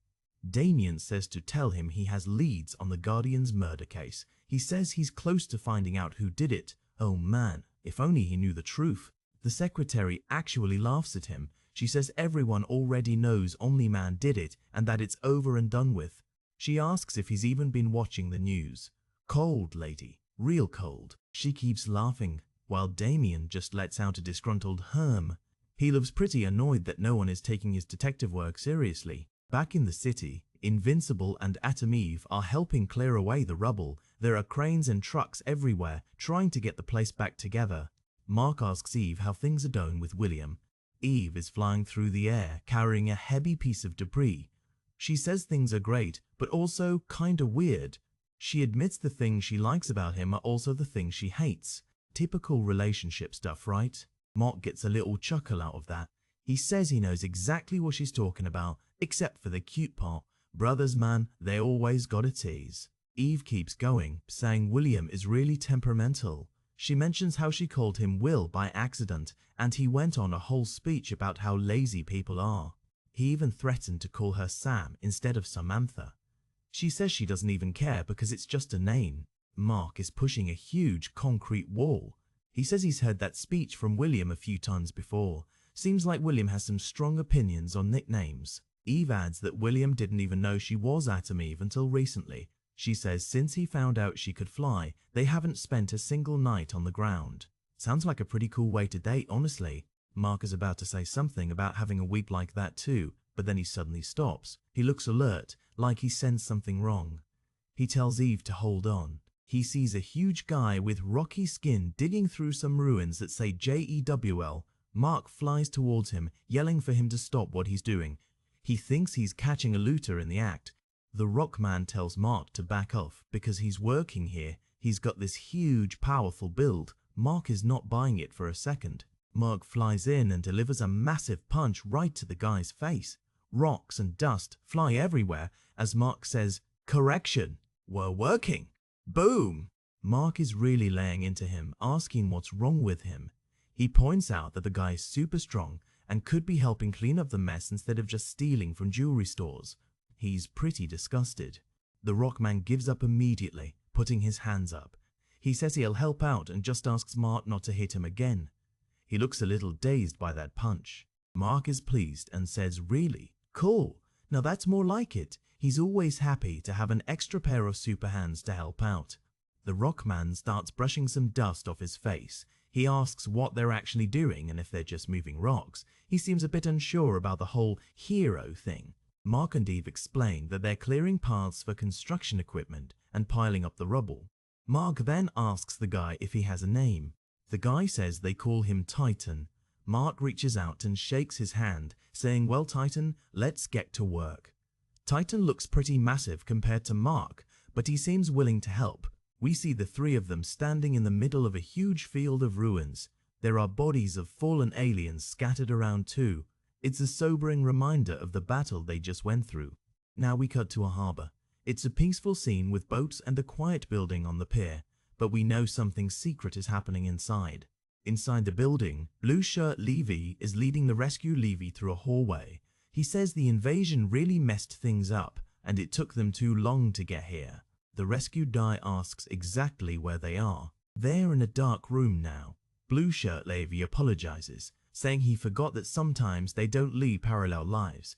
Damien says to tell him he has leads on the Guardian's murder case. He says he's close to finding out who did it. Oh man, if only he knew the truth. The secretary actually laughs at him. She says everyone already knows Omni-Man did it and that it's over and done with. She asks if he's even been watching the news. Cold, lady. Real cold. She keeps laughing, while Damien just lets out a disgruntled "Herm." He looks pretty annoyed that no one is taking his detective work seriously. Back in the city, Invincible and Atom Eve are helping clear away the rubble. There are cranes and trucks everywhere, trying to get the place back together. Mark asks Eve how things are going with William. Eve is flying through the air, carrying a heavy piece of debris. She says things are great, but also kinda weird. She admits the things she likes about him are also the things she hates. Typical relationship stuff, right? Mark gets a little chuckle out of that. He says he knows exactly what she's talking about, except for the cute part. Brothers, man, they always gotta tease. Eve keeps going, saying William is really temperamental. She mentions how she called him Will by accident, and he went on a whole speech about how lazy people are. He even threatened to call her Sam instead of Samantha. She says she doesn't even care because it's just a name. Mark is pushing a huge concrete wall. He says he's heard that speech from William a few times before. Seems like William has some strong opinions on nicknames. Eve adds that William didn't even know she was Atom Eve until recently. She says since he found out she could fly, they haven't spent a single night on the ground. Sounds like a pretty cool way to date, honestly. Mark is about to say something about having a week like that too, but then he suddenly stops. He looks alert, like he sensed something wrong. He tells Eve to hold on. He sees a huge guy with rocky skin digging through some ruins that say JEWL. Mark flies towards him, yelling for him to stop what he's doing. He thinks he's catching a looter in the act. The Rockman tells Mark to back off because he's working here. He's got this huge, powerful build. Mark is not buying it for a second. Mark flies in and delivers a massive punch right to the guy's face. Rocks and dust fly everywhere as Mark says, "Correction, we're working." Boom! Mark is really laying into him, asking what's wrong with him. He points out that the guy is super strong and could be helping clean up the mess instead of just stealing from jewelry stores. He's pretty disgusted. The Rockman gives up immediately, putting his hands up. He says he'll help out and just asks Mark not to hit him again. He looks a little dazed by that punch. Mark is pleased and says, "Really? Cool. Now that's more like it." He's always happy to have an extra pair of super hands to help out. The Rockman starts brushing some dust off his face. He asks what they're actually doing and if they're just moving rocks. He seems a bit unsure about the whole hero thing. Mark and Eve explain that they're clearing paths for construction equipment and piling up the rubble. Mark then asks the guy if he has a name. The guy says they call him Titan. Mark reaches out and shakes his hand, saying, "Well, Titan, let's get to work." Titan looks pretty massive compared to Mark, but he seems willing to help. We see the three of them standing in the middle of a huge field of ruins. There are bodies of fallen aliens scattered around too. It's a sobering reminder of the battle they just went through. Now we cut to a harbor. It's a peaceful scene with boats and a quiet building on the pier, but we know something secret is happening inside. Inside the building, Blue Shirt Levy is leading the rescue Levy through a hallway. He says the invasion really messed things up and it took them too long to get here. The rescued guy asks exactly where they are. They're in a dark room now. Blue Shirt Levy apologizes, saying he forgot that sometimes they don't lead parallel lives.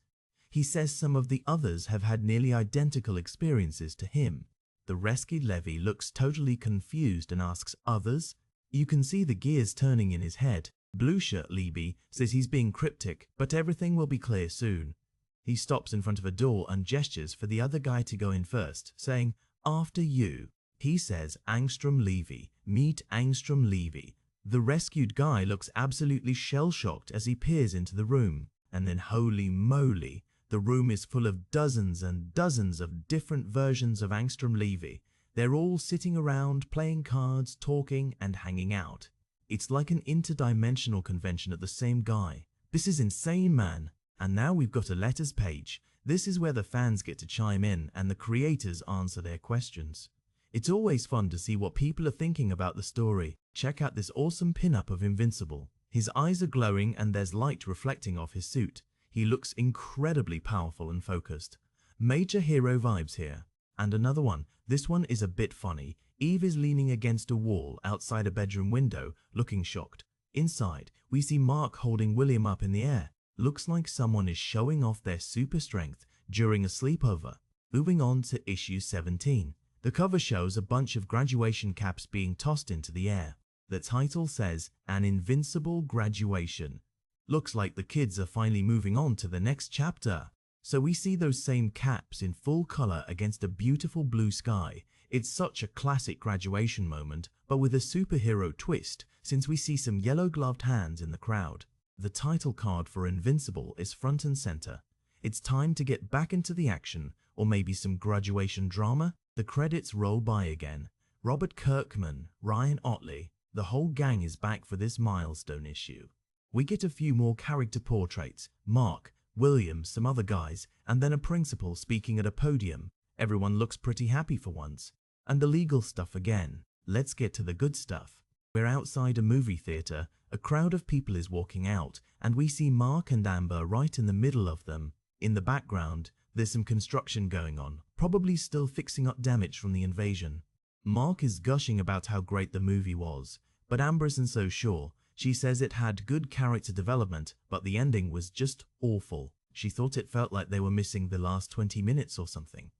He says some of the others have had nearly identical experiences to him. The rescued Levy looks totally confused and asks, "Others?" You can see the gears turning in his head. Blue Shirt Levy says he's being cryptic, but everything will be clear soon. He stops in front of a door and gestures for the other guy to go in first, saying, "After you." He says, "Angstrom Levy, meet Angstrom Levy." The rescued guy looks absolutely shell-shocked as he peers into the room. And then holy moly, the room is full of dozens and dozens of different versions of Angstrom Levy. They're all sitting around, playing cards, talking, and hanging out. It's like an interdimensional convention of the same guy. This is insane, man. And now we've got a letters page. This is where the fans get to chime in and the creators answer their questions. It's always fun to see what people are thinking about the story. Check out this awesome pinup of Invincible. His eyes are glowing and there's light reflecting off his suit. He looks incredibly powerful and focused. Major hero vibes here. And another one. This one is a bit funny. Eve is leaning against a wall outside a bedroom window, looking shocked. Inside, we see Mark holding William up in the air. Looks like someone is showing off their super strength during a sleepover. Moving on to issue 17. The cover shows a bunch of graduation caps being tossed into the air. The title says, "An Invincible Graduation." Looks like the kids are finally moving on to the next chapter. So we see those same caps in full color against a beautiful blue sky. It's such a classic graduation moment, but with a superhero twist, since we see some yellow-gloved hands in the crowd. The title card for Invincible is front and center. It's time to get back into the action, or maybe some graduation drama. The credits roll by again. Robert Kirkman, Ryan Otley, the whole gang is back for this milestone issue. We get a few more character portraits, Mark, William, some other guys, and then a principal speaking at a podium. Everyone looks pretty happy for once. And the legal stuff again. Let's get to the good stuff. We're outside a movie theater. A crowd of people is walking out, and we see Mark and Amber right in the middle of them. In the background, there's some construction going on, probably still fixing up damage from the invasion. Mark is gushing about how great the movie was, but Amber isn't so sure. She says it had good character development, but the ending was just awful. She thought it felt like they were missing the last 20 minutes or something.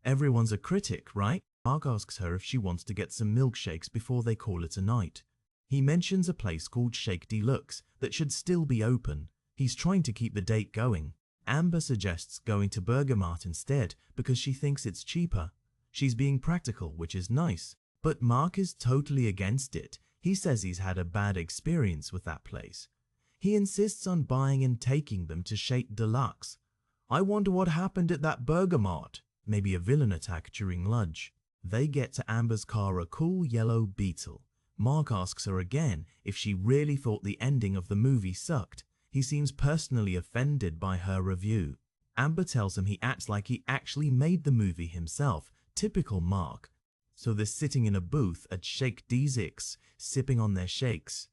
Everyone's a critic, right? Mark asks her if she wants to get some milkshakes before they call it a night. He mentions a place called Shake Deluxe that should still be open. He's trying to keep the date going. Amber suggests going to Burger Mart instead because she thinks it's cheaper. She's being practical, which is nice. But Mark is totally against it. He says he's had a bad experience with that place. He insists on buying and taking them to Shake Deluxe. I wonder what happened at that Burger Mart. Maybe a villain attack during lunch. They get to Amber's car, a cool yellow Beetle. Mark asks her again if she really thought the ending of the movie sucked. He seems personally offended by her review. Amber tells him he acts like he actually made the movie himself. Typical Mark. So they're sitting in a booth at Shake Deluxe, sipping on their shakes.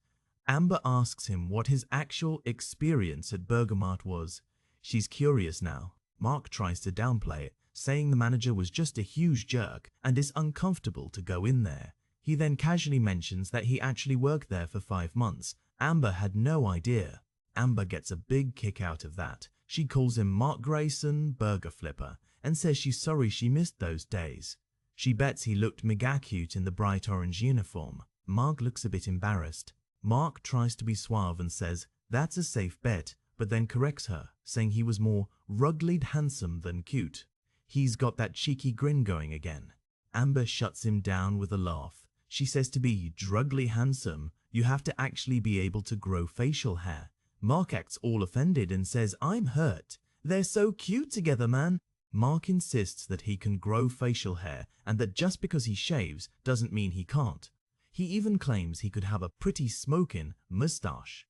Amber asks him what his actual experience at Burger Mart was. She's curious now. Mark tries to downplay it, saying the manager was just a huge jerk and is uncomfortable to go in there. He then casually mentions that he actually worked there for 5 months. Amber had no idea. Amber gets a big kick out of that. She calls him Mark Grayson, burger flipper, and says she's sorry she missed those days. She bets he looked mega cute in the bright orange uniform. Mark looks a bit embarrassed. Mark tries to be suave and says that's a safe bet, but then corrects her, saying he was more rugged handsome than cute. He's got that cheeky grin going again. Amber shuts him down with a laugh. She says to be druggedly handsome, you have to actually be able to grow facial hair. Mark acts all offended and says, I'm hurt. They're so cute together, man. Mark insists that he can grow facial hair and that just because he shaves doesn't mean he can't. He even claims he could have a pretty smoking mustache.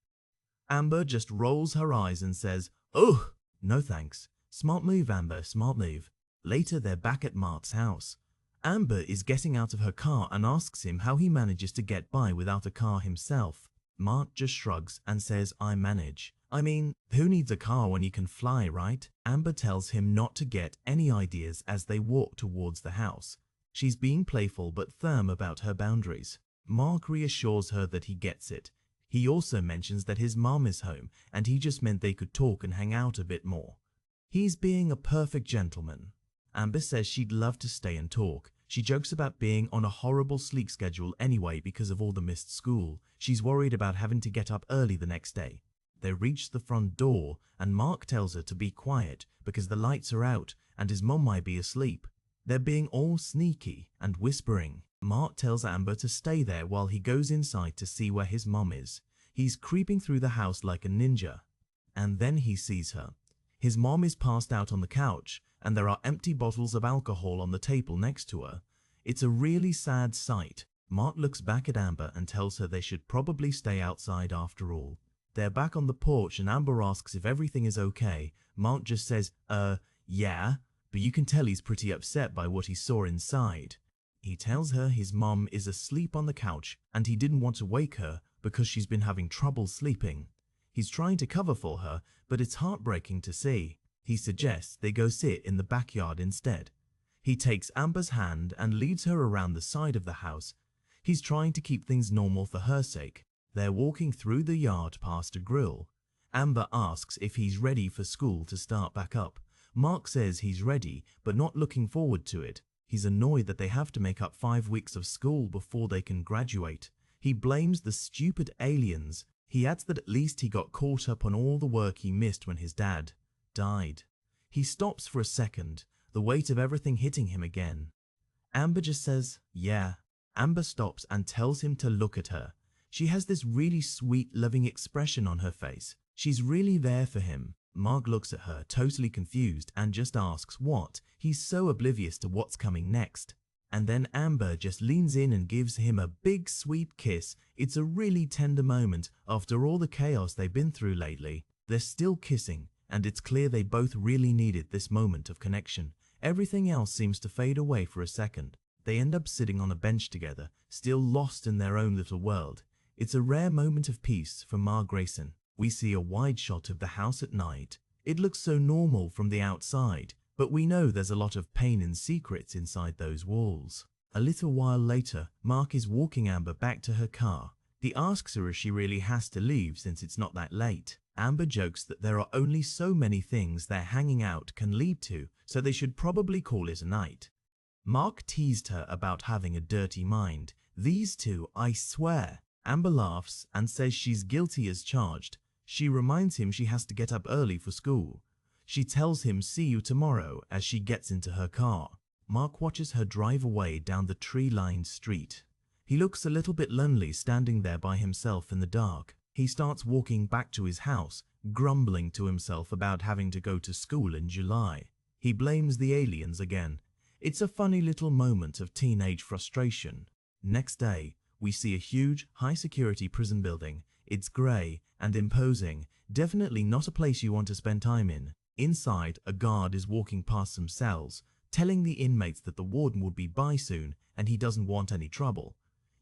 Amber just rolls her eyes and says, oh, no thanks. Smart move, Amber, smart move. Later, they're back at Mark's house. Amber is getting out of her car and asks him how he manages to get by without a car himself. Mark just shrugs and says, I manage. I mean, who needs a car when you can fly, right? Amber tells him not to get any ideas as they walk towards the house. She's being playful but firm about her boundaries. Mark reassures her that he gets it. He also mentions that his mom is home and he just meant they could talk and hang out a bit more. He's being a perfect gentleman. Amber says she'd love to stay and talk. She jokes about being on a horrible sleep schedule anyway because of all the missed school. She's worried about having to get up early the next day. They reach the front door and Mark tells her to be quiet because the lights are out and his mom might be asleep. They're being all sneaky and whispering. Mark tells Amber to stay there while he goes inside to see where his mom is. He's creeping through the house like a ninja. And then he sees her. His mom is passed out on the couch and there are empty bottles of alcohol on the table next to her. It's a really sad sight. Mark looks back at Amber and tells her they should probably stay outside after all. They're back on the porch and Amber asks if everything is okay. Mark just says, yeah, but you can tell he's pretty upset by what he saw inside. He tells her his mom is asleep on the couch and he didn't want to wake her because she's been having trouble sleeping. He's trying to cover for her, but it's heartbreaking to see. He suggests they go sit in the backyard instead. He takes Amber's hand and leads her around the side of the house. He's trying to keep things normal for her sake. They're walking through the yard past a grill. Amber asks if he's ready for school to start back up. Mark says he's ready, but not looking forward to it. He's annoyed that they have to make up 5 weeks of school before they can graduate. He blames the stupid aliens. He adds that at least he got caught up on all the work he missed when his dad died. He stops for a second, the weight of everything hitting him again. Amber just says, yeah. Amber stops and tells him to look at her. She has this really sweet, loving expression on her face. She's really there for him. Mark looks at her, totally confused, and just asks what. He's so oblivious to what's coming next. And then Amber just leans in and gives him a big sweet kiss. It's a really tender moment after all the chaos they've been through lately. They're still kissing, and it's clear they both really needed this moment of connection. Everything else seems to fade away for a second. They end up sitting on a bench together, still lost in their own little world. It's a rare moment of peace for Mark Grayson. We see a wide shot of the house at night. It looks so normal from the outside, but we know there's a lot of pain and secrets inside those walls. A little while later, Mark is walking Amber back to her car. He asks her if she really has to leave since it's not that late. Amber jokes that there are only so many things their hanging out can lead to, so they should probably call it a night. Mark teased her about having a dirty mind. These two, I swear. Amber laughs and says she's guilty as charged. She reminds him she has to get up early for school. She tells him see you tomorrow as she gets into her car. Mark watches her drive away down the tree-lined street. He looks a little bit lonely standing there by himself in the dark. He starts walking back to his house, grumbling to himself about having to go to school in July. He blames the aliens again. It's a funny little moment of teenage frustration. Next day, we see a huge, high-security prison building. It's grey and imposing, definitely not a place you want to spend time in. Inside, a guard is walking past some cells, telling the inmates that the warden will be by soon and he doesn't want any trouble.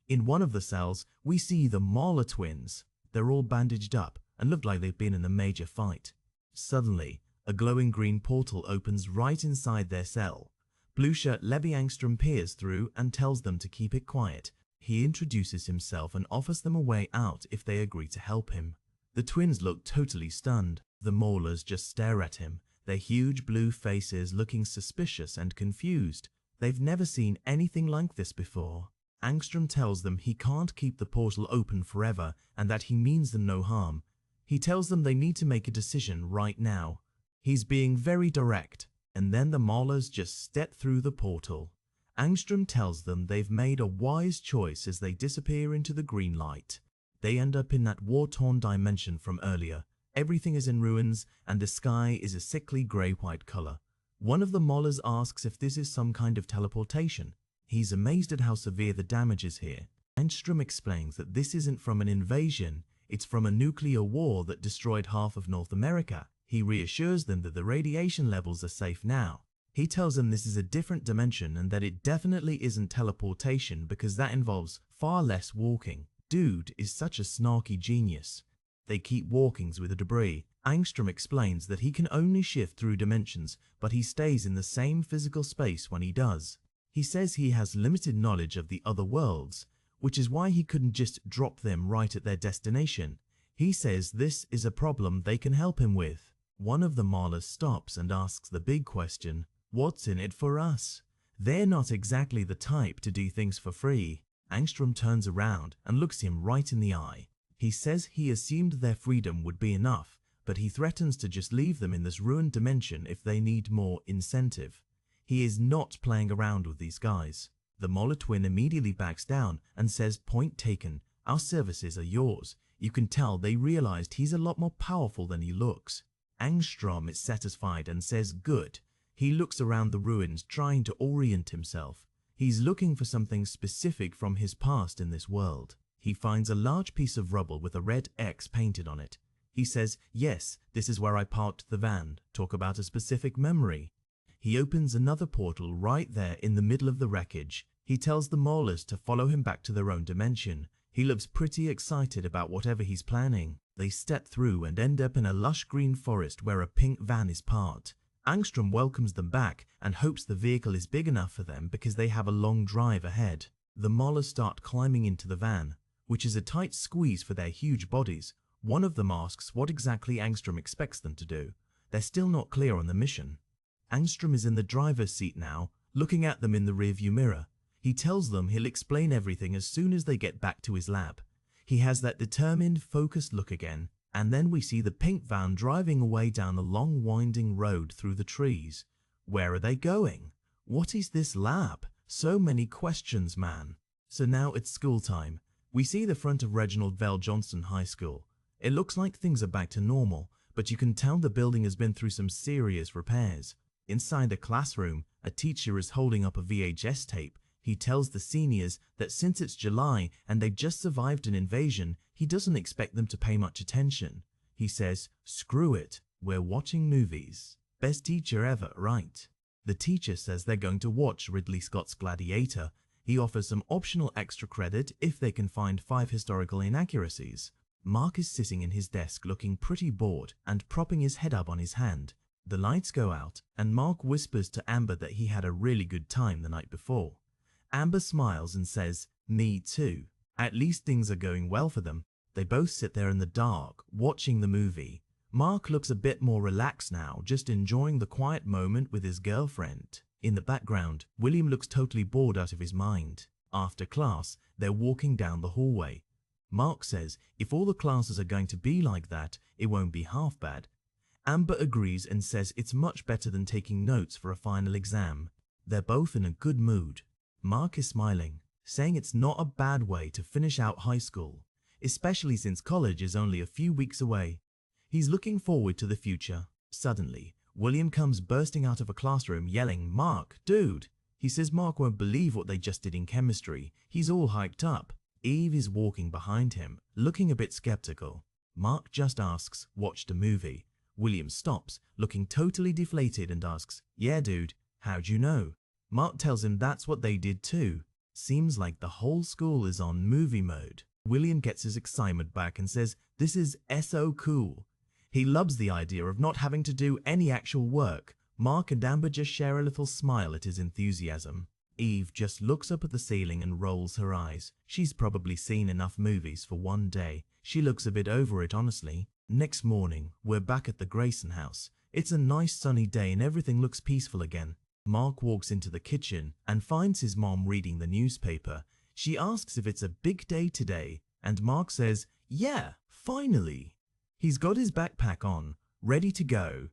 In one of the cells, we see the Mahler twins. They're all bandaged up and look like they've been in a major fight. Suddenly, a glowing green portal opens right inside their cell. Blue shirt Levi Angstrom peers through and tells them to keep it quiet. He introduces himself and offers them a way out if they agree to help him. The twins look totally stunned. The Maulers just stare at him, their huge blue faces looking suspicious and confused. They've never seen anything like this before. Angstrom tells them he can't keep the portal open forever and that he means them no harm. He tells them they need to make a decision right now. He's being very direct, and then the Maulers just step through the portal. Angstrom tells them they've made a wise choice as they disappear into the green light. They end up in that war-torn dimension from earlier. Everything is in ruins, and the sky is a sickly grey-white color. One of the Maulers asks if this is some kind of teleportation. He's amazed at how severe the damage is here. Angstrom explains that this isn't from an invasion, it's from a nuclear war that destroyed half of North America. He reassures them that the radiation levels are safe now. He tells them this is a different dimension and that it definitely isn't teleportation because that involves far less walking. Dude is such a snarky genius. They keep walking with the debris. Angstrom explains that he can only shift through dimensions, but he stays in the same physical space when he does. He says he has limited knowledge of the other worlds, which is why he couldn't just drop them right at their destination. He says this is a problem they can help him with. One of the Maulers stops and asks the big question, what's in it for us? They're not exactly the type to do things for free. Angstrom turns around and looks him right in the eye. He says he assumed their freedom would be enough, but he threatens to just leave them in this ruined dimension if they need more incentive. He is not playing around with these guys. The Mauler twin immediately backs down and says, point taken, our services are yours. You can tell they realized he's a lot more powerful than he looks. Angstrom is satisfied and says, good. He looks around the ruins trying to orient himself. He's looking for something specific from his past in this world. He finds a large piece of rubble with a red X painted on it. He says, yes, this is where I parked the van. Talk about a specific memory. He opens another portal right there in the middle of the wreckage. He tells the Maulers to follow him back to their own dimension. He looks pretty excited about whatever he's planning. They step through and end up in a lush green forest where a pink van is parked. Angstrom welcomes them back and hopes the vehicle is big enough for them because they have a long drive ahead. The Maulers start climbing into the van, which is a tight squeeze for their huge bodies. One of them asks what exactly Angstrom expects them to do. They're still not clear on the mission. Angstrom is in the driver's seat now, looking at them in the rearview mirror. He tells them he'll explain everything as soon as they get back to his lab. He has that determined, focused look again, and then we see the pink van driving away down the long winding road through the trees. Where are they going? What is this lab? So many questions, man. So now it's school time. We see the front of Reginald Vell Johnson High School. It looks like things are back to normal, but you can tell the building has been through some serious repairs. Inside the classroom, a teacher is holding up a VHS tape. He tells the seniors that since it's July and they've just survived an invasion, he doesn't expect them to pay much attention. He says, screw it, we're watching movies. Best teacher ever, right? The teacher says they're going to watch Ridley Scott's Gladiator. He offers some optional extra credit if they can find 5 historical inaccuracies. Mark is sitting in his desk looking pretty bored and propping his head up on his hand. The lights go out and Mark whispers to Amber that he had a really good time the night before. Amber smiles and says, me too. At least things are going well for them. They both sit there in the dark, watching the movie. Mark looks a bit more relaxed now, just enjoying the quiet moment with his girlfriend. In the background, William looks totally bored out of his mind. After class, they're walking down the hallway. Mark says if all the classes are going to be like that, it won't be half bad. Amber agrees and says it's much better than taking notes for a final exam. They're both in a good mood. Mark is smiling, saying it's not a bad way to finish out high school, especially since college is only a few weeks away. He's looking forward to the future. Suddenly, William comes bursting out of a classroom yelling, Mark, dude! He says Mark won't believe what they just did in chemistry. He's all hyped up. Eve is walking behind him, looking a bit skeptical. Mark just asks, watched a movie. William stops, looking totally deflated and asks, yeah dude, how'd you know? Mark tells him that's what they did too. Seems like the whole school is on movie mode. William gets his excitement back and says this is so cool. He loves the idea of not having to do any actual work. Mark and Amber just share a little smile at his enthusiasm. Eve just looks up at the ceiling and rolls her eyes. She's probably seen enough movies for one day. She looks a bit over it, honestly. Next morning, we're back at the Grayson house. It's a nice sunny day and everything looks peaceful again. Mark walks into the kitchen and finds his mom reading the newspaper. She asks if it's a big day today, and Mark says, "Yeah, finally." He's got his backpack on, ready to go.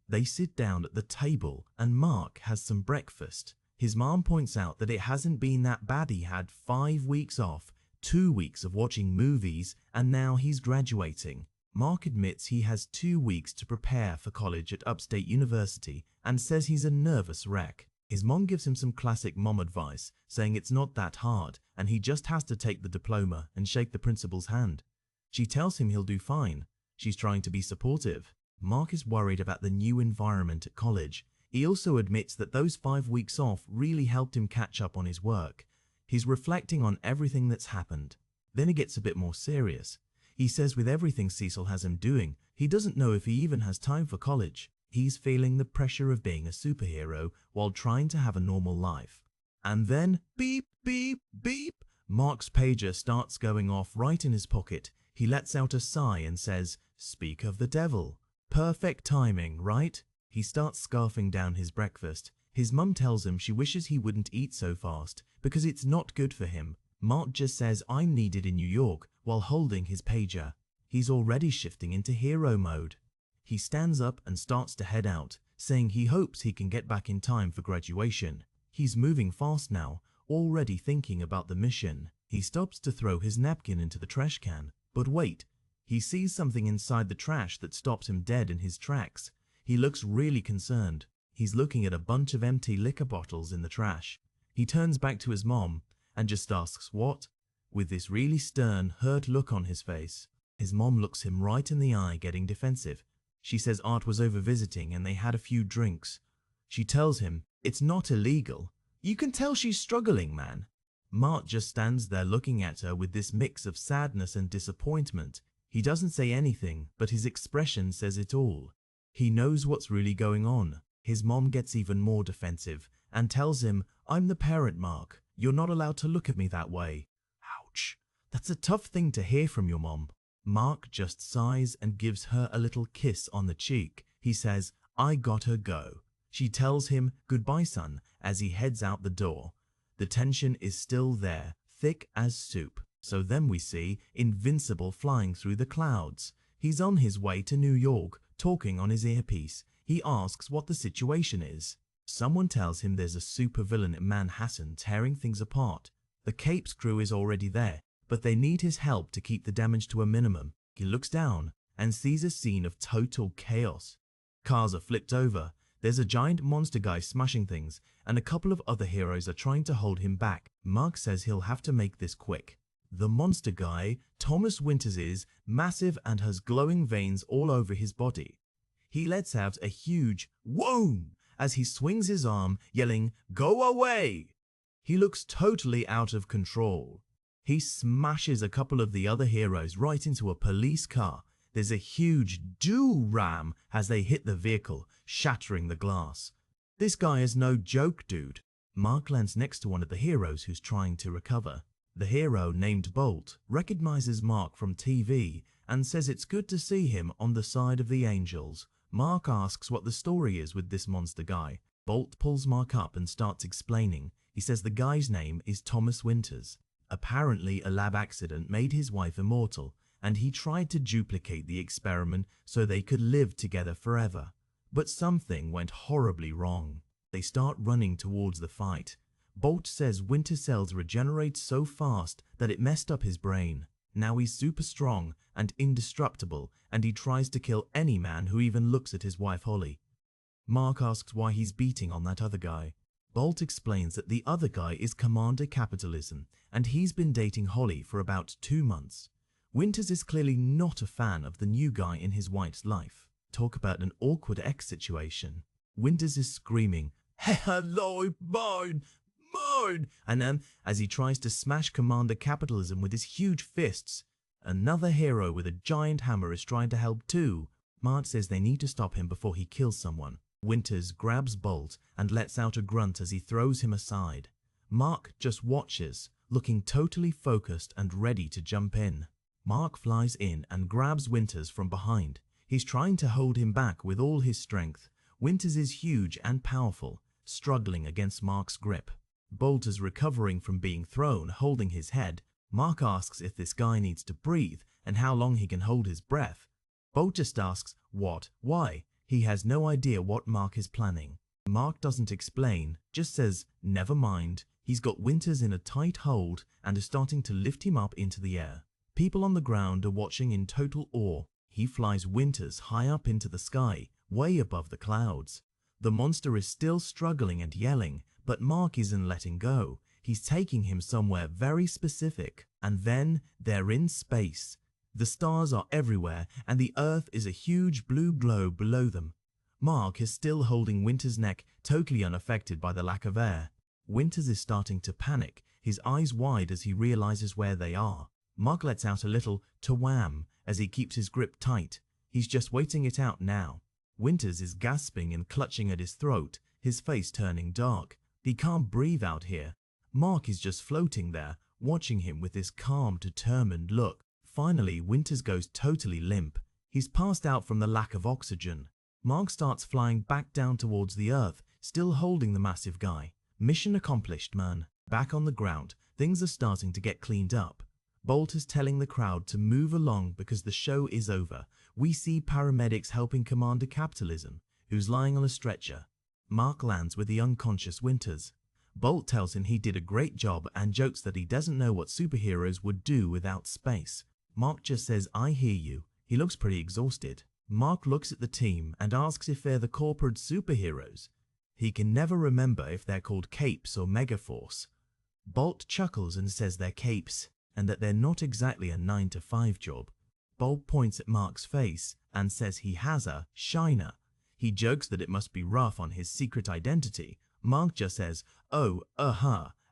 They sit down at the table and Mark has some breakfast. His mom points out that it hasn't been that bad. He had 5 weeks off, 2 weeks of watching movies, and now he's graduating. Mark admits he has 2 weeks to prepare for college at Upstate University and says he's a nervous wreck. His mom gives him some classic mom advice, saying it's not that hard and he just has to take the diploma and shake the principal's hand. She tells him he'll do fine. She's trying to be supportive. Mark is worried about the new environment at college. He also admits that those 5 weeks off really helped him catch up on his work. He's reflecting on everything that's happened. Then he gets a bit more serious. He says with everything Cecil has him doing, he doesn't know if he even has time for college. He's feeling the pressure of being a superhero while trying to have a normal life. And then, beep, beep, beep, Mark's pager starts going off right in his pocket. He lets out a sigh and says, "Speak of the devil." Perfect timing, right? He starts scarfing down his breakfast. His mum tells him she wishes he wouldn't eat so fast because it's not good for him. Mark just says, "I'm needed in New York," while holding his pager. He's already shifting into hero mode. He stands up and starts to head out, saying he hopes he can get back in time for graduation. He's moving fast now, already thinking about the mission. He stops to throw his napkin into the trash can, but wait, he sees something inside the trash that stops him dead in his tracks. He looks really concerned. He's looking at a bunch of empty liquor bottles in the trash. He turns back to his mom and just asks, "What?" with this really stern, hurt look on his face. His mom looks him right in the eye, getting defensive. She says Art was over visiting and they had a few drinks. She tells him, "It's not illegal." You can tell she's struggling, man. Mark just stands there looking at her with this mix of sadness and disappointment. He doesn't say anything, but his expression says it all. He knows what's really going on. His mom gets even more defensive and tells him, "I'm the parent, Mark. You're not allowed to look at me that way." Ouch. That's a tough thing to hear from your mom. Mark just sighs and gives her a little kiss on the cheek. He says, "I gotta go." She tells him, "Goodbye, son," as he heads out the door. The tension is still there, thick as soup. So then we see Invincible flying through the clouds. He's on his way to New York, talking on his earpiece. He asks what the situation is. Someone tells him there's a supervillain in Manhattan tearing things apart. The Cape's crew is already there, but they need his help to keep the damage to a minimum. He looks down and sees a scene of total chaos. Cars are flipped over. There's a giant monster guy smashing things, and a couple of other heroes are trying to hold him back. Mark says he'll have to make this quick. The monster guy, Thomas Winters, is massive and has glowing veins all over his body. He lets out a huge "whoom" as he swings his arm, yelling, "Go away!" He looks totally out of control. He smashes a couple of the other heroes right into a police car. There's a huge do-ram as they hit the vehicle, shattering the glass. This guy is no joke, dude. Mark lands next to one of the heroes who's trying to recover. The hero, named Bolt, recognizes Mark from TV and says it's good to see him on the side of the angels. Mark asks what the story is with this monster guy. Bolt pulls Mark up and starts explaining. He says the guy's name is Thomas Winters. Apparently, a lab accident made his wife immortal, and he tried to duplicate the experiment so they could live together forever. But something went horribly wrong. They start running towards the fight. Bolt says Winter cells regenerate so fast that it messed up his brain. Now he's super strong and indestructible, and he tries to kill any man who even looks at his wife Holly. Mark asks why he's beating on that other guy. Bolt explains that the other guy is Commander Capitalism, and he's been dating Holly for about 2 months. Winters is clearly not a fan of the new guy in his wife's life. Talk about an awkward ex situation. Winters is screaming, "Hello, mine! Mine!" And as he tries to smash Commander Capitalism with his huge fists. Another hero with a giant hammer is trying to help too. Mark says they need to stop him before he kills someone. Winters grabs Bolt and lets out a grunt as he throws him aside. Mark just watches, looking totally focused and ready to jump in. Mark flies in and grabs Winters from behind. He's trying to hold him back with all his strength. Winters is huge and powerful, struggling against Mark's grip. Bolt is recovering from being thrown, holding his head. Mark asks if this guy needs to breathe and how long he can hold his breath. Bolt just asks, what, why? He has no idea what Mark is planning. Mark doesn't explain, just says, never mind. He's got Winters in a tight hold and is starting to lift him up into the air. People on the ground are watching in total awe. He flies Winters high up into the sky, way above the clouds. The monster is still struggling and yelling, but Mark isn't letting go. He's taking him somewhere very specific. And then they're in space. The stars are everywhere and the Earth is a huge blue globe below them. Mark is still holding Winters' neck, totally unaffected by the lack of air. Winters is starting to panic, his eyes wide as he realizes where they are. Mark lets out a little "twam" as he keeps his grip tight. He's just waiting it out now. Winters is gasping and clutching at his throat, his face turning dark. He can't breathe out here. Mark is just floating there, watching him with this calm, determined look. Finally, Winters goes totally limp. He's passed out from the lack of oxygen. Mark starts flying back down towards the Earth, still holding the massive guy. Mission accomplished, man. Back on the ground, things are starting to get cleaned up. Bolt is telling the crowd to move along because the show is over. We see paramedics helping Commander Capitalism, who's lying on a stretcher. Mark lands with the unconscious Winters. Bolt tells him he did a great job and jokes that he doesn't know what superheroes would do without space. Mark just says, I hear you. He looks pretty exhausted. Mark looks at the team and asks if they're the corporate superheroes. He can never remember if they're called Capes or Megaforce. Bolt chuckles and says they're Capes and that they're not exactly a 9-to-5 job. Bolt points at Mark's face and says he has a shiner. He jokes that it must be rough on his secret identity. Mark just says, oh,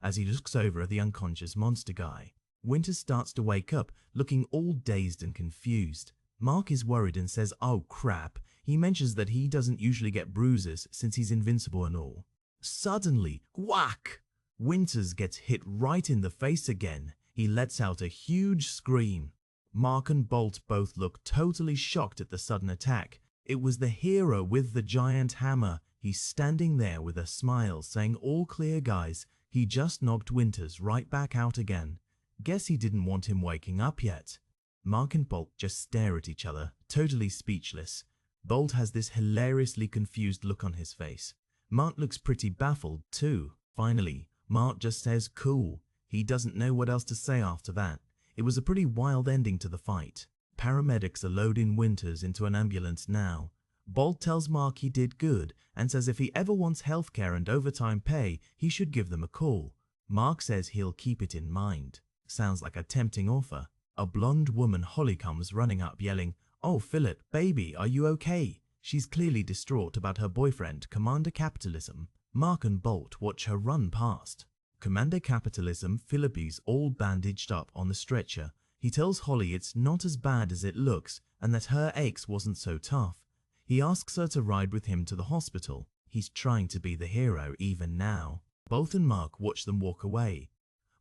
as he looks over at the unconscious monster guy. Winters starts to wake up, looking all dazed and confused. Mark is worried and says, oh crap. He mentions that he doesn't usually get bruises since he's invincible and all. Suddenly, whack! Winters gets hit right in the face again. He lets out a huge scream. Mark and Bolt both look totally shocked at the sudden attack. It was the hero with the giant hammer. He's standing there with a smile saying, all clear guys. He just knocked Winters right back out again. Guess he didn't want him waking up yet. Mark and Bolt just stare at each other, totally speechless. Bolt has this hilariously confused look on his face. Mark looks pretty baffled too. Finally, Mark just says cool. He doesn't know what else to say after that. It was a pretty wild ending to the fight. Paramedics are loading Winters into an ambulance now. Bolt tells Mark he did good and says if he ever wants healthcare and overtime pay, he should give them a call. Mark says he'll keep it in mind. Sounds like a tempting offer. A blonde woman, Holly, comes running up yelling, oh Philip, baby, are you okay? She's clearly distraught about her boyfriend, Commander Capitalism. Mark and Bolt watch her run past. Commander Capitalism, Philippe's all bandaged up on the stretcher. He tells Holly it's not as bad as it looks and that her aches wasn't so tough. He asks her to ride with him to the hospital. He's trying to be the hero even now. Bolt and Mark watch them walk away.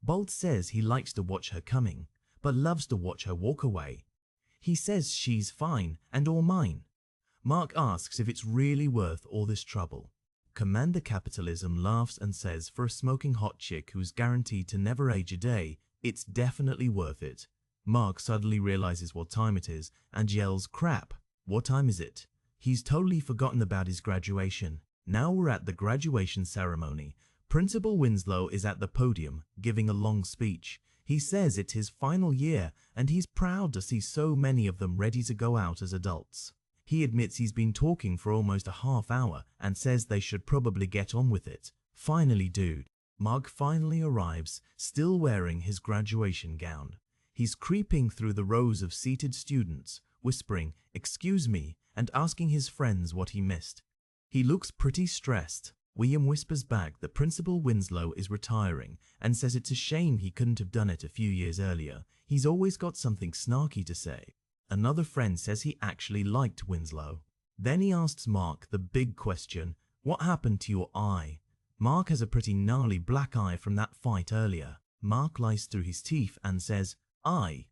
Bolt says he likes to watch her coming, but loves to watch her walk away. He says she's fine and all mine. Mark asks if it's really worth all this trouble. Commander Capitalism laughs and says for a smoking hot chick who's guaranteed to never age a day, it's definitely worth it. Mark suddenly realizes what time it is and yells, crap, what time is it? He's totally forgotten about his graduation. Now we're at the graduation ceremony. Principal Winslow is at the podium, giving a long speech. He says it's his final year and he's proud to see so many of them ready to go out as adults. He admits he's been talking for almost a half hour and says they should probably get on with it. Finally, dude. Mark finally arrives, still wearing his graduation gown. He's creeping through the rows of seated students, whispering, excuse me, and asking his friends what he missed. He looks pretty stressed. William whispers back that Principal Winslow is retiring and says it's a shame he couldn't have done it a few years earlier. He's always got something snarky to say. Another friend says he actually liked Winslow. Then he asks Mark the big question, what happened to your eye? Mark has a pretty gnarly black eye from that fight earlier. Mark lies through his teeth and says, I,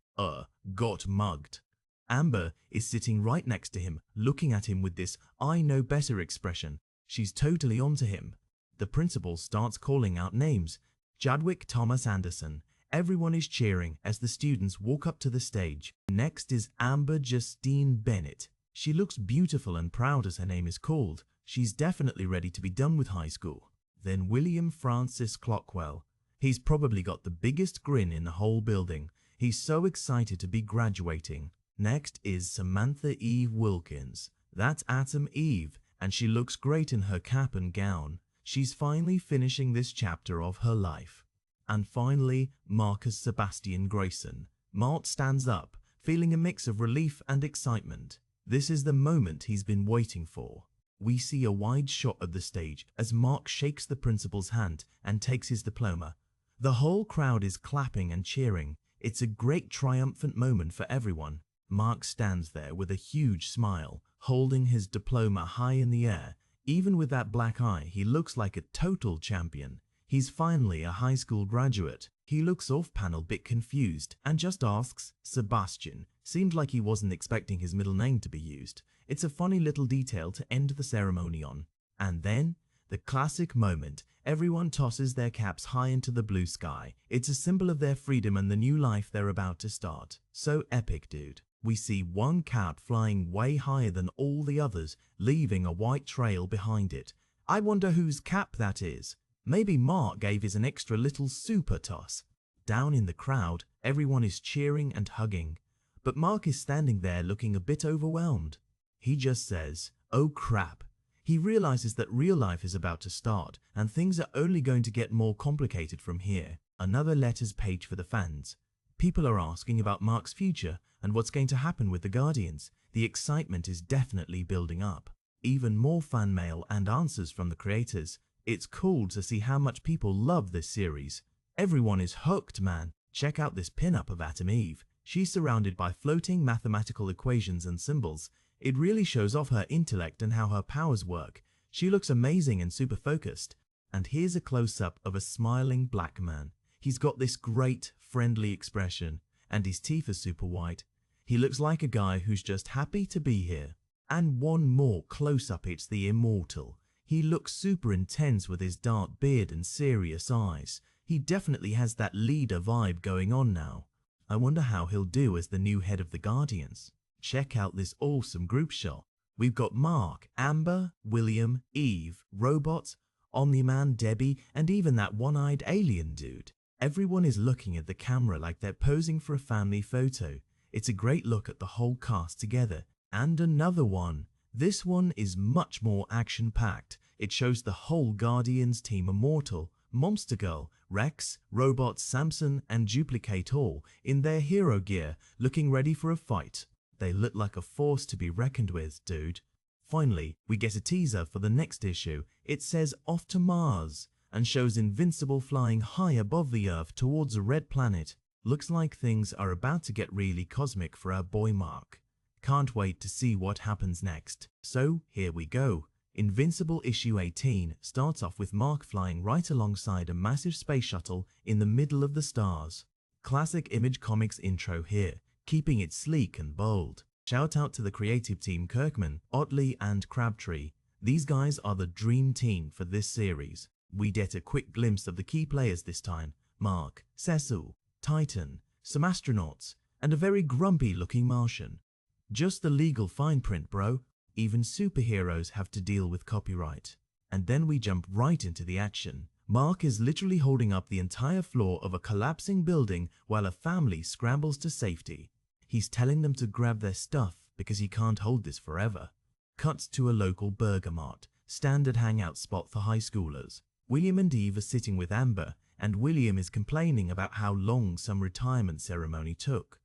got mugged. Amber is sitting right next to him, looking at him with this I know better expression. She's totally onto him. The principal starts calling out names. Chadwick Thomas Anderson. Everyone is cheering as the students walk up to the stage. Next is Amber Justine Bennett. She looks beautiful and proud as her name is called. She's definitely ready to be done with high school. Then William Francis Clockwell. He's probably got the biggest grin in the whole building. He's so excited to be graduating. Next is Samantha Eve Wilkins. That's Atom Eve, and she looks great in her cap and gown. She's finally finishing this chapter of her life. And finally, Marcus Sebastian Grayson. Mart stands up, feeling a mix of relief and excitement. This is the moment he's been waiting for. We see a wide shot of the stage as Mark shakes the principal's hand and takes his diploma. The whole crowd is clapping and cheering. It's a great triumphant moment for everyone. Mark stands there with a huge smile, holding his diploma high in the air. Even with that black eye, he looks like a total champion. He's finally a high school graduate. He looks off-panel bit confused and just asks, Sebastian. Seemed like he wasn't expecting his middle name to be used. It's a funny little detail to end the ceremony on. And then, the classic moment, everyone tosses their caps high into the blue sky. It's a symbol of their freedom and the new life they're about to start. So epic, dude. We see one cap flying way higher than all the others, leaving a white trail behind it. I wonder whose cap that is. Maybe Mark gave his an extra little super toss. Down in the crowd, everyone is cheering and hugging. But Mark is standing there looking a bit overwhelmed. He just says, oh crap. He realizes that real life is about to start and things are only going to get more complicated from here. Another letters page for the fans. People are asking about Mark's future and what's going to happen with the Guardians. The excitement is definitely building up. Even more fan mail and answers from the creators. It's cool to see how much people love this series. Everyone is hooked, man. Check out this pinup of Atom Eve. She's surrounded by floating mathematical equations and symbols. It really shows off her intellect and how her powers work. She looks amazing and super focused. And here's a close-up of a smiling black man. He's got this great, friendly expression, and his teeth are super white. He looks like a guy who's just happy to be here. And one more close-up, it's the Immortal. He looks super intense with his dark beard and serious eyes. He definitely has that leader vibe going on now. I wonder how he'll do as the new head of the Guardians. Check out this awesome group shot. We've got Mark, Amber, William, Eve, Robots, Omni-Man, Debbie, and even that one-eyed alien dude. Everyone is looking at the camera like they're posing for a family photo. It's a great look at the whole cast together. And another one. This one is much more action-packed. It shows the whole Guardians team Immortal, Monster Girl, Rex, Robot, Samson, and Duplicate all in their hero gear, looking ready for a fight. They look like a force to be reckoned with, dude. Finally, we get a teaser for the next issue. It says Off to Mars and shows Invincible flying high above the Earth towards a red planet. Looks like things are about to get really cosmic for our boy Mark. Can't wait to see what happens next. So here we go. Invincible issue 18 starts off with Mark flying right alongside a massive space shuttle in the middle of the stars. Classic Image Comics intro here, keeping it sleek and bold. Shout out to the creative team Kirkman, Otley and Crabtree. These guys are the dream team for this series. We get a quick glimpse of the key players this time. Mark, Cecil, Titan, some astronauts, and a very grumpy looking Martian. Just the legal fine print, bro. Even superheroes have to deal with copyright. And then we jump right into the action. Mark is literally holding up the entire floor of a collapsing building while a family scrambles to safety. He's telling them to grab their stuff because he can't hold this forever. Cuts to a local burger mart, standard hangout spot for high schoolers. William and Eve are sitting with Amber, and William is complaining about how long some retirement ceremony took.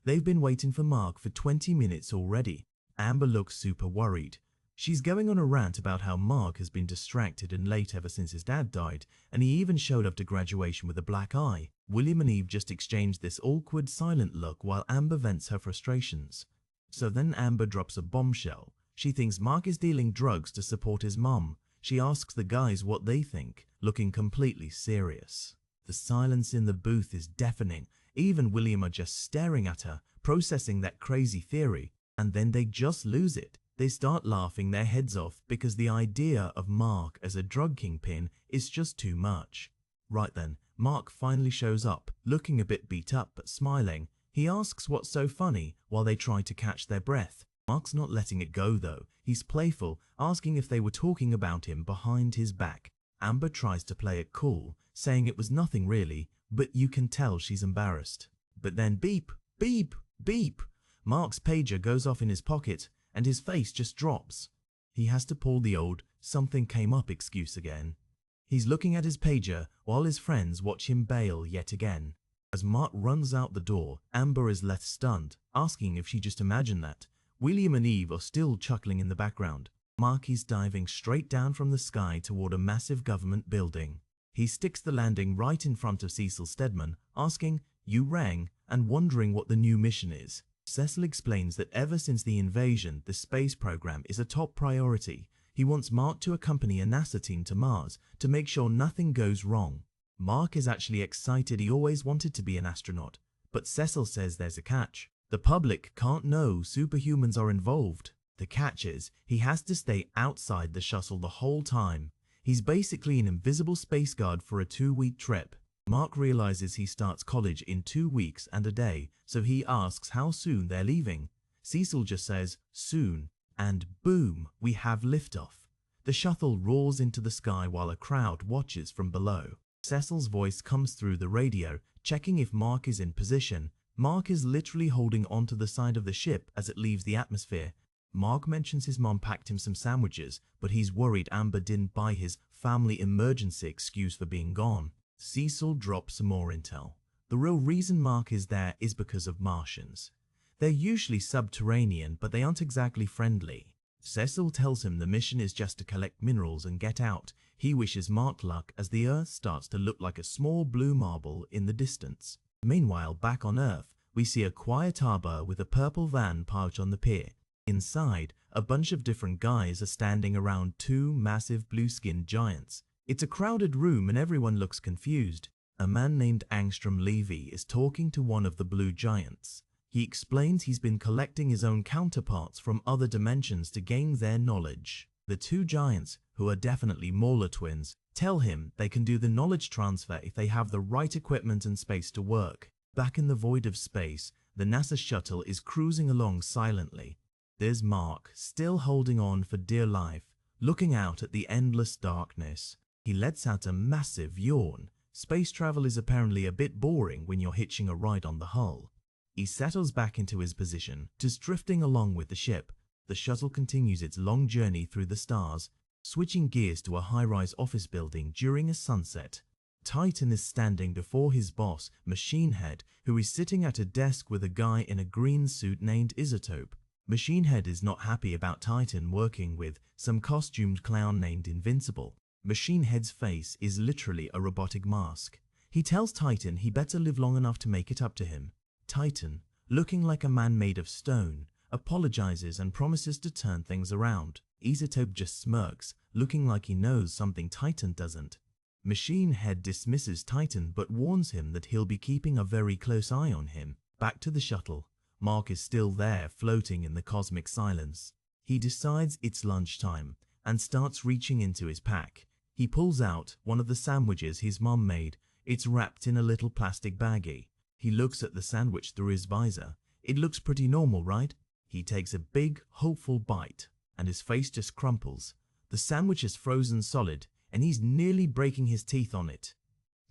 They've been waiting for Mark for 20 minutes already. Amber looks super worried. She's going on a rant about how Mark has been distracted and late ever since his dad died, and he even showed up to graduation with a black eye. William and Eve just exchanged this awkward, silent look while Amber vents her frustrations. So then Amber drops a bombshell. She thinks Mark is dealing drugs to support his mom. She asks the guys what they think, looking completely serious. The silence in the booth is deafening. Even William are just staring at her, processing that crazy theory, and then they just lose it. They start laughing their heads off because the idea of Mark as a drug kingpin is just too much. Right then, Mark finally shows up, looking a bit beat up but smiling. He asks what's so funny while they try to catch their breath. Mark's not letting it go though. He's playful, asking if they were talking about him behind his back. Amber tries to play it cool, saying it was nothing really, but you can tell she's embarrassed. But then beep, beep, beep. Mark's pager goes off in his pocket and his face just drops. He has to pull the old "something came up" excuse again. He's looking at his pager while his friends watch him bail yet again. As Mark runs out the door, Amber is left stunned, asking if she just imagined that. William and Eve are still chuckling in the background. Mark is diving straight down from the sky toward a massive government building. He sticks the landing right in front of Cecil Stedman, asking, "You rang," and wondering what the new mission is. Cecil explains that ever since the invasion, the space program is a top priority. He wants Mark to accompany a NASA team to Mars to make sure nothing goes wrong. Mark is actually excited. He always wanted to be an astronaut, but Cecil says there's a catch. The public can't know superhumans are involved. The catch is, he has to stay outside the shuttle the whole time. He's basically an invisible space guard for a 2-week trip. Mark realizes he starts college in 2 weeks and a day, so he asks how soon they're leaving. Cecil just says, "Soon," and boom, we have liftoff. The shuttle roars into the sky while a crowd watches from below. Cecil's voice comes through the radio, checking if Mark is in position. Mark is literally holding onto the side of the ship as it leaves the atmosphere. Mark mentions his mom packed him some sandwiches, but he's worried Amber didn't buy his family emergency excuse for being gone. Cecil drops some more intel. The real reason Mark is there is because of Martians. They're usually subterranean, but they aren't exactly friendly. Cecil tells him the mission is just to collect minerals and get out. He wishes Mark luck as the Earth starts to look like a small blue marble in the distance. Meanwhile, back on Earth, we see a quiet harbor with a purple van parked on the pier. Inside, a bunch of different guys are standing around 2 massive blue-skinned giants. It's a crowded room and everyone looks confused. A man named Angstrom Levy is talking to one of the blue giants. He explains he's been collecting his own counterparts from other dimensions to gain their knowledge. The 2 giants, who are definitely Mauler twins, tell him they can do the knowledge transfer if they have the right equipment and space to work. Back in the void of space, the NASA shuttle is cruising along silently. There's Mark, still holding on for dear life, looking out at the endless darkness. He lets out a massive yawn. Space travel is apparently a bit boring when you're hitching a ride on the hull. He settles back into his position, just drifting along with the ship. The shuttle continues its long journey through the stars, switching gears to a high-rise office building during a sunset. Titan is standing before his boss, Machine Head, who is sitting at a desk with a guy in a green suit named Isotope. Machine Head is not happy about Titan working with some costumed clown named Invincible. Machine Head's face is literally a robotic mask. He tells Titan he better live long enough to make it up to him. Titan, looking like a man made of stone, apologizes and promises to turn things around. Isotope just smirks, looking like he knows something Titan doesn't. Machine Head dismisses Titan but warns him that he'll be keeping a very close eye on him. Back to the shuttle. Mark is still there, floating in the cosmic silence. He decides it's lunchtime and starts reaching into his pack. He pulls out one of the sandwiches his mom made. It's wrapped in a little plastic baggie. He looks at the sandwich through his visor. It looks pretty normal, right? He takes a big, hopeful bite, and his face just crumples. The sandwich is frozen solid, and he's nearly breaking his teeth on it.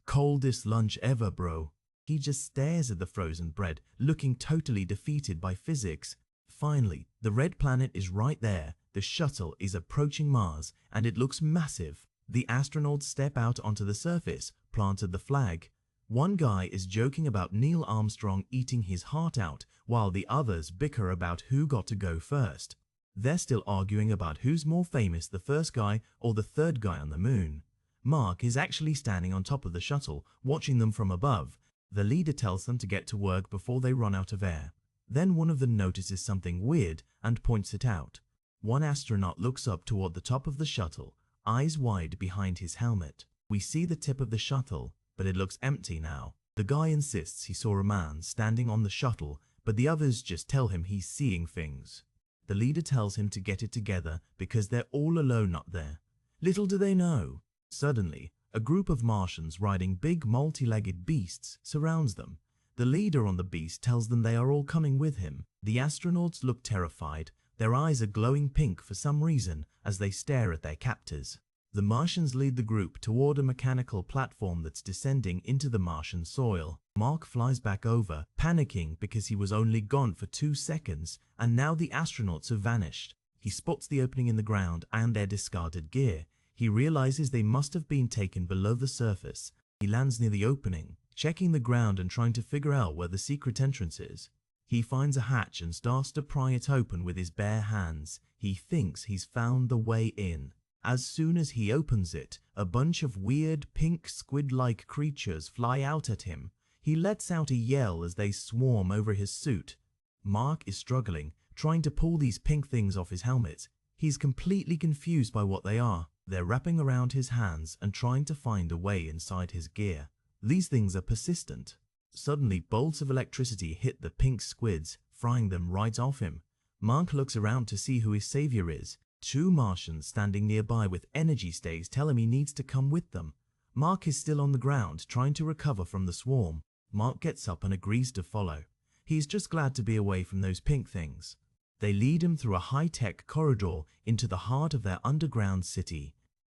Coldest lunch ever, bro. He just stares at the frozen bread, looking totally defeated by physics. Finally, the red planet is right there. The shuttle is approaching Mars, and it looks massive. The astronauts step out onto the surface, planted the flag. One guy is joking about Neil Armstrong eating his heart out, while the others bicker about who got to go first. They're still arguing about who's more famous, the first guy or the third guy on the moon. Mark is actually standing on top of the shuttle, watching them from above. The leader tells them to get to work before they run out of air. Then one of them notices something weird and points it out. One astronaut looks up toward the top of the shuttle. eyes wide behind his helmet. We see the tip of the shuttle, but it looks empty now. The guy insists he saw a man standing on the shuttle, but the others just tell him he's seeing things. The leader tells him to get it together because they're all alone up there. Little do they know. Suddenly, a group of Martians riding big multi-legged beasts surrounds them. The leader on the beast tells them they are all coming with him. The astronauts look terrified. Their eyes are glowing pink for some reason as they stare at their captors. The Martians lead the group toward a mechanical platform that's descending into the Martian soil. Mark flies back over, panicking because he was only gone for 2 seconds and now the astronauts have vanished. He spots the opening in the ground and their discarded gear. He realizes they must have been taken below the surface. He lands near the opening, checking the ground and trying to figure out where the secret entrance is. He finds a hatch and starts to pry it open with his bare hands. He thinks he's found the way in. As soon as he opens it, a bunch of weird pink squid-like creatures fly out at him. He lets out a yell as they swarm over his suit. Mark is struggling, trying to pull these pink things off his helmet. He's completely confused by what they are. They're wrapping around his hands and trying to find a way inside his gear. These things are persistent. Suddenly, bolts of electricity hit the pink squids, frying them right off him. Mark looks around to see who his savior is. 2 Martians standing nearby with energy stays tell him he needs to come with them. Mark is still on the ground, trying to recover from the swarm. Mark gets up and agrees to follow. He's just glad to be away from those pink things. They lead him through a high-tech corridor into the heart of their underground city.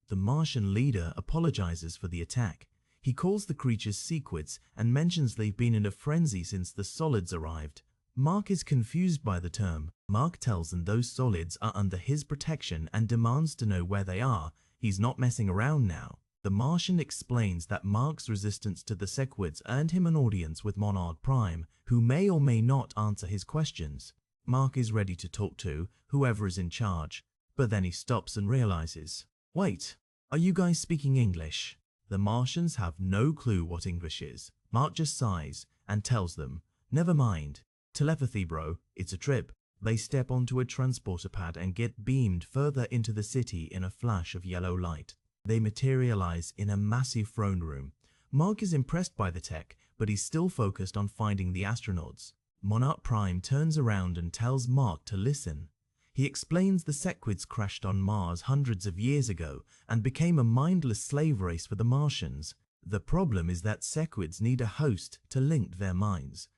The Martian leader apologizes for the attack. He calls the creatures sequids and mentions they've been in a frenzy since the solids arrived. Mark is confused by the term. Mark tells them those solids are under his protection and demands to know where they are. He's not messing around now. The Martian explains that Mark's resistance to the sequids earned him an audience with Monad Prime, who may or may not answer his questions. Mark is ready to talk to whoever is in charge, but then he stops and realizes, wait, are you guys speaking English? The Martians have no clue what English is. Mark just sighs and tells them, never mind. Telepathy, bro, it's a trip. They step onto a transporter pad and get beamed further into the city in a flash of yellow light. They materialize in a massive throne room. Mark is impressed by the tech, but he's still focused on finding the astronauts. Monarch Prime turns around and tells Mark to listen. He explains the sequids crashed on Mars hundreds of years ago and became a mindless slave race for the Martians. The problem is that sequids need a host to link their minds.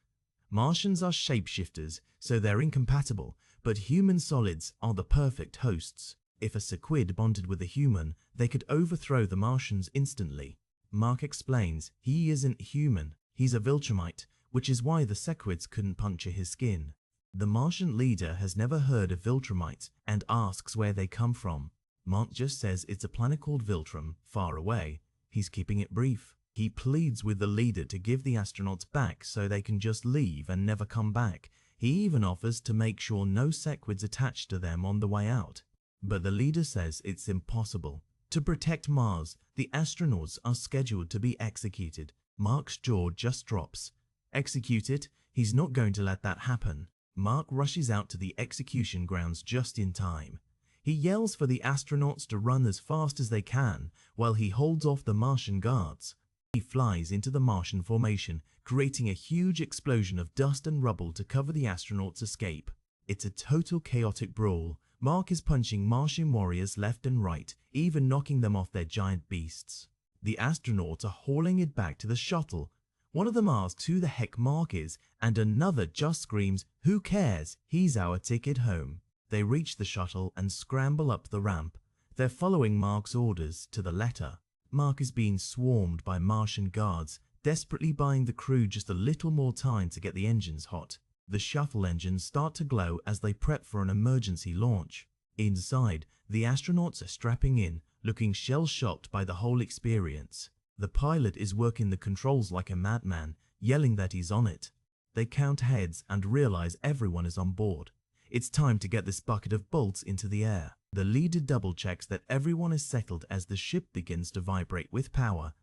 Martians are shapeshifters, so they're incompatible, but human solids are the perfect hosts. If a sequid bonded with a human, they could overthrow the Martians instantly. Mark explains he isn't human, he's a Viltrumite, which is why the sequids couldn't puncture his skin. The Martian leader has never heard of Viltrumites and asks where they come from. Mark just says it's a planet called Viltrum, far away. He's keeping it brief. He pleads with the leader to give the astronauts back so they can just leave and never come back. He even offers to make sure no sequids attach to them on the way out. But the leader says it's impossible. To protect Mars, the astronauts are scheduled to be executed. Mark's jaw just drops. Executed? He's not going to let that happen. Mark rushes out to the execution grounds just in time. He yells for the astronauts to run as fast as they can while he holds off the Martian guards. He flies into the Martian formation, creating a huge explosion of dust and rubble to cover the astronauts' escape. It's a total chaotic brawl. Mark is punching Martian warriors left and right, even knocking them off their giant beasts. The astronauts are hauling it back to the shuttle. One of them asks who the heck Mark is, and another just screams, "Who cares? He's our ticket home." They reach the shuttle and scramble up the ramp. They're following Mark's orders to the letter. Mark is being swarmed by Martian guards, desperately buying the crew just a little more time to get the engines hot. The shuttle engines start to glow as they prep for an emergency launch. Inside, the astronauts are strapping in, looking shell-shocked by the whole experience. The pilot is working the controls like a madman, yelling that he's on it. They count heads and realize everyone is on board. It's time to get this bucket of bolts into the air. The leader double-checks that everyone is settled as the ship begins to vibrate with power.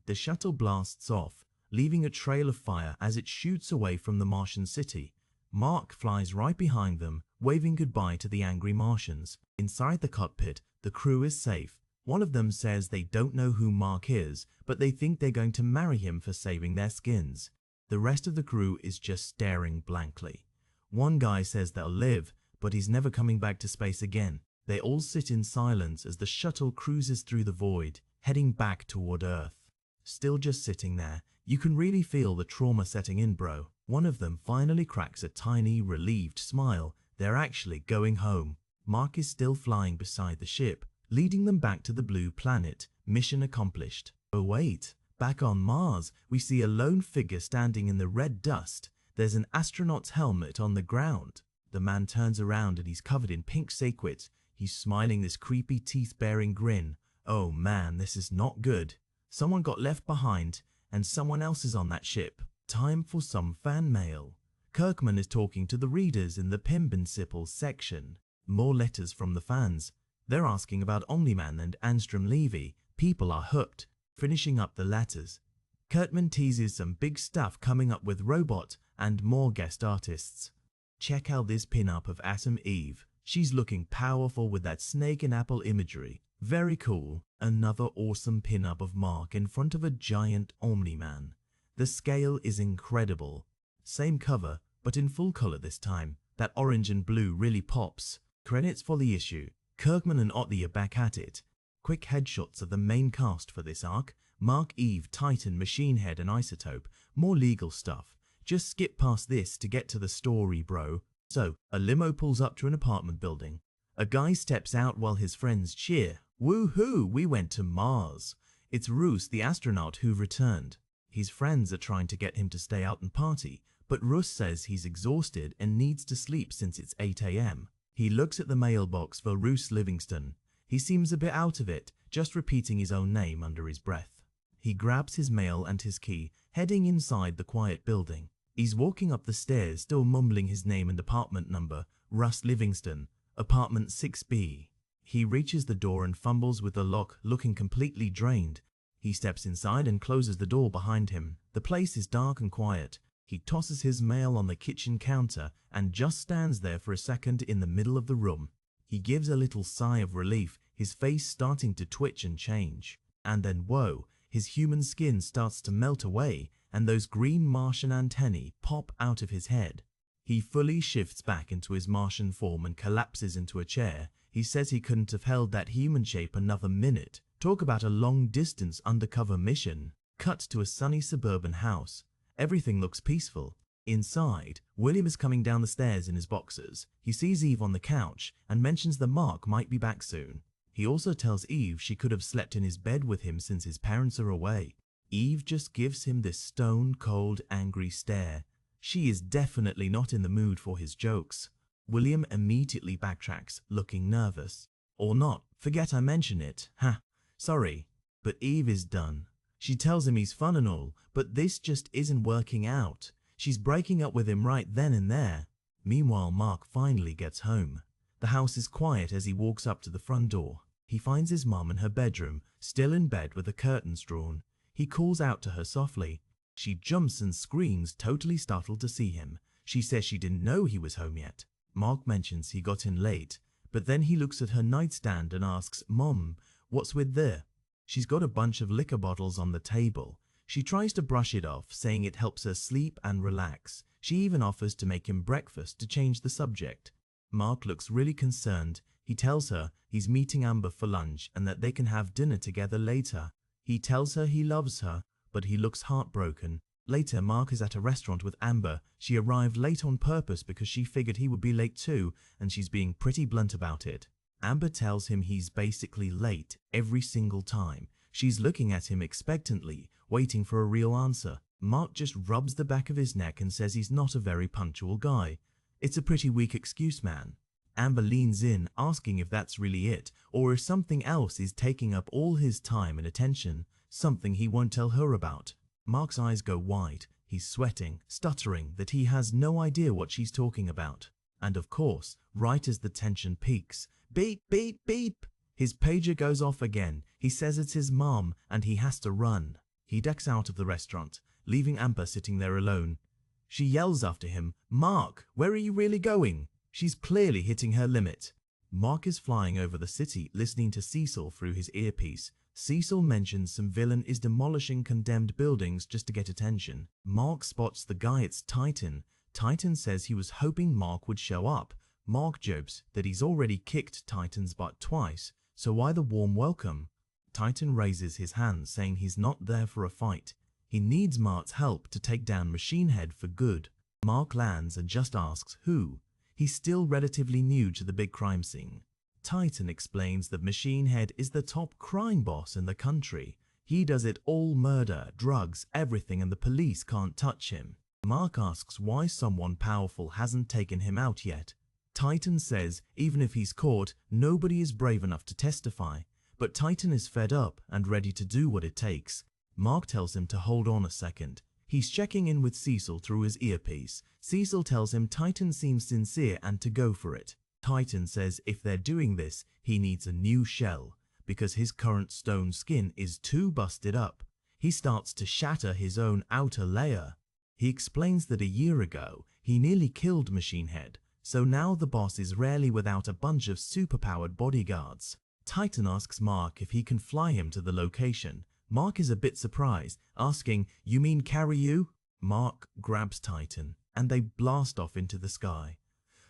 The shuttle blasts off, leaving a trail of fire as it shoots away from the Martian city. Mark flies right behind them, waving goodbye to the angry Martians. Inside the cockpit, the crew is safe. One of them says they don't know who Mark is, but they think they're going to marry him for saving their skins. The rest of the crew is just staring blankly. One guy says they'll live, but he's never coming back to space again. They all sit in silence as the shuttle cruises through the void, heading back toward Earth. Still just sitting there, you can really feel the trauma setting in, bro. One of them finally cracks a tiny, relieved smile. They're actually going home. Mark is still flying beside the ship, leading them back to the blue planet. Mission accomplished. Oh wait, back on Mars, we see a lone figure standing in the red dust. There's an astronaut's helmet on the ground. The man turns around and he's covered in pink sequins. He's smiling this creepy teeth-baring grin. Oh man, this is not good. Someone got left behind, and someone else is on that ship. Time for some fan mail. Kirkman is talking to the readers in the Pimbinsipple section. More letters from the fans. They're asking about Omni-Man and Anstrom Levy. People are hooked. Finishing up the letters, Kirkman teases some big stuff coming up with Robot and more guest artists. Check out this pin-up of Atom Eve. She's looking powerful with that snake and apple imagery. Very cool. Another awesome pin-up of Mark in front of a giant Omni-Man. The scale is incredible. Same cover, but in full color this time. That orange and blue really pops. Credits for the issue. Kirkman and Otley are back at it. Quick headshots of the main cast for this arc. Mark, Eve, Titan, Machine Head and Isotope. More legal stuff. Just skip past this to get to the story, bro. So, a limo pulls up to an apartment building. A guy steps out while his friends cheer. Woohoo, we went to Mars. It's Roos, the astronaut, who returned. His friends are trying to get him to stay out and party, but Roos says he's exhausted and needs to sleep since it's 8 a.m. He looks at the mailbox for Roos Livingston. He seems a bit out of it, just repeating his own name under his breath. He grabs his mail and his key, heading inside the quiet building. He's walking up the stairs, still mumbling his name and apartment number, Russ Livingston, apartment 6B. He reaches the door and fumbles with the lock, looking completely drained. He steps inside and closes the door behind him. The place is dark and quiet. He tosses his mail on the kitchen counter and just stands there for a second in the middle of the room. He gives a little sigh of relief, his face starting to twitch and change. And then whoa, his human skin starts to melt away and those green Martian antennae pop out of his head. He fully shifts back into his Martian form and collapses into a chair. He says he couldn't have held that human shape another minute. Talk about a long-distance undercover mission. Cut to a sunny suburban house. Everything looks peaceful. Inside, William is coming down the stairs in his boxers. He sees Eve on the couch and mentions that Mark might be back soon. He also tells Eve she could have slept in his bed with him since his parents are away. Eve just gives him this stone-cold, angry stare. She is definitely not in the mood for his jokes. William immediately backtracks, looking nervous. Or not, forget I mention it. Ha, sorry. But Eve is done. She tells him he's fun and all, but this just isn't working out. She's breaking up with him right then and there. Meanwhile, Mark finally gets home. The house is quiet as he walks up to the front door. He finds his mom in her bedroom, still in bed with the curtains drawn. He calls out to her softly. She jumps and screams, totally startled to see him. She says she didn't know he was home yet. Mark mentions he got in late, but then he looks at her nightstand and asks, "Mom, what's with there?" She's got a bunch of liquor bottles on the table. She tries to brush it off, saying it helps her sleep and relax. She even offers to make him breakfast to change the subject. Mark looks really concerned. He tells her he's meeting Amber for lunch and that they can have dinner together later. He tells her he loves her, but he looks heartbroken. Later, Mark is at a restaurant with Amber. She arrived late on purpose because she figured he would be late too, and she's being pretty blunt about it. Amber tells him he's basically late every single time. She's looking at him expectantly, waiting for a real answer. Mark just rubs the back of his neck and says he's not a very punctual guy. It's a pretty weak excuse, man. Amber leans in, asking if that's really it, or if something else is taking up all his time and attention, something he won't tell her about. Mark's eyes go wide. He's sweating, stuttering that he has no idea what she's talking about. And of course, right as the tension peaks, beep, beep, beep, his pager goes off again. He says it's his mom and he has to run. He ducks out of the restaurant, leaving Amber sitting there alone. She yells after him, "Mark, where are you really going?" She's clearly hitting her limit. Mark is flying over the city listening to Cecil through his earpiece. Cecil mentions some villain is demolishing condemned buildings just to get attention. Mark spots the guy, it's Titan. Titan says he was hoping Mark would show up. Mark jokes that he's already kicked Titan's butt twice, so why the warm welcome? Titan raises his hand saying he's not there for a fight. He needs Mark's help to take down Machine Head for good. Mark lands and just asks who. He's still relatively new to the big crime scene. Titan explains that Machine Head is the top crime boss in the country. He does it all, murder, drugs, everything, and the police can't touch him. Mark asks why someone powerful hasn't taken him out yet. Titan says even if he's caught, nobody is brave enough to testify. But Titan is fed up and ready to do what it takes. Mark tells him to hold on a second. He's checking in with Cecil through his earpiece. Cecil tells him Titan seems sincere and to go for it. Titan says if they're doing this, he needs a new shell, because his current stone skin is too busted up. He starts to shatter his own outer layer. He explains that a year ago, he nearly killed Machine Head, so now the boss is rarely without a bunch of superpowered bodyguards. Titan asks Mark if he can fly him to the location. Mark is a bit surprised, asking, "You mean carry you?" Mark grabs Titan, and they blast off into the sky.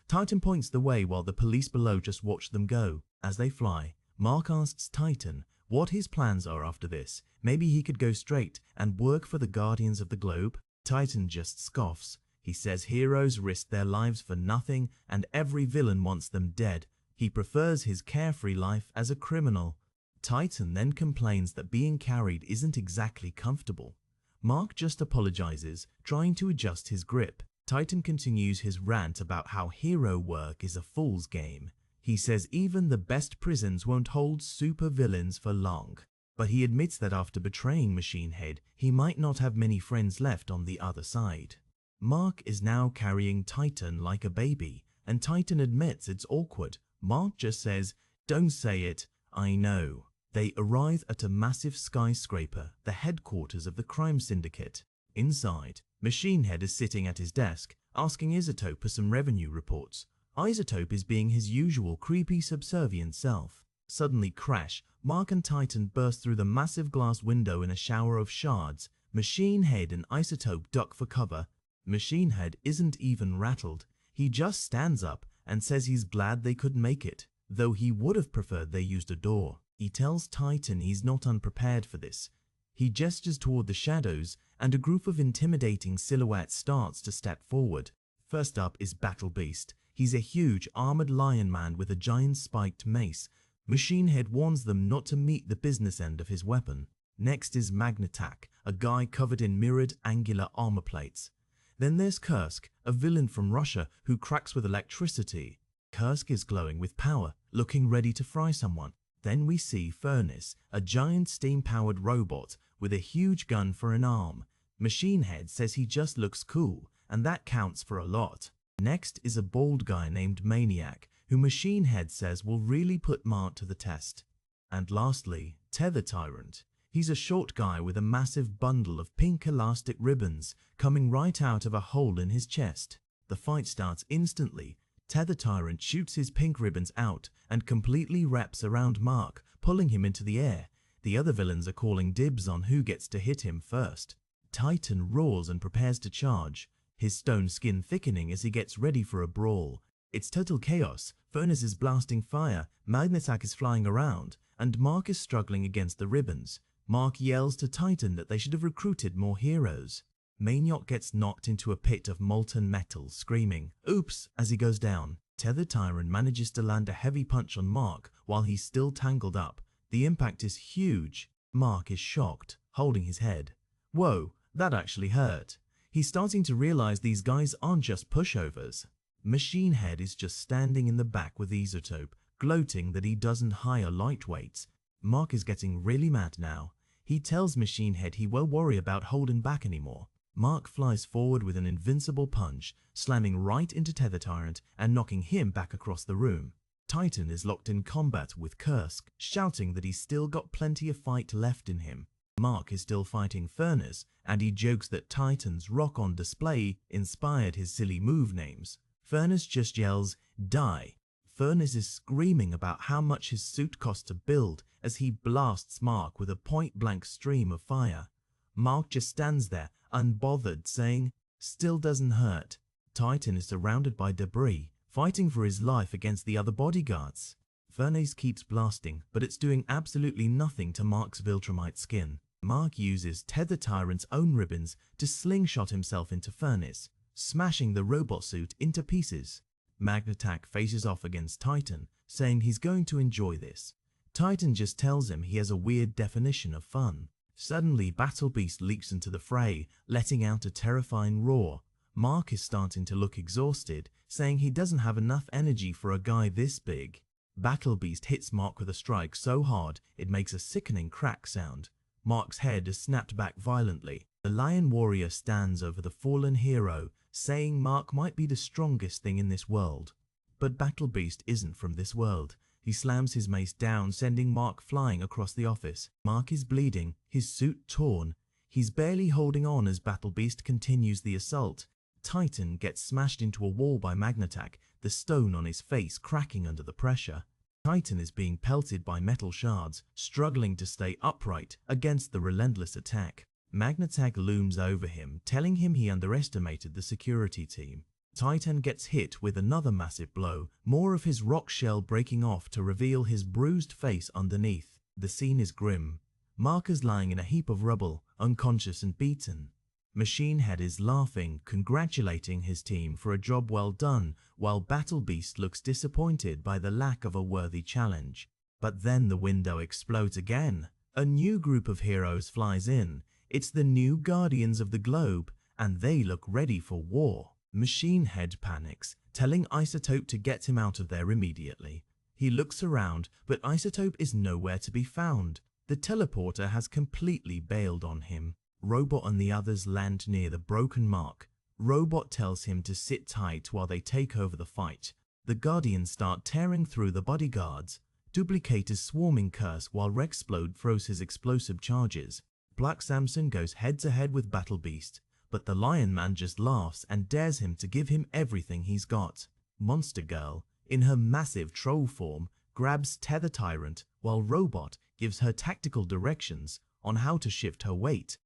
Titan points the way while the police below just watch them go. As they fly, Mark asks Titan what his plans are after this. Maybe he could go straight and work for the Guardians of the Globe? Titan just scoffs. He says heroes risk their lives for nothing and every villain wants them dead. He prefers his carefree life as a criminal. Titan then complains that being carried isn't exactly comfortable. Mark just apologizes, trying to adjust his grip. Titan continues his rant about how hero work is a fool's game. He says even the best prisons won't hold super villains for long. But he admits that after betraying Machine Head, he might not have many friends left on the other side. Mark is now carrying Titan like a baby, and Titan admits it's awkward. Mark just says, "Don't say it, I know." They arrive at a massive skyscraper, the headquarters of the crime syndicate. Inside, Machine Head is sitting at his desk, asking Isotope for some revenue reports. Isotope is being his usual creepy, subservient self. Suddenly crash, Mark and Titan burst through the massive glass window in a shower of shards. Machine Head and Isotope duck for cover. Machine Head isn't even rattled. He just stands up and says he's glad they couldn't make it, though he would have preferred they used a door. He tells Titan he's not unprepared for this. He gestures toward the shadows, and a group of intimidating silhouettes starts to step forward. First up is Battle Beast. He's a huge armored lion man with a giant spiked mace. Machine Head warns them not to meet the business end of his weapon. Next is Magnetak, a guy covered in mirrored angular armor plates. Then there's Kursk, a villain from Russia who cracks with electricity. Kursk is glowing with power, looking ready to fry someone. Then we see Furnace, a giant steam-powered robot with a huge gun for an arm. Machine Head says he just looks cool, and that counts for a lot. Next is a bald guy named Maniac, who Machine Head says will really put Mark to the test. And lastly, Tether Tyrant. He's a short guy with a massive bundle of pink elastic ribbons coming right out of a hole in his chest. The fight starts instantly. Tether Tyrant shoots his pink ribbons out and completely wraps around Mark, pulling him into the air. The other villains are calling dibs on who gets to hit him first. Titan roars and prepares to charge, his stone skin thickening as he gets ready for a brawl. It's total chaos. Furnace is blasting fire, Magnetak is flying around, and Mark is struggling against the ribbons. Mark yells to Titan that they should have recruited more heroes. Maniac gets knocked into a pit of molten metal, screaming, "Oops," as he goes down. Tether Tyrant manages to land a heavy punch on Mark while he's still tangled up. The impact is huge. Mark is shocked, holding his head. Whoa, that actually hurt. He's starting to realize these guys aren't just pushovers. Machine Head is just standing in the back with Isotope, gloating that he doesn't hire lightweights. Mark is getting really mad now. He tells Machine Head he won't worry about holding back anymore. Mark flies forward with an invincible punch, slamming right into Tether Tyrant and knocking him back across the room. Titan is locked in combat with Kursk, shouting that he's still got plenty of fight left in him. Mark is still fighting Furnace, and he jokes that Titan's rock on display inspired his silly move names. Furnace just yells, "Die." Furnace is screaming about how much his suit cost to build as he blasts Mark with a point-blank stream of fire. Mark just stands there, unbothered, saying, "Still doesn't hurt." Titan is surrounded by debris, fighting for his life against the other bodyguards. Furnace keeps blasting, but it's doing absolutely nothing to Mark's Viltrumite skin. Mark uses Tether Tyrant's own ribbons to slingshot himself into Furnace, smashing the robot suit into pieces. Magnatak faces off against Titan, saying he's going to enjoy this. Titan just tells him he has a weird definition of fun. Suddenly, Battle Beast leaps into the fray, letting out a terrifying roar. Mark is starting to look exhausted, saying he doesn't have enough energy for a guy this big. Battle Beast hits Mark with a strike so hard it makes a sickening crack sound. Mark's head is snapped back violently. The Lion Warrior stands over the fallen hero, saying Mark might be the strongest thing in this world. But Battle Beast isn't from this world. He slams his mace down, sending Mark flying across the office. Mark is bleeding, his suit torn. He's barely holding on as Battle Beast continues the assault. Titan gets smashed into a wall by Magnatak, the stone on his face cracking under the pressure. Titan is being pelted by metal shards, struggling to stay upright against the relentless attack. Magnatak looms over him, telling him he underestimated the security team. Titan gets hit with another massive blow, more of his rock shell breaking off to reveal his bruised face underneath. The scene is grim. Mark is lying in a heap of rubble, unconscious and beaten. Machine Head is laughing, congratulating his team for a job well done, while Battle Beast looks disappointed by the lack of a worthy challenge. But then the window explodes again. A new group of heroes flies in. It's the new Guardians of the Globe, and they look ready for war. Machine Head panics, telling Isotope to get him out of there immediately. He looks around, but Isotope is nowhere to be found. The teleporter has completely bailed on him. Robot and the others land near the broken Mark. Robot tells him to sit tight while they take over the fight. The Guardians start tearing through the bodyguards. Duplicate is swarming Curse while Rexplode throws his explosive charges. Black Samson goes head-to-head with Battle Beast, but the Lion Man just laughs and dares him to give him everything he's got. Monster Girl, in her massive troll form, grabs Tether Tyrant while Robot gives her tactical directions on how to shift her weight.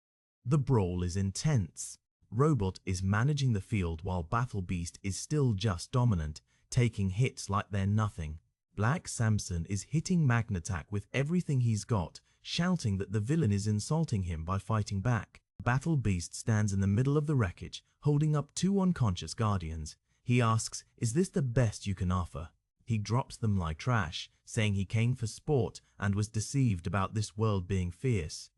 The brawl is intense. Robot is managing the field while Battle Beast is still just dominant, taking hits like they're nothing. Black Samson is hitting Magnatak with everything he's got, shouting that the villain is insulting him by fighting back. Battle Beast stands in the middle of the wreckage, holding up two unconscious Guardians. He asks, "Is this the best you can offer?" He drops them like trash, saying he came for sport and was deceived about this world being fierce.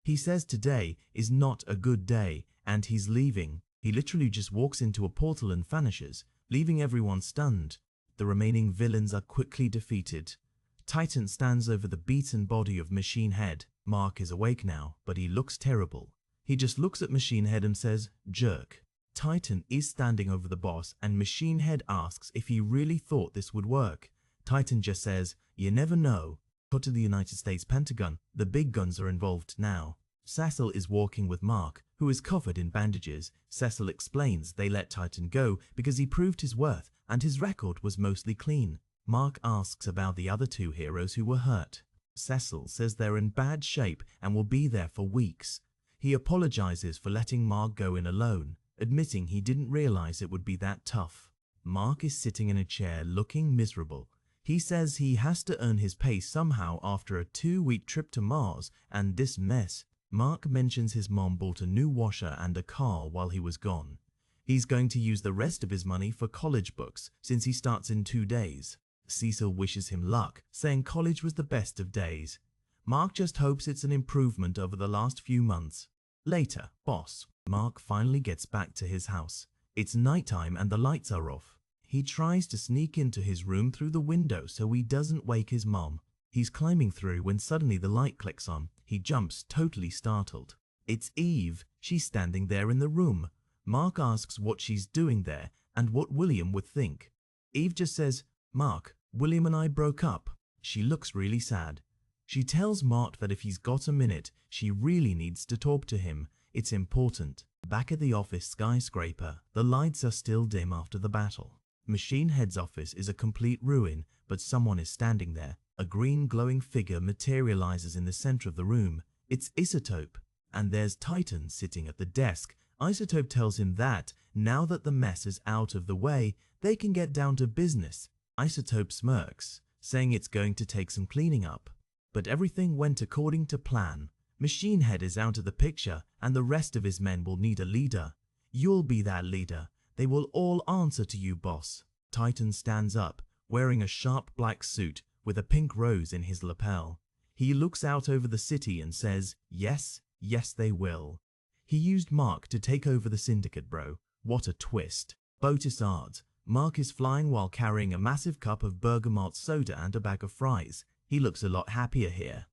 He says today is not a good day and he's leaving. He literally just walks into a portal and vanishes, leaving everyone stunned. The remaining villains are quickly defeated. Titan stands over the beaten body of Machine Head. Mark is awake now, but he looks terrible. He just looks at Machine Head and says, "Jerk." Titan is standing over the boss and Machine Head asks if he really thought this would work. Titan just says, "You never know." Cut to the United States Pentagon. The big guns are involved now. Cecil is walking with Mark, who is covered in bandages. Cecil explains they let Titan go because he proved his worth and his record was mostly clean. Mark asks about the other two heroes who were hurt. Cecil says they're in bad shape and will be there for weeks. He apologizes for letting Mark go in alone, admitting he didn't realize it would be that tough. Mark is sitting in a chair looking miserable. He says he has to earn his pay somehow after a 2-week trip to Mars and this mess. Mark mentions his mom bought a new washer and a car while he was gone. He's going to use the rest of his money for college books since he starts in 2 days. Cecil wishes him luck, saying college was the best of days. Mark just hopes it's an improvement over the last few months. Later, boss. Mark finally gets back to his house. It's nighttime and the lights are off. He tries to sneak into his room through the window so he doesn't wake his mom. He's climbing through when suddenly the light clicks on. He jumps, totally startled. It's Eve. She's standing there in the room. Mark asks what she's doing there and what William would think. Eve just says, "Mark, William and I broke up." She looks really sad. She tells Mark that if he's got a minute, she really needs to talk to him. It's important. Back at the office skyscraper, the lights are still dim after the battle. Machine Head's office is a complete ruin, but someone is standing there. A green glowing figure materializes in the center of the room. It's Isotope, and there's Titan sitting at the desk. Isotope tells him that, now that the mess is out of the way, they can get down to business. Isotope smirks, saying it's going to take some cleaning up. But everything went according to plan. Machine Head is out of the picture, and the rest of his men will need a leader. You'll be that leader. They will all answer to you, boss. Titan stands up, wearing a sharp black suit with a pink rose in his lapel. He looks out over the city and says, yes, yes they will. He used Mark to take over the syndicate, bro. What a twist. Botisard. Mark is flying while carrying a massive cup of bergamot soda and a bag of fries. He looks a lot happier here.